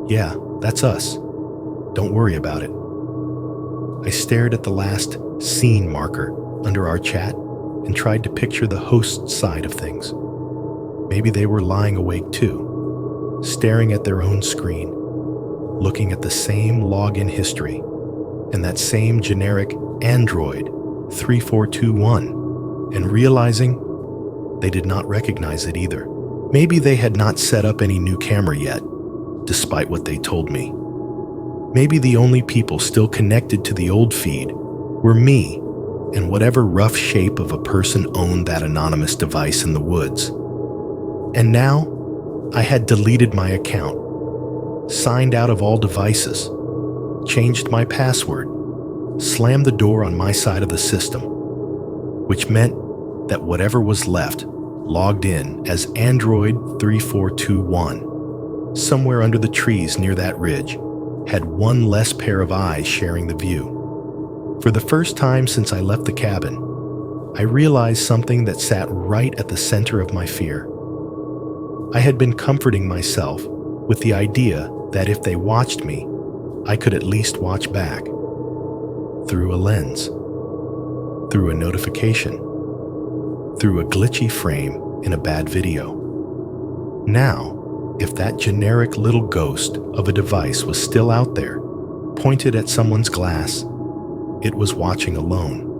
Speaker 1: "Yeah, that's us. Don't worry about it"? I stared at the last scene marker under our chat and tried to picture the host's side of things. Maybe they were lying awake too, staring at their own screen, looking at the same login history and that same generic Android 3421 and realizing they did not recognize it either. Maybe they had not set up any new camera yet, despite what they told me. Maybe the only people still connected to the old feed were me and whatever rough shape of a person owned that anonymous device in the woods. And now, I had deleted my account, signed out of all devices, changed my password, slammed the door on my side of the system, which meant that whatever was left logged in as Android 3421, somewhere under the trees near that ridge, had one less pair of eyes sharing the view. For the first time since I left the cabin, I realized something that sat right at the center of my fear. I had been comforting myself with the idea that if they watched me, I could at least watch back. Through a lens, through a notification, through a glitchy frame in a bad video. Now, if that generic little ghost of a device was still out there, pointed at someone's glass, it was watching alone.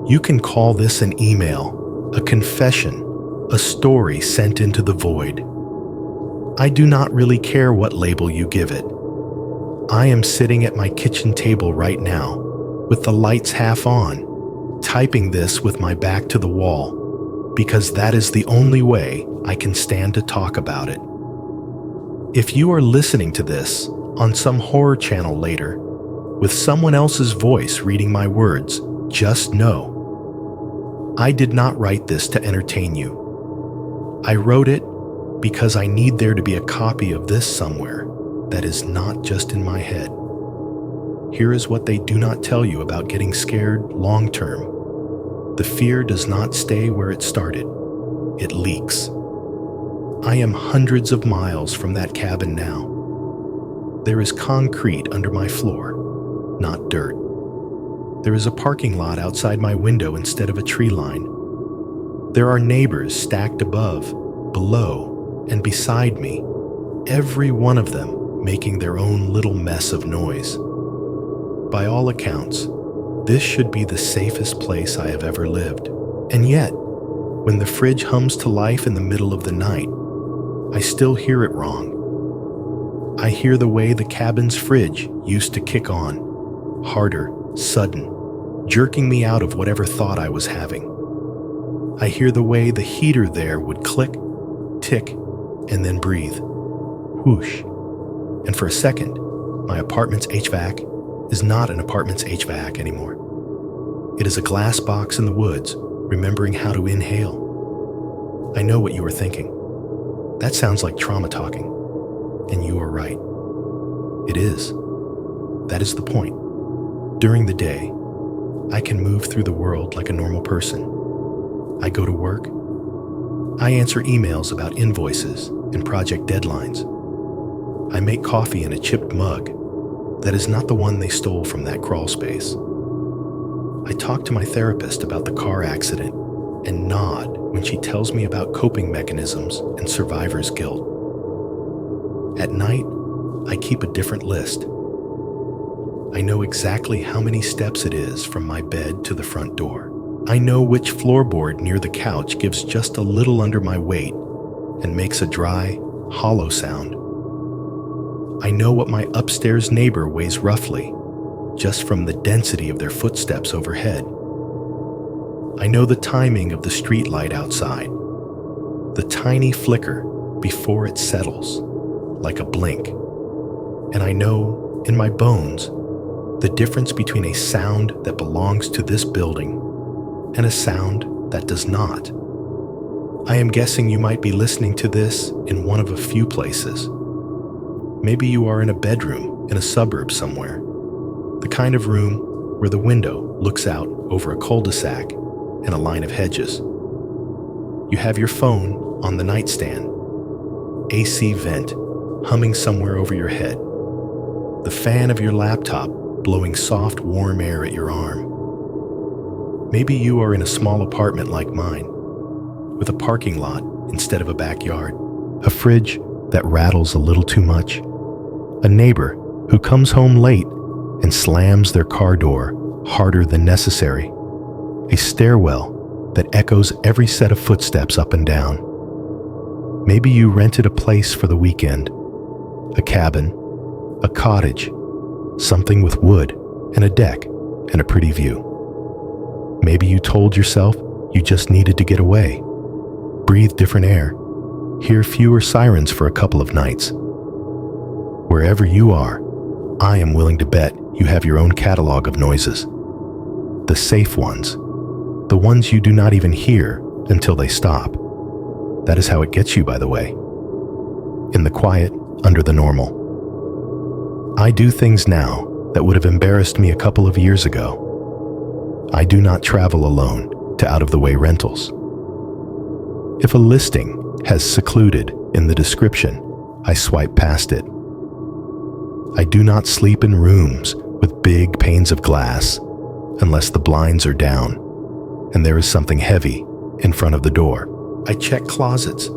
Speaker 1: You can call this an email, a confession, a story sent into the void. I do not really care what label you give it. I am sitting at my kitchen table right now, with the lights half on, typing this with my back to the wall, because that is the only way I can stand to talk about it. If you are listening to this on some horror channel later, with someone else's voice reading my words, just know, I did not write this to entertain you. I wrote it because I need there to be a copy of this somewhere that is not just in my head. Here is what they do not tell you about getting scared long term. The fear does not stay where it started. It leaks. I am hundreds of miles from that cabin now. There is concrete under my floor, not dirt. There is a parking lot outside my window instead of a tree line. There are neighbors stacked above, below, and beside me, every one of them making their own little mess of noise. By all accounts, this should be the safest place I have ever lived. And yet, when the fridge hums to life in the middle of the night, I still hear it wrong. I hear the way the cabin's fridge used to kick on, harder, sudden, jerking me out of whatever thought I was having. I hear the way the heater there would click, tick, and then breathe. Whoosh. And for a second, my apartment's HVAC is not an apartment's HVAC anymore. It is a glass box in the woods, remembering how to inhale. I know what you are thinking. That sounds like trauma talking. And you are right. It is. That is the point. During the day, I can move through the world like a normal person. I go to work. I answer emails about invoices and project deadlines. I make coffee in a chipped mug that is not the one they stole from that crawl space. I talk to my therapist about the car accident and nod when she tells me about coping mechanisms and survivor's guilt. At night, I keep a different list. I know exactly how many steps it is from my bed to the front door. I know which floorboard near the couch gives just a little under my weight and makes a dry, hollow sound. I know what my upstairs neighbor weighs roughly, just from the density of their footsteps overhead. I know the timing of the street light outside, the tiny flicker before it settles, like a blink. And I know, in my bones, the difference between a sound that belongs to this building and a sound that does not. I am guessing you might be listening to this in one of a few places. Maybe you are in a bedroom in a suburb somewhere, the kind of room where the window looks out over a cul-de-sac and a line of hedges. You have your phone on the nightstand, AC vent humming somewhere over your head, the fan of your laptop blowing soft, warm air at your arm. Maybe you are in a small apartment like mine, with a parking lot instead of a backyard, a fridge that rattles a little too much, a neighbor who comes home late and slams their car door harder than necessary, a stairwell that echoes every set of footsteps up and down. Maybe you rented a place for the weekend, a cabin, a cottage, something with wood and a deck and a pretty view. Maybe you told yourself you just needed to get away, breathe different air, hear fewer sirens for a couple of nights. Wherever you are, I am willing to bet you have your own catalog of noises. The safe ones, the ones you do not even hear until they stop. That is how it gets you, by the way. In the quiet, under the normal. I do things now that would have embarrassed me a couple of years ago. I do not travel alone to out-of-the-way rentals. If a listing has secluded in the description, I swipe past it. I do not sleep in rooms with big panes of glass unless the blinds are down and there is something heavy in front of the door. I check closets,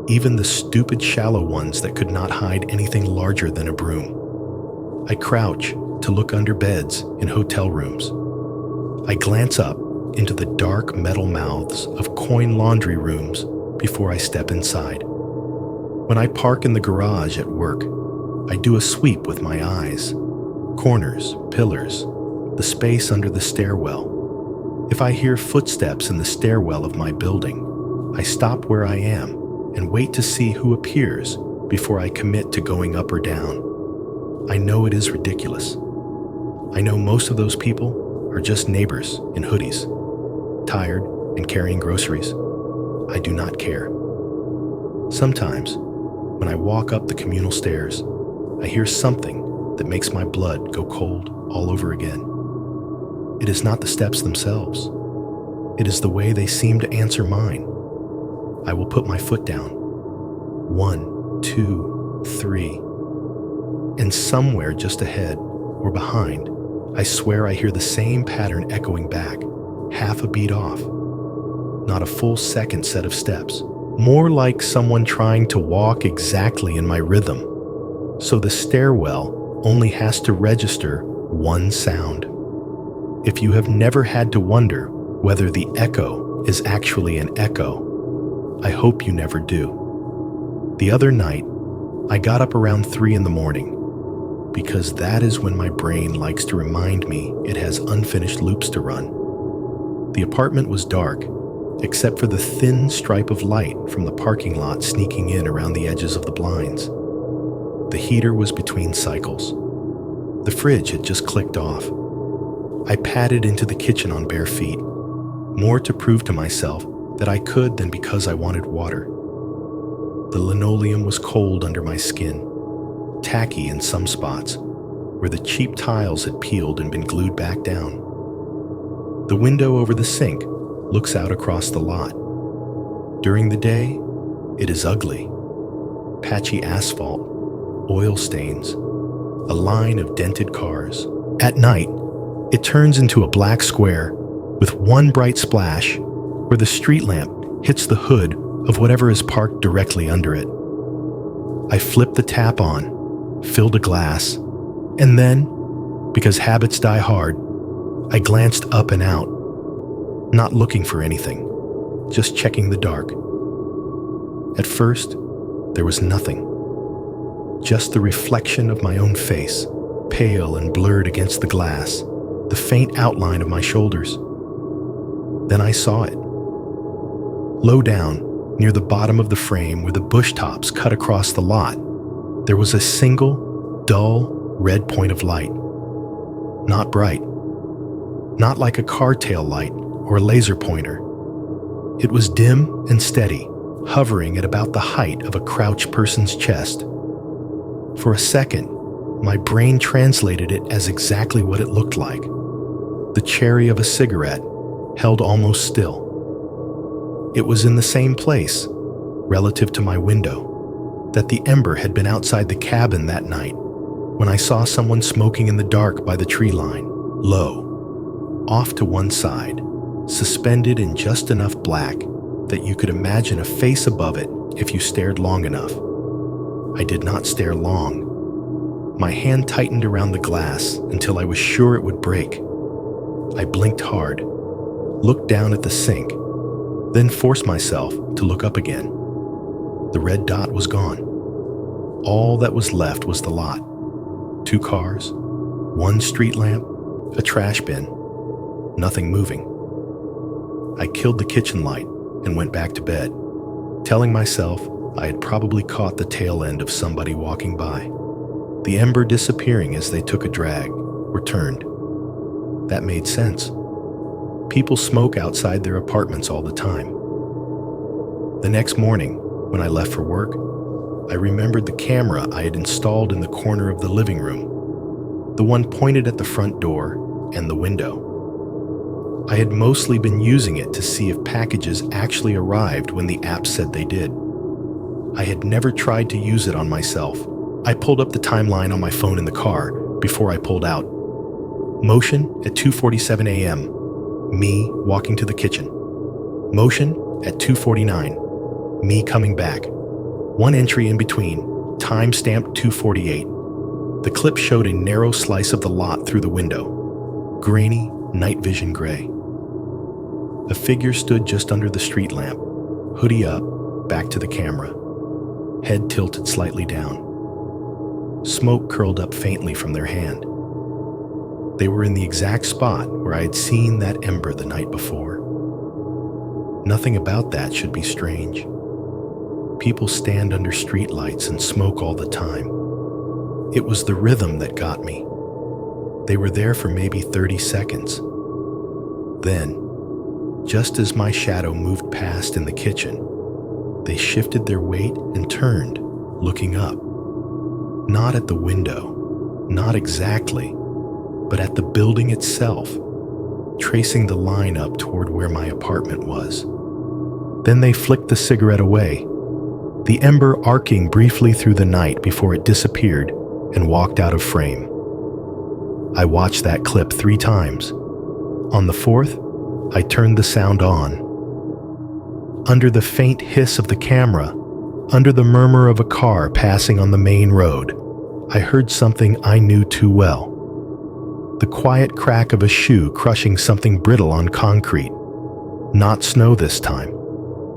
Speaker 1: even the stupid shallow ones that could not hide anything larger than a broom. I crouch to look under beds in hotel rooms. I glance up into the dark metal mouths of coin laundry rooms before I step inside. When I park in the garage at work, I do a sweep with my eyes. Corners, pillars, the space under the stairwell. If I hear footsteps in the stairwell of my building, I stop where I am and wait to see who appears before I commit to going up or down. I know it is ridiculous. I know most of those people are just neighbors in hoodies, tired and carrying groceries. I do not care. Sometimes, when I walk up the communal stairs, I hear something that makes my blood go cold all over again. It is not the steps themselves. It is the way they seem to answer mine. I will put my foot down. 1, 2, 3. And somewhere just ahead or behind, I swear I hear the same pattern echoing back, half a beat off. Not a full second set of steps. More like someone trying to walk exactly in my rhythm. So the stairwell only has to register one sound. If you have never had to wonder whether the echo is actually an echo, I hope you never do. The other night, I got up around 3 in the morning, because that is when my brain likes to remind me it has unfinished loops to run. The apartment was dark, except for the thin stripe of light from the parking lot sneaking in around the edges of the blinds. The heater was between cycles. The fridge had just clicked off. I padded into the kitchen on bare feet, more to prove to myself that I could than because I wanted water. The linoleum was cold under my skin, tacky in some spots, where the cheap tiles had peeled and been glued back down. The window over the sink looks out across the lot. During the day, it is ugly. Patchy asphalt, oil stains, a line of dented cars. At night, it turns into a black square with one bright splash where the street lamp hits the hood of whatever is parked directly under it. I flipped the tap on, filled a glass, and then Because habits die hard, I glanced up and out, not looking for anything, just checking the dark. At first, there was nothing. Just the reflection of my own face, pale and blurred against the glass, the faint outline of my shoulders. Then I saw it. Low down, near the bottom of the frame where the bush tops cut across the lot, there was a single, dull, red point of light. Not bright. Not like a car tail light or a laser pointer. It was dim and steady, hovering at about the height of a crouched person's chest. For a second, my brain translated it as exactly what it looked like. The cherry of a cigarette, held almost still. It was in the same place, relative to my window, that the ember had been outside the cabin that night when I saw someone smoking in the dark by the tree line, low, off to one side, suspended in just enough black that you could imagine a face above it if you stared long enough. I did not stare long. My hand tightened around the glass until I was sure it would break. I blinked hard, looked down at the sink, then forced myself to look up again. The red dot was gone. All that was left was the lot. 2 cars, 1 street lamp, a trash bin, nothing moving. I killed the kitchen light and went back to bed, telling myself I had probably caught the tail end of somebody walking by. The ember disappearing as they took a drag, returned. That made sense. People smoke outside their apartments all the time. The next morning, when I left for work, I remembered the camera I had installed in the corner of the living room, the one pointed at the front door and the window. I had mostly been using it to see if packages actually arrived when the app said they did. I had never tried to use it on myself. I pulled up the timeline on my phone in the car before I pulled out. Motion at 2:47 a.m. Me walking to the kitchen. Motion at 2:49. Me coming back. 1 entry in between, time-stamped 2:48. The clip showed a narrow slice of the lot through the window. Grainy, night vision gray. A figure stood just under the street lamp, hoodie up, back to the camera. Head tilted slightly down. Smoke curled up faintly from their hand. They were in the exact spot where I had seen that ember the night before. Nothing about that should be strange. People stand under streetlights and smoke all the time. It was the rhythm that got me. They were there for maybe 30 seconds. Then, just as my shadow moved past in the kitchen, they shifted their weight and turned, looking up. Not at the window, not exactly, but at the building itself, tracing the line up toward where my apartment was. Then they flicked the cigarette away, the ember arcing briefly through the night before it disappeared and walked out of frame. I watched that clip 3 times. On the 4th, I turned the sound on. Under the faint hiss of the camera, under the murmur of a car passing on the main road, I heard something I knew too well. The quiet crack of a shoe crushing something brittle on concrete. Not snow this time,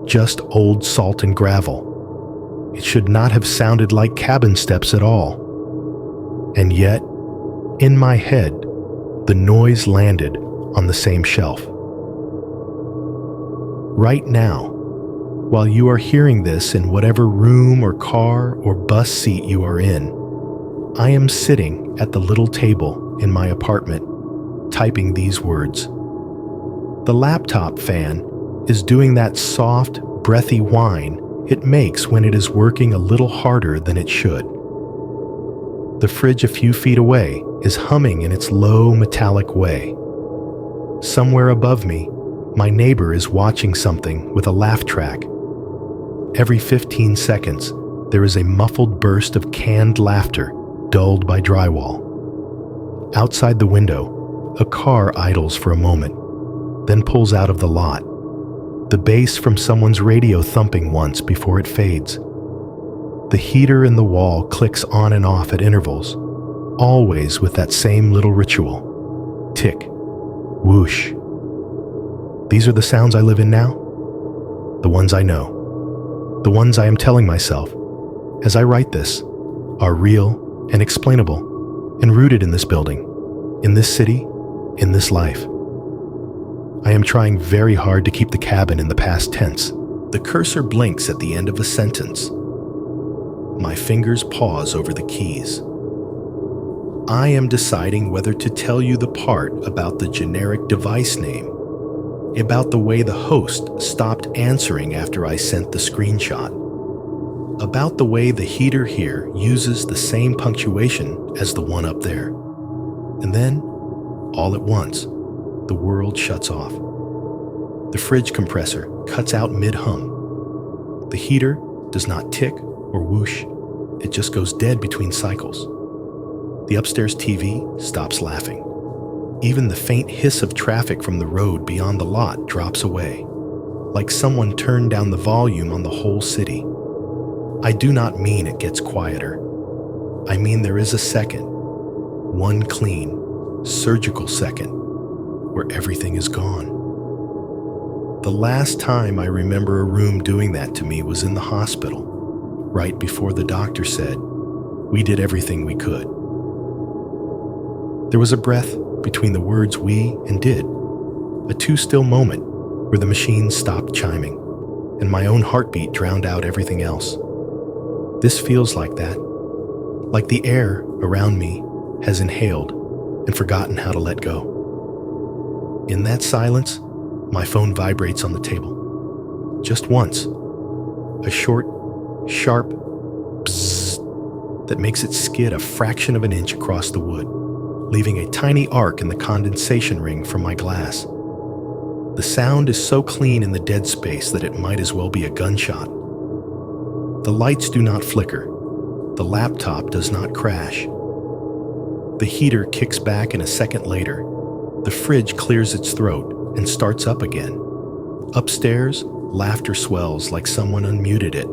Speaker 1: just old salt and gravel. It should not have sounded like cabin steps at all. And yet, in my head, the noise landed on the same shelf. Right now, while you are hearing this in whatever room or car or bus seat you are in, I am sitting at the little table in my apartment, typing these words. The laptop fan is doing that soft, breathy whine it makes when it is working a little harder than it should. The fridge a few feet away is humming in its low, metallic way. Somewhere above me, my neighbor is watching something with a laugh track. Every 15 seconds, there is a muffled burst of canned laughter, dulled by drywall. Outside the window, a car idles for a moment, then pulls out of the lot. The bass from someone's radio thumping once before it fades. The heater in the wall clicks on and off at intervals. always with that same little ritual. Tick, whoosh. These are the sounds I live in now. The ones I know. The ones I am telling myself, as I write this, are real and explainable and rooted in this building, in this city, in this life. I am trying very hard to keep the cabin in the past tense. The cursor blinks at the end of a sentence. My fingers pause over the keys. I am deciding whether to tell you the part about the generic device name, about the way the host stopped answering after I sent the screenshot, about the way the heater here uses the same punctuation as the one up there. And then, all at once, the world shuts off. The fridge compressor cuts out mid-hum. The heater does not tick or whoosh. It just goes dead between cycles. The upstairs TV stops laughing. Even the faint hiss of traffic from the road beyond the lot drops away, like someone turned down the volume on the whole city. I do not mean it gets quieter. I mean there is a second, one clean, surgical second, where everything is gone. The last time I remember a room doing that to me was in the hospital, right before the doctor said, "We did everything we could." There was a breath between the words "we" and "did," a too-still moment where the machines stopped chiming, and my own heartbeat drowned out everything else. This feels like that, like the air around me has inhaled and forgotten how to let go. In that silence, my phone vibrates on the table. Just once. A short, sharp bzzz that makes it skid a fraction of an inch across the wood, leaving a tiny arc in the condensation ring from my glass. The sound is so clean in the dead space that it might as well be a gunshot. The lights do not flicker. The laptop does not crash. The heater kicks back, and a second later, the fridge clears its throat and starts up again. Upstairs, laughter swells like someone unmuted it.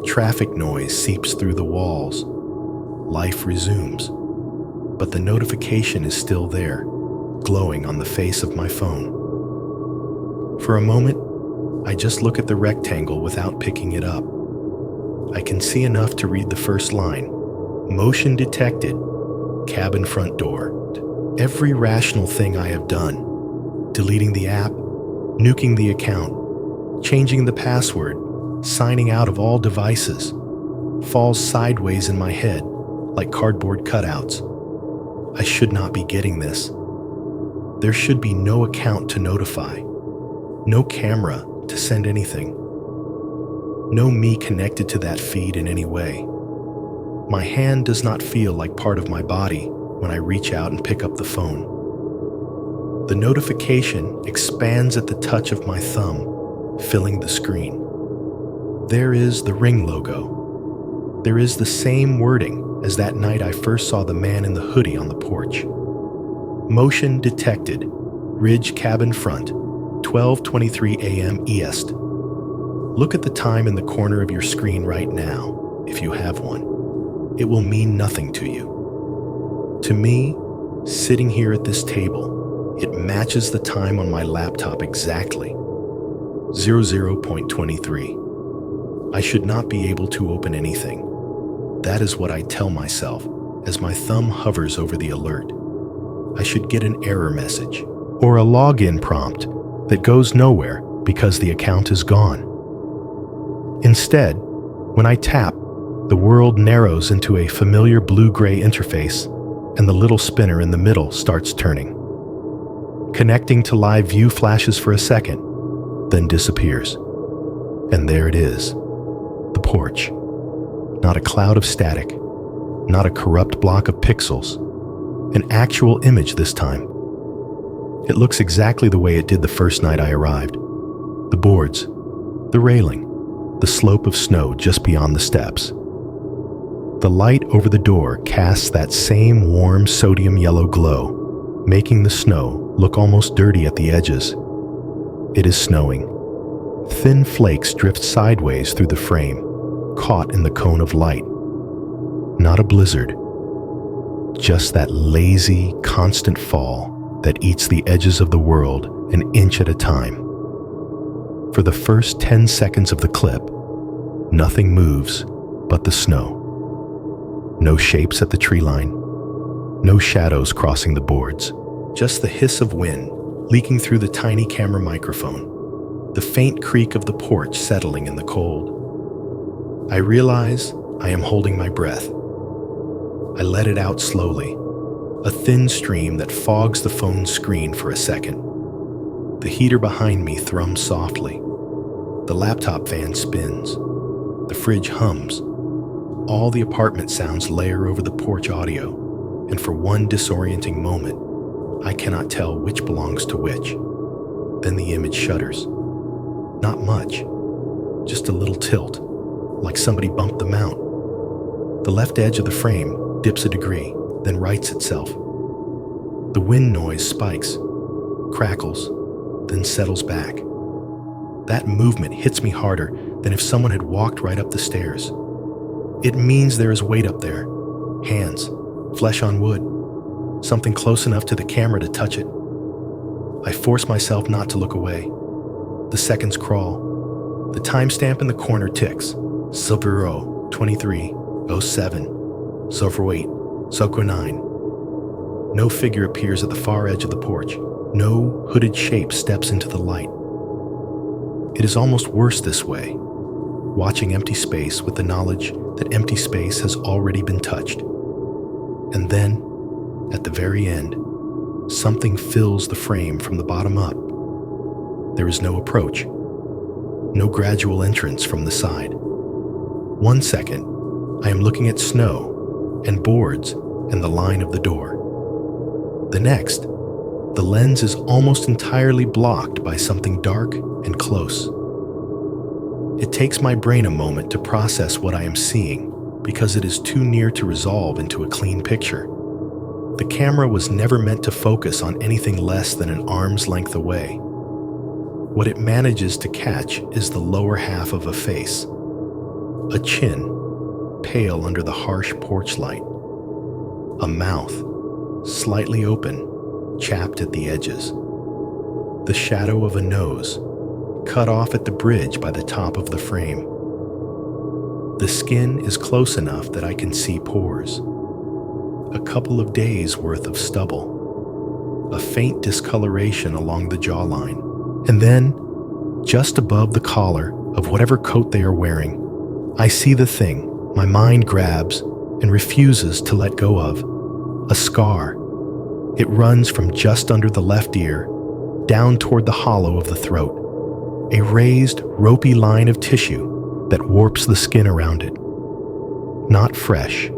Speaker 1: Traffic noise seeps through the walls. Life resumes. But the notification is still there, glowing on the face of my phone. For a moment, I just look at the rectangle without picking it up. I can see enough to read the first line. Motion detected. Cabin front door. Every rational thing I have done. Deleting the app, nuking the account, changing the password, signing out of all devices, falls sideways in my head like cardboard cutouts. I should not be getting this. There should be no account to notify, no camera to send anything, no me connected to that feed in any way. My hand does not feel like part of my body when I reach out and pick up the phone. The notification expands at the touch of my thumb, filling the screen. There is the Ring logo. There is the same wording as that night I first saw the man in the hoodie on the porch. Motion detected. Ridge cabin front. 12:23 a.m. East. Look at the time in the corner of your screen right now, if you have one. It will mean nothing to you. To me, sitting here at this table, it matches the time on my laptop exactly. 00:23. I should not be able to open anything. That is what I tell myself as my thumb hovers over the alert. I should get an error message or a login prompt that goes nowhere because the account is gone. Instead, when I tap, the world narrows into a familiar blue-gray interface, and the little spinner in the middle starts turning. Connecting to live view flashes for a second, then disappears. And there it is, the porch. Not a cloud of static, not a corrupt block of pixels, an actual image this time. It looks exactly the way it did the first night I arrived. The boards, the railing, the slope of snow just beyond the steps. The light over the door casts that same warm sodium yellow glow, making the snow look almost dirty at the edges. It is snowing. Thin flakes drift sideways through the frame, caught in the cone of light. Not a blizzard. Just that lazy, constant fall that eats the edges of the world an inch at a time. For the first 10 seconds of the clip, nothing moves but the snow. No shapes at the tree line, no shadows crossing the boards, just the hiss of wind leaking through the tiny camera microphone, the faint creak of the porch settling in the cold. I realize I am holding my breath. I let it out slowly, a thin stream that fogs the phone's screen for a second. The heater behind me thrums softly. The laptop fan spins. The fridge hums. All the apartment sounds layer over the porch audio, and for one disorienting moment, I cannot tell which belongs to which. Then the image shudders. Not much, just a little tilt, like somebody bumped the mount. The left edge of the frame dips a degree, then rights itself. The wind noise spikes, crackles, then settles back. That movement hits me harder than if someone had walked right up the stairs. It means there is weight up there. Hands, flesh on wood, something close enough to the camera to touch it. I force myself not to look away. The seconds crawl. The timestamp in the corner ticks. Silvero 23:07. Silver 8. Soko 9. No figure appears at the far edge of the porch. No hooded shape steps into the light. It is almost worse this way, watching empty space with the knowledge that empty space has already been touched. And then, at the very end, something fills the frame from the bottom up. There is no approach, no gradual entrance from the side. 1 second, I am looking at snow and boards and the line of the door. The next, the lens is almost entirely blocked by something dark and close. It takes my brain a moment to process what I am seeing because it is too near to resolve into a clean picture. The camera was never meant to focus on anything less than an arm's length away. What it manages to catch is the lower half of a face. A chin, pale under the harsh porch light. A mouth, slightly open, chapped at the edges. The shadow of a nose, cut off at the bridge by the top of the frame. The skin is close enough that I can see pores. A couple of days' worth of stubble. A faint discoloration along the jawline. And then, just above the collar of whatever coat they are wearing, I see the thing my mind grabs and refuses to let go of. A scar. It runs from just under the left ear, down toward the hollow of the throat. A raised, ropey line of tissue that warps the skin around it. Not fresh.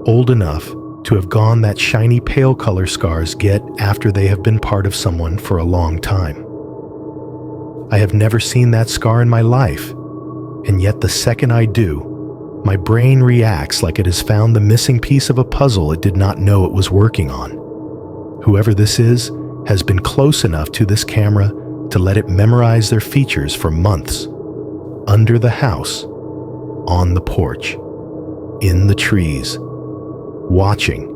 Speaker 1: Old enough to have gone that shiny pale color scars get after they have been part of someone for a long time. I have never seen that scar in my life, and yet the second I do, my brain reacts like it has found the missing piece of a puzzle it did not know it was working on. Whoever this is has been close enough to this camera to let it memorize their features for months. Under the house, on the porch, in the trees, watching.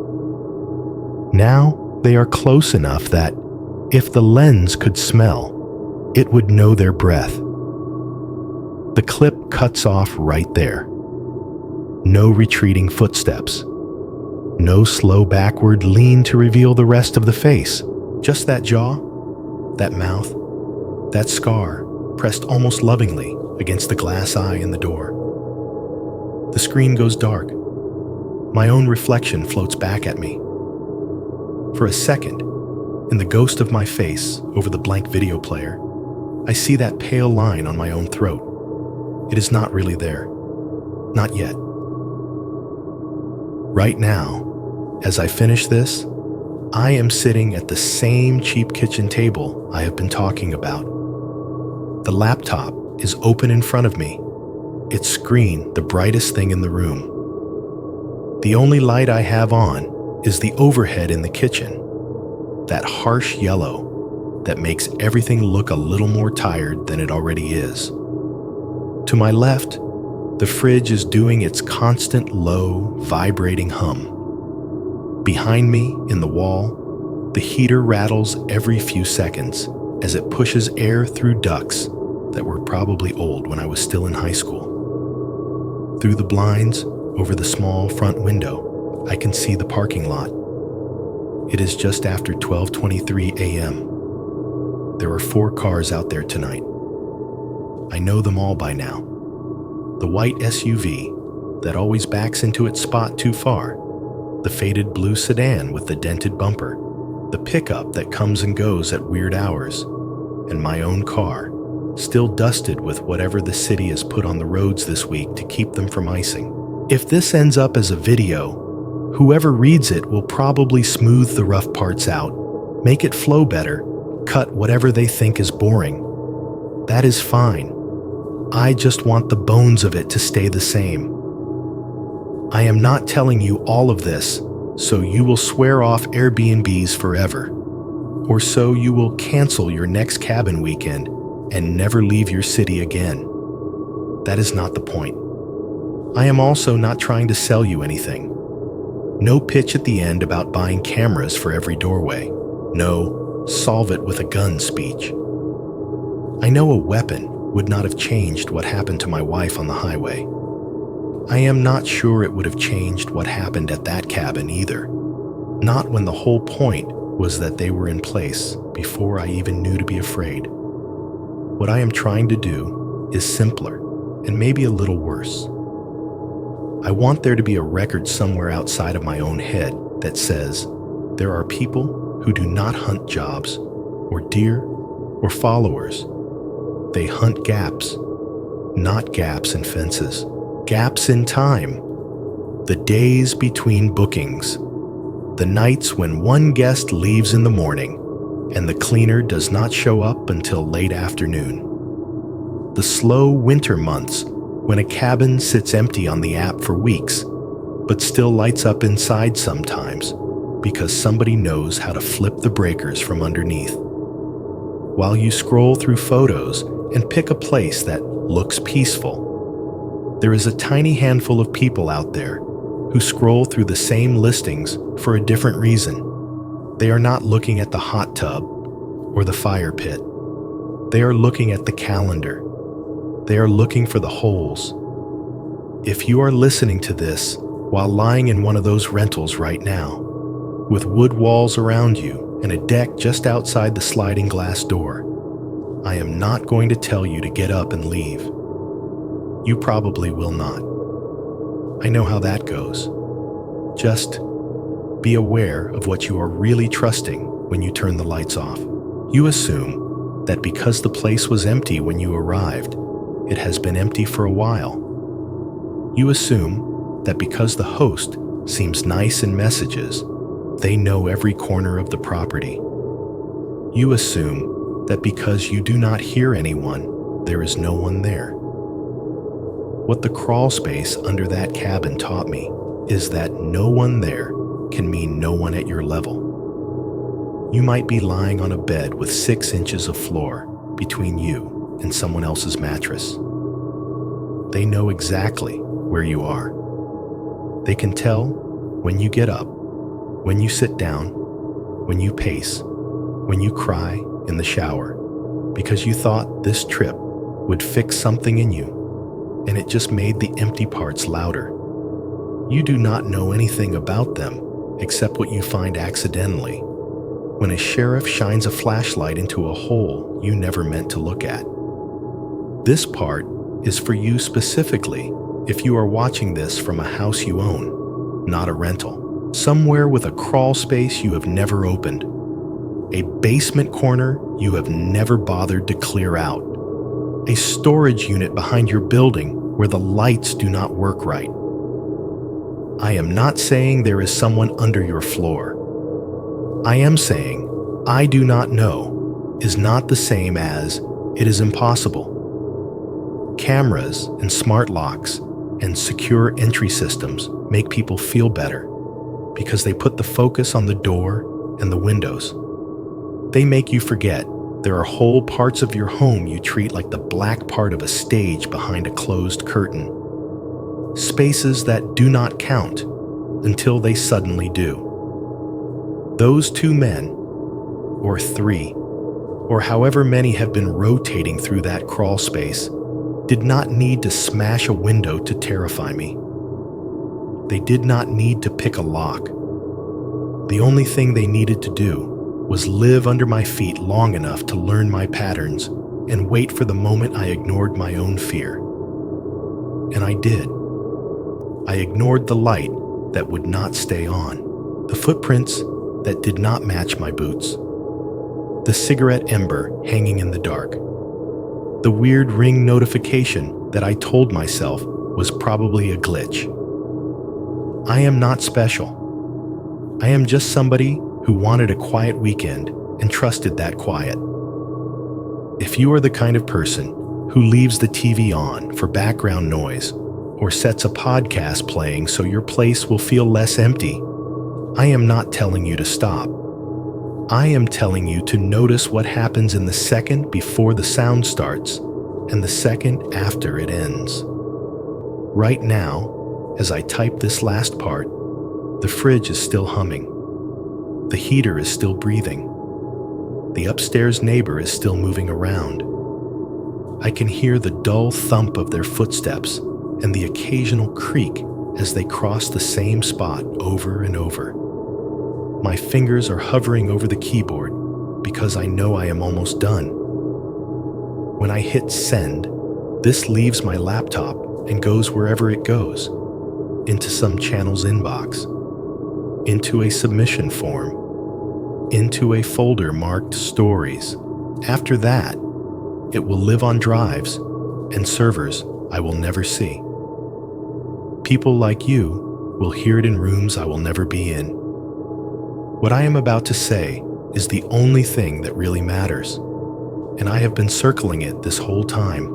Speaker 1: Now they are close enough that, if the lens could smell, it would know their breath. The clip cuts off right there. No retreating footsteps. No slow backward lean to reveal the rest of the face. Just that jaw, that mouth, that scar pressed almost lovingly against the glass eye in the door. The screen goes dark. My own reflection floats back at me. For a second, in the ghost of my face over the blank video player, I see that pale line on my own throat. It is not really there. Not yet. Right now, as I finish this, I am sitting at the same cheap kitchen table I have been talking about. The laptop is open in front of me, its screen the brightest thing in the room. The only light I have on is the overhead in the kitchen, that harsh yellow that makes everything look a little more tired than it already is. To my left, the fridge is doing its constant low, vibrating hum. Behind me, in the wall, the heater rattles every few seconds as it pushes air through ducts that were probably old when I was still in high school. Through the blinds, over the small front window, I can see the parking lot. It is just after 12:23 a.m. There are 4 cars out there tonight. I know them all by now. The white SUV that always backs into its spot too far, the faded blue sedan with the dented bumper, the pickup that comes and goes at weird hours, and my own car, still dusted with whatever the city has put on the roads this week to keep them from icing. If this ends up as a video, whoever reads it will probably smooth the rough parts out, make it flow better, cut whatever they think is boring. That is fine. I just want the bones of it to stay the same. I am not telling you all of this so you will swear off Airbnbs forever, or so you will cancel your next cabin weekend and never leave your city again. That is not the point. I am also not trying to sell you anything. No pitch at the end about buying cameras for every doorway. No solve it with a gun speech. I know a weapon would not have changed what happened to my wife on the highway. I am not sure it would have changed what happened at that cabin either. Not when the whole point was that they were in place before I even knew to be afraid. What I am trying to do is simpler and maybe a little worse. I want there to be a record somewhere outside of my own head that says there are people who do not hunt jobs or deer or followers. They hunt gaps, not gaps in fences, gaps in time, the days between bookings, the nights when one guest leaves in the morning and the cleaner does not show up until late afternoon, the slow winter months when a cabin sits empty on the app for weeks but still lights up inside sometimes because somebody knows how to flip the breakers from underneath. While you scroll through photos and pick a place that looks peaceful, there is a tiny handful of people out there who scroll through the same listings for a different reason. They are not looking at the hot tub or the fire pit. They are looking at the calendar. They are looking for the holes. If you are listening to this while lying in one of those rentals right now, with wood walls around you and a deck just outside the sliding glass door, I am not going to tell you to get up and leave. You probably will not. I know how that goes. Just be aware of what you are really trusting when you turn the lights off. You assume that because the place was empty when you arrived, it has been empty for a while. You assume that because the host seems nice in messages, they know every corner of the property. You assume that because you do not hear anyone, there is no one there. What the crawl space under that cabin taught me is that no one there can mean no one at your level. You might be lying on a bed with 6 inches of floor between you and someone else's mattress. They know exactly where you are. They can tell when you get up, when you sit down, when you pace, when you cry in the shower, because you thought this trip would fix something in you, and it just made the empty parts louder. You do not know anything about them except what you find accidentally, when a sheriff shines a flashlight into a hole you never meant to look at. This part is for you specifically if you are watching this from a house you own, not a rental. Somewhere with a crawl space you have never opened, a basement corner you have never bothered to clear out, a storage unit behind your building where the lights do not work right. I am not saying there is someone under your floor. I am saying I do not know is not the same as it is impossible. Cameras and smart locks and secure entry systems make people feel better because they put the focus on the door and the windows. They make you forget there are whole parts of your home you treat like the black part of a stage behind a closed curtain. Spaces that do not count until they suddenly do. Those two men, or three, or however many have been rotating through that crawl space, did not need to smash a window to terrify me. They did not need to pick a lock. The only thing they needed to do was live under my feet long enough to learn my patterns and wait for the moment I ignored my own fear. And I did. I ignored the light that would not stay on, the footprints that did not match my boots, the cigarette ember hanging in the dark, the weird ring notification that I told myself was probably a glitch. I am not special. I am just somebody who wanted a quiet weekend and trusted that quiet. If you are the kind of person who leaves the TV on for background noise or sets a podcast playing so your place will feel less empty, I am not telling you to stop. I am telling you to notice what happens in the second before the sound starts and the second after it ends. Right now, as I type this last part, the fridge is still humming. The heater is still breathing. The upstairs neighbor is still moving around. I can hear the dull thump of their footsteps and the occasional creak as they cross the same spot over and over. My fingers are hovering over the keyboard because I know I am almost done. When I hit send, this leaves my laptop and goes wherever it goes, into some channel's inbox, into a submission form, into a folder marked stories. After that, it will live on drives and servers I will never see. People like you will hear it in rooms I will never be in. What I am about to say is the only thing that really matters, and I have been circling it this whole time.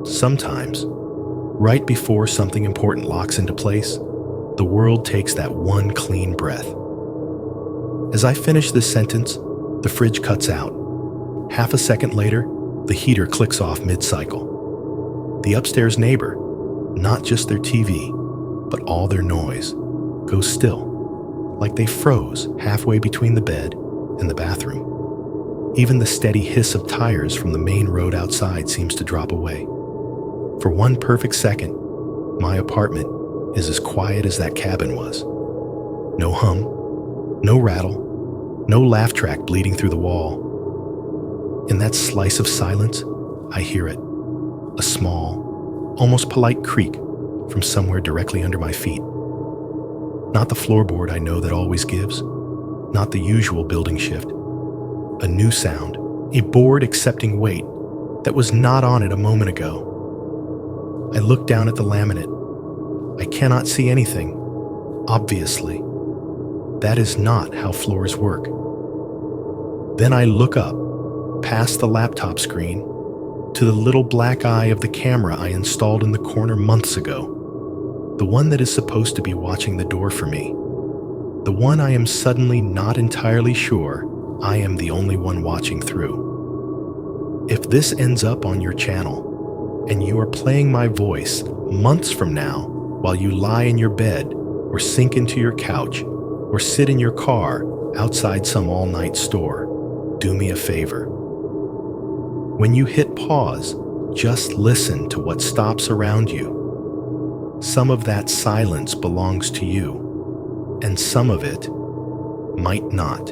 Speaker 1: Sometimes, right before something important locks into place, the world takes that one clean breath. As I finish this sentence, the fridge cuts out. Half a second later, the heater clicks off mid-cycle. The upstairs neighbor, not just their TV, but all their noise, goes still, like they froze halfway between the bed and the bathroom. Even the steady hiss of tires from the main road outside seems to drop away. For one perfect second, my apartment is as quiet as that cabin was. No hum, no rattle, no laugh track bleeding through the wall. In that slice of silence, I hear it, a small, almost polite creak from somewhere directly under my feet. Not the floorboard I know that always gives, not the usual building shift. A new sound, a board accepting weight that was not on it a moment ago. I look down at the laminate. I cannot see anything, obviously. That is not how floors work. Then I look up, past the laptop screen, to the little black eye of the camera I installed in the corner months ago. The one that is supposed to be watching the door for me. The one I am suddenly not entirely sure I am the only one watching through. If this ends up on your channel, and you are playing my voice months from now while you lie in your bed or sink into your couch or sit in your car outside some all-night store, do me a favor. When you hit pause, just listen to what stops around you. Some of that silence belongs to you, and some of it might not.